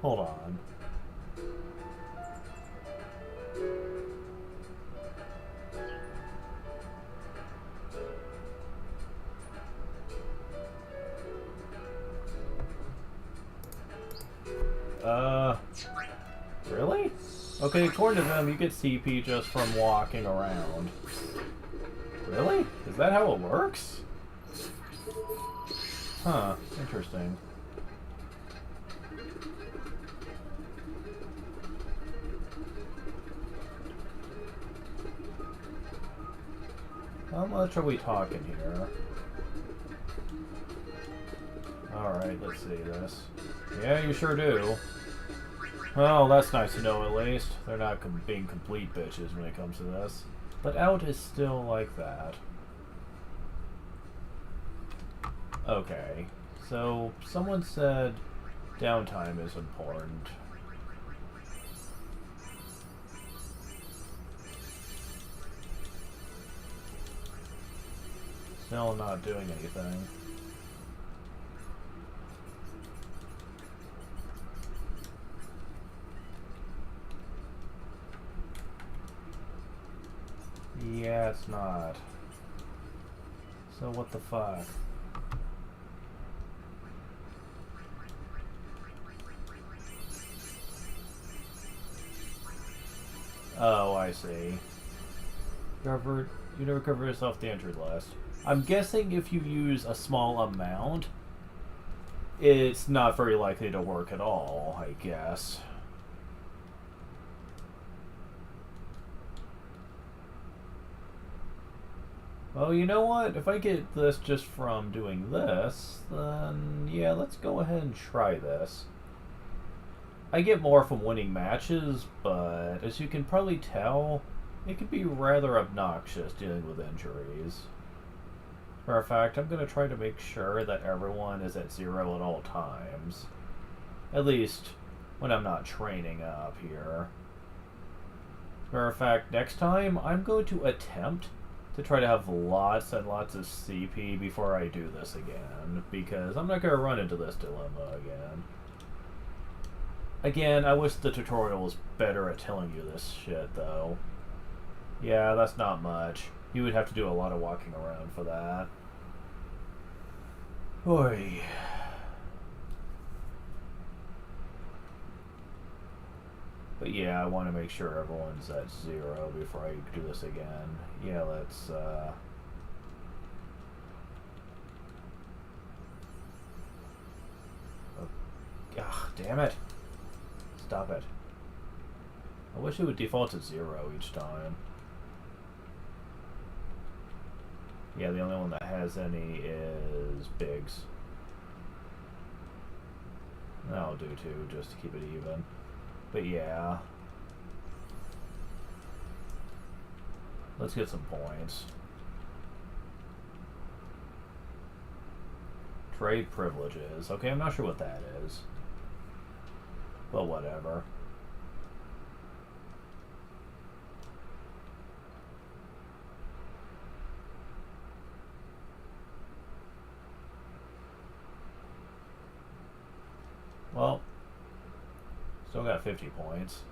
Hold on. Really? Okay, according to them, you get CP just from walking around. Really? Is that how it works? Huh, interesting. How much are we talking here? Alright, let's see this. Yeah, you sure do. Well, that's nice to know at least. They're not being complete bitches when it comes to this. But out is still like that. Okay, so someone said downtime is important. Still not doing anything. Yeah, it's not. So what the fuck? Oh, I see. You never cover yourself the entered list. I'm guessing if you use a small amount, it's not very likely to work at all, I guess. Well, you know what? If I get this just from doing this, then yeah, let's go ahead and try this. I get more from winning matches, but as you can probably tell, it can be rather obnoxious dealing with injuries. For a fact, I'm going to try to make sure that everyone is at 0 at all times. At least when I'm not training up here. For a fact, next time, I'm going to attempt to try to have lots and lots of CP before I do this again, because I'm not going to run into this dilemma again. Again, I wish the tutorial was better at telling you this shit, though. Yeah, that's not much. You would have to do a lot of walking around for that. Oy. But yeah, I want to make sure everyone's at 0 before I do this again. Yeah, let's, Ugh, damn it. Stop it. I wish it would default to 0 each time. Yeah, the only one that has any is Biggs. I'll do 2 just to keep it even. But yeah. Let's get some points. Trade privileges. Okay, I'm not sure what that is. But whatever. Well, still got 50 points.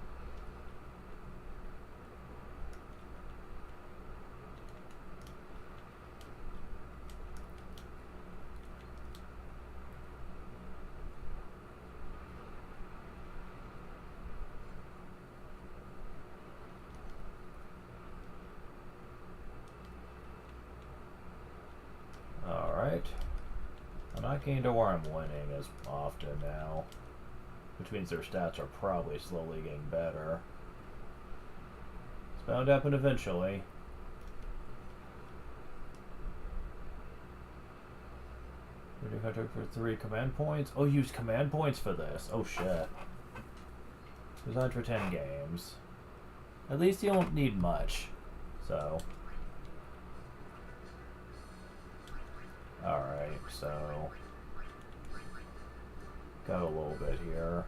Alright. I'm not getting to where I'm winning as often now, which means their stats are probably slowly getting better. It's bound to happen eventually. Ready hunter for 3 command points? Oh, use command points for this. Oh shit. Designed for 10 games. At least you don't need much. So. Alright, so. Got a little bit here.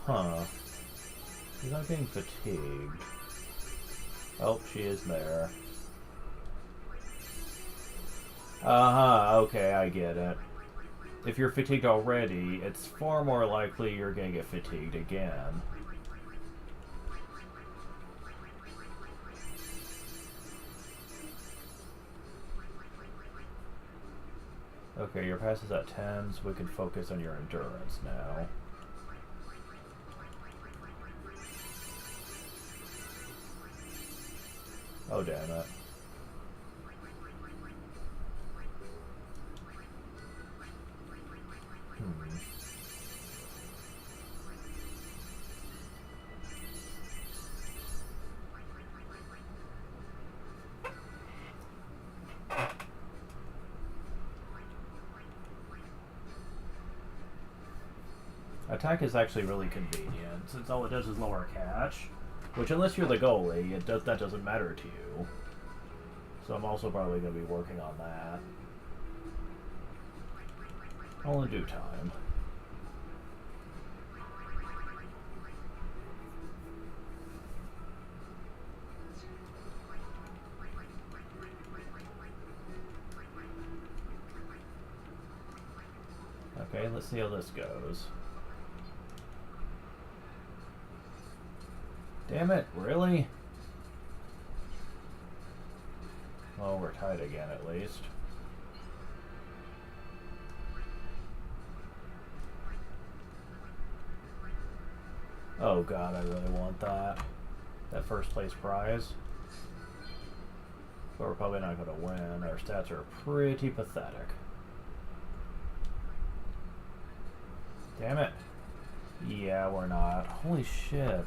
Huh. She's not getting fatigued. Oh, she is there. Uh-huh, okay, I get it. If you're fatigued already, it's far more likely you're gonna get fatigued again. Okay, your pass is at 10, so we can focus on your endurance now. Oh, damn it. Attack is actually really convenient, since all it does is lower catch, which unless you're the goalie, that doesn't matter to you. So I'm also probably going to be working on that. All in due time. Okay, let's see how this goes. Damn it, really? Well, we're tied again at least. Oh god, I really want that. That first place prize. But we're probably not going to win. Our stats are pretty pathetic. Damn it. Yeah, we're not. Holy shit.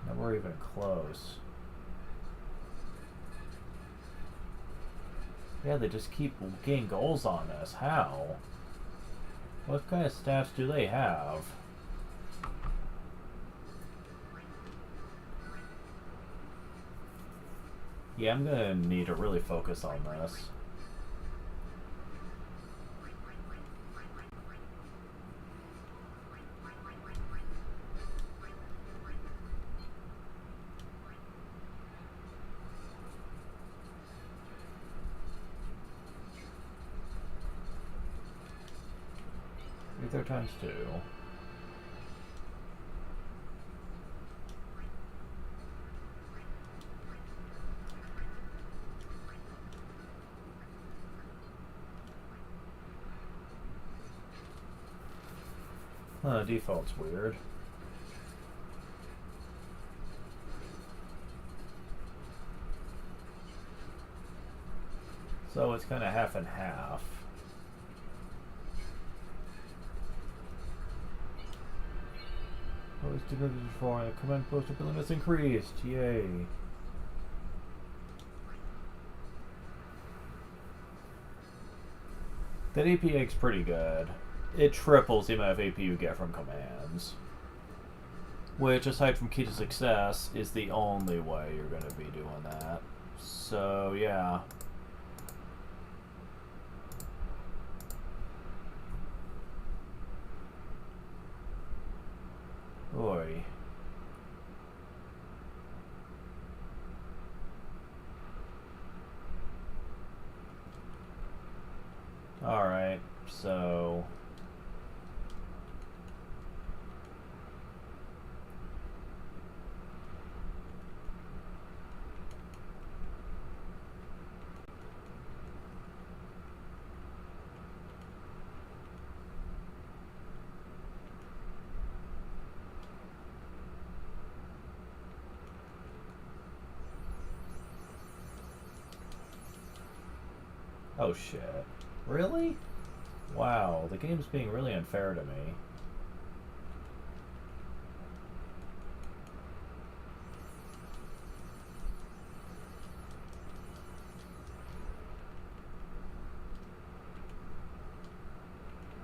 Never even close. Yeah, they just keep getting goals on us. How? What kind of stats do they have? Yeah, I'm gonna need to really focus on this. Ether times 2. Default's weird. So it's kind of half and half. Always delivered before the command post ability has increased. Yay. That APX's pretty good. It triples the amount of AP you get from commands. Which, aside from key to success, is the only way you're going to be doing that. So, yeah. Oi. Alright, so... Oh shit. Really? Wow, the game's being really unfair to me.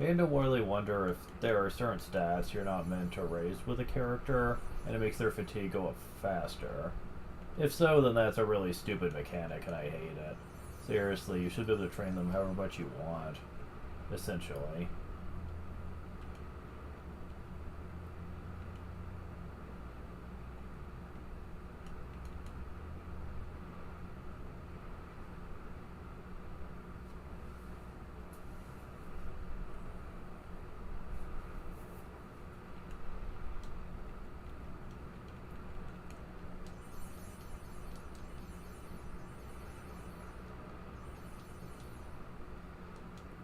I do really wonder if there are certain stats you're not meant to raise with a character, and it makes their fatigue go up faster. If so, then that's a really stupid mechanic, and I hate it. Seriously, you should be able to train them however much you want, essentially.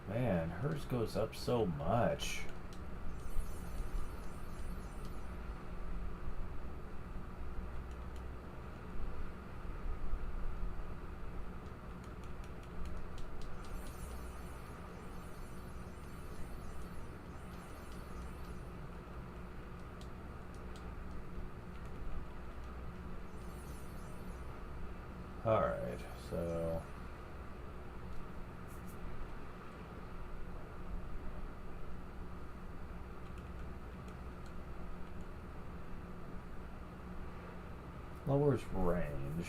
Man, hers goes up so much. Alright, so... lowers range.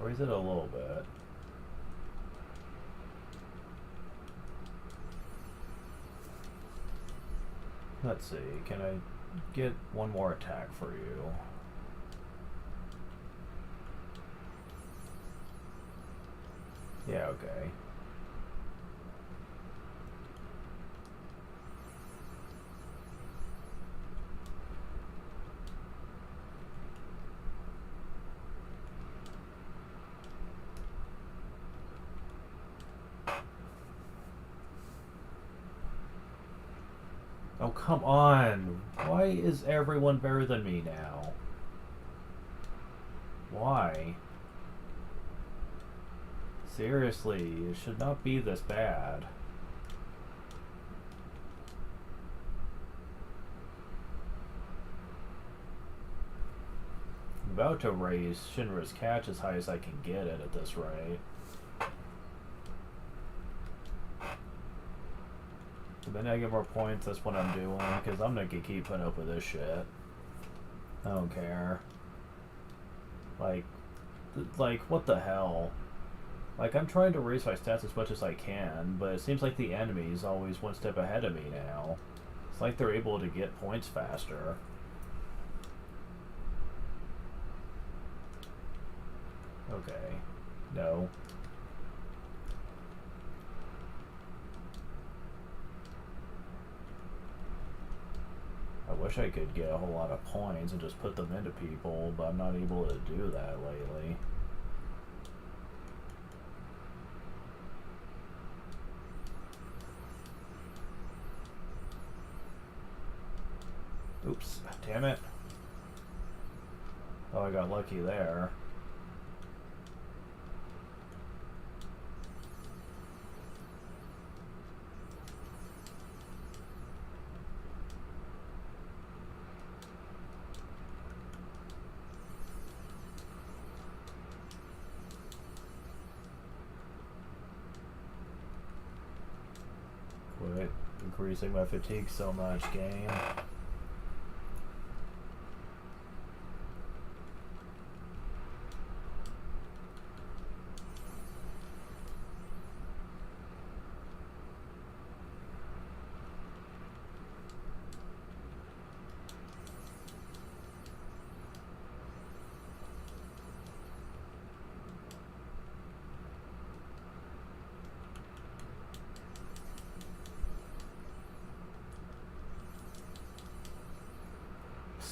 Raise it a little bit. Let's see, can I get one more attack for you? Yeah, okay. Oh, come on. Why is everyone better than me now? Why? Seriously, it should not be this bad. I'm about to raise Shinra's catch as high as I can get it at this rate. The minute I get more points, that's what I'm doing, because I'm gonna keep putting up with this shit. I don't care. Like, what the hell? Like, I'm trying to raise my stats as much as I can, but it seems like the enemy is always one step ahead of me now. It's like they're able to get points faster. Okay. No. I wish I could get a whole lot of points and just put them into people, but I'm not able to do that lately. Oops, damn it. Oh, I got lucky there. Quit increasing my fatigue so much, game.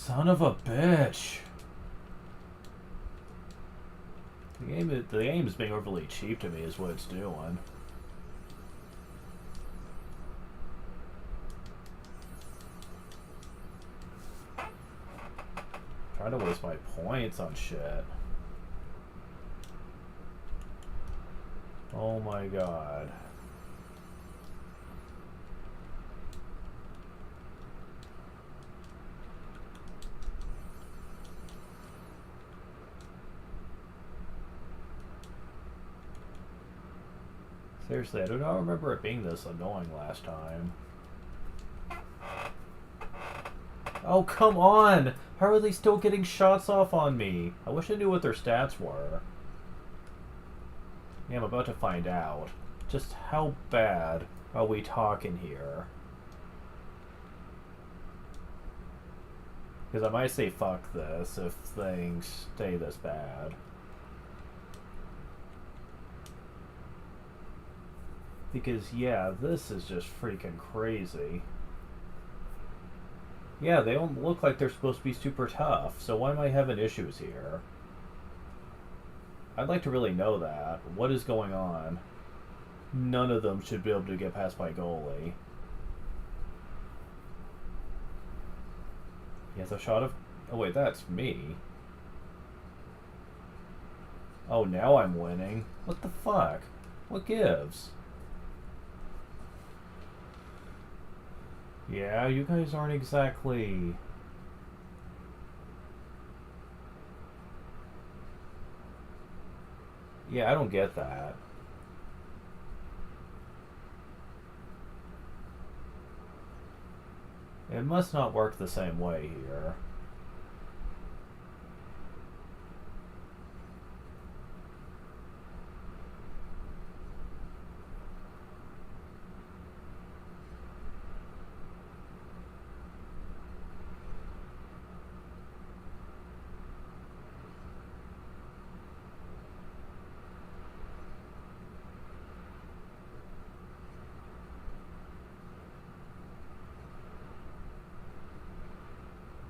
Son of a bitch! The game is being overly cheap to me is what it's doing. Trying to waste my points on shit. Oh my god. Seriously, I do not remember it being this annoying last time. Oh, come on! How are they still getting shots off on me? I wish I knew what their stats were. Yeah, I'm about to find out. Just how bad are we talking here? Because I might say fuck this if things stay this bad. Because, yeah, this is just freaking crazy. Yeah, they don't look like they're supposed to be super tough, so why am I having issues here? I'd like to really know that. What is going on? None of them should be able to get past my goalie. He has a shot of... Oh wait, that's me. Oh, now I'm winning. What the fuck? What gives? Yeah, you guys aren't exactly... Yeah, I don't get that. It must not work the same way here.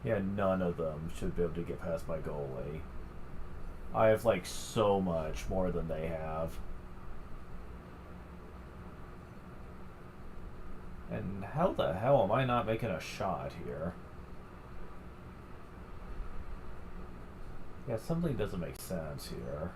Yeah, none of them should be able to get past my goalie. I have, like, so much more than they have. And how the hell am I not making a shot here? Yeah, something doesn't make sense here.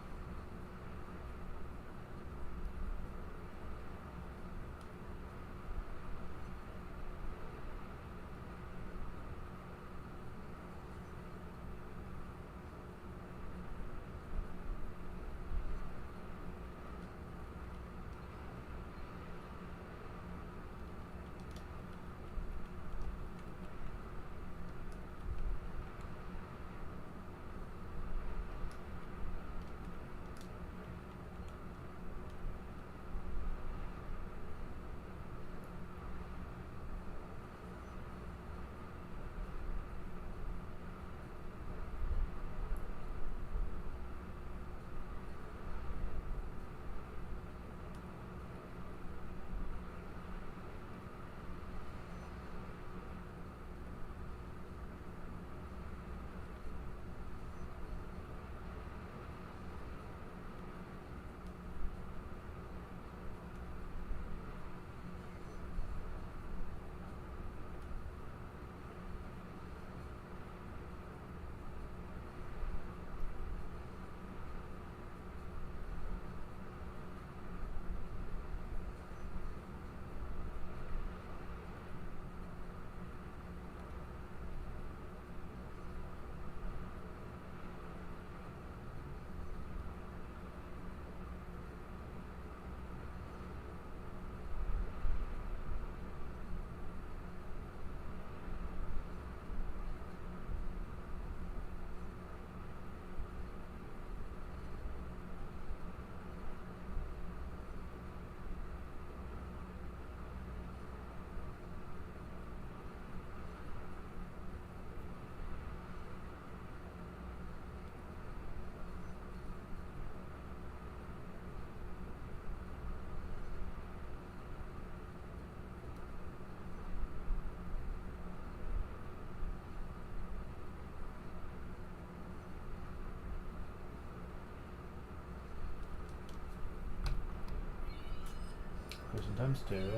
Person times 2.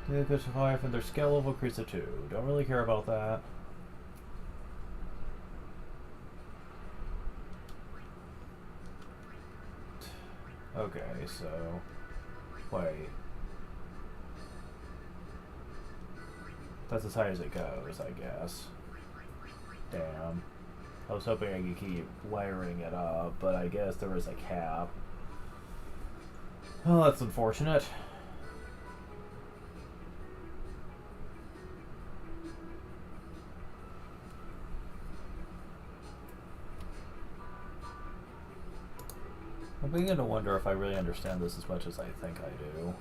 They could survive and their skill level increases to 2. Don't really care about that. Okay, so... Wait. That's as high as it goes, I guess. Damn. I was hoping I could keep layering it up, but I guess there is a cap. Oh, that's unfortunate. I'm beginning to wonder if I really understand this as much as I think I do.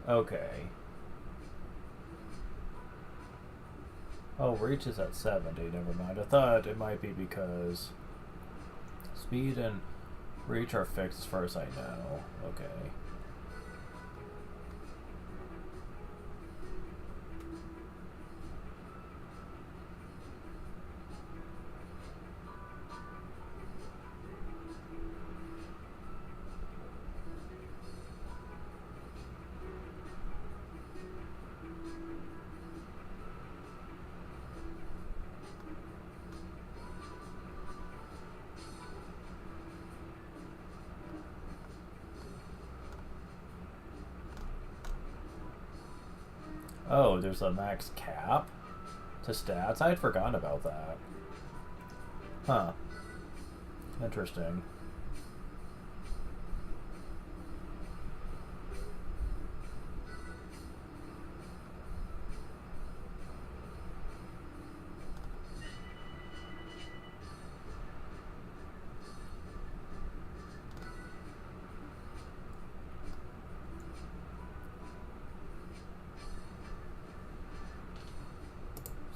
Okay. Oh, reach is at 70, never mind. I thought it might be because speed and reach are fixed as far as I know. Okay. Oh, there's a max cap to stats? I had forgotten about that. Huh. Interesting.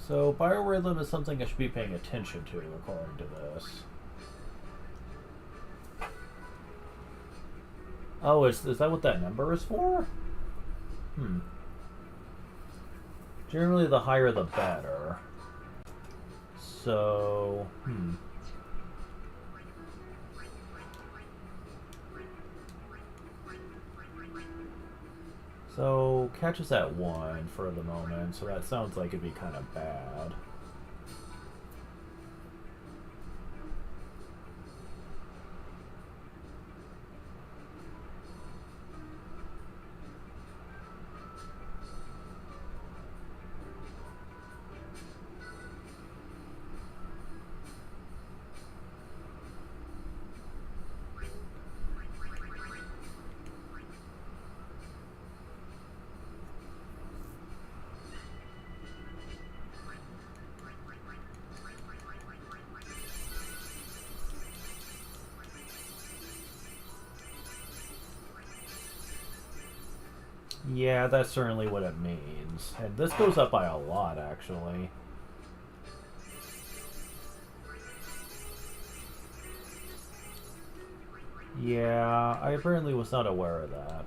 So, biorhythm is something I should be paying attention to, according to this. Oh, is that what that number is for? Hmm. Generally, the higher the better. So, So, catch us at 1 for the moment, so that sounds like it'd be kind of bad. Yeah, that's certainly what it means. And this goes up by a lot, actually. Yeah, I apparently was not aware of that.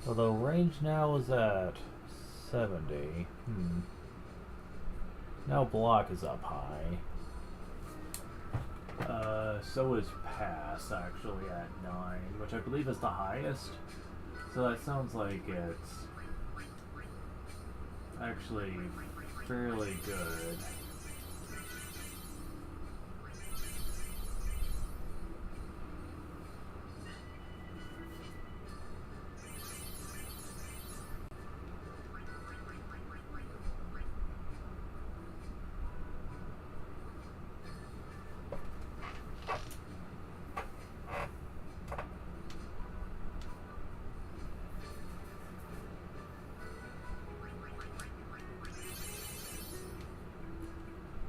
Although range now is at 70. Now block is up high. So is pass actually at 9, which I believe is the highest. So that sounds like it's actually fairly good.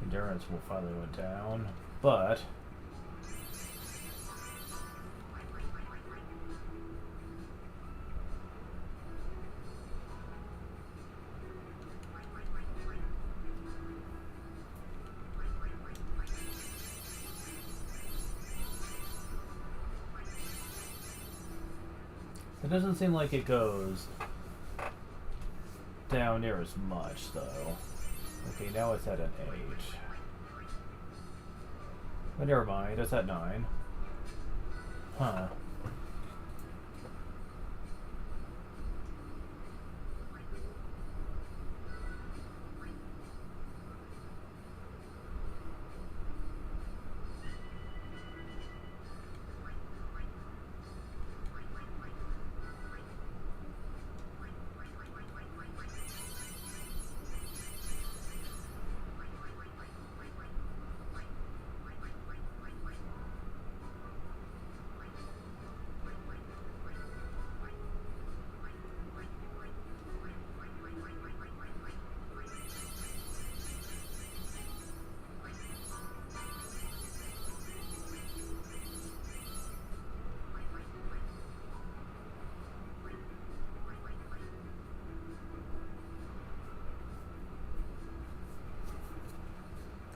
Endurance will finally went down, but it doesn't seem like it goes down near as much, though. Okay, now it's at an 8. But never mind, it's at 9. Huh.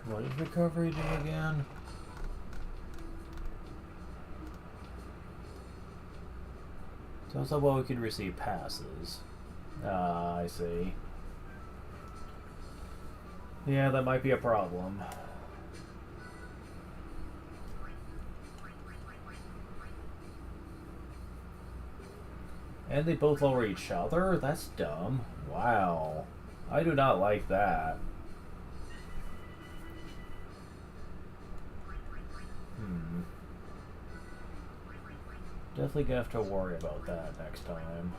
What does recovery do again? Sounds like well we could receive passes. Ah, I see. Yeah, that might be a problem. And they both lower each other? That's dumb. Wow. I do not like that. Definitely gonna have to worry about that next time.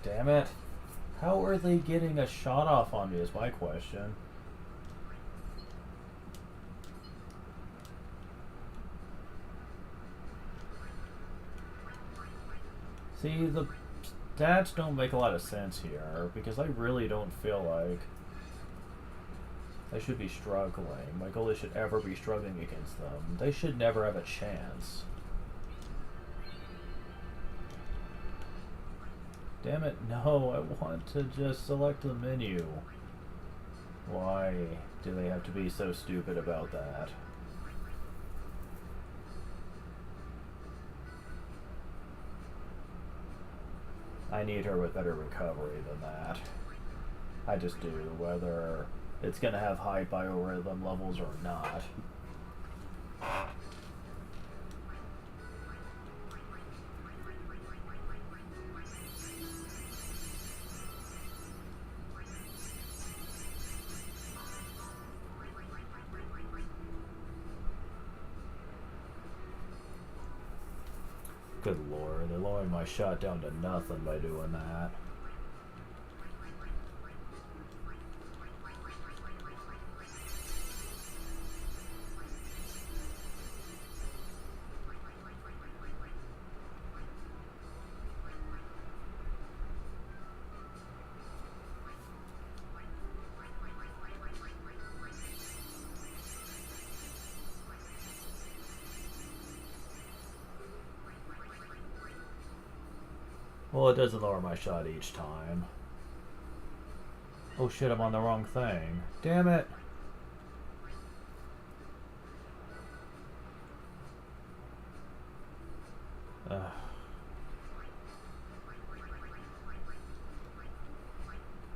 Damn it. How are they getting a shot off on me is my question. See, the stats don't make a lot of sense here, because I really don't feel like I should be struggling. My goalie should ever be struggling against them. They should never have a chance. Damn it, no, I want to just select the menu. Why do they have to be so stupid about that? I need her with better recovery than that. I just do, whether it's gonna have high biorhythm levels or not. Good lord, they're lowering my shot down to nothing by doing that. Well, it doesn't lower my shot each time. Oh shit, I'm on the wrong thing. Damn it!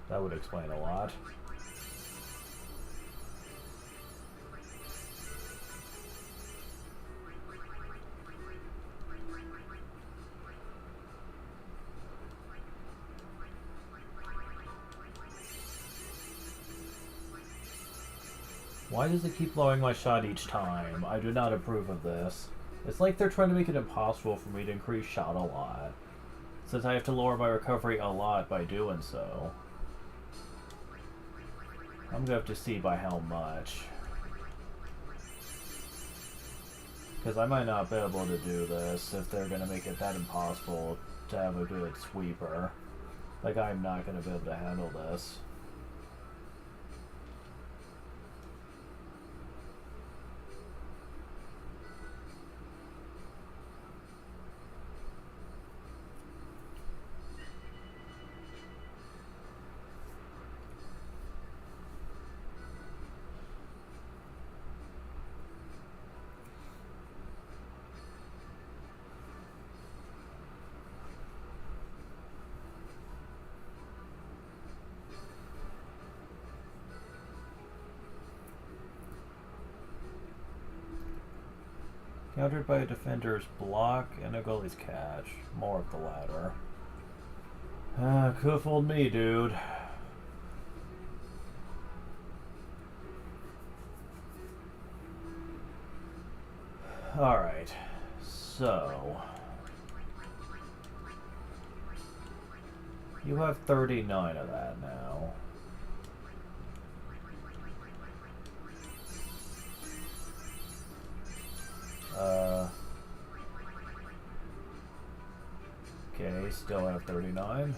That would explain a lot. Why does it keep lowering my shot each time? I do not approve of this. It's like they're trying to make it impossible for me to increase shot a lot, since I have to lower my recovery a lot by doing so. I'm gonna have to see by how much. Because I might not be able to do this if they're gonna make it that impossible to have a good sweeper. Like, I'm not gonna be able to handle this. Countered by a defender's block and a goalie's catch. More of the latter. Could have fooled me, dude. Alright. So. You have 39 of that now. Okay, still have 39.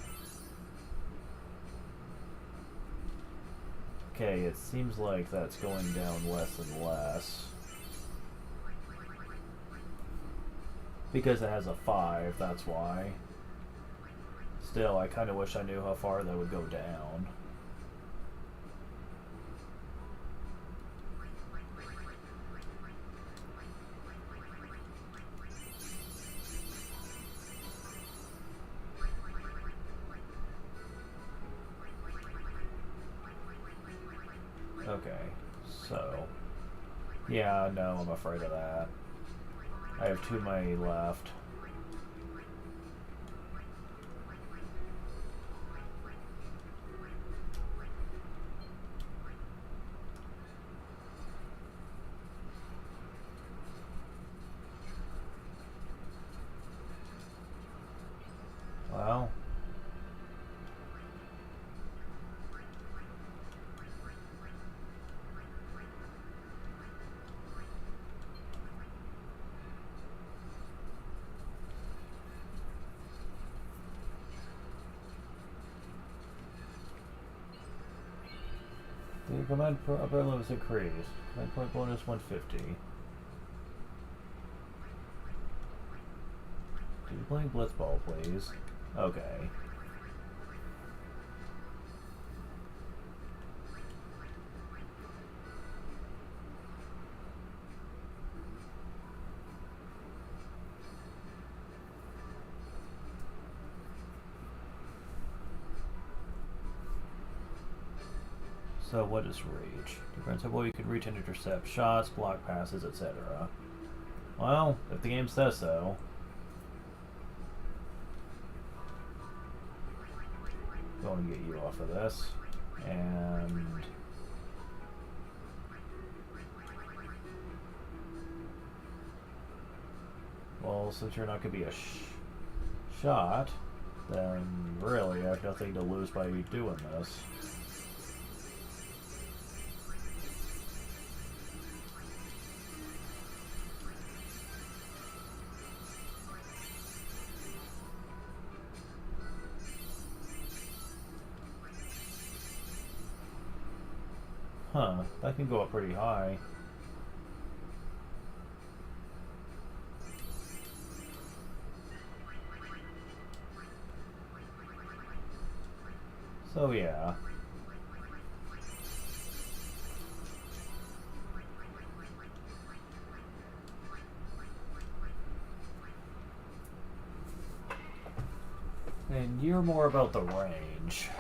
Okay, it seems like that's going down less and less. Because it has a 5, that's why. Still, I kind of wish I knew how far that would go down. Okay, so, yeah, no, I'm afraid of that. I have too many left. Well. The command umbrella was increased. Command point bonus 150. Do you play Blitzball, please? Okay. So what is reach? Defensible, you can reach and intercept shots, block passes, etc. Well, if the game says so. Going to get you off of this. And well, since you're not going to be a shot, then really I have nothing to lose by you doing this. Huh, that can go up pretty high. So yeah. And you're more about the range.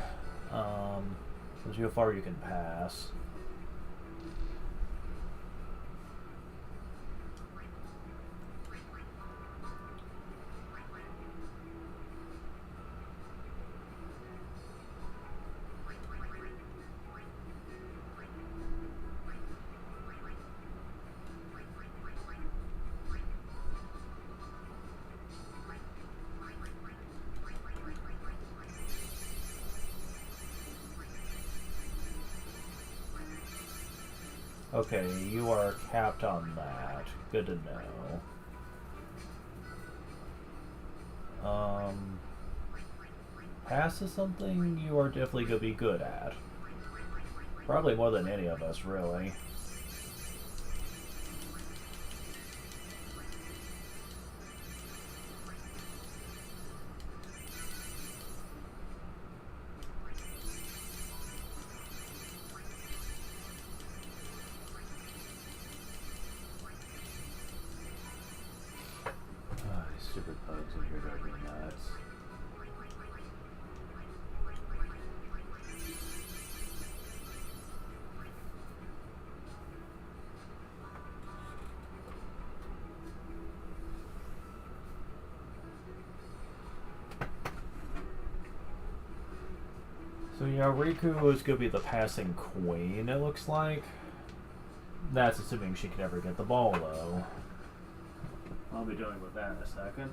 As how far you can pass. Okay, you are capped on that. Good to know. Pass is something you are definitely going to be good at. Probably more than any of us, really. Stupid bugs in here driving me nuts. So yeah, Riku is going to be the passing queen, it looks like. That's assuming she could ever get the ball, though. I'll be dealing with that in a second.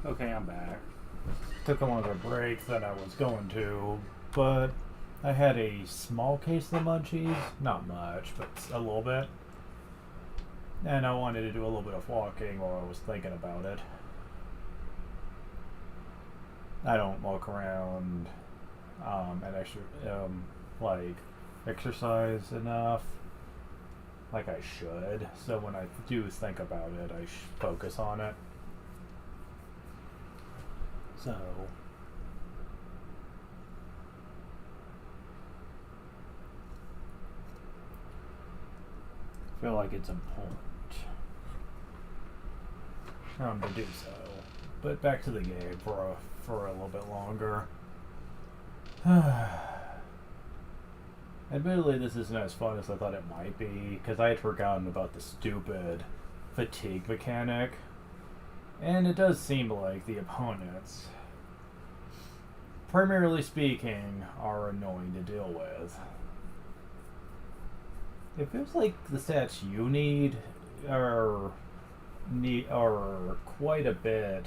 Okay, I'm back. Took a longer break than I was going to, but I had a small case of the munchies. Not much, but a little bit. And I wanted to do a little bit of walking while I was thinking about it. I don't walk around and like exercise enough like I should. So when I do think about it, I focus on it. So I feel like it's important to do so. But back to the game for a little bit longer. Admittedly, this isn't as fun as I thought it might be, because I had forgotten about the stupid fatigue mechanic. And it does seem like the opponents, primarily speaking, are annoying to deal with. It feels like the stats you need are quite a bit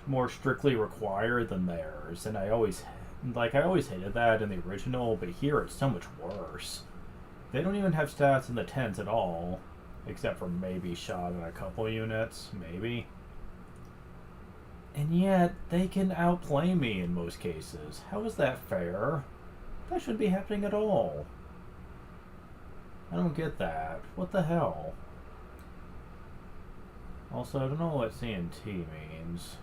more strictly required than theirs, and I always hated that in the original, but here it's so much worse. They don't even have stats in the 10s at all, except for maybe shot in a couple units, maybe. And yet, they can outplay me in most cases. How is that fair? That shouldn't be happening at all. I don't get that. What the hell? Also, I don't know what CNT means.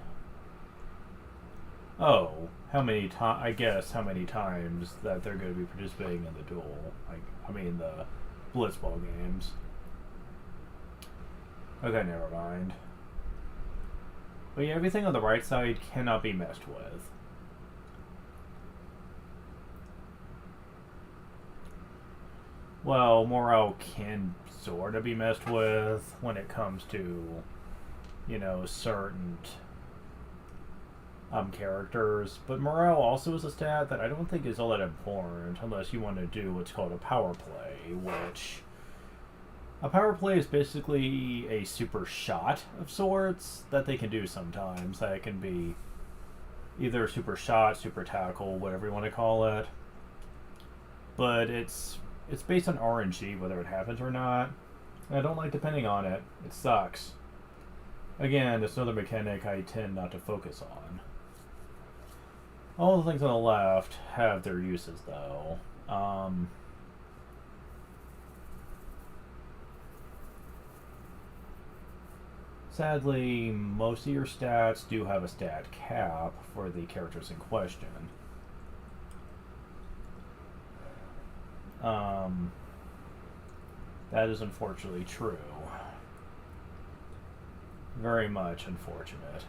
Oh, I guess how many times that they're going to be participating in the duel. The Blitzball games. Okay, never mind. But yeah, everything on the right side cannot be messed with. Well, morale can sort of be messed with when it comes to, certain characters, but morale also is a stat that I don't think is all that important unless you want to do what's called a power play, which a power play is basically a super shot of sorts that they can do sometimes. That can be either super shot, super tackle, whatever you want to call it, but it's based on RNG whether it happens or not. And I don't like depending on it. It sucks. Again, it's another mechanic I tend not to focus on. All the things on the left have their uses, though. Sadly, most of your stats do have a stat cap for the characters in question. That is unfortunately true. Very much unfortunate.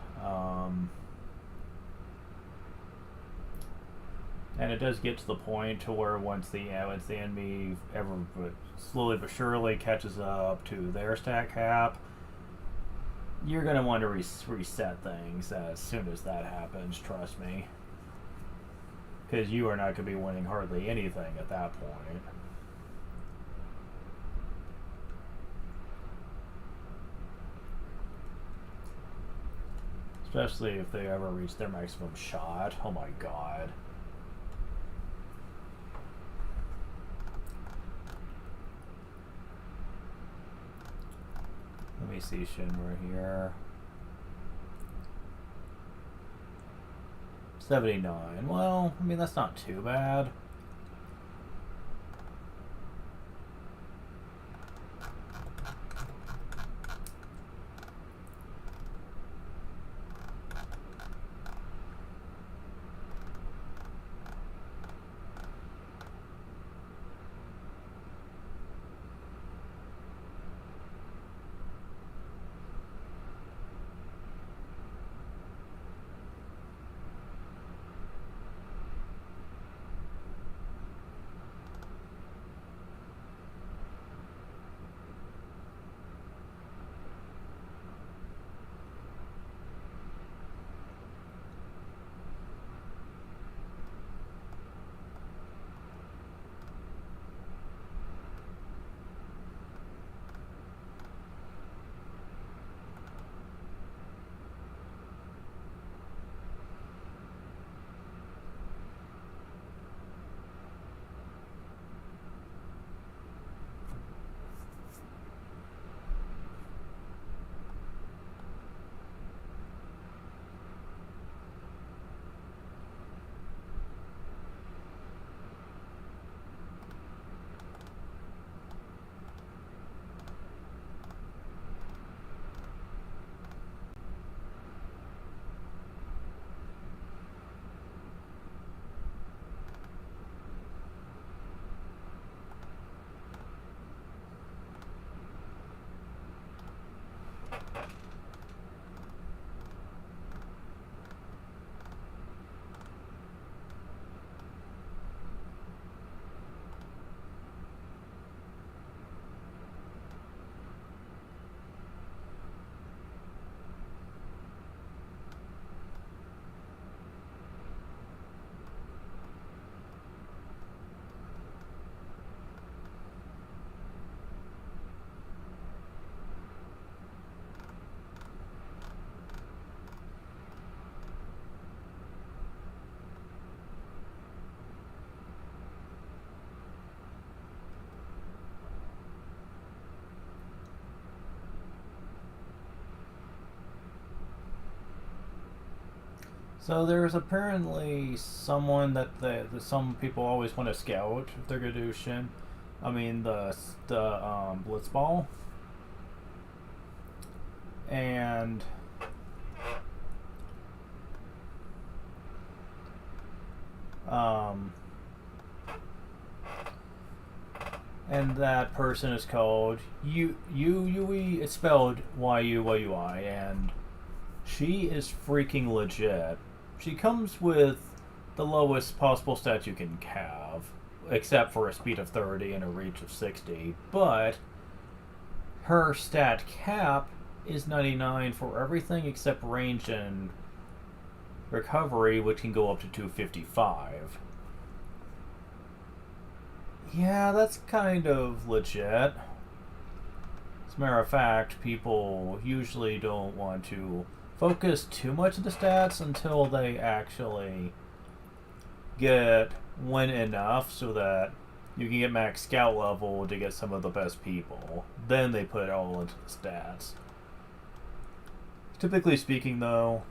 And it does get to the point to where once the enemy slowly but surely catches up to their stat cap, you're going to want to reset things as soon as that happens, trust me. Because you are not going to be winning hardly anything at that point. Especially if they ever reach their maximum shot. Oh my god. Let me see Shinra here. 79. Well, that's not too bad. So there's apparently someone that some people always want to scout if they're gonna do Shin. I mean the Blitzball. And and that person is called Yui. It's spelled Y-U-Y-U-I, and she is freaking legit. She comes with the lowest possible stat you can have, except for a speed of 30 and a reach of 60, but her stat cap is 99 for everything except range and recovery, which can go up to 255. Yeah, that's kind of legit. As a matter of fact, people usually don't want to focus too much on the stats until they actually win enough so that you can get max scout level to get some of the best people. Then they put it all into the stats. Typically speaking, though,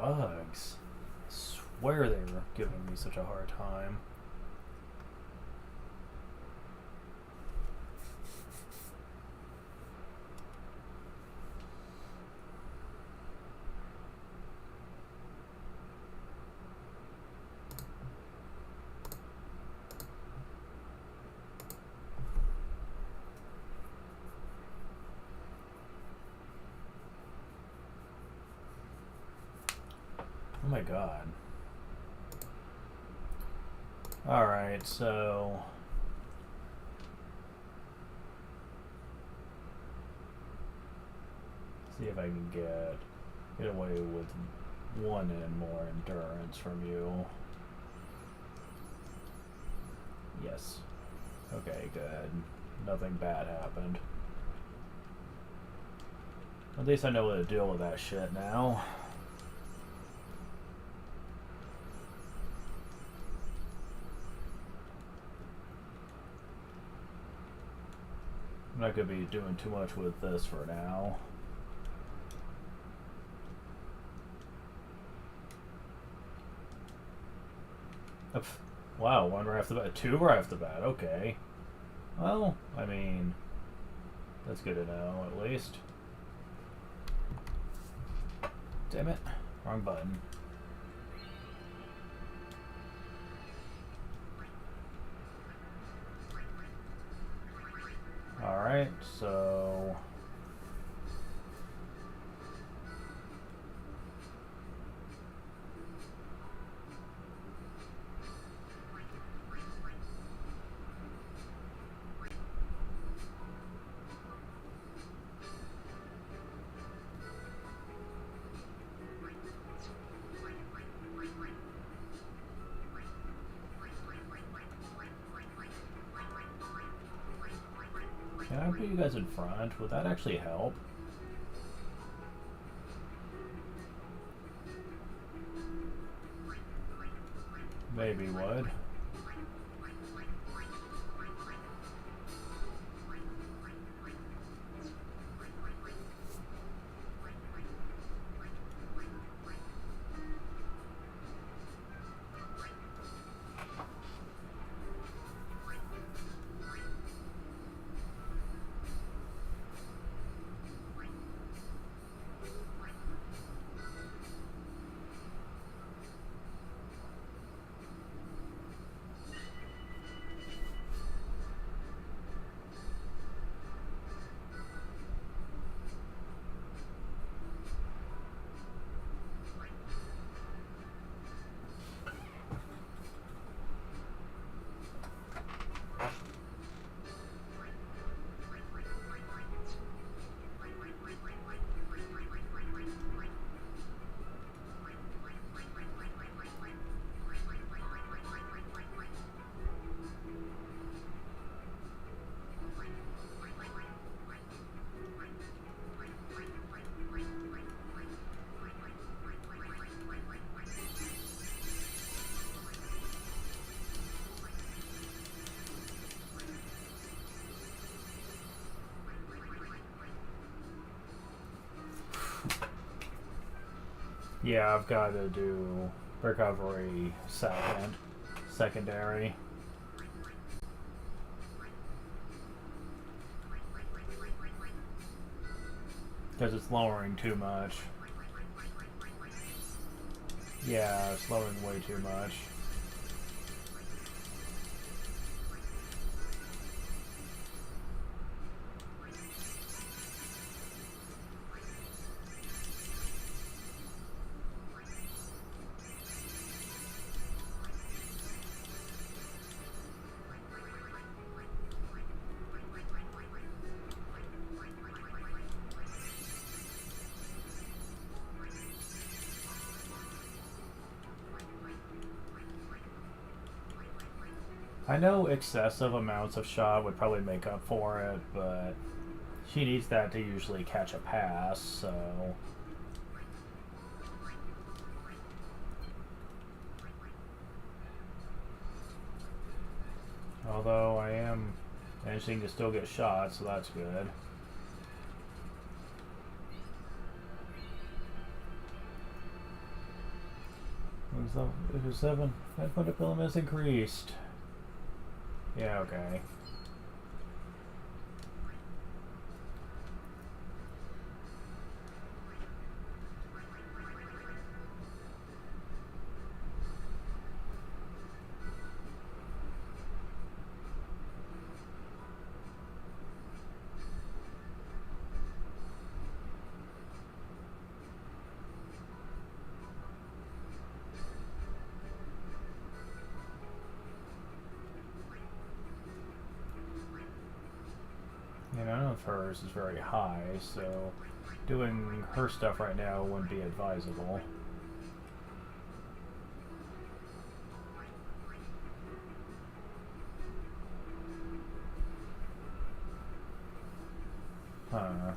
bugs. I swear they were giving me such a hard time. Oh my god. Alright, so see if I can get away with one and more endurance from you. Yes. Okay, good. Nothing bad happened. At least I know how to deal with that shit now. I'm not going to be doing too much with this for now. Wow, one right off the bat. Two right off the bat. Okay. Well, I mean, that's good to know, at least. Damn it. Wrong button. Alright, so can I put you guys in front? Would that actually help? Maybe would. Yeah, I've got to do recovery secondary. Because it's lowering too much. Yeah, it's lowering way too much. I know excessive amounts of shot would probably make up for it, but she needs that to usually catch a pass, so... Although I am managing to still get shots, so that's good. It was 7. That photofilm has increased. Yeah, okay. And I don't know if hers is very high, so doing her stuff right now wouldn't be advisable. Huh.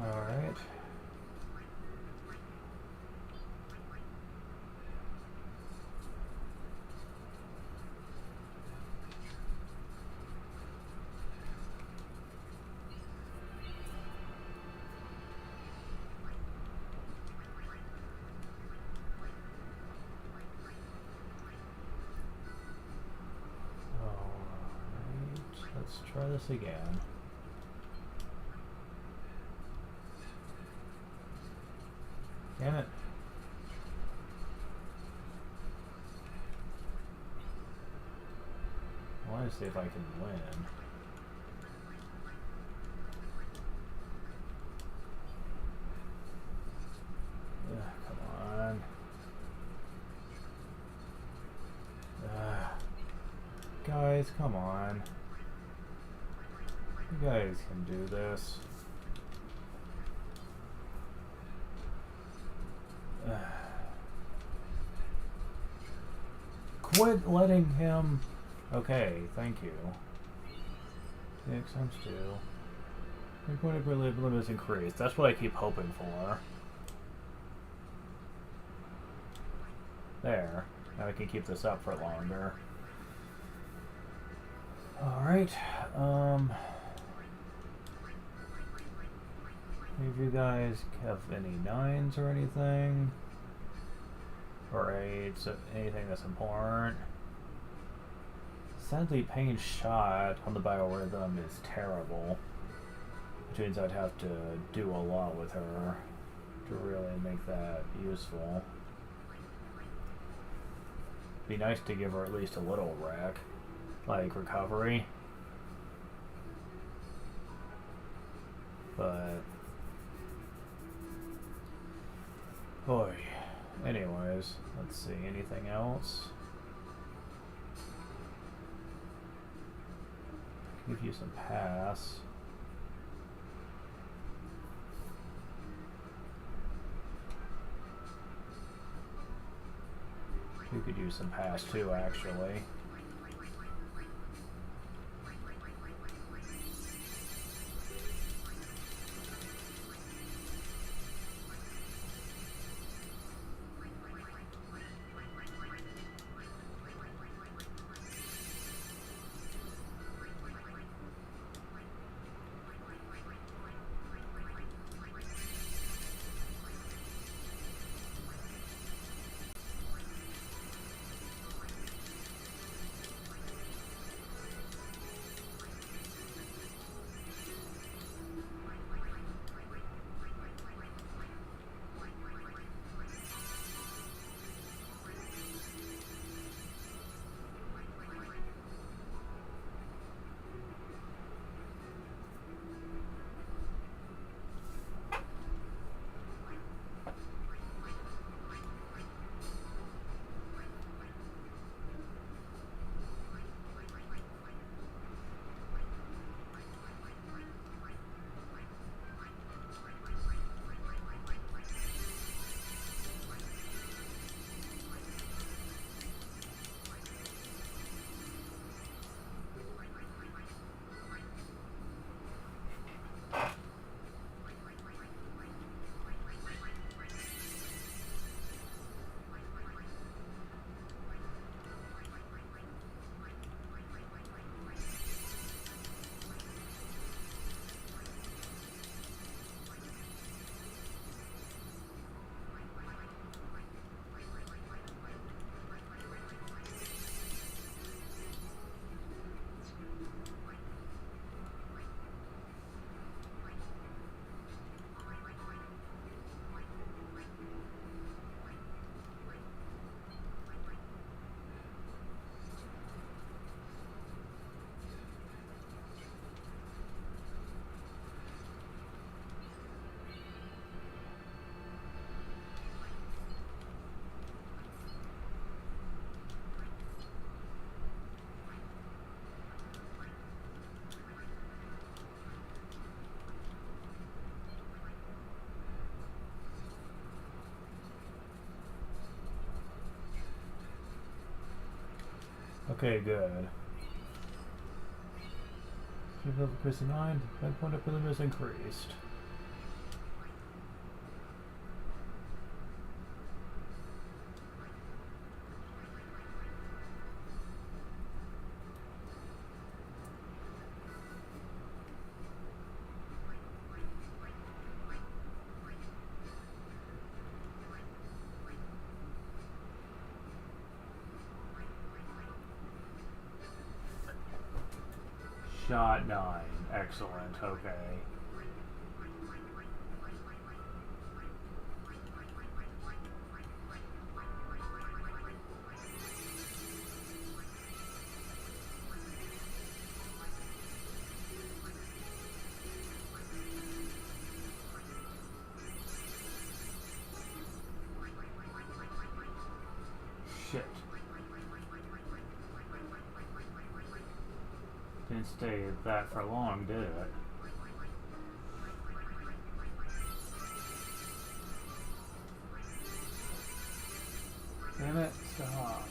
Alright. Let's try this again. Damn it. I want to see if I can win. Come on. Guys, come on. You guys can do this. Quit letting him... Okay, thank you. X times 2. Equilibrium limit is increased. That's what I keep hoping for. There. Now I can keep this up for longer. Alright, if you guys have any 9s or anything, or 8s, anything that's important. Sadly, Payne's shot on the biorhythm is terrible, which means I'd have to do a lot with her to really make that useful. Be nice to give her at least a little rec, like recovery, but boy. Anyways, let's see, anything else? Give you some pass. You could use some pass too, actually. Okay, good. Keep up Chris 9, 10 point ability is increased. Shot 9. Excellent. Okay. Shit. Didn't stay that for long, did it? Damn it, stop.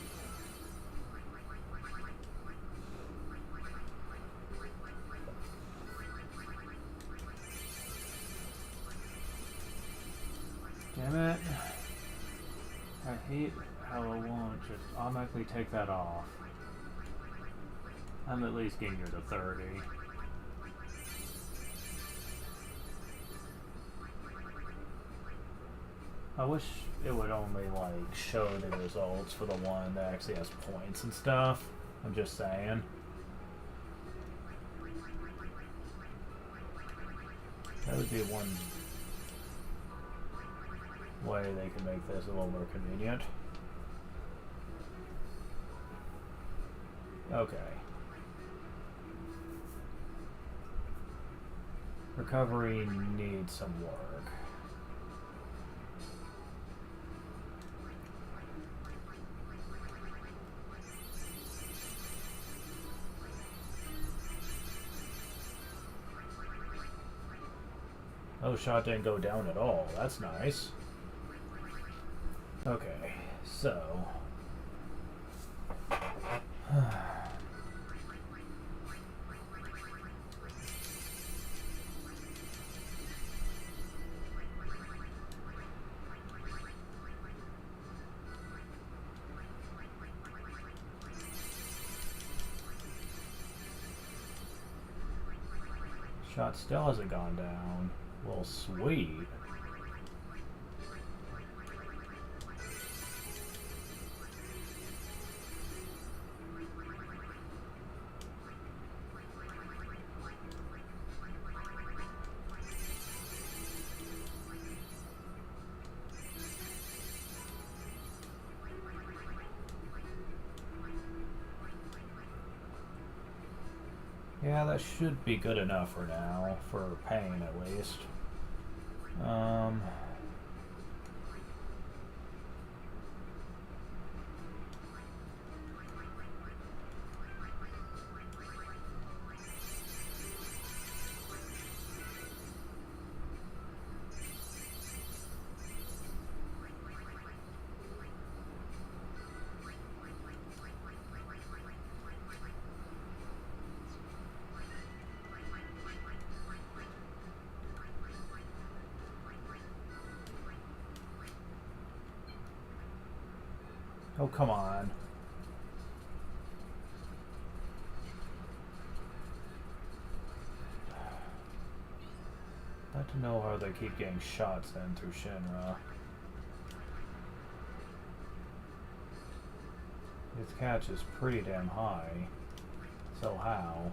Damn it. I hate how it won't just automatically take that off. I'm at least getting near the 30. I wish it would only like show the results for the one that actually has points and stuff. I'm just saying. That would be one way they can make this a little more convenient. Okay. Recovery needs some work. Oh, shot didn't go down at all. That's nice. Okay, so... Shot still hasn't gone down. Well, sweet. Yeah, that should be good enough for now, for pain at least. Oh, come on. I'd like to know how they keep getting shots then through Shinra. His catch is pretty damn high. So how?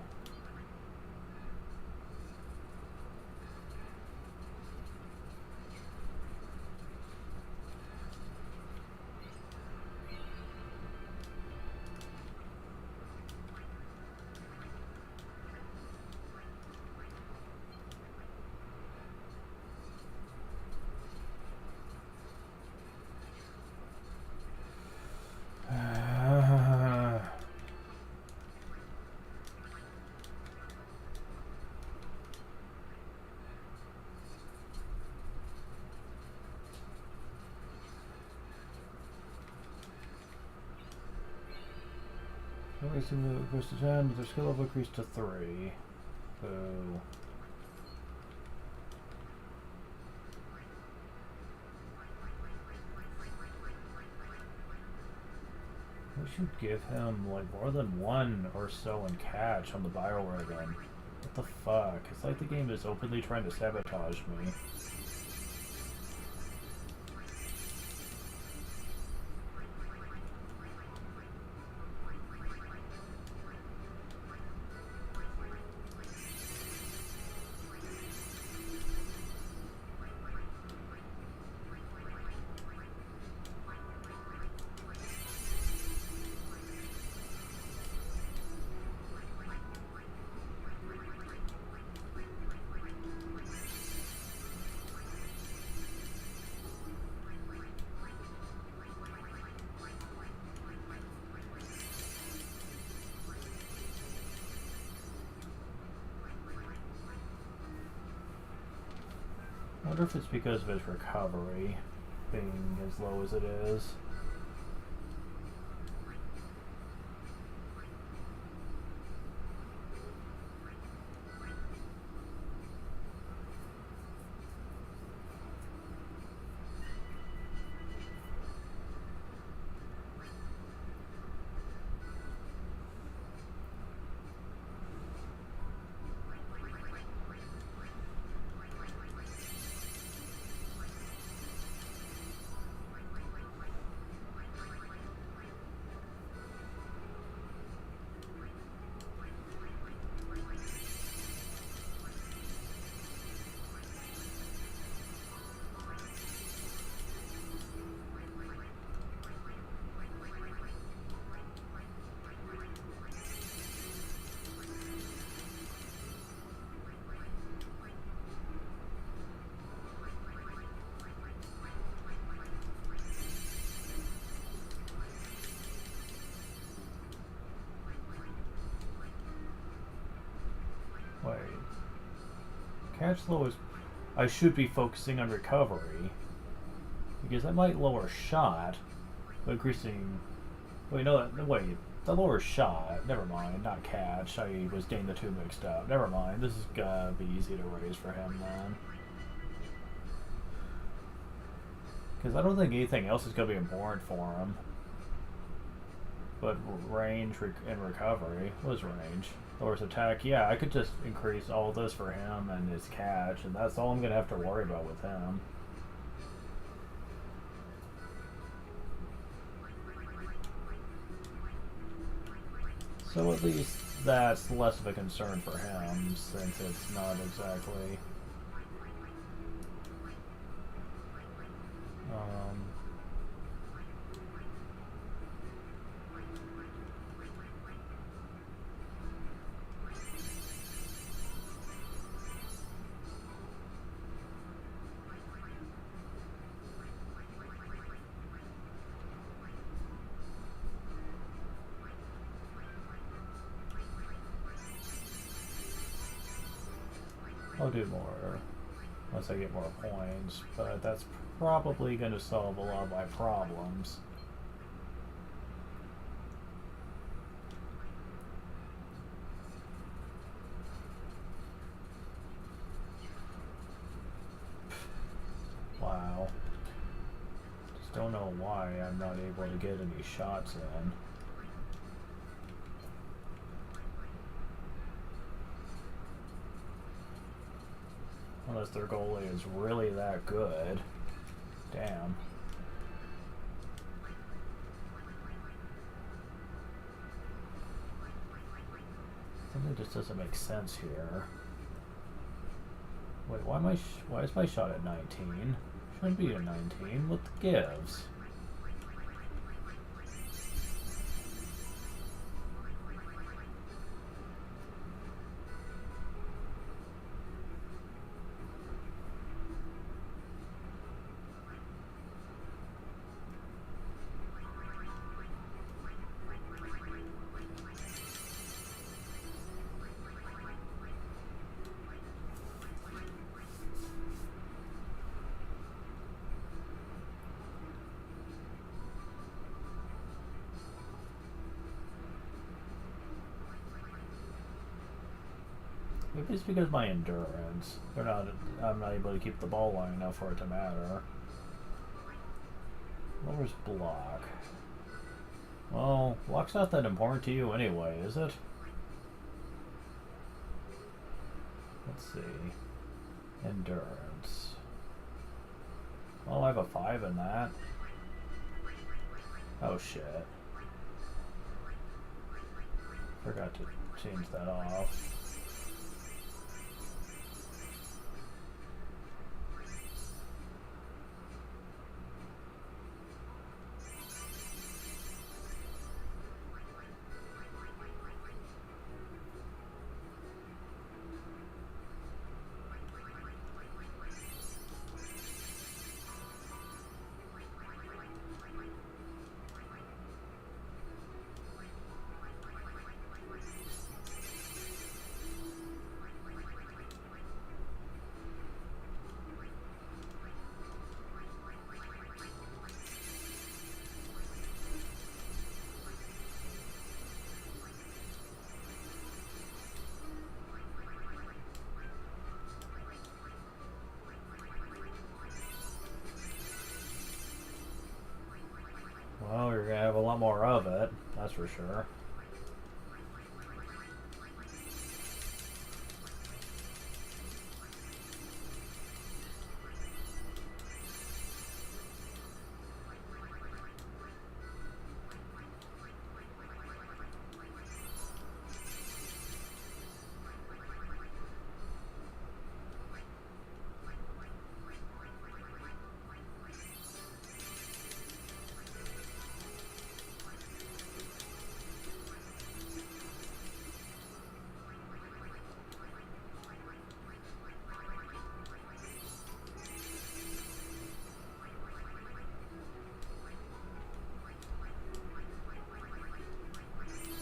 Increased to 10, but their skill level increased to 3. Boo. We should give him like more than one or so in catch on the biorhythm. What the fuck? It's like the game is openly trying to sabotage me. I wonder if it's because of his recovery being as low as it is. Wait. Catch low is... I should be focusing on recovery. Because that might lower shot, but increasing... Wait, no, wait. The lower shot. Never mind, not catch. I was getting the two mixed up. Never mind, this is gonna be easy to raise for him then. Because I don't think anything else is gonna be important for him. But range and recovery. What is range? Lowers attack. Yeah, I could just increase all this for him and his catch, and that's all I'm gonna have to worry about with him. So at least that's less of a concern for him, since it's not exactly... I'll do more once I get more points, but that's probably going to solve a lot of my problems. Wow. Just don't know why I'm not able to get any shots in. Unless their goalie is really that good. Damn. Something just doesn't make sense here. Wait, why is my shot at 19? Shouldn't be at 19. What gives? Maybe it's because of my endurance. I'm not able to keep the ball long enough for it to matter. Where's block? Well, block's not that important to you anyway, is it? Let's see. Endurance. Well, I have a 5 in that. Oh shit. Forgot to change that off. they're gonna have a lot more of it, that's for sure.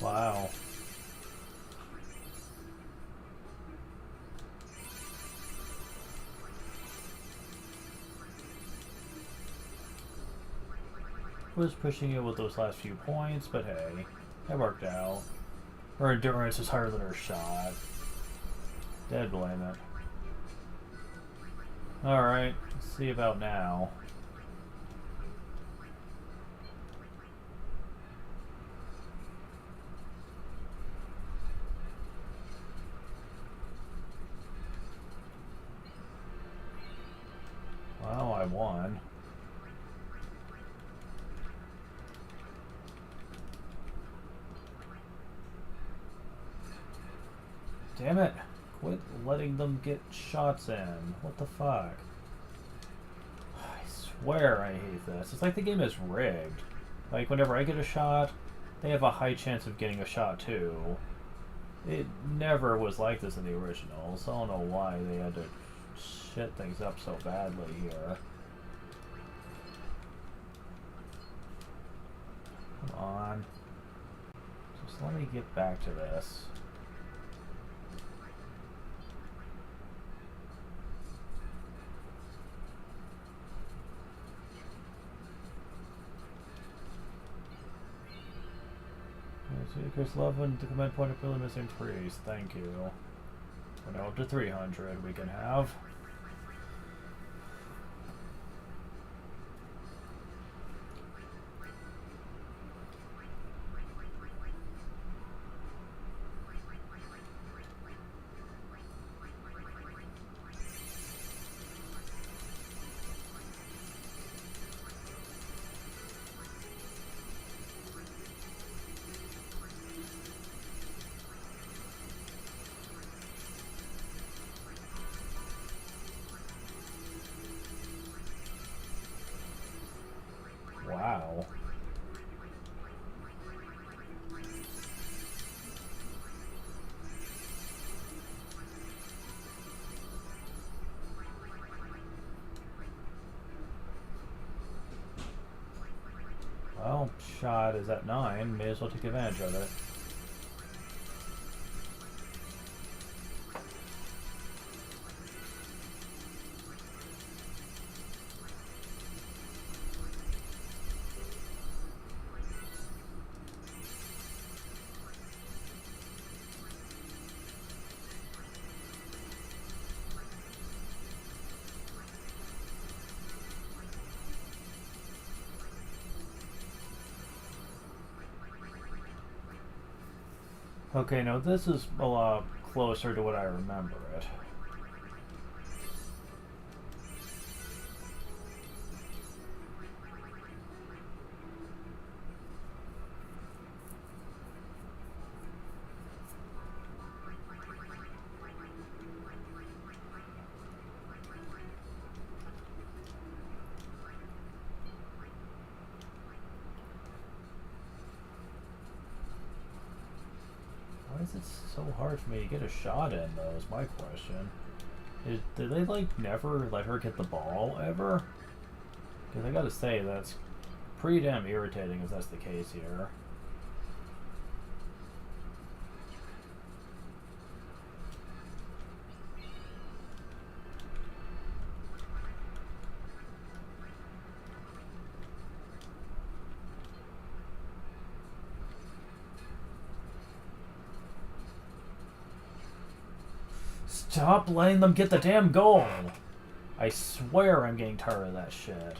Wow. Was pushing it with those last few points, but hey, it worked out. Her endurance is higher than her shot. Dead blame it. Alright, let's see about now. Well, I won. Damn it! Quit letting them get shots in. What the fuck? I swear I hate this. It's like the game is rigged. Like, whenever I get a shot, they have a high chance of getting a shot too. It never was like this in the original, so I don't know why they had to shit things up so badly here. Come on. Just let me get back to this. Chris Love and the command point ability is increased. Thank you. We're now up to 300 we can have. Wow. Well, shot is at 9. May as well take advantage of it. Okay, now this is a lot closer to what I remember it. Why is it so hard for me to get a shot in, though, is my question. Did they, like, never let her get the ball, ever? Because I gotta say, that's pretty damn irritating if that's the case here. Stop letting them get the damn goal! I swear I'm getting tired of that shit.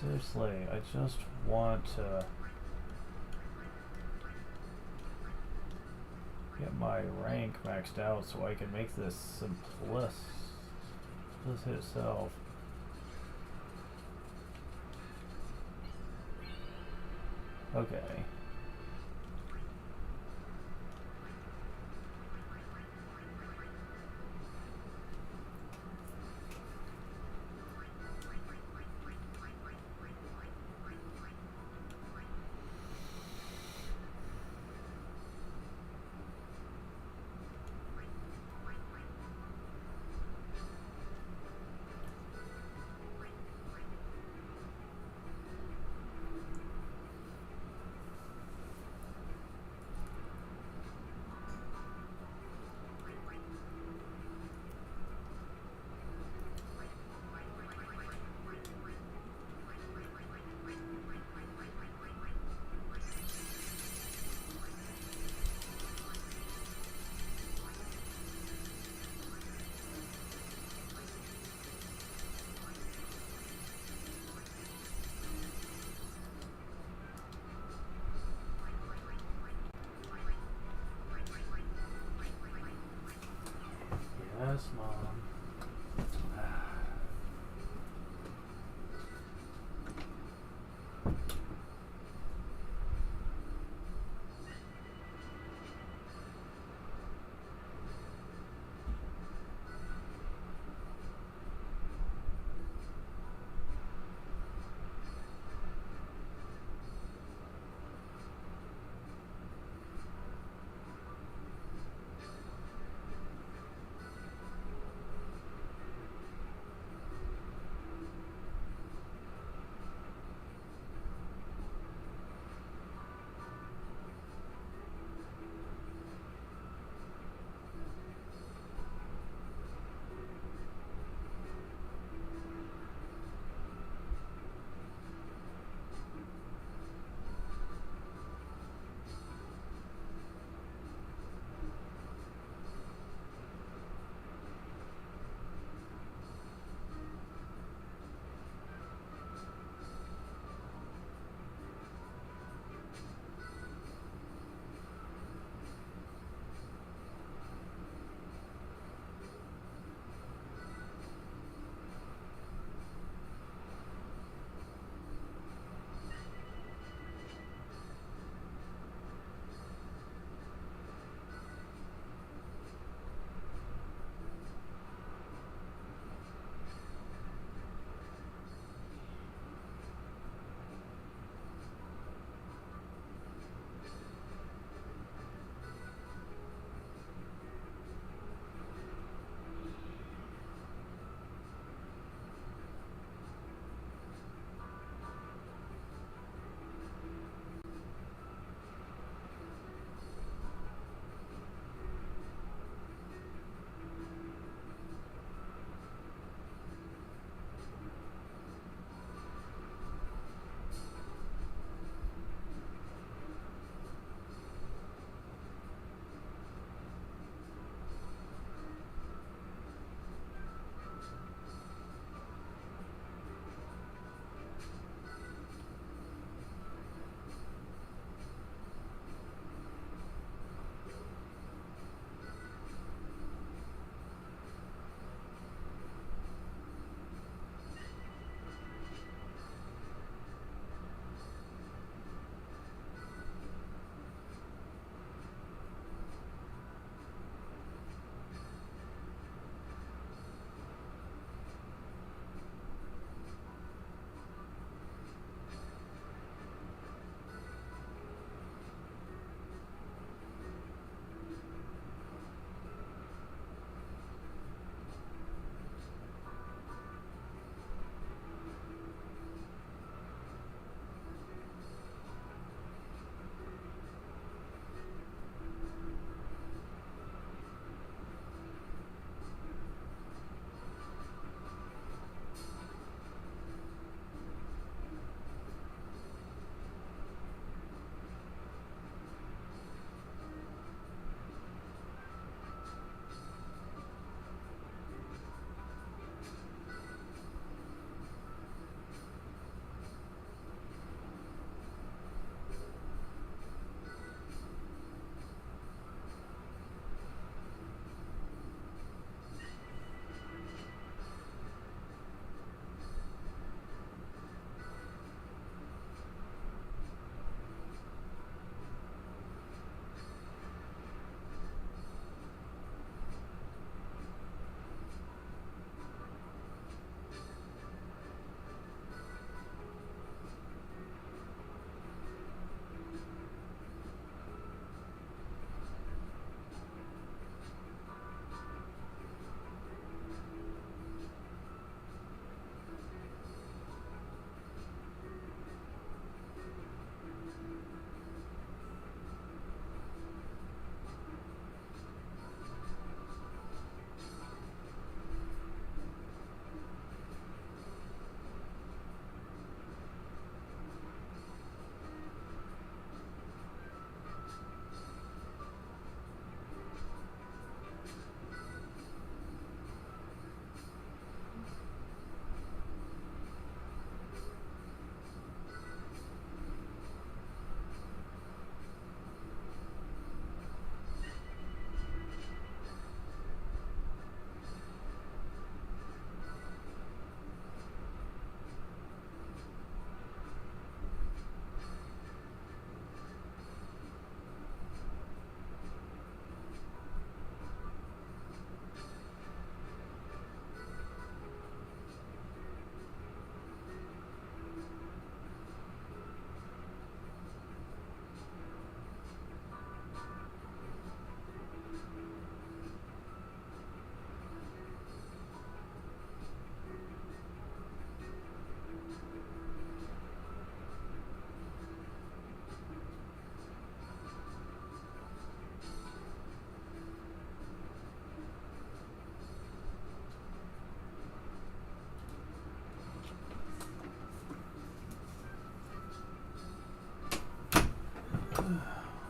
Seriously, I just want to get my rank maxed out so I can make this simplicity itself. Okay.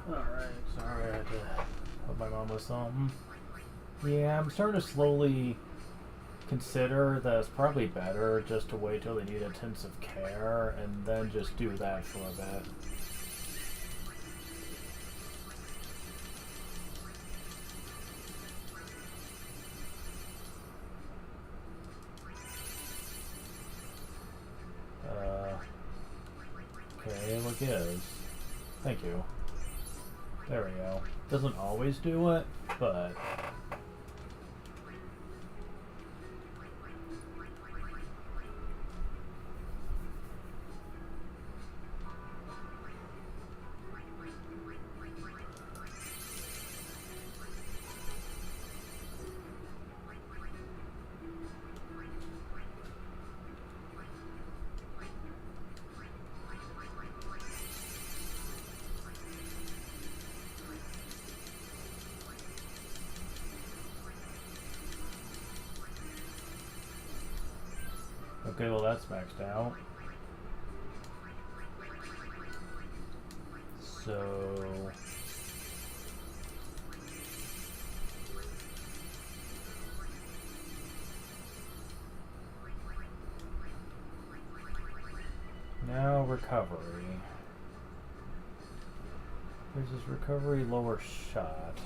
Alright, sorry I had to help my mom with something. Yeah, I'm starting to slowly consider that it's probably better just to wait till they need intensive care and then just do that for a bit. Okay, look is. Thank you. There we go. Doesn't always do it, but... Okay, well that's maxed out. So... now recovery. There's this recovery lower shot.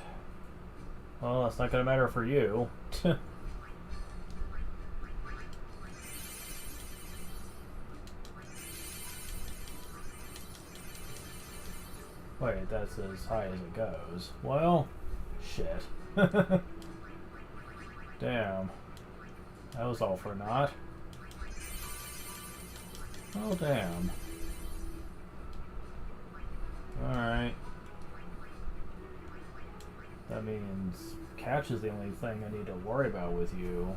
Well, that's not gonna matter for you. Wait, that's as high as it goes. Well, shit. Damn. That was all for naught. Oh, damn. Alright. That means catch is the only thing I need to worry about with you.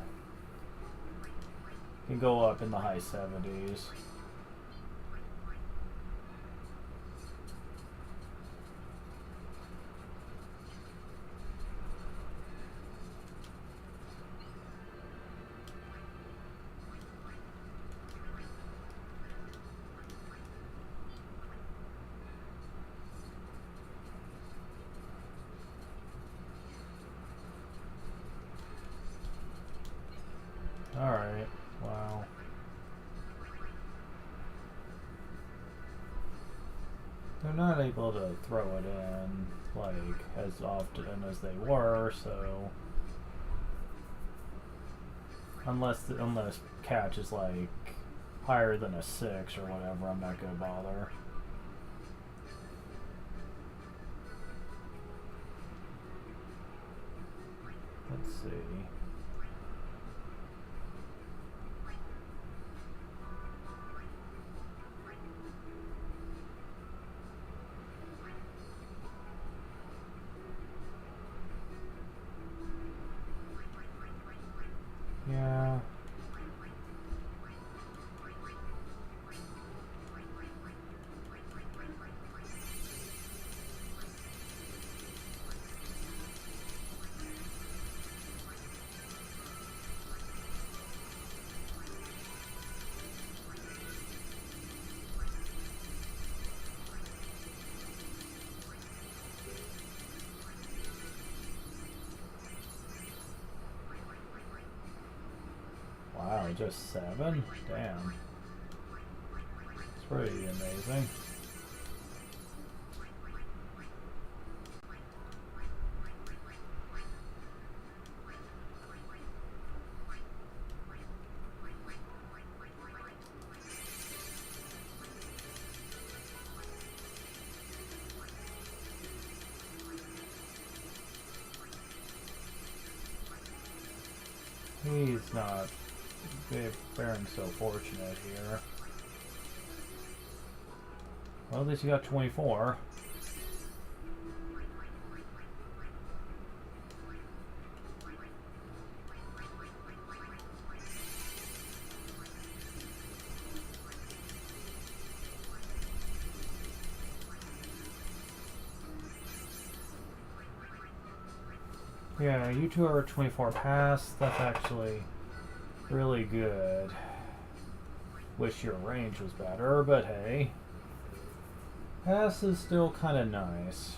You can go up in the high 70s. Alright, wow. They're not able to throw it in, like, as often as they were, so... Unless catch is, like, higher than a 6 or whatever, I'm not gonna bother. Let's see... Yeah. Wow, just 7? Damn. It's pretty amazing. He's not faring so fortunate here. Well, at least you got 24. Yeah, you two are 24 pass. That's actually really good. Wish your range was better, but hey. Pass is still kind of nice.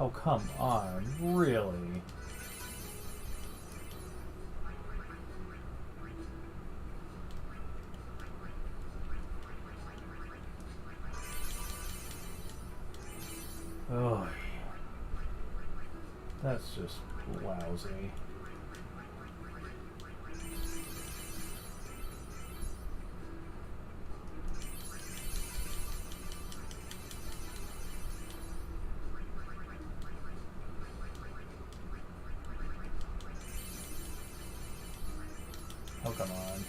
Oh, come on. Really? Oh, that's just lousy. Oh, come on.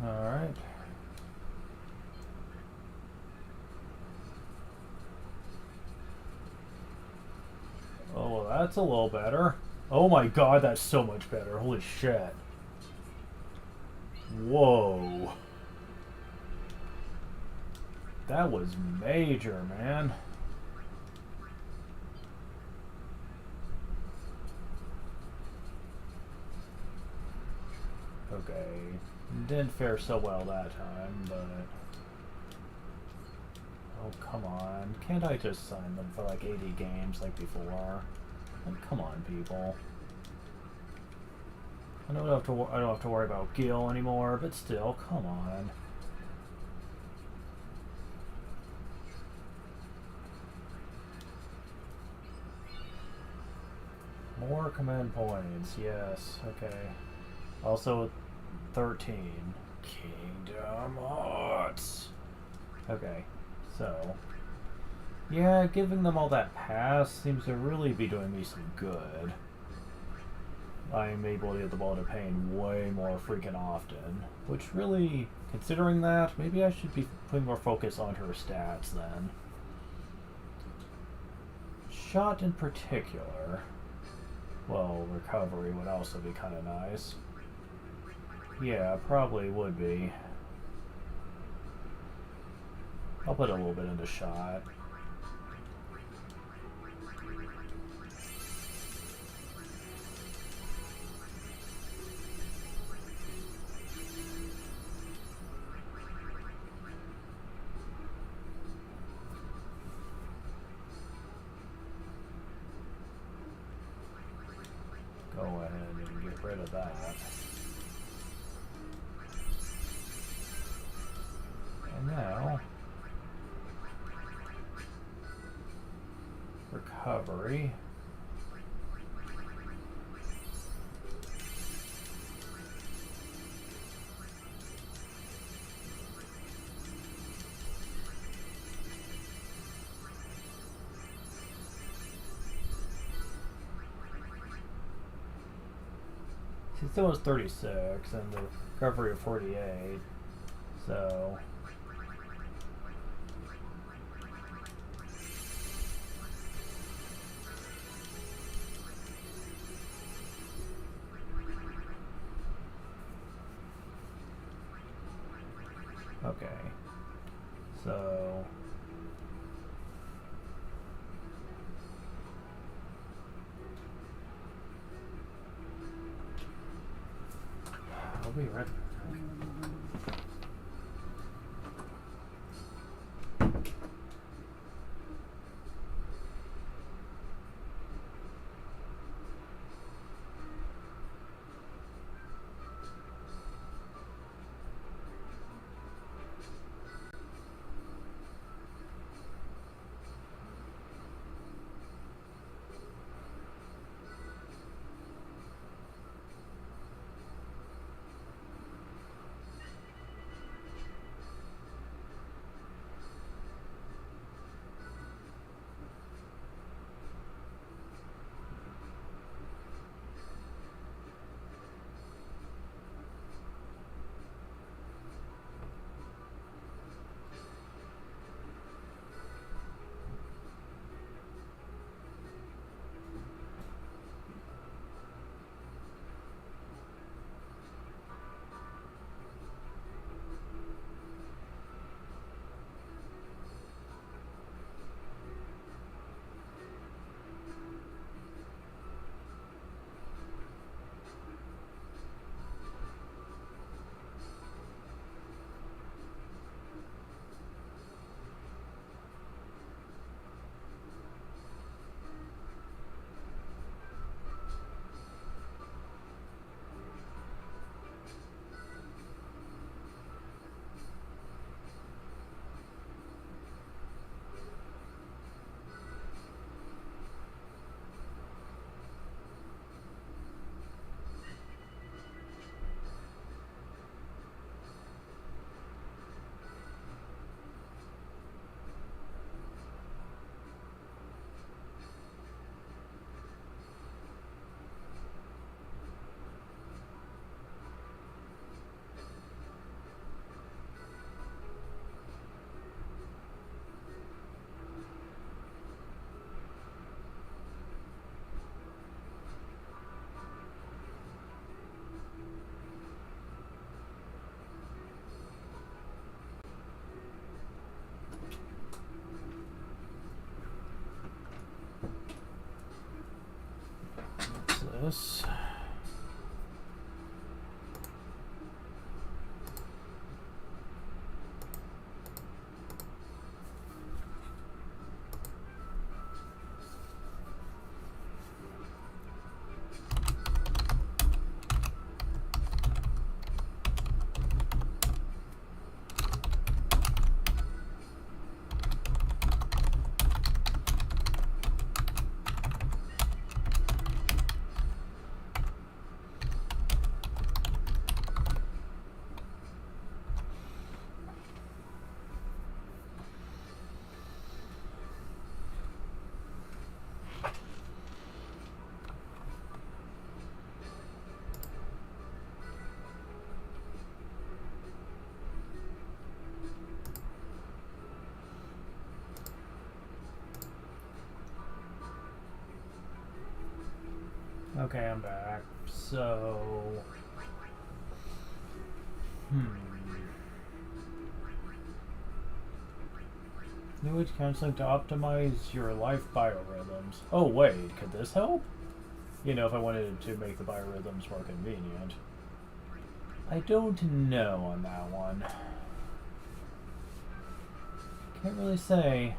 Alright. Oh, well, that's a little better. Oh my god, that's so much better. Holy shit. Whoa. That was major, man. Okay. Didn't fare so well that time, but... Oh, come on. Can't I just sign them for like 80 games like before? Like, come on, people. I don't have to worry about Gil anymore, but still, come on. More command points, yes, okay. Also, 13. Kingdom Hearts. Okay, so... yeah, giving them all that pass seems to really be doing me some good. I'm able to get the ball to pain way more freaking often. Which really, considering that, maybe I should be putting more focus on her stats then. Shot in particular. Well, recovery would also be kind of nice. Yeah, probably would be. I'll put a little bit into shot. Go ahead and get rid of that. And now, recovery. She still has 36 and the recovery of 48, so... okay, so... I'll be right back. this. Okay, I'm back. So... New age counseling to optimize your life biorhythms. Oh wait, could this help? You know, if I wanted to make the biorhythms more convenient. I don't know on that one. Can't really say.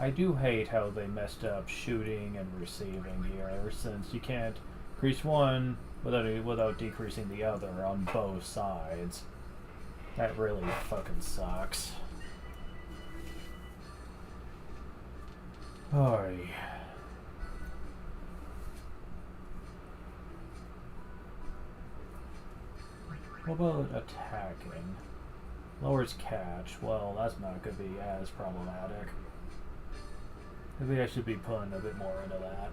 I do hate how they messed up shooting and receiving here, since you can't increase one without decreasing the other on both sides. That really fucking sucks. Oy. What about attacking? Lowers catch. Well, that's not going to be as problematic. Maybe I should be putting a bit more into that.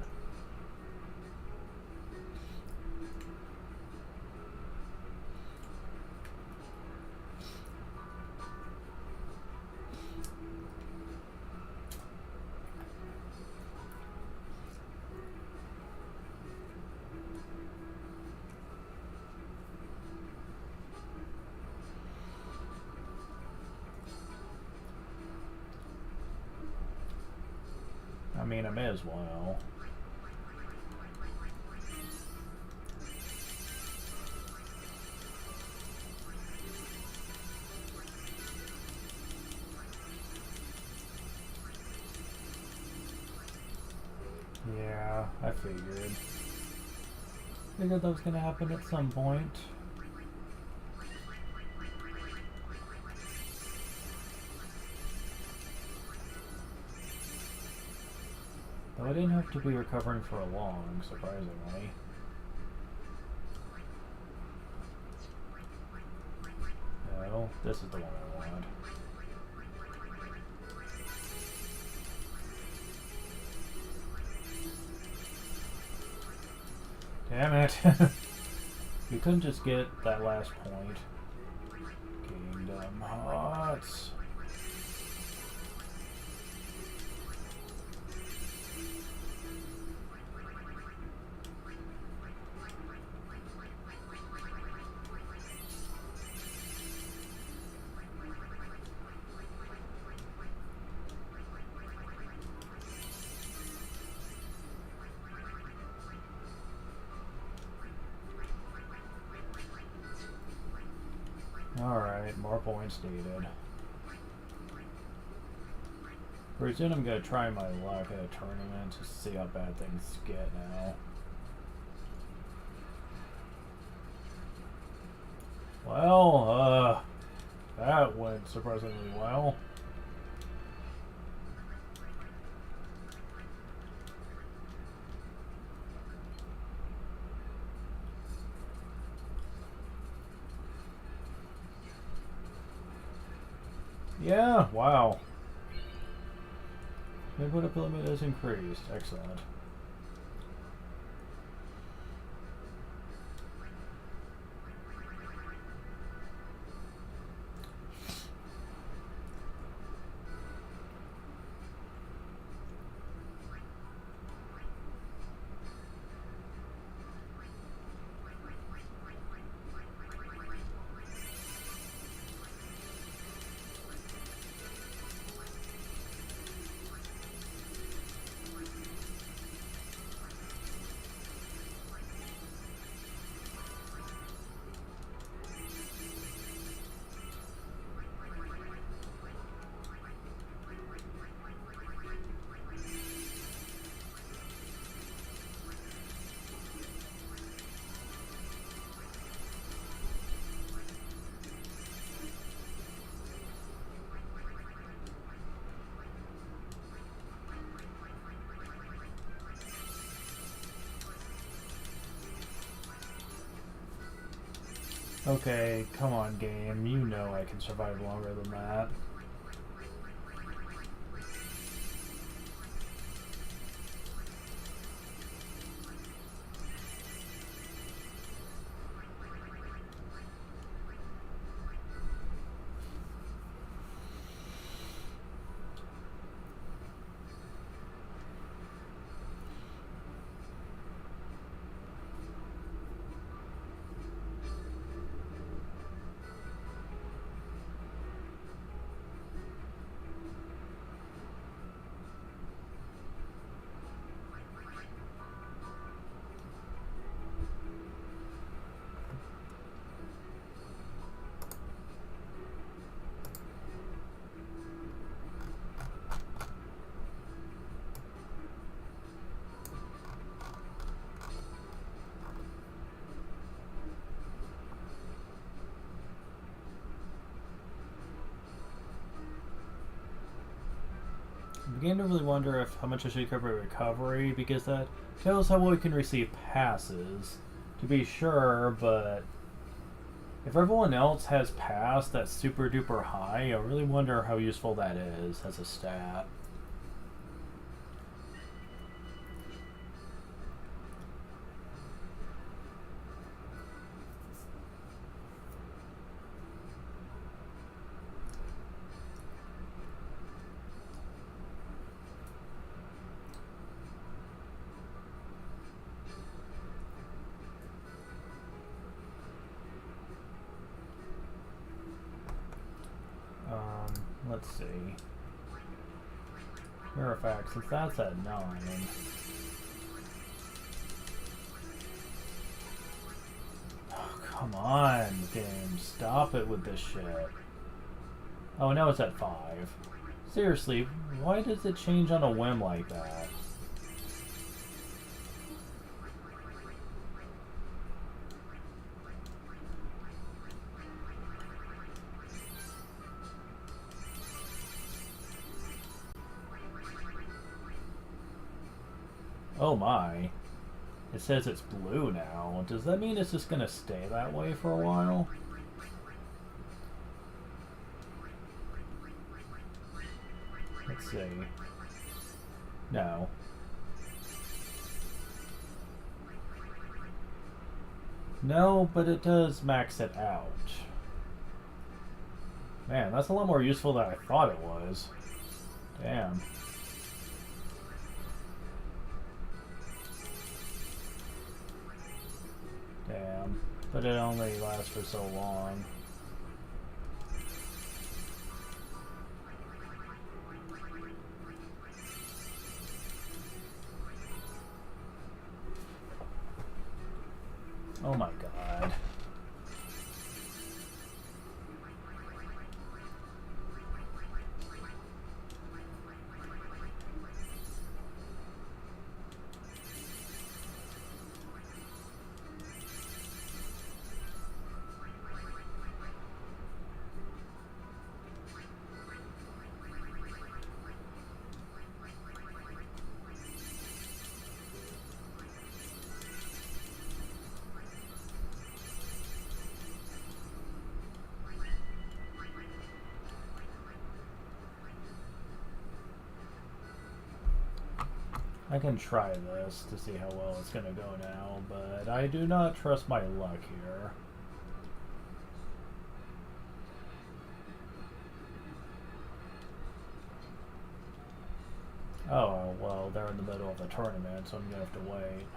I mean, I may as well. Yeah, I figured. Figured that was gonna happen at some point. Though I didn't have to be recovering for long, surprisingly. No, this is the one I want. Damn it! You couldn't just get that last point. Kingdom Hearts. Alright, more points needed. Pretty soon I'm gonna try my luck at a tournament to see how bad things get now. Well, that went surprisingly well. Yeah, wow. Input limit is increased. Excellent. Okay, come on, game. You know I can survive longer than that. I'm beginning to really wonder if how much I should cover recovery, because that tells how well we can receive passes. To be sure, but if everyone else has pass that's super duper high, I really wonder how useful that is as a stat. Let's see. Matter of fact, since that's at 9. Oh, come on, game. Stop it with this shit. Oh, now it's at 5. Seriously, why does it change on a whim like that? Oh my. It says it's blue now. Does that mean it's just gonna stay that way for a while? Let's see. No. No, but it does max it out. Man, that's a lot more useful than I thought it was. Damn. Damn. But it only lasts for so long. Oh my god. I can try this to see how well it's gonna go now, but I do not trust my luck here. Oh, well, they're in the middle of the tournament, so I'm gonna have to wait.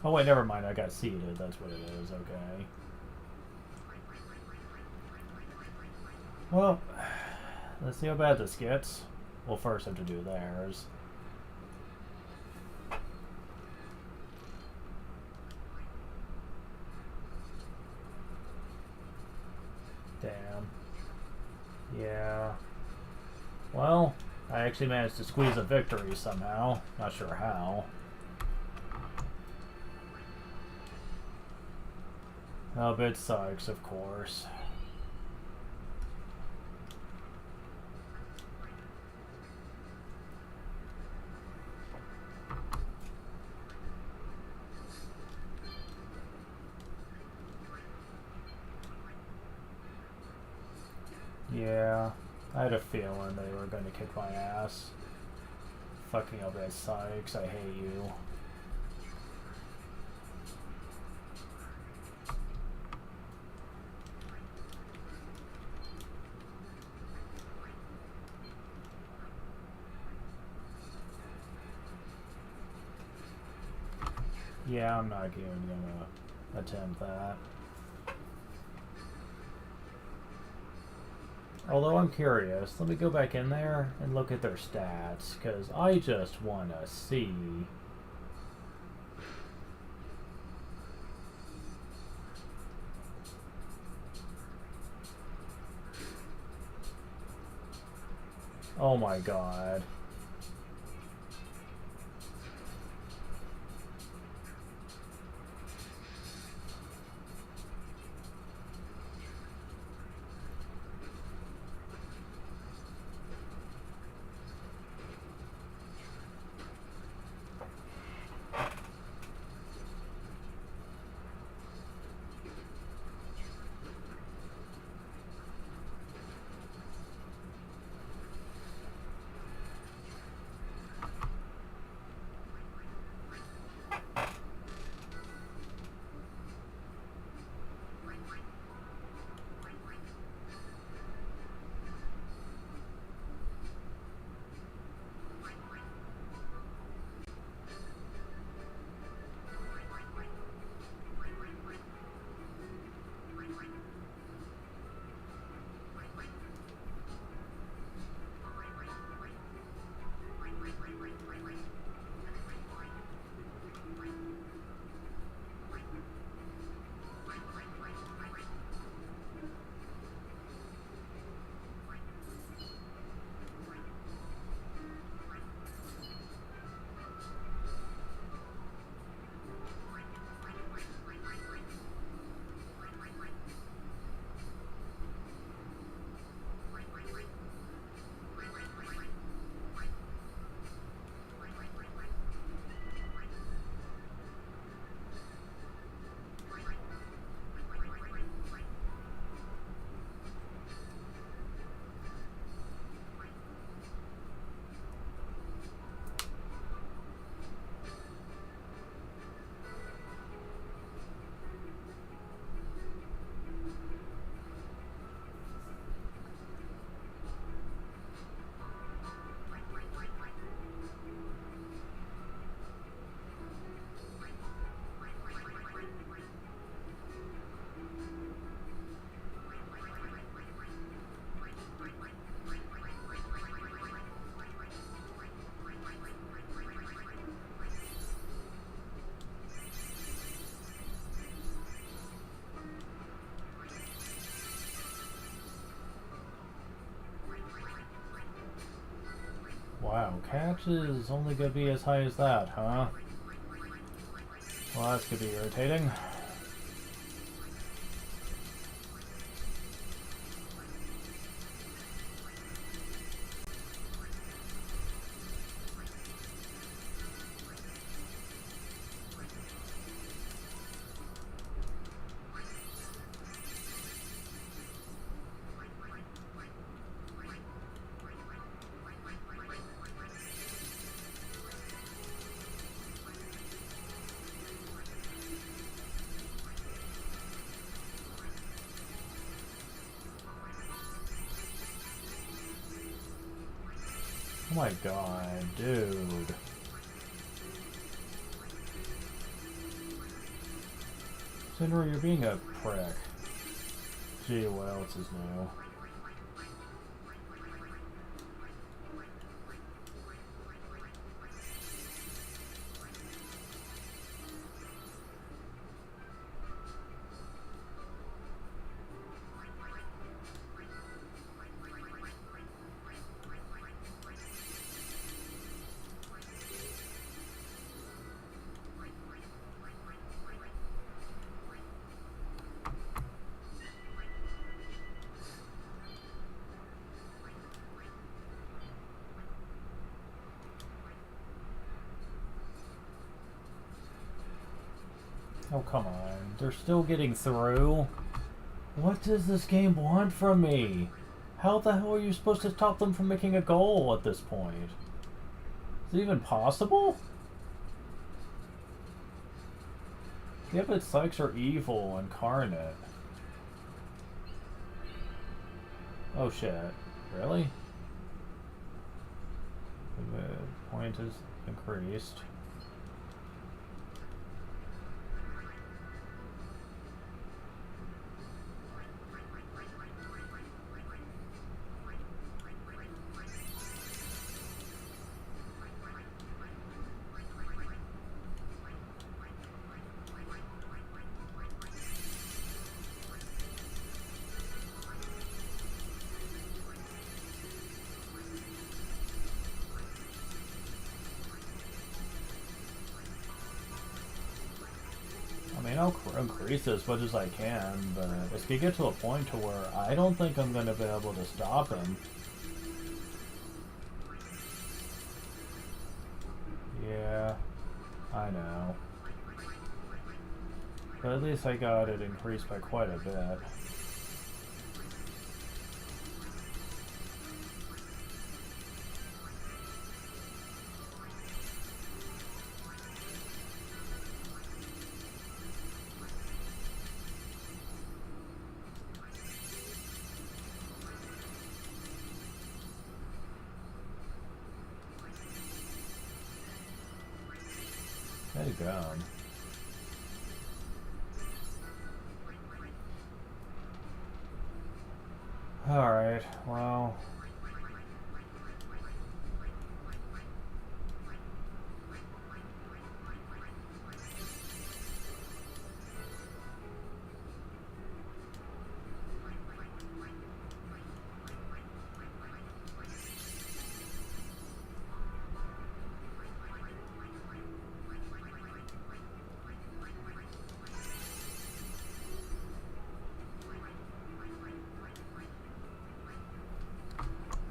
Oh wait, never mind, I got seeded, that's what it is, okay. Well, let's see how bad this gets. We'll first have to do theirs. Damn. Yeah. Well, I actually managed to squeeze a victory somehow. Not sure how. Oh, but it sucks, of course. Yeah, I had a feeling they were going to kick my ass. Fucking up that Sykes, I hate you. Yeah, I'm not even gonna attempt that. Although I'm curious, let me go back in there and look at their stats, because I just want to see. Oh my god. Wow, catch is only gonna be as high as that, huh? Well, that's gonna be irritating. Oh my god, dude. Sinner, you're being a prick. Gee, what else is new? Oh, come on. They're still getting through? What does this game want from me? How the hell are you supposed to stop them from making a goal at this point? Is it even possible? Yeah, but psychs are evil incarnate. Oh shit. Really? The point is increased. I mean, I'll increase it as much as I can, but it's gonna get to a point to where I don't think I'm gonna be able to stop him. Yeah, I know. But at least I got it increased by quite a bit. There you go. Alright, well...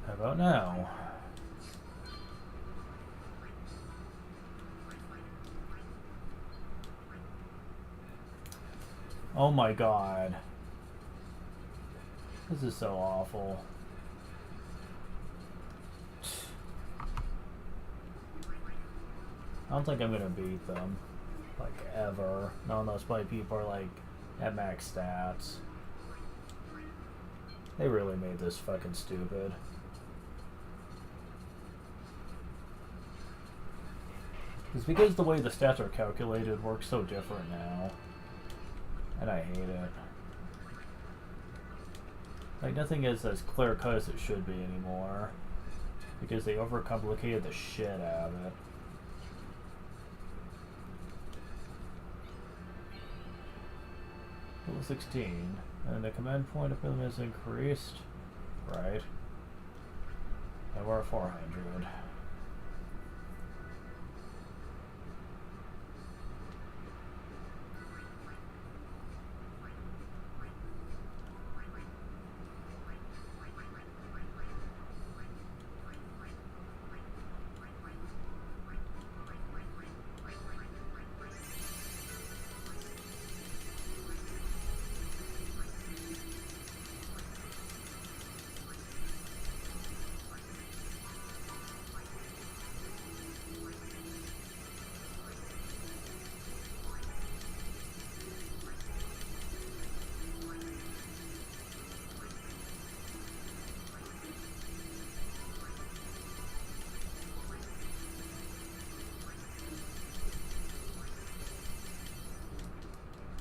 How about now? Oh my god. This is so awful. I don't think I'm gonna beat them. Like, ever. None of those play people are like at max stats. They really made this fucking stupid. It's because the way the stats are calculated works so different now. And I hate it. Like, nothing is as clear cut as it should be anymore. Because they overcomplicated the shit out of it. Level 16. And the command point of them is increased. Right. And we're at 400.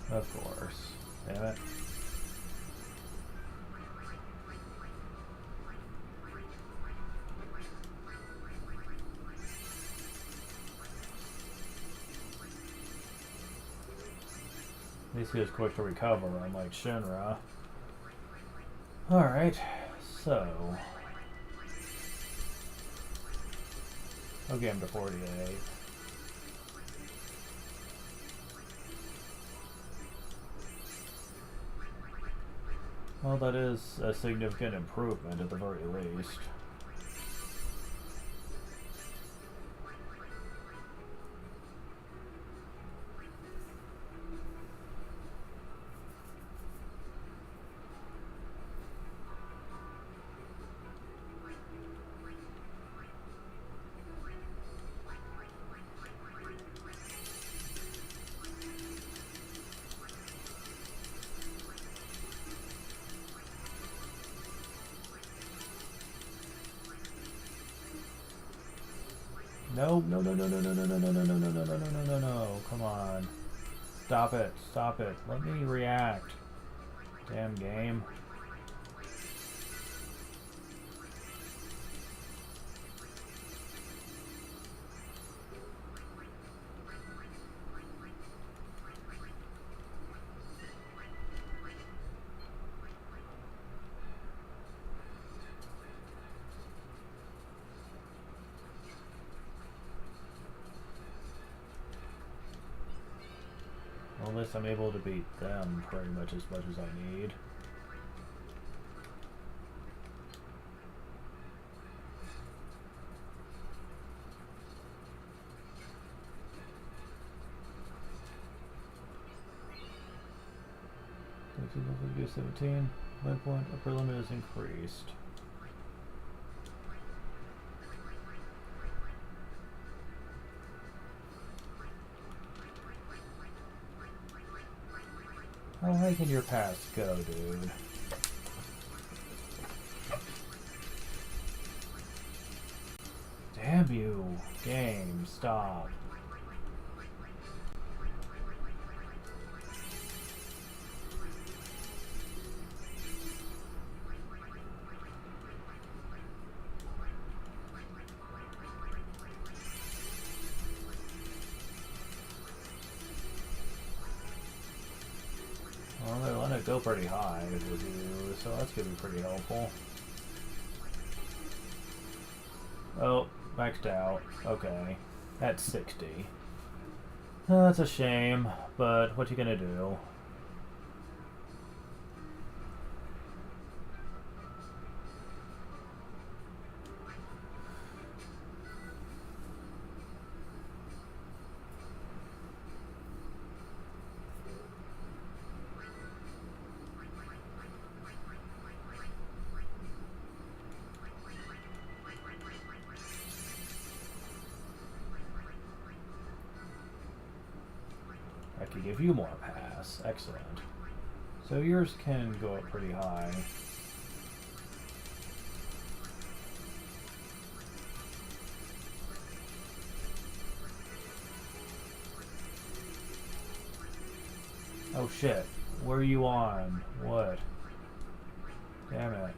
Of course. Damn it. At least he was quick to recover, unlike Shinra. Alright, so... I'll get him to 48. Well, that is a significant improvement at the very least. No, no, no, no, no, no, no, no, no, no, no, no, no, no, no, no, no. Come on. Stop it. Stop it. Let me react. Damn game. Well, at least I'm able to beat them pretty much as I need. Level 17. Midpoint upper limit is increased. How high can your pass go, dude? Damn you, game, stop. Well, they're letting it go pretty high with you, so that's gonna be pretty helpful. Oh, maxed out. Okay. At 60. That's a shame, but what you gonna do? I could give you more pass. Excellent. So yours can go up pretty high. Oh shit. Where are you on? What? Damn it.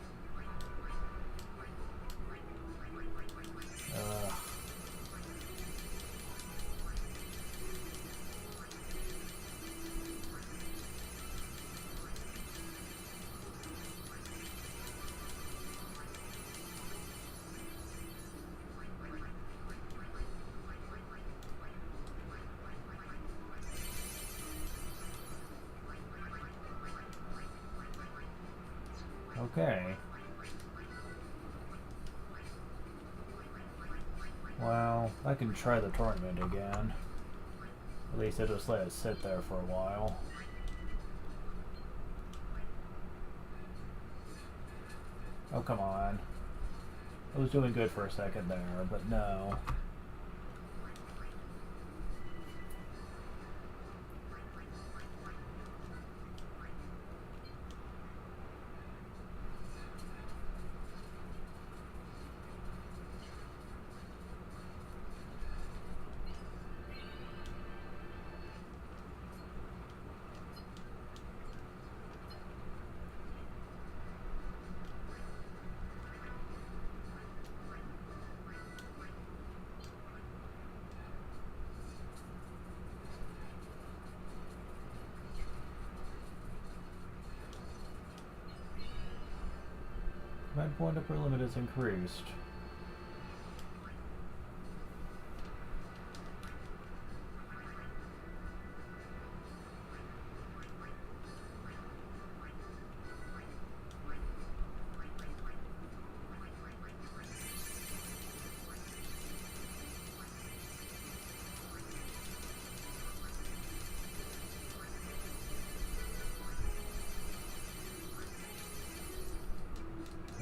Okay. Well, I can try the tournament again. At least I'll just let it sit there for a while. Oh, come on. I was doing good for a second there, but no. Command point upper limit is increased.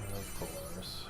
Of course.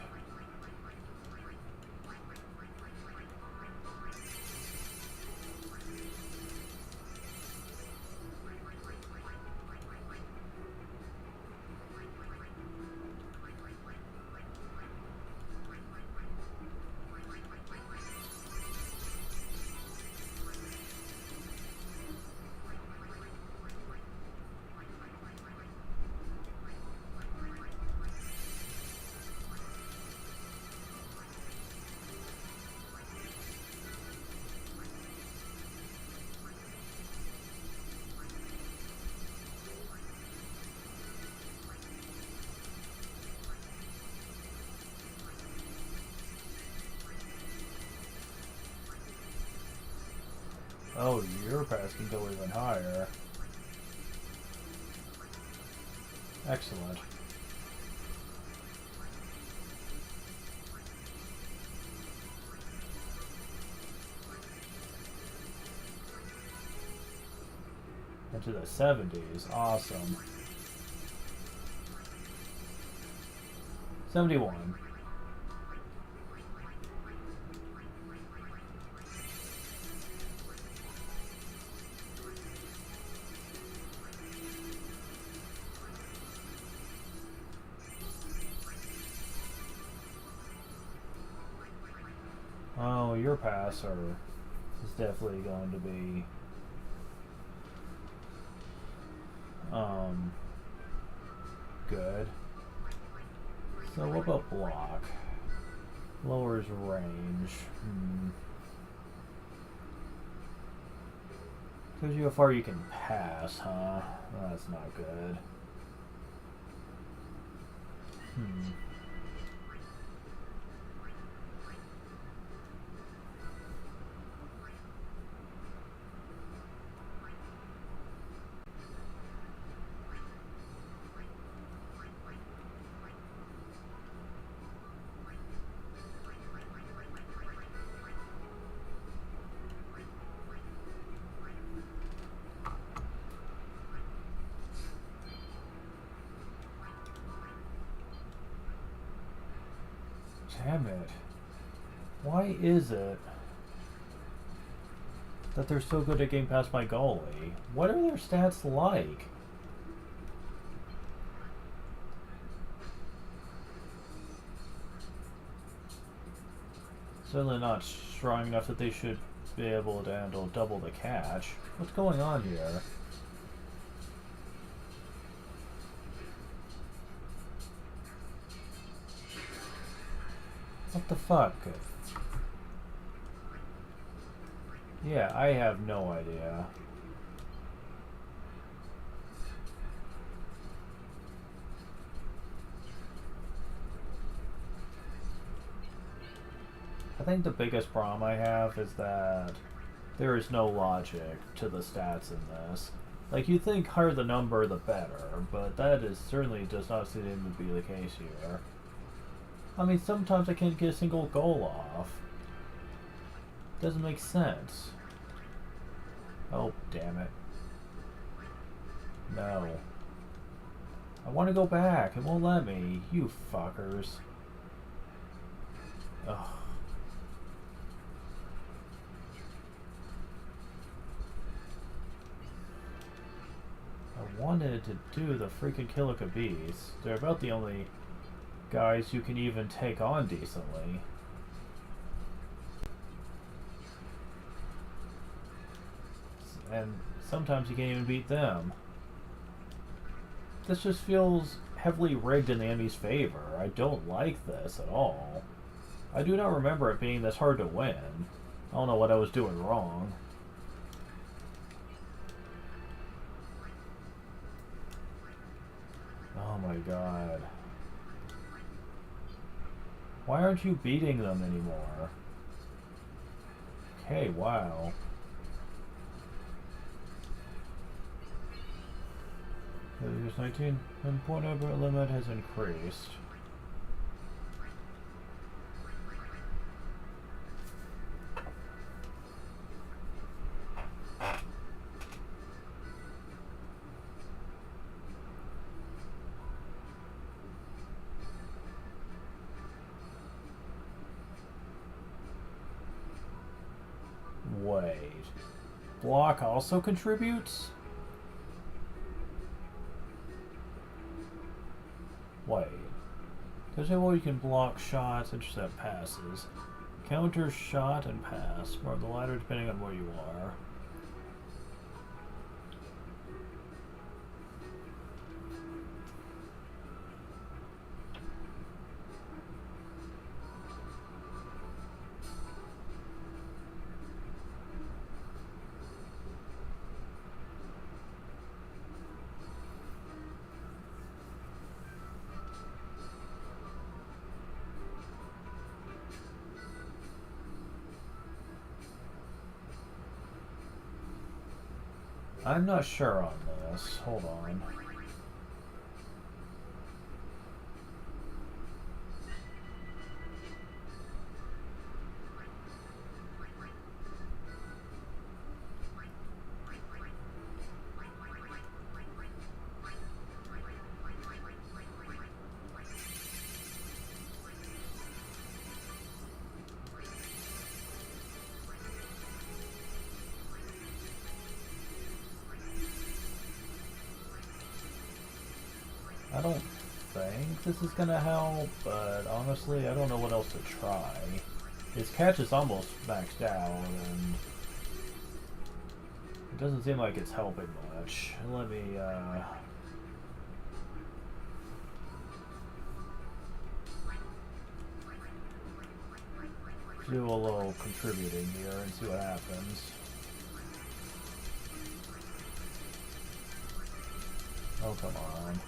Oh, your pass can go even higher. Excellent. Into the 70s. Awesome. 71. Oh, your passer is definitely going to be good. So what about block? Lowers range. Shows you how far you can pass, huh? That's not good. Damn it. Why is it that they're so good at getting past my goalie? What are their stats like? Certainly not strong enough that they should be able to handle double the catch. What's going on here? What the fuck? Yeah, I have no idea. I think the biggest problem I have is that there is no logic to the stats in this. Like, you think higher the number, the better, but that is certainly does not seem to be the case here. I mean, sometimes I can't get a single goal off. Doesn't make sense. Oh, damn it. No. I want to go back. It won't let me. You fuckers. Ugh. I wanted to do the freaking Kilika Beasts. They're about the only guys you can even take on decently. And sometimes you can't even beat them. This just feels heavily rigged in the enemy's favor. I don't like this at all. I do not remember it being this hard to win. I don't know what I was doing wrong. Oh my god. Why aren't you beating them anymore? Okay, wow. There's 19 and point over limit has increased. Wait. Block also contributes? Wait. There's a way you can block shots, intercept passes. Counter shot and pass. Or the latter depending on where you are. I'm not sure on this. Hold on. I don't think this is gonna help, but honestly, I don't know what else to try. His catch is almost maxed out, and it doesn't seem like it's helping much. Let me, do a little contributing here and see what happens. Oh, come on.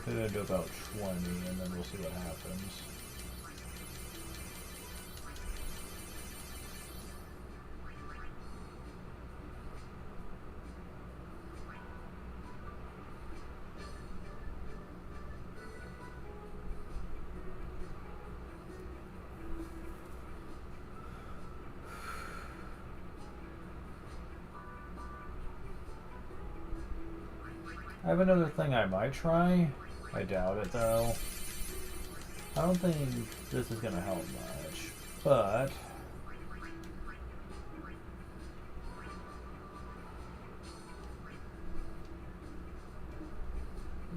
We're gonna do about 20 and then we'll see what happens. I have another thing I might try. I doubt it though. I don't think this is gonna help much, but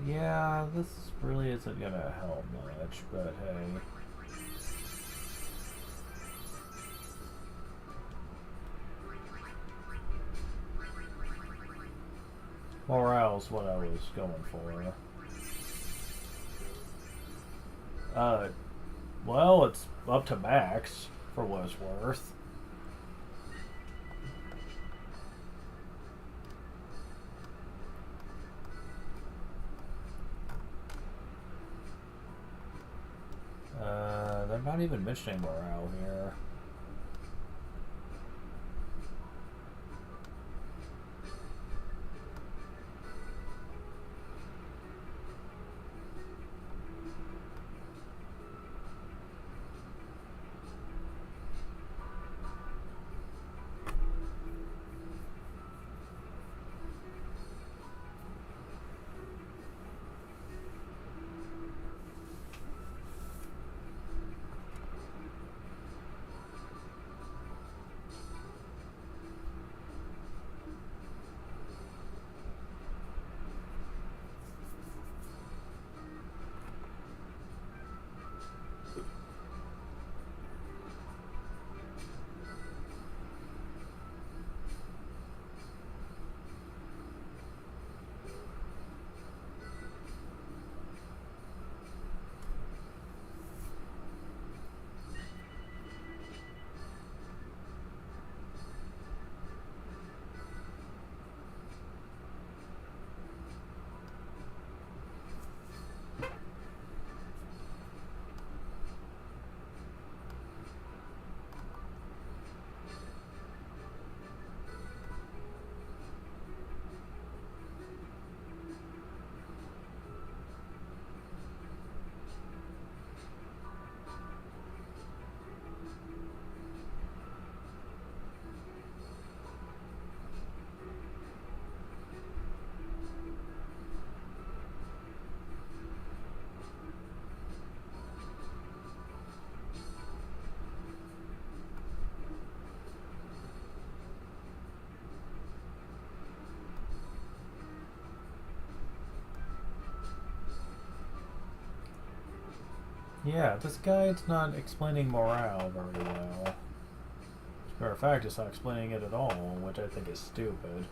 yeah, this really isn't gonna help much, but hey. Morale's what I was going for. Well, it's up to max, for what it's worth. They're not even mentioning morale here. Yeah, this guide's not explaining morale very well. As a matter of fact, it's not explaining it at all, which I think is stupid.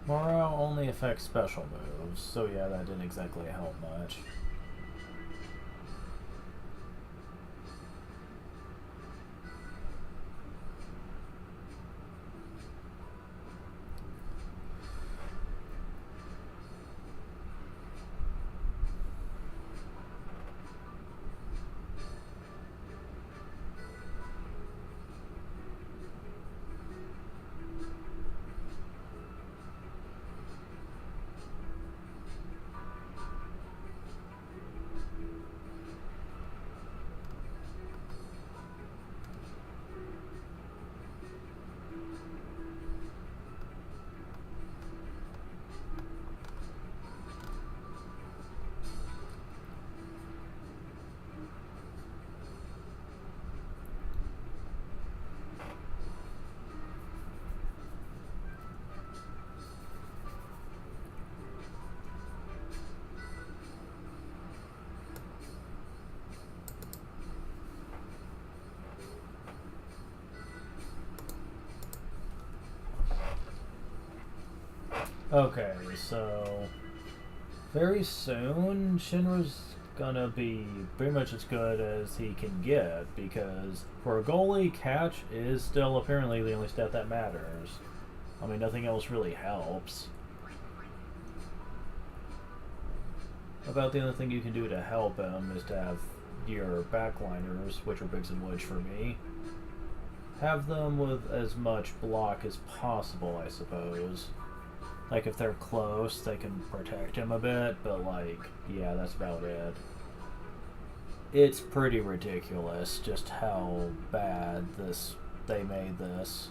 Morale only affects special moves, so yeah, that didn't exactly help much. Okay, so very soon Shinra's gonna be pretty much as good as he can get, because for a goalie, catch is still apparently the only stat that matters. I mean, nothing else really helps. About the only thing you can do to help him is to have your backliners, which are Biggs and Wedge for me, have them with as much block as possible, I suppose. Like, if they're close, they can protect him a bit, but, like, yeah, that's about it. It's pretty ridiculous just how bad they made this.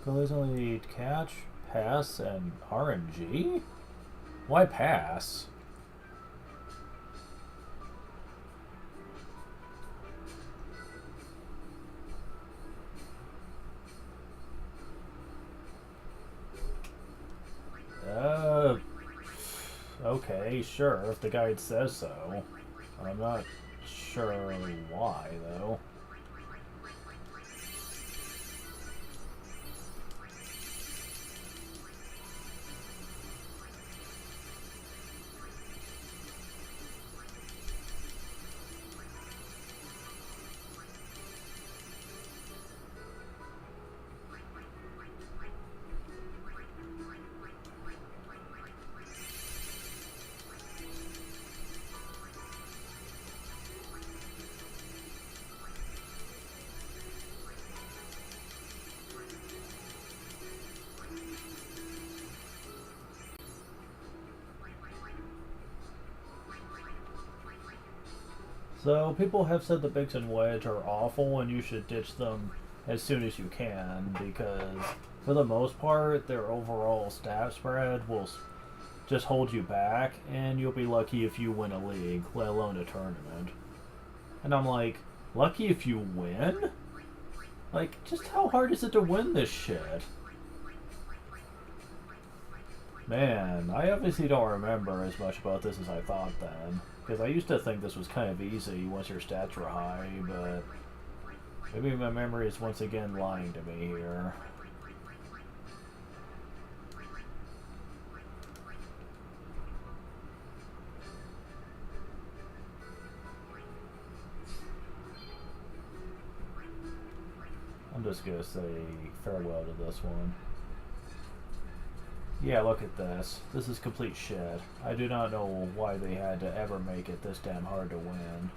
Goalies only need catch, pass, and RNG? Why pass? Okay, sure, if the guide says so. I'm not sure why, though. So, people have said the Biggs and Wedge are awful and you should ditch them as soon as you can, because for the most part, their overall stat spread will just hold you back, and you'll be lucky if you win a league, let alone a tournament. And I'm like, lucky if you win? Like, just how hard is it to win this shit? Man, I obviously don't remember as much about this as I thought then. Because I used to think this was kind of easy once your stats were high, but Maybe my memory is once again lying to me here. I'm just gonna say farewell to this one. Yeah, look at this. This is complete shit. I do not know why they had to ever make it this damn hard to win.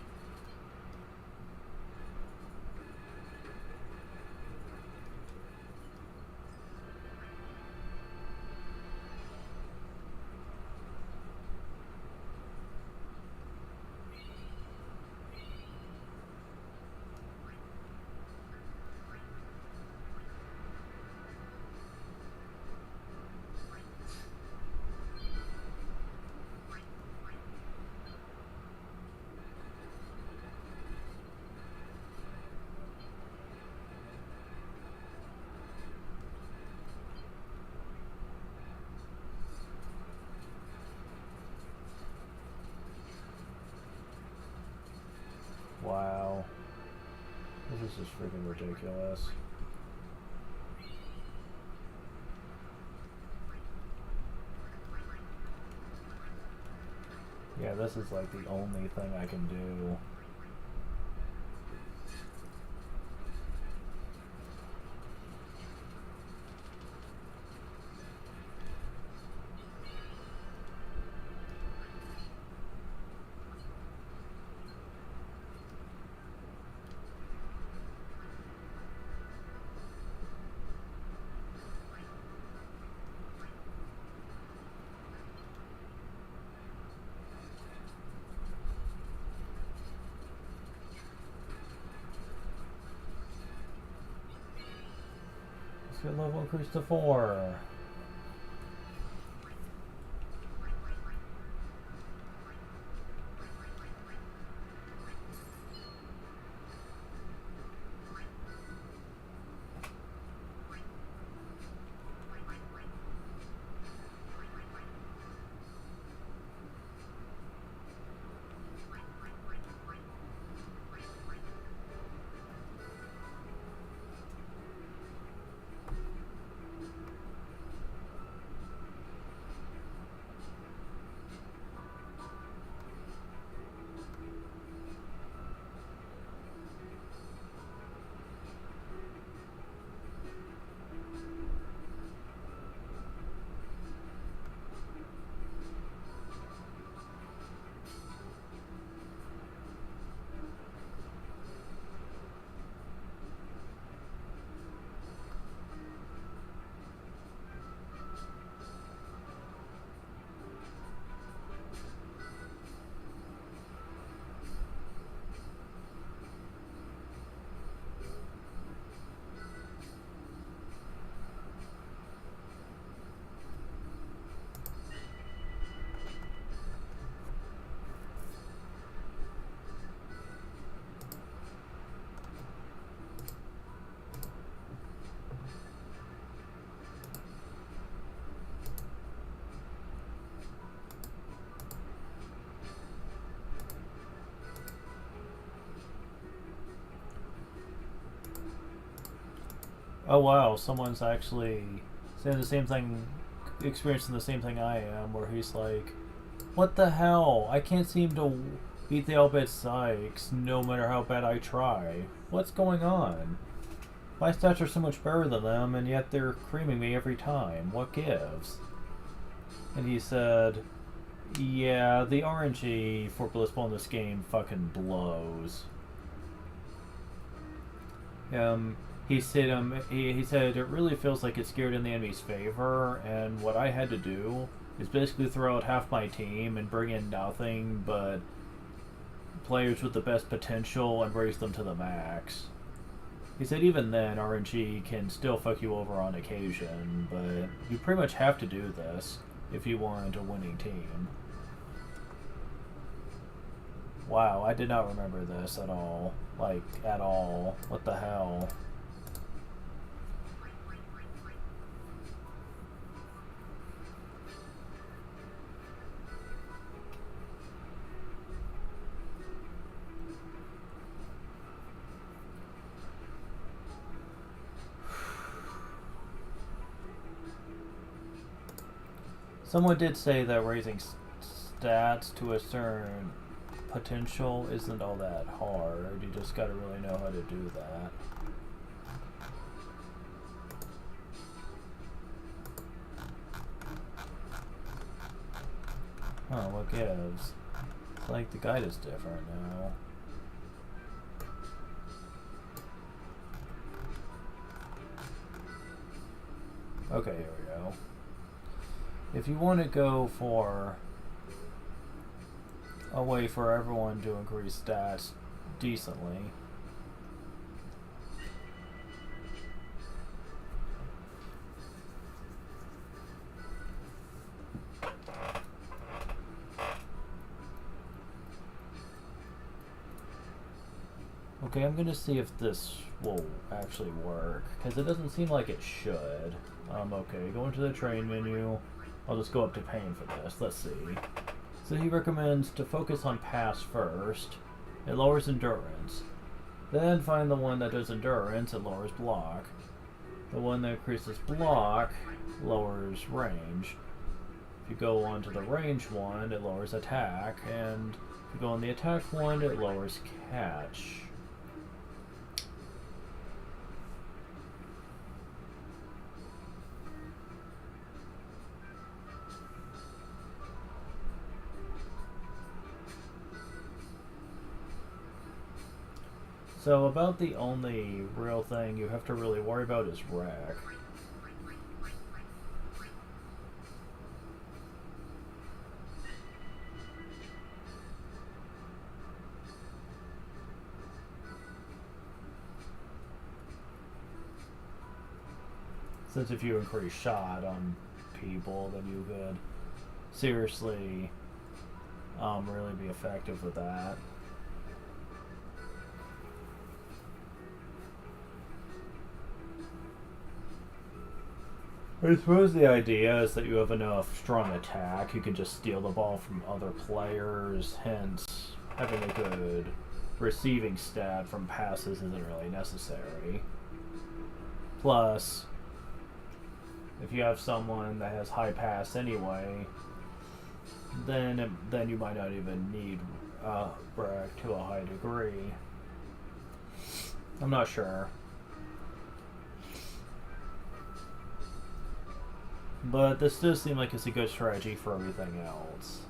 Wow. This is just freaking ridiculous. Yeah, this is like the only thing I can do. Let's get level increase to 4. Oh wow, someone's actually saying the same thing, experiencing the same thing I am, where he's like, what the hell? I can't seem to beat the Elbit Sykes no matter how bad I try. What's going on? My stats are so much better than them, and yet they're creaming me every time. What gives? And he said, yeah, the RNG for Blissful in this game fucking blows. He said it really feels like it's geared in the enemy's favor, and what I had to do is basically throw out half my team and bring in nothing but players with the best potential and raise them to the max. He said even then RNG can still fuck you over on occasion, but you pretty much have to do this if you want a winning team. Wow, I did not remember this at all. Like, at all. What the hell? Someone did say that raising stats to a certain potential isn't all that hard. You just gotta really know how to do that. Huh, what gives? It's like the guide is different now. Okay, here we go. If you want to go for a way for everyone to increase stats decently, okay, I'm gonna see if this will actually work, because it doesn't seem like it should. Okay, go into the train menu. I'll just go up to pain for this. Let's see. So he recommends to focus on pass first. It lowers endurance. Then find the one that does endurance. It lowers block. The one that increases block lowers range. If you go on to the range one, it lowers attack. And if you go on the attack one, it lowers catch. So about the only real thing you have to really worry about is wreck. Since if you increase shot on people, then you could seriously really be effective with that. I suppose the idea is that you have enough strong attack, you can just steal the ball from other players, hence having a good receiving stat from passes isn't really necessary. Plus, if you have someone that has high pass anyway, then you might not even need Breck to a high degree. I'm not sure. But this does seem like it's a good strategy for everything else.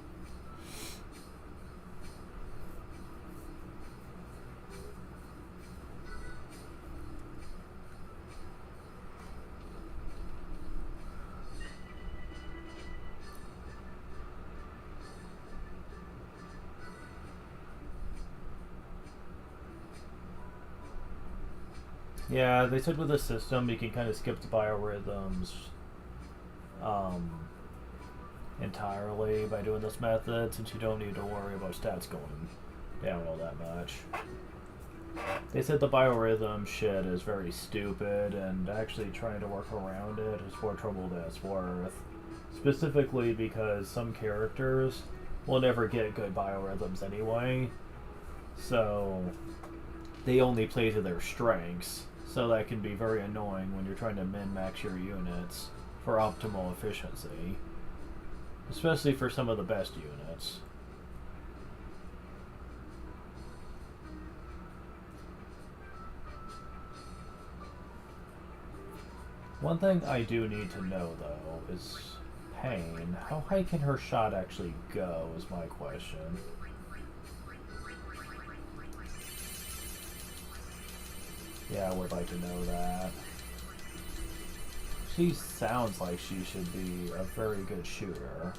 Yeah, they said with the system you can kind of skip the biorhythms entirely by doing this method, since you don't need to worry about stats going down all that much. They said the biorhythm shit is very stupid, and actually trying to work around it is more trouble than it's worth. Specifically because some characters will never get good biorhythms anyway, so they only play to their strengths, so that can be very annoying when you're trying to min-max your units for optimal efficiency, especially for some of the best units. One thing I do need to know though is Pain. How high can her shot actually go is my question. Yeah, I would like to know that. She sounds like she should be a very good shooter.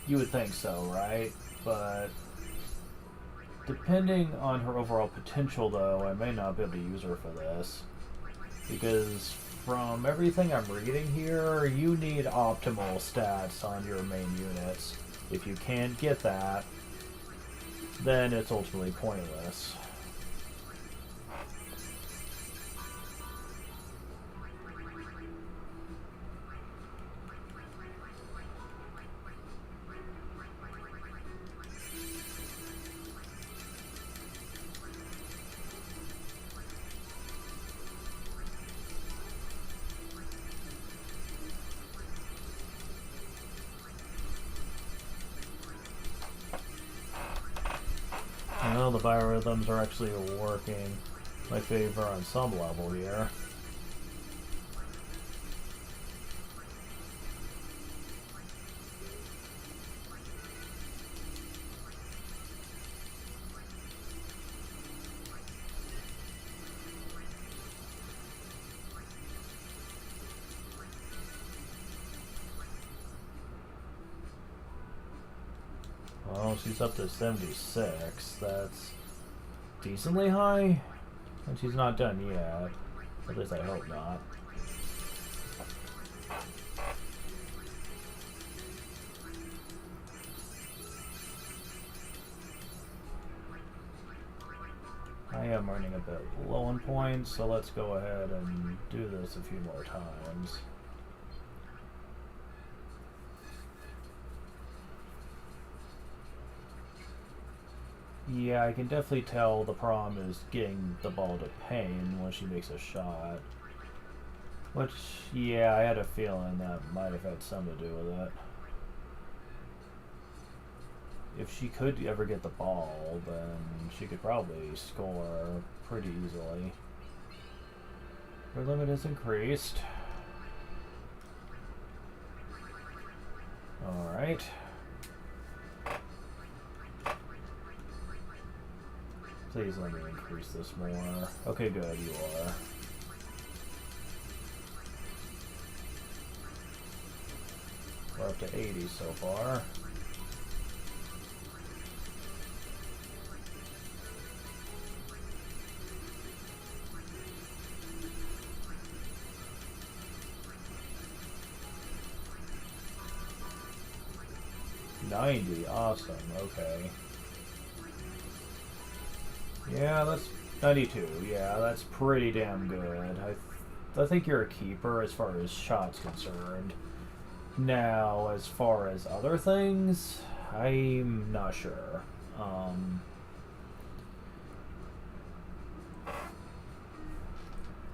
You would think so, right? But depending on her overall potential though, I may not be able to use her for this. Because from everything I'm reading here, you need optimal stats on your main units. If you can't get that, then it's ultimately pointless. biorhythms are actually working my favor on some level here. Well, she's up to 76. That's decently high. And she's not done yet. At least I hope not. I am running a bit low on points, so let's go ahead and do this a few more times. Yeah, I can definitely tell the problem is getting the ball to Pain when she makes a shot. Which, yeah, I had a feeling that might have had something to do with it. If she could ever get the ball, then she could probably score pretty easily. Her limit is increased. Alright. Please let me increase this more. Okay, good, you are. We're up to 80 so far. Awesome, okay. Yeah, that's 92. Yeah, that's pretty damn good. I think you're a keeper as far as shots concerned. Now, as far as other things, I'm not sure.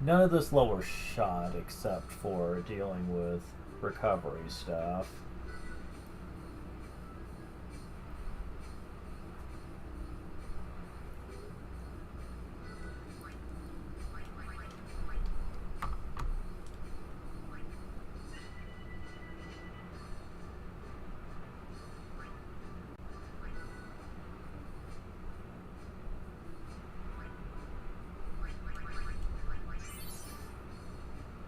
None of this lower shot except for dealing with recovery stuff.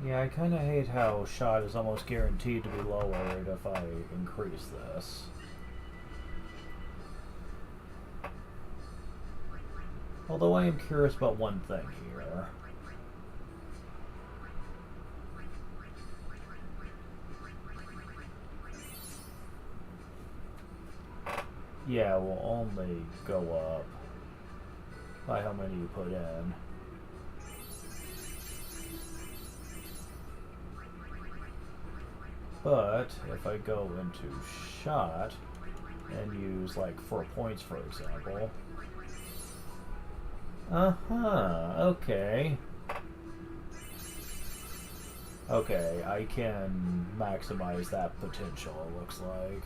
Yeah, I kind of hate how shot is almost guaranteed to be lowered if I increase this. Although I am curious about one thing here. Yeah, will only go up by how many you put in. But if I go into shot and use like 4 points, for example. Okay. Okay, I can maximize that potential, it looks like.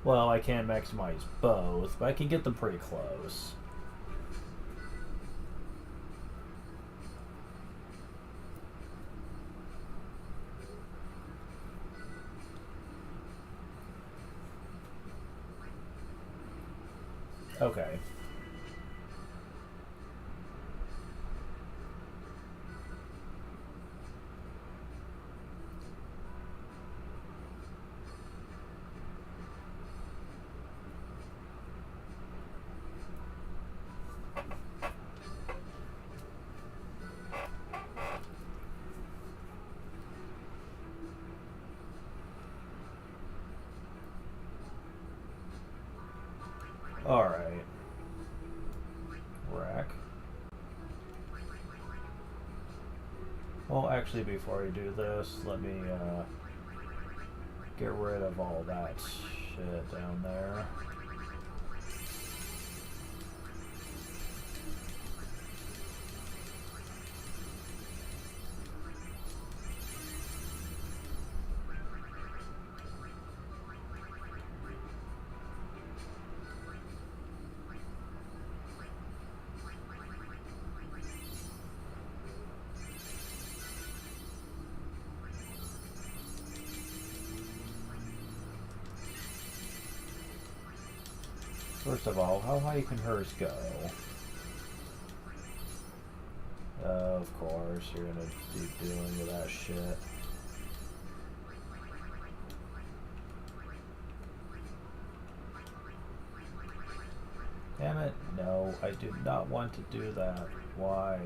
Well, I can't maximize both, but I can get them pretty close. Okay. Alright. Rack. Well, actually, before I do this, let me get rid of all that shit down there. First of all, how high can hers go? Of course, you're gonna be dealing with that shit. Damn it, no, I do not want to do that. Why?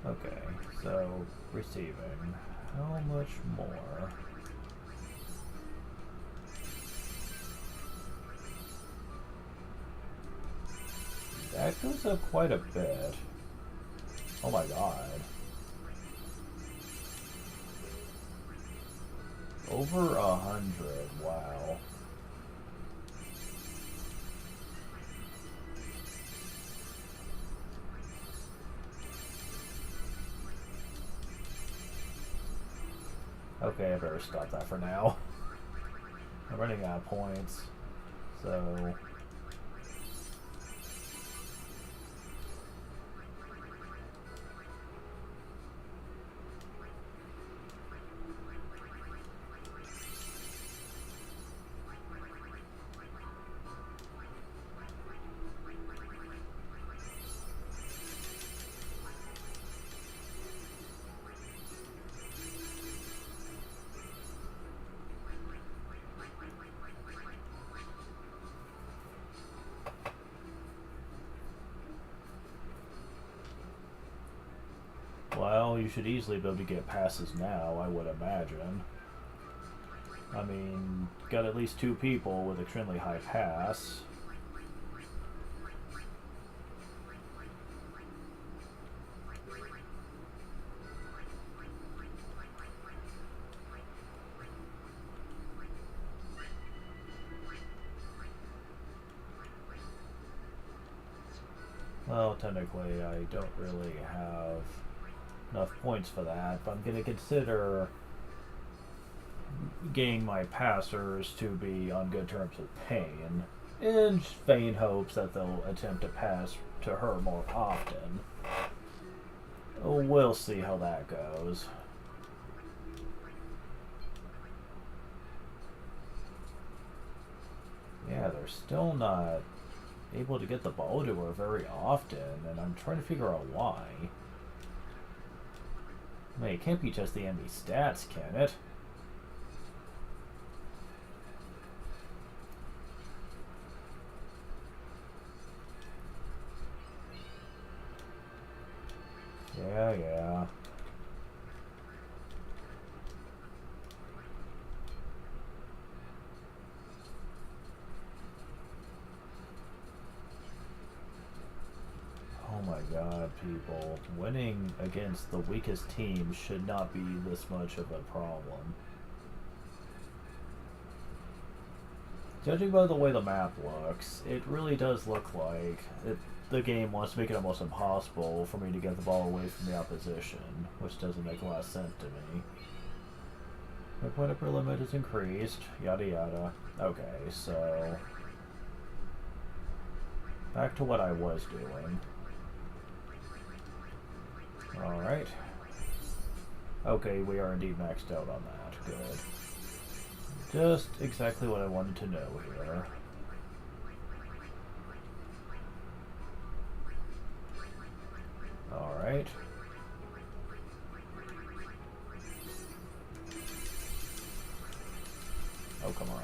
Okay, so receiving. How much more? That goes up quite a bit. Oh my god. Over 100, wow. Okay, I better stop that for now. I'm running out of points, so... Well, you should easily be able to get passes now, I would imagine. I mean, got at least 2 people with extremely high pass. Well, technically, I don't really have enough points for that, but I'm going to consider getting my passers to be on good terms with Payne, in vain hopes that they'll attempt to pass to her more often. We'll see how that goes. Yeah, they're still not able to get the ball to her very often, and I'm trying to figure out why. I mean, it can't be just the enemy stats, can it? Yeah. Oh my god, people. Winning against the weakest team should not be this much of a problem. Judging by the way the map looks, it really does look like the game wants to make it almost impossible for me to get the ball away from the opposition, which doesn't make a lot of sense to me. My point upper limit is increased, yada yada. Okay, so... back to what I was doing. Alright. Okay, we are indeed maxed out on that. Good. Just exactly what I wanted to know here. Alright. Oh, come on.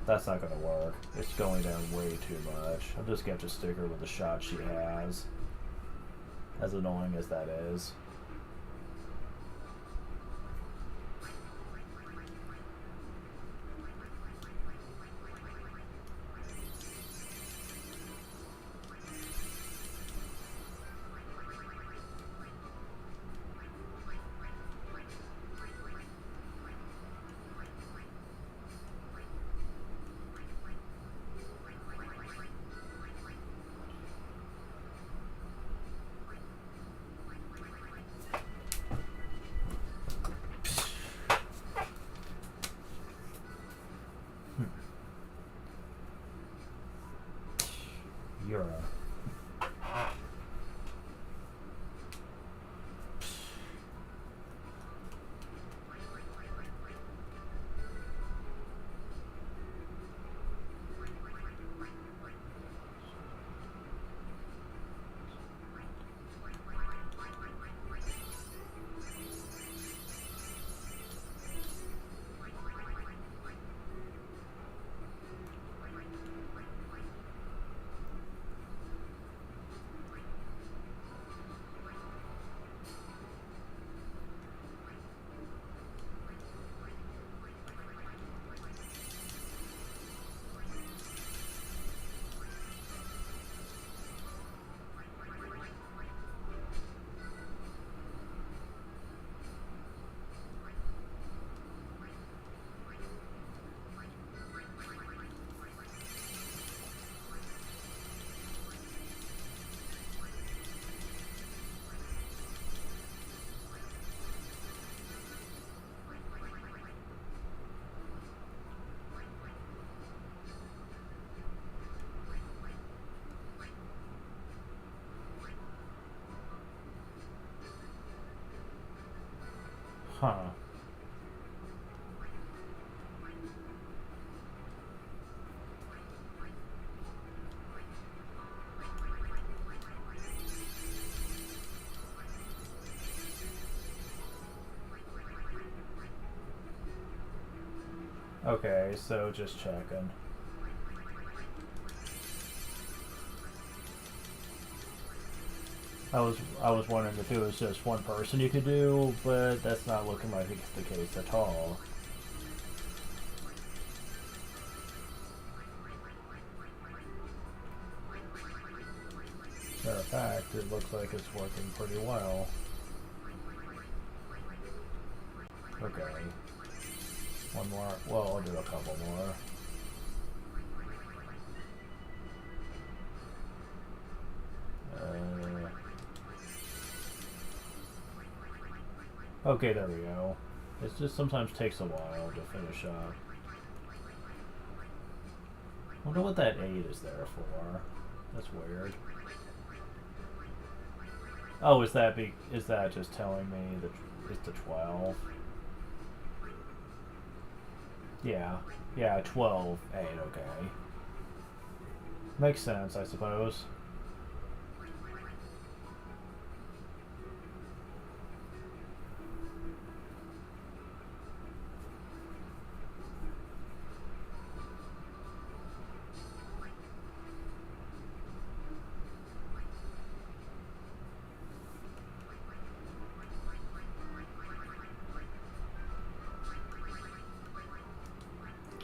That's not gonna work. It's going down way too much. I'm just gonna have to stick her with the shot she has. As annoying as that is. Euro. Huh. Okay, so just checking. I was wondering if it was just one person you could do, but that's not looking like it's the case at all. Matter of fact, it looks like it's working pretty well. Okay. One more. Well, I'll do a couple more. Okay, there we go. It just sometimes takes a while to finish up. Wonder what that 8 is there for. That's weird. Oh, is that just telling me that it's the 12? Yeah. Yeah, 12, 8, okay. Makes sense, I suppose.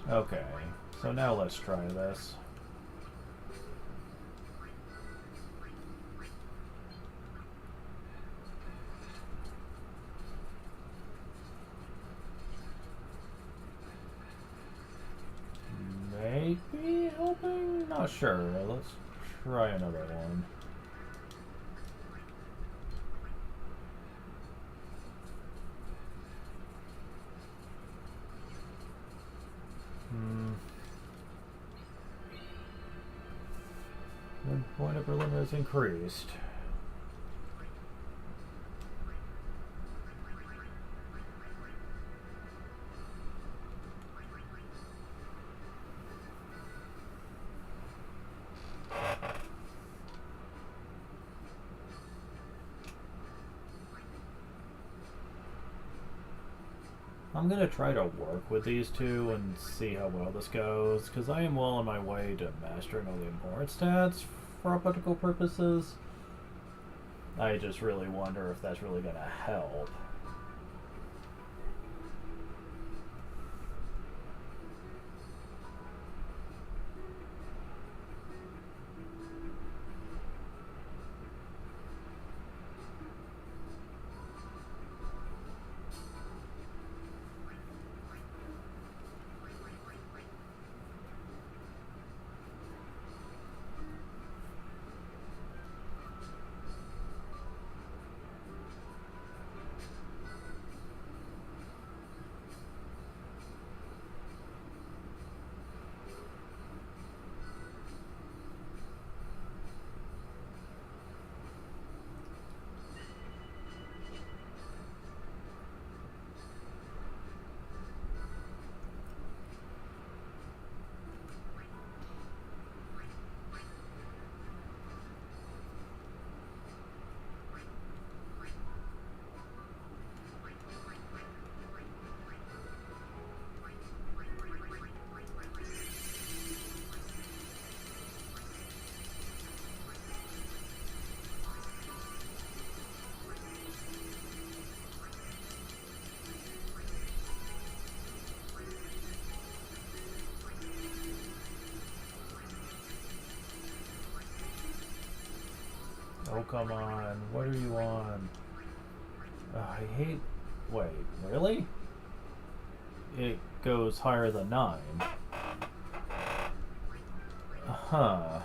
Okay, so now let's try this. Maybe helping? Not sure. Let's try another one. One point upper limit has increased. I'm gonna try to work with these two and see how well this goes, because I am well on my way to mastering all the important stats for optical purposes. I just really wonder if that's really gonna help. come on. What are you on? I hate... Wait, really? It goes higher than 9. Huh.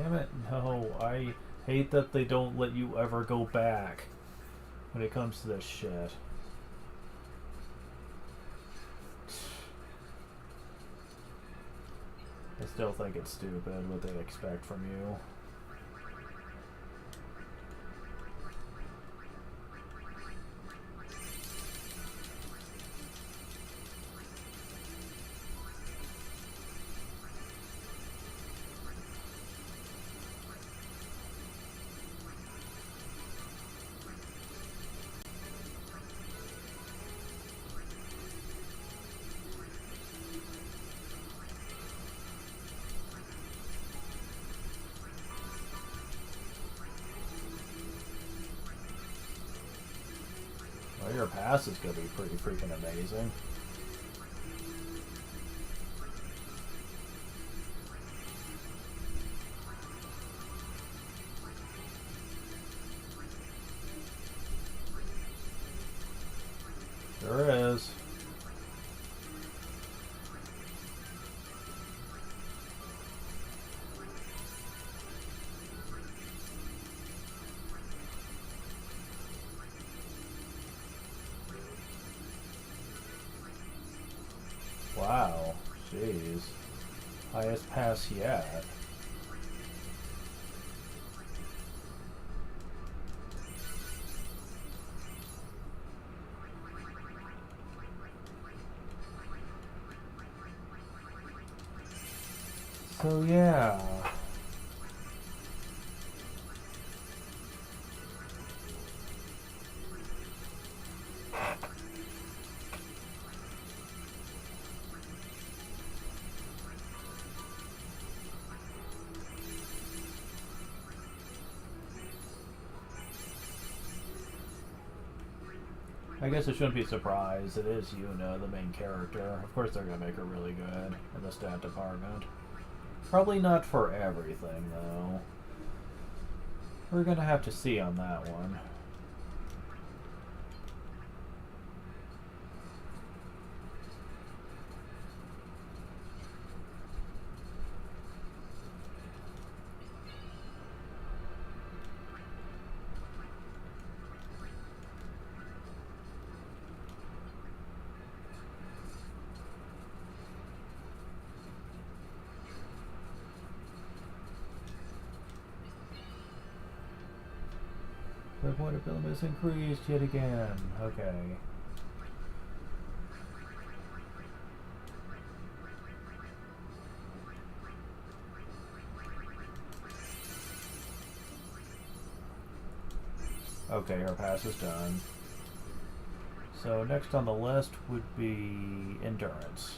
Damn it, no. I hate that they don't let you ever go back when it comes to this shit. I still think it's stupid what they expect from you. Well, your pass is going to be pretty freaking amazing. Sure is. Wow, jeez. Highest pass yet. So yeah. I guess I shouldn't be surprised. It is Yuna, the main character. Of course they're gonna make her really good in the stat department. Probably not for everything, though. We're gonna have to see on that one. The point ability is increased yet again. Okay. Okay, her pass is done. So next on the list would be endurance.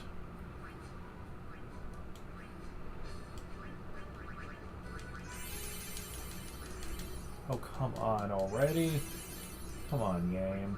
Oh, come on already? Come on, game.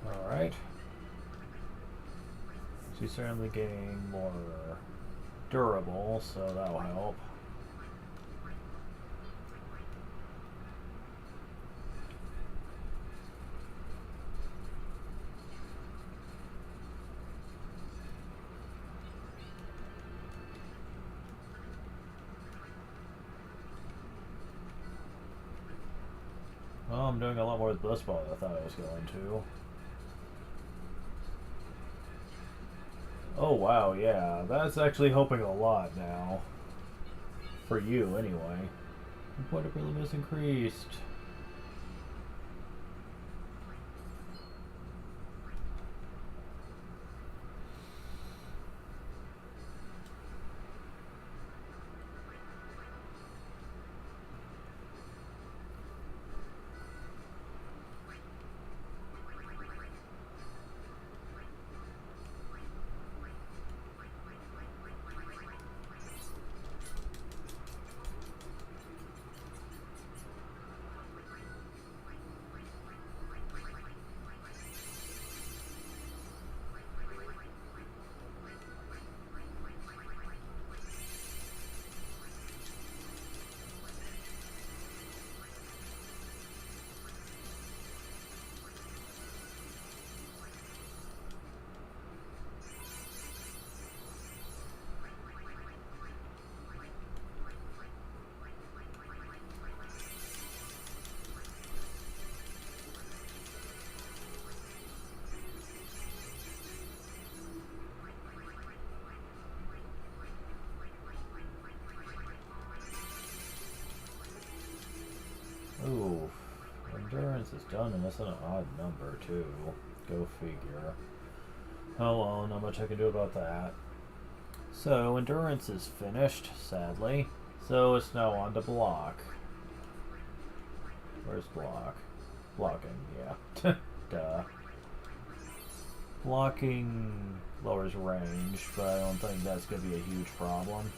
Alright. She's certainly getting more durable, so that'll help. Well, I'm doing a lot more with Bliss Ball than I thought I was going to. Oh wow, yeah, that's actually helping a lot now. For you, anyway. What ability is increased? Ooh, endurance is done and it's an odd number too. Go figure. Oh well, not much I can do about that. So, endurance is finished, sadly. So it's now on to block. Where's block? Blocking, yeah. Duh. Blocking lowers range, but I don't think that's going to be a huge problem.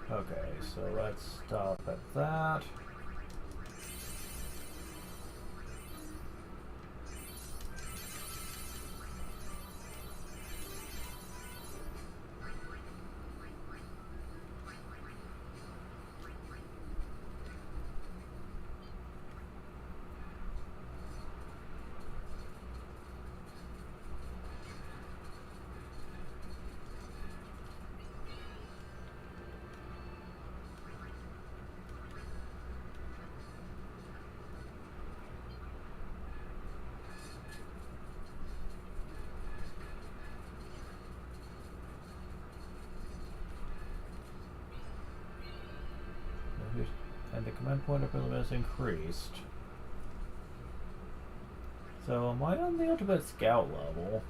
Okay, so let's stop at that. And the command point ability has increased. So am I on the ultimate scout level?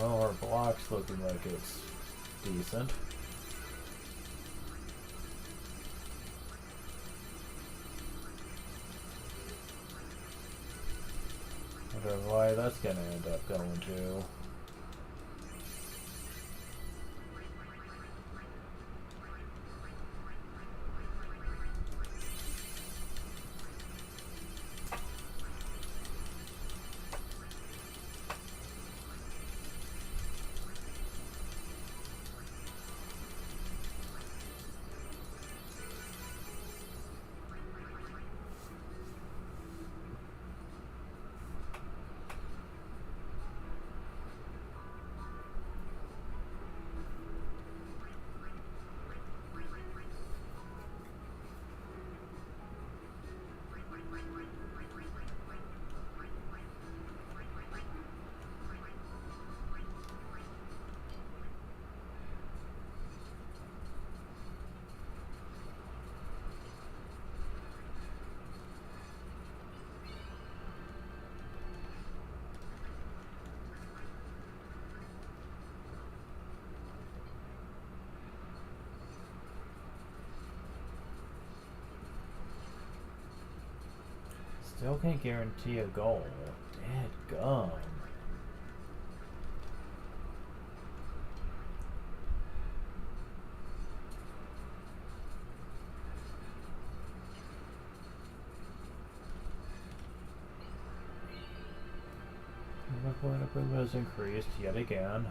Well, our block's looking like it's decent. Wonder why that's gonna end up going to. Still can't guarantee a goal. Dadgum. My point approval has increased yet again.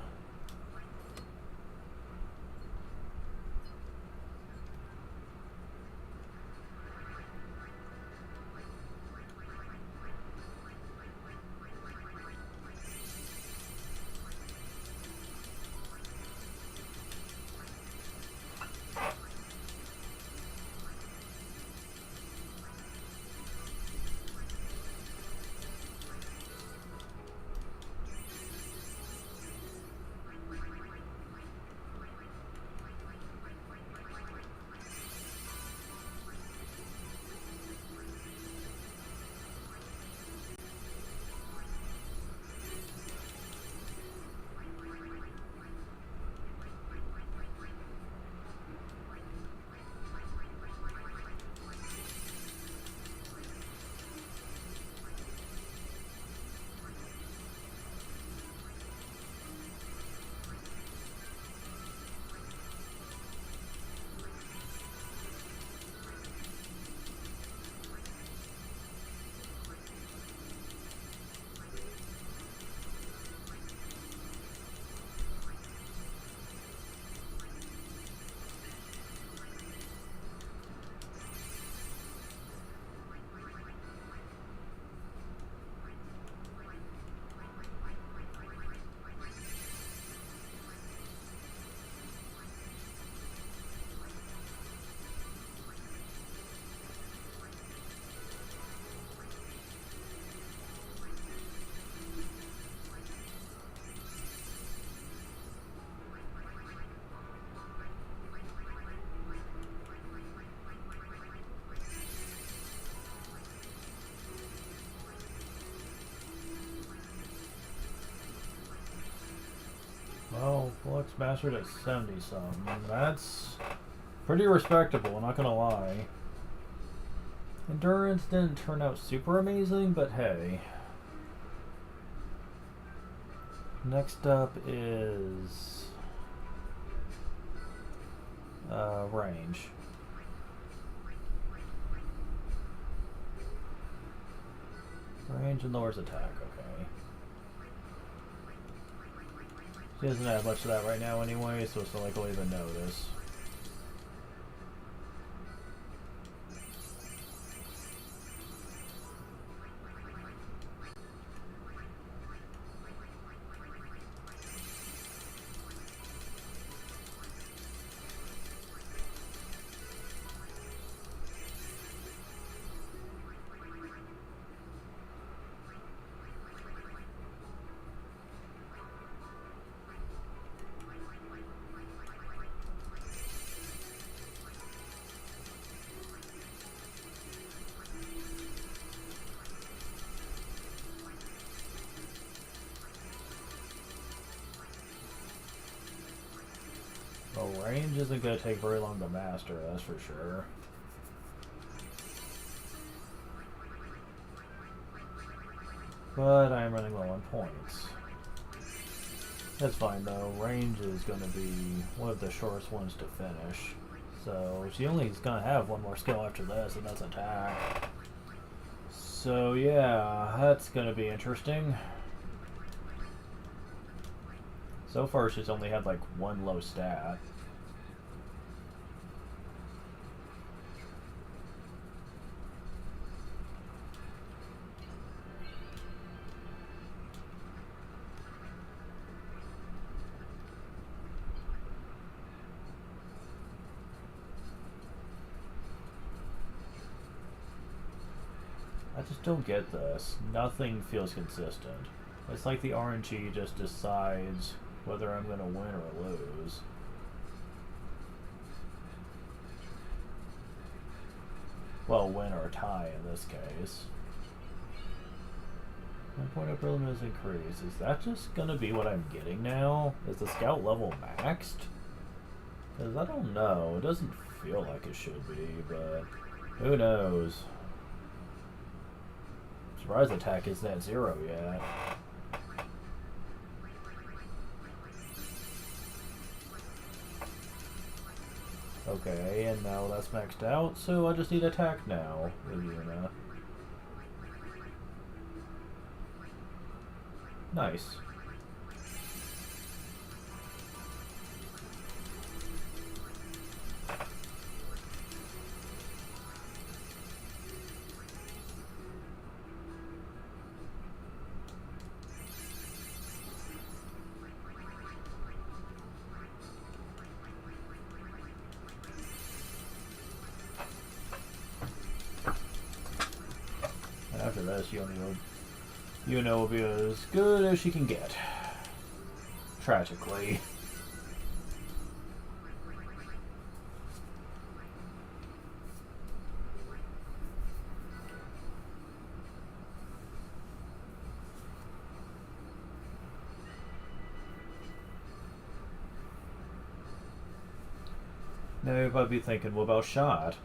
Well, Flux mastered at 70 something. That's pretty respectable, not gonna lie. Endurance didn't turn out super amazing, but hey. Next up is range. Range and lowers attack, okay. She doesn't have much of that right now anyway, so it's not like I'll even notice. Well, range isn't going to take very long to master, that's for sure. But I am running low on points. That's fine though, range is going to be one of the shortest ones to finish. So she only is going to have one more skill after this, and that's attack. So yeah, that's going to be interesting. So far she's only had like one low stat. I just don't get this. Nothing feels consistent. It's like the RNG just decides whether I'm going to win or lose. Well, win or tie in this case. 1 point of prelim is increased. Is that just going to be what I'm getting now? Is the scout level maxed? Because I don't know. It doesn't feel like it should be, but who knows? Surprise attack isn't at 0 yet. Okay, and now that's maxed out, so I just need attack now with Yuna. Nice. After this, Yuna will be as good as she can get. Tragically. Now you might be thinking, what about shot?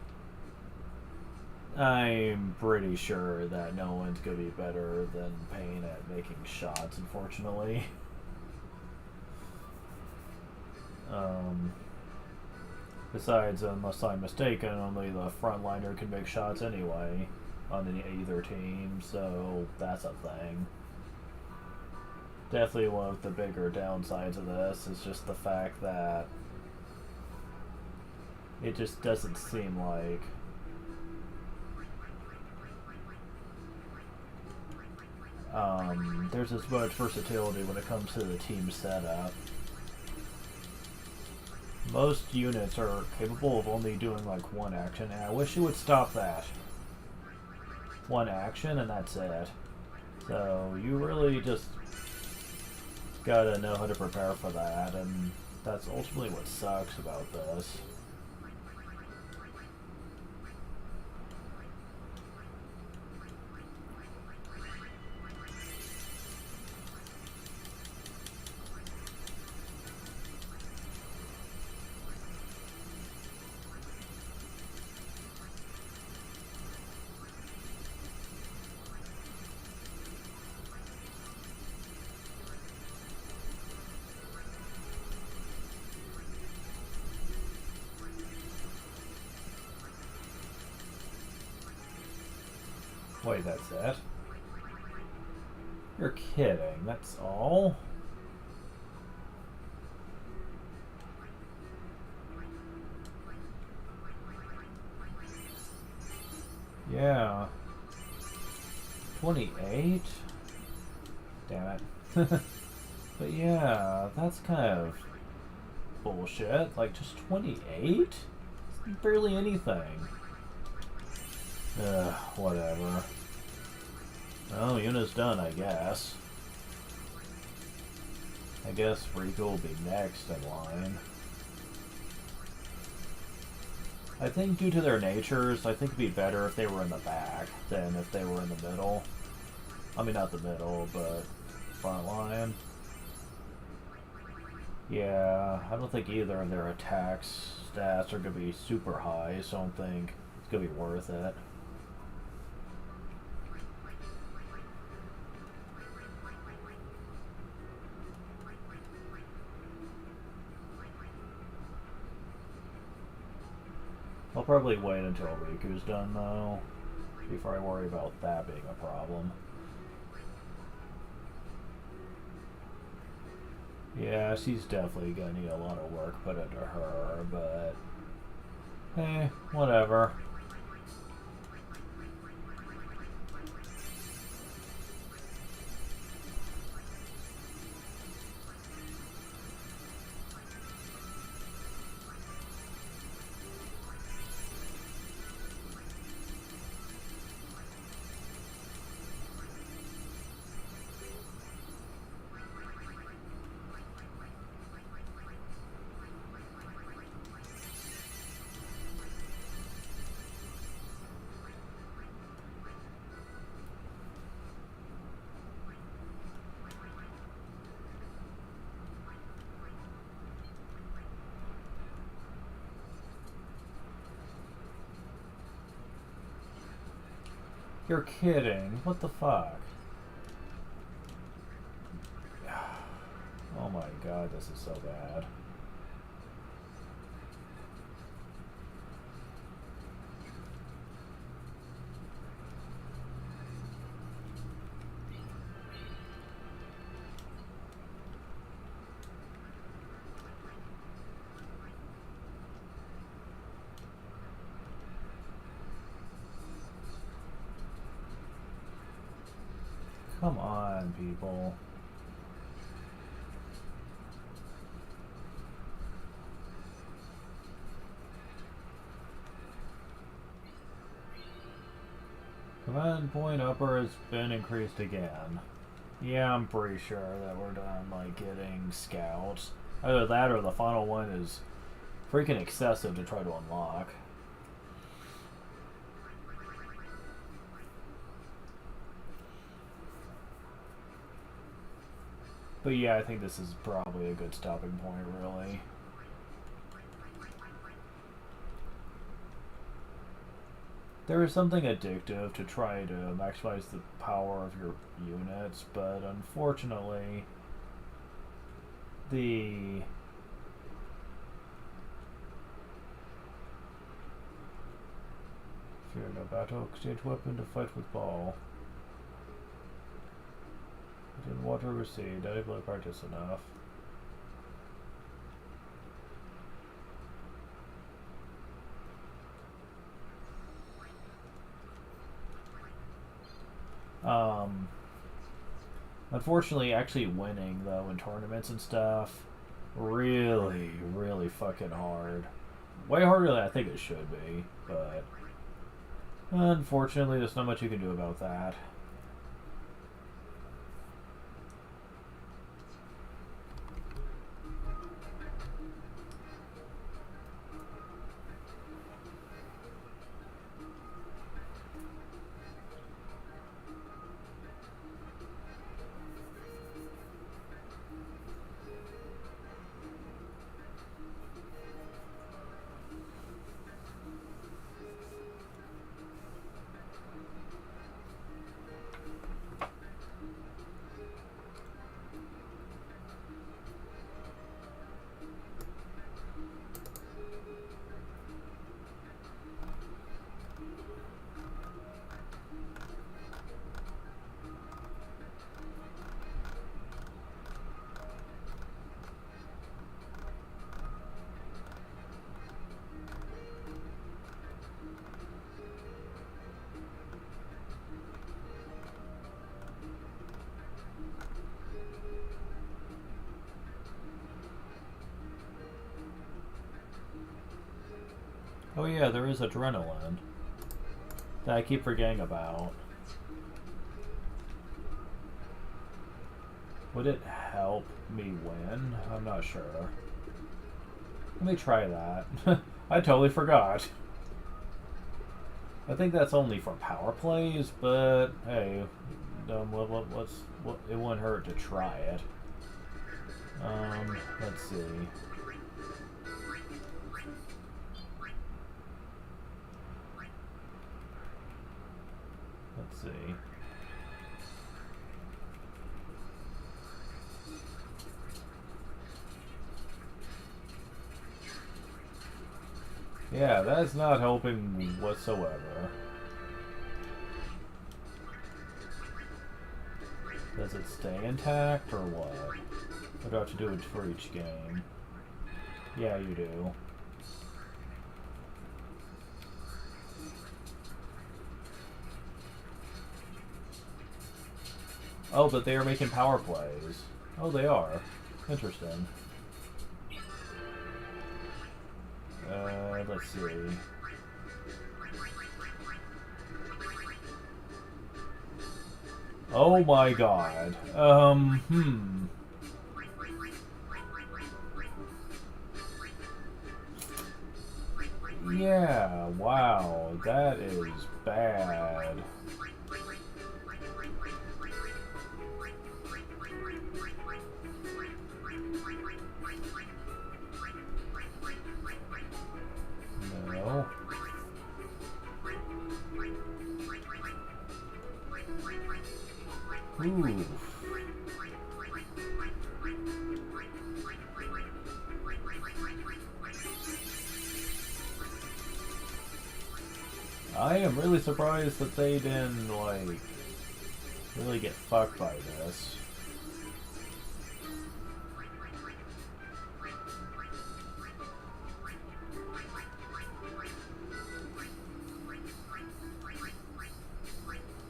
I'm pretty sure that no one's gonna be better than Payne at making shots, unfortunately. Besides, unless I'm mistaken, only the frontliner can make shots anyway on either team, so that's a thing. Definitely one of the bigger downsides of this is just the fact that it just doesn't seem like there's as much versatility when it comes to the team setup. Most units are capable of only doing like one action, and I wish you would stop that. One action and that's it. So you really just gotta know how to prepare for that, and that's ultimately what sucks about this. Wait, that's it? You're kidding, that's all? Yeah. 28? Damn it. But yeah, that's kind of bullshit. Like, just 28? Barely anything. Ugh, whatever. Oh, Yuna's done, I guess. I guess Rico will be next in line. I think due to their natures, I think it'd be better if they were in the back than if they were in the middle. I mean, not the middle, but front line. Yeah, I don't think either of their attacks stats are going to be super high, so I don't think it's going to be worth it. I'll probably wait until Riku's done, though, before I worry about that being a problem. Yeah, she's definitely gonna need a lot of work put into her, but... hey, whatever. You're kidding. What the fuck? Oh my god, this is so bad. Come on, people. Command point upper has been increased again. Yeah, I'm pretty sure that we're done, like, getting scouts. Either that or the final one is freaking excessive to try to unlock. But yeah, I think this is probably a good stopping point, really. There is something addictive to try to maximize the power of your units, but unfortunately, the fear no battle, exchange weapon to fight with ball. In water received, I didn't really practice enough. Unfortunately, actually winning, though, in tournaments and stuff, really, really fucking hard. Way harder than I think it should be, but unfortunately, there's not much you can do about that. Oh yeah, there is adrenaline that I keep forgetting about. Would it help me win? I'm not sure. Let me try that. I totally forgot. I think that's only for power plays, but hey, it wouldn't hurt to try it. Let's see. Let's see. Yeah, that's not helping whatsoever. Does it stay intact or what? What do I have to do it for each game? Yeah, you do. Oh, but they are making power plays. Oh, they are. Interesting. Let's see. Oh my god. Yeah, wow, that is bad. No. Ooh. I am really surprised that they didn't, like, really get fucked by this.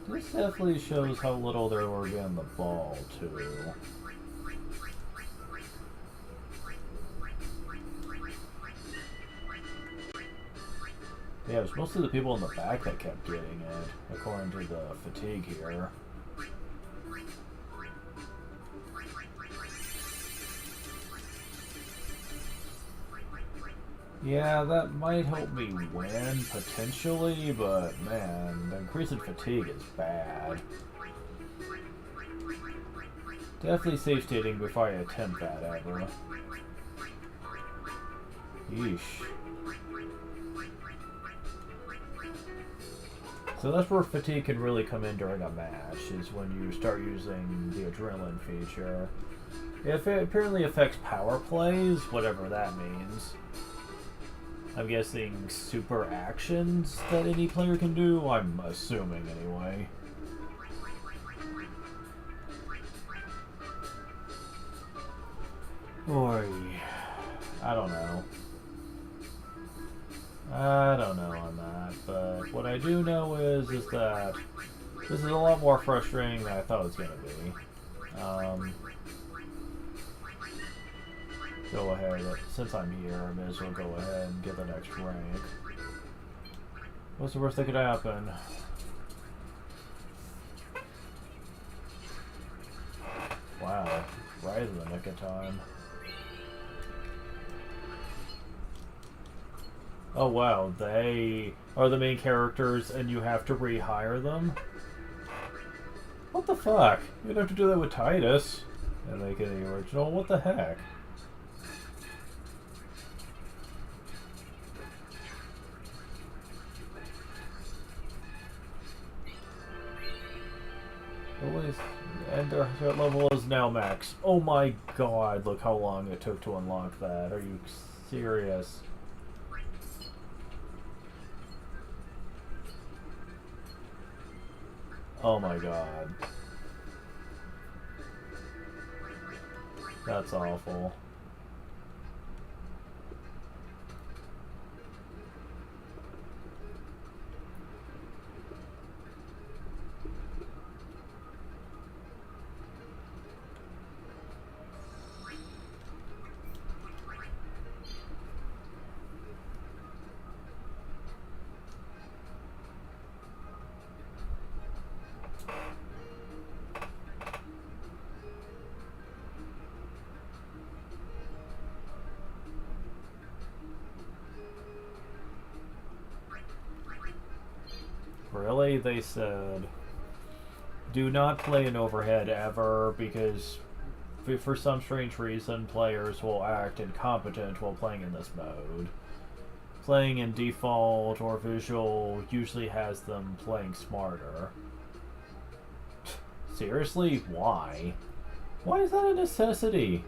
This definitely shows how little there were getting the ball, too. Yeah, it was mostly the people in the back that kept getting it, according to the fatigue here. Yeah, that might help me win, potentially, but man, the increase in fatigue is bad. Definitely safe stating before I attempt that ever. Yeesh. So that's where fatigue can really come in during a match, is when you start using the adrenaline feature. If it apparently affects power plays, whatever that means. I'm guessing super actions that any player can do? I'm assuming, anyway. Oy. I don't know. I don't know on that, but what I do know is that this is a lot more frustrating than I thought it was going to be. Go ahead, since I'm here, I may as well go ahead and get the next rank. What's the worst that could happen? Wow, right in the nick of time. Oh wow, they are the main characters and you have to rehire them? What the fuck? You'd have to do that with Titus and make it the original. What the heck? Always, and their level is now max. Oh my god, look how long it took to unlock that. Are you serious? Oh my god. That's awful. Really? They said, do not play in overhead ever, because for some strange reason, players will act incompetent while playing in this mode. Playing in default or visual usually has them playing smarter. Seriously? Why? Why is that a necessity?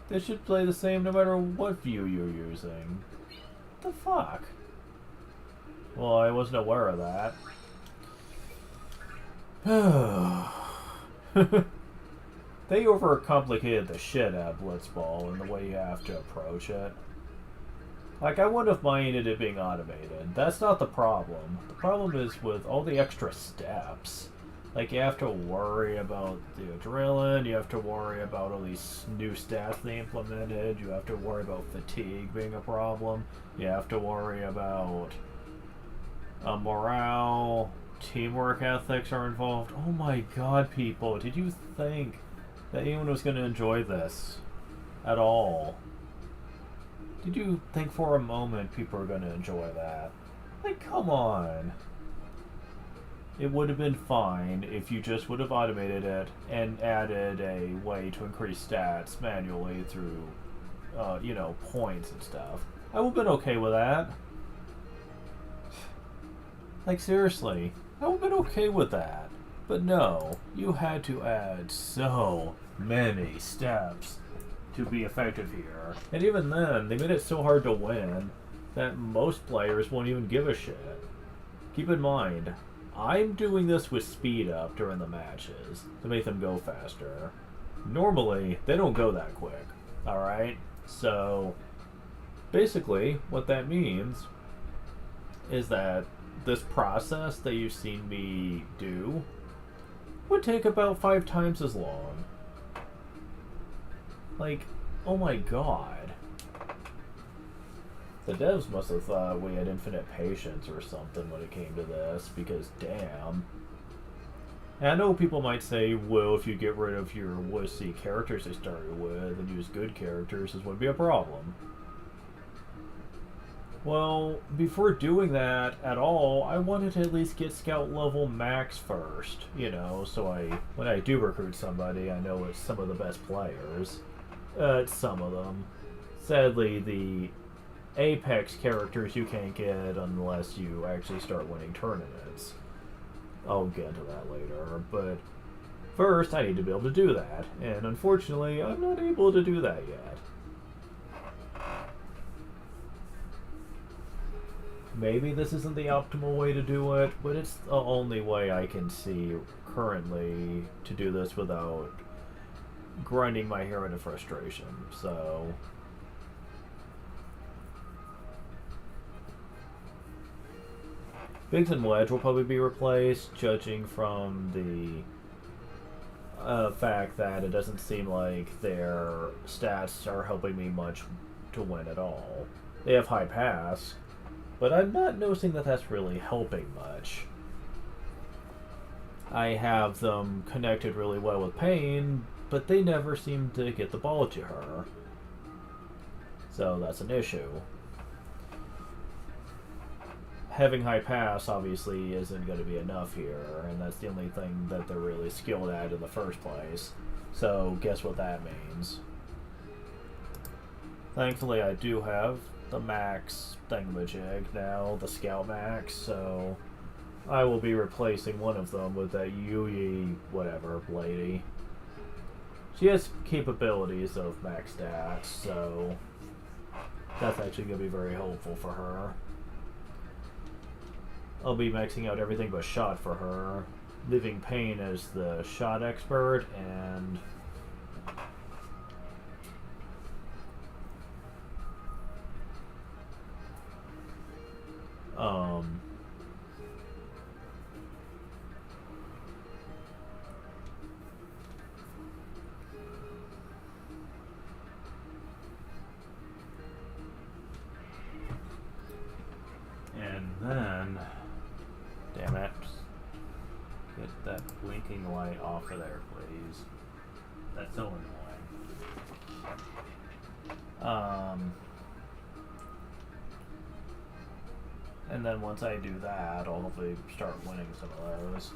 They should play the same no matter what view you're using. What the fuck? Well, I wasn't aware of that. They overcomplicated the shit out of Blitzball and the way you have to approach it. Like, I wouldn't have minded it being automated. That's not the problem. The problem is with all the extra steps. Like, you have to worry about the adrenaline, you have to worry about all these new stats they implemented, you have to worry about fatigue being a problem, you have to worry about morale, teamwork ethics are involved. Oh my god, people, did you think that anyone was going to enjoy this at all? Did you think for a moment people were going to enjoy that? Like, come on. It would have been fine if you just would have automated it and added a way to increase stats manually through, you know, points and stuff. I would have been okay with that. Like, seriously, I would have been okay with that. But no, you had to add so many steps to be effective here. And even then, they made it so hard to win that most players won't even give a shit. Keep in mind, I'm doing this with speed up during the matches to make them go faster. Normally, they don't go that quick, alright? So, basically, what that means is that this process that you've seen me do would take about 5 times as long. Like, oh my god. The devs must have thought we had infinite patience or something when it came to this, because damn. And I know people might say, well, if you get rid of your wussy characters they started with and use good characters, this wouldn't be a problem. Well, before doing that at all, I wanted to at least get scout level max first, you know, so when I do recruit somebody, I know it's some of the best players. It's some of them. Sadly, the Apex characters you can't get unless you actually start winning tournaments. I'll get into that later, but first I need to be able to do that, and unfortunately I'm not able to do that yet. Maybe this isn't the optimal way to do it, but it's the only way I can see currently to do this without grinding my hair into frustration, so Biggs and Wedge will probably be replaced, judging from the fact that it doesn't seem like their stats are helping me much to win at all. They have high pass, but I'm not noticing that that's really helping much. I have them connected really well with Pain, but they never seem to get the ball to her. So that's an issue. Having high pass obviously isn't going to be enough here, and that's the only thing that they're really skilled at in the first place. So guess what that means. Thankfully I do have the max thingamajig now, the Scout Max, so I will be replacing one of them with that Yui whatever lady. She has capabilities of max stats, so that's actually going to be very helpful for her. I'll be maxing out everything but shot for her, leaving Pain as the shot expert, and then, damn it, get that blinking light off of there, please. That's so annoying. And then once I do that, I'll hopefully start winning some of those.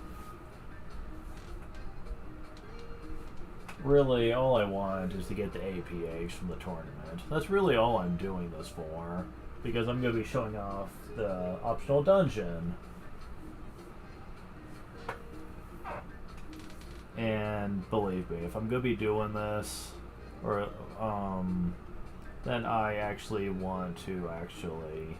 Really, all I want is to get the APH from the tournament. That's really all I'm doing this for, because I'm going to be showing off the optional dungeon. And believe me, if I'm going to be doing this, or then I actually want to actually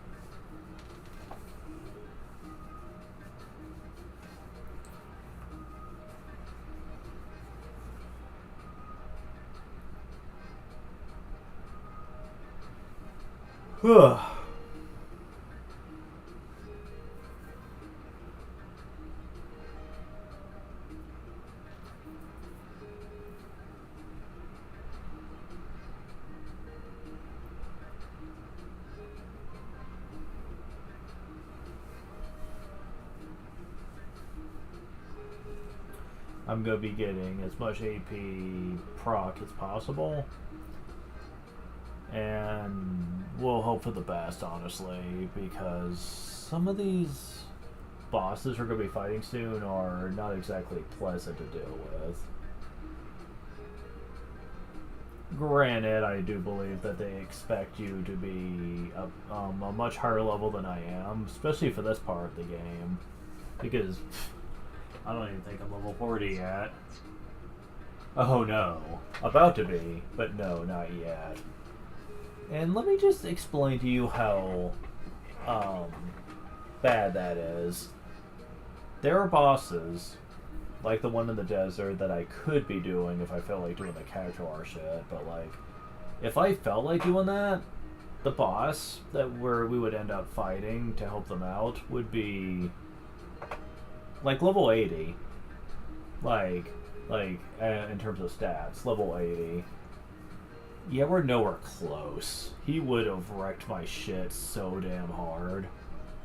I'm going to be getting as much AP proc as possible. And we'll hope for the best, honestly, because some of these bosses we're going to be fighting soon are not exactly pleasant to deal with. Granted, I do believe that they expect you to be a much higher level than I am, especially for this part of the game, because I don't even think I'm level 40 yet. Oh no. About to be, but no, not yet. And let me just explain to you how bad that is. There are bosses, like the one in the desert, that I could be doing if I felt like doing the Cactuar shit, but like, if I felt like doing that, the boss where we would end up fighting to help them out would be like level 80. Like in terms of stats, level 80. Yeah, we're nowhere close. He would have wrecked my shit so damn hard.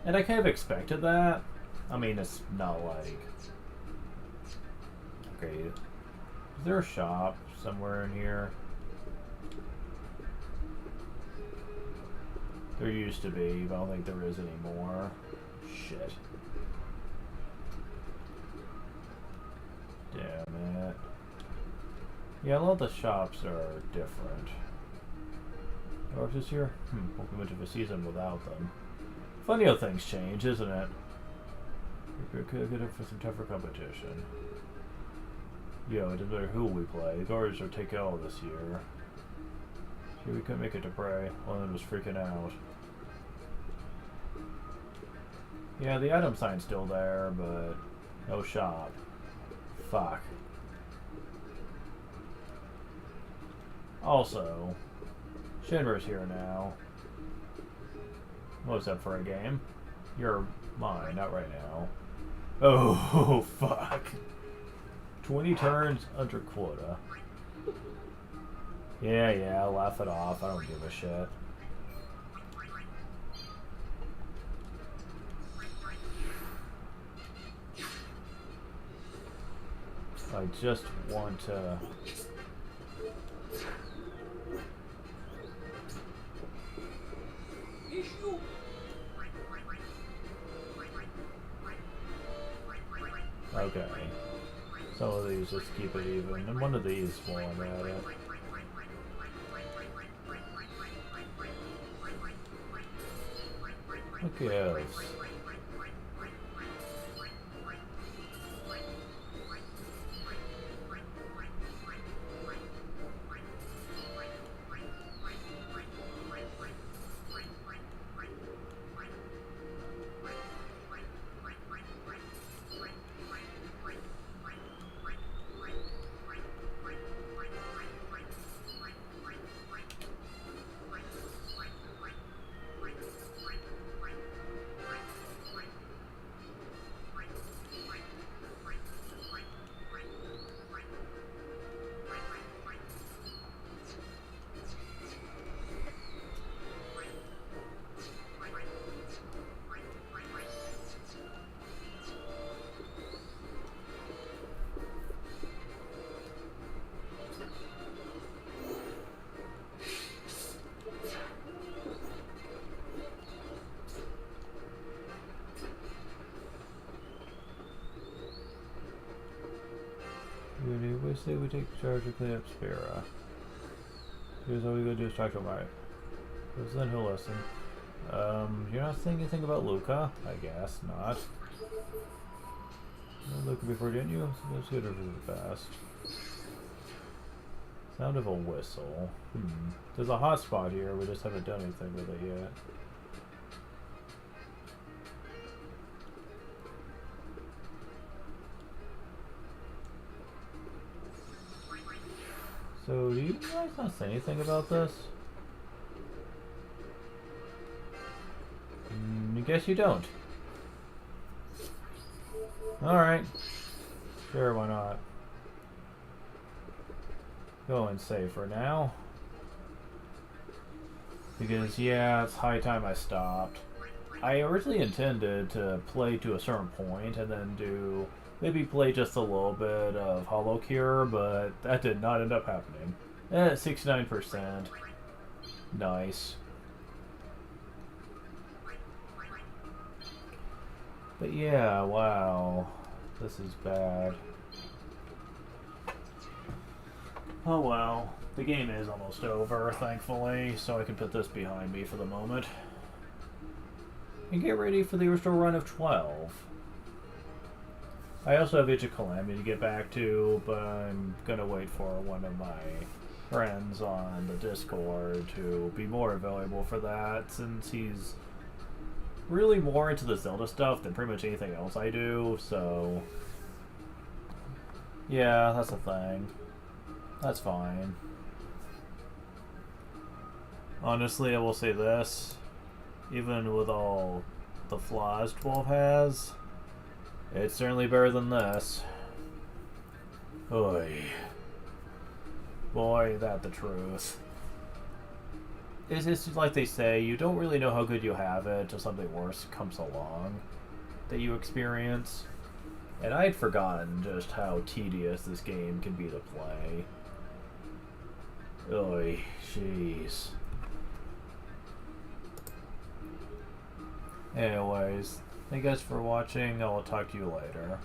And I kind of expected that. I mean, it's not like... Okay. Is there a shop somewhere in here? There used to be, but I don't think there is anymore. Shit. Damn it. Yeah, a lot of the shops are different. Orcs is here? Won't be much of a season without them. Funny how things change, isn't it? Good for some tougher competition. Yo, it doesn't matter who we play. The Guardians are taking all this year. See, we couldn't make it to Prey. London was freaking out. Yeah, the item sign's still there, but no shop. Fuck. Also, Shinra's here now. What's up for a game? You're mine, not right now. Oh, fuck. 20 turns under quota. Yeah, I'll laugh it off. I don't give a shit. I just want to... Okay. Some of these just keep it even, and one of these while I'm at it. Look at this. say we take charge to clean up Spira. Here's all we gotta do is talk to him, right? Because then he'll listen. You're not saying anything about Luca? I guess not. You know Luca before, didn't you? Let's get over the past. Sound of a whistle. There's a hot spot here, we just haven't done anything with it yet. So, do you guys not say anything about this? I guess you don't. Alright. Sure, why not? Go and save for now. Because, yeah, it's high time I stopped. I originally intended to play to a certain point and then do... maybe play just a little bit of HoloCure, but that did not end up happening. 69%. Nice. But yeah, wow. This is bad. Oh well. The game is almost over, thankfully, so I can put this behind me for the moment. And get ready for the restore run of 12. I also have Age of Calamity to get back to, but I'm gonna wait for one of my friends on the Discord to be more available for that, since he's really more into the Zelda stuff than pretty much anything else I do, so... yeah, that's a thing. That's fine. Honestly, I will say this. Even with all the flaws 12 has, it's certainly better than this. Oy. Boy, that the truth. It's just like they say, you don't really know how good you have it till something worse comes along that you experience. And I had forgotten just how tedious this game can be to play. Oy, jeez. Anyways, thank you guys for watching. I will talk to you later.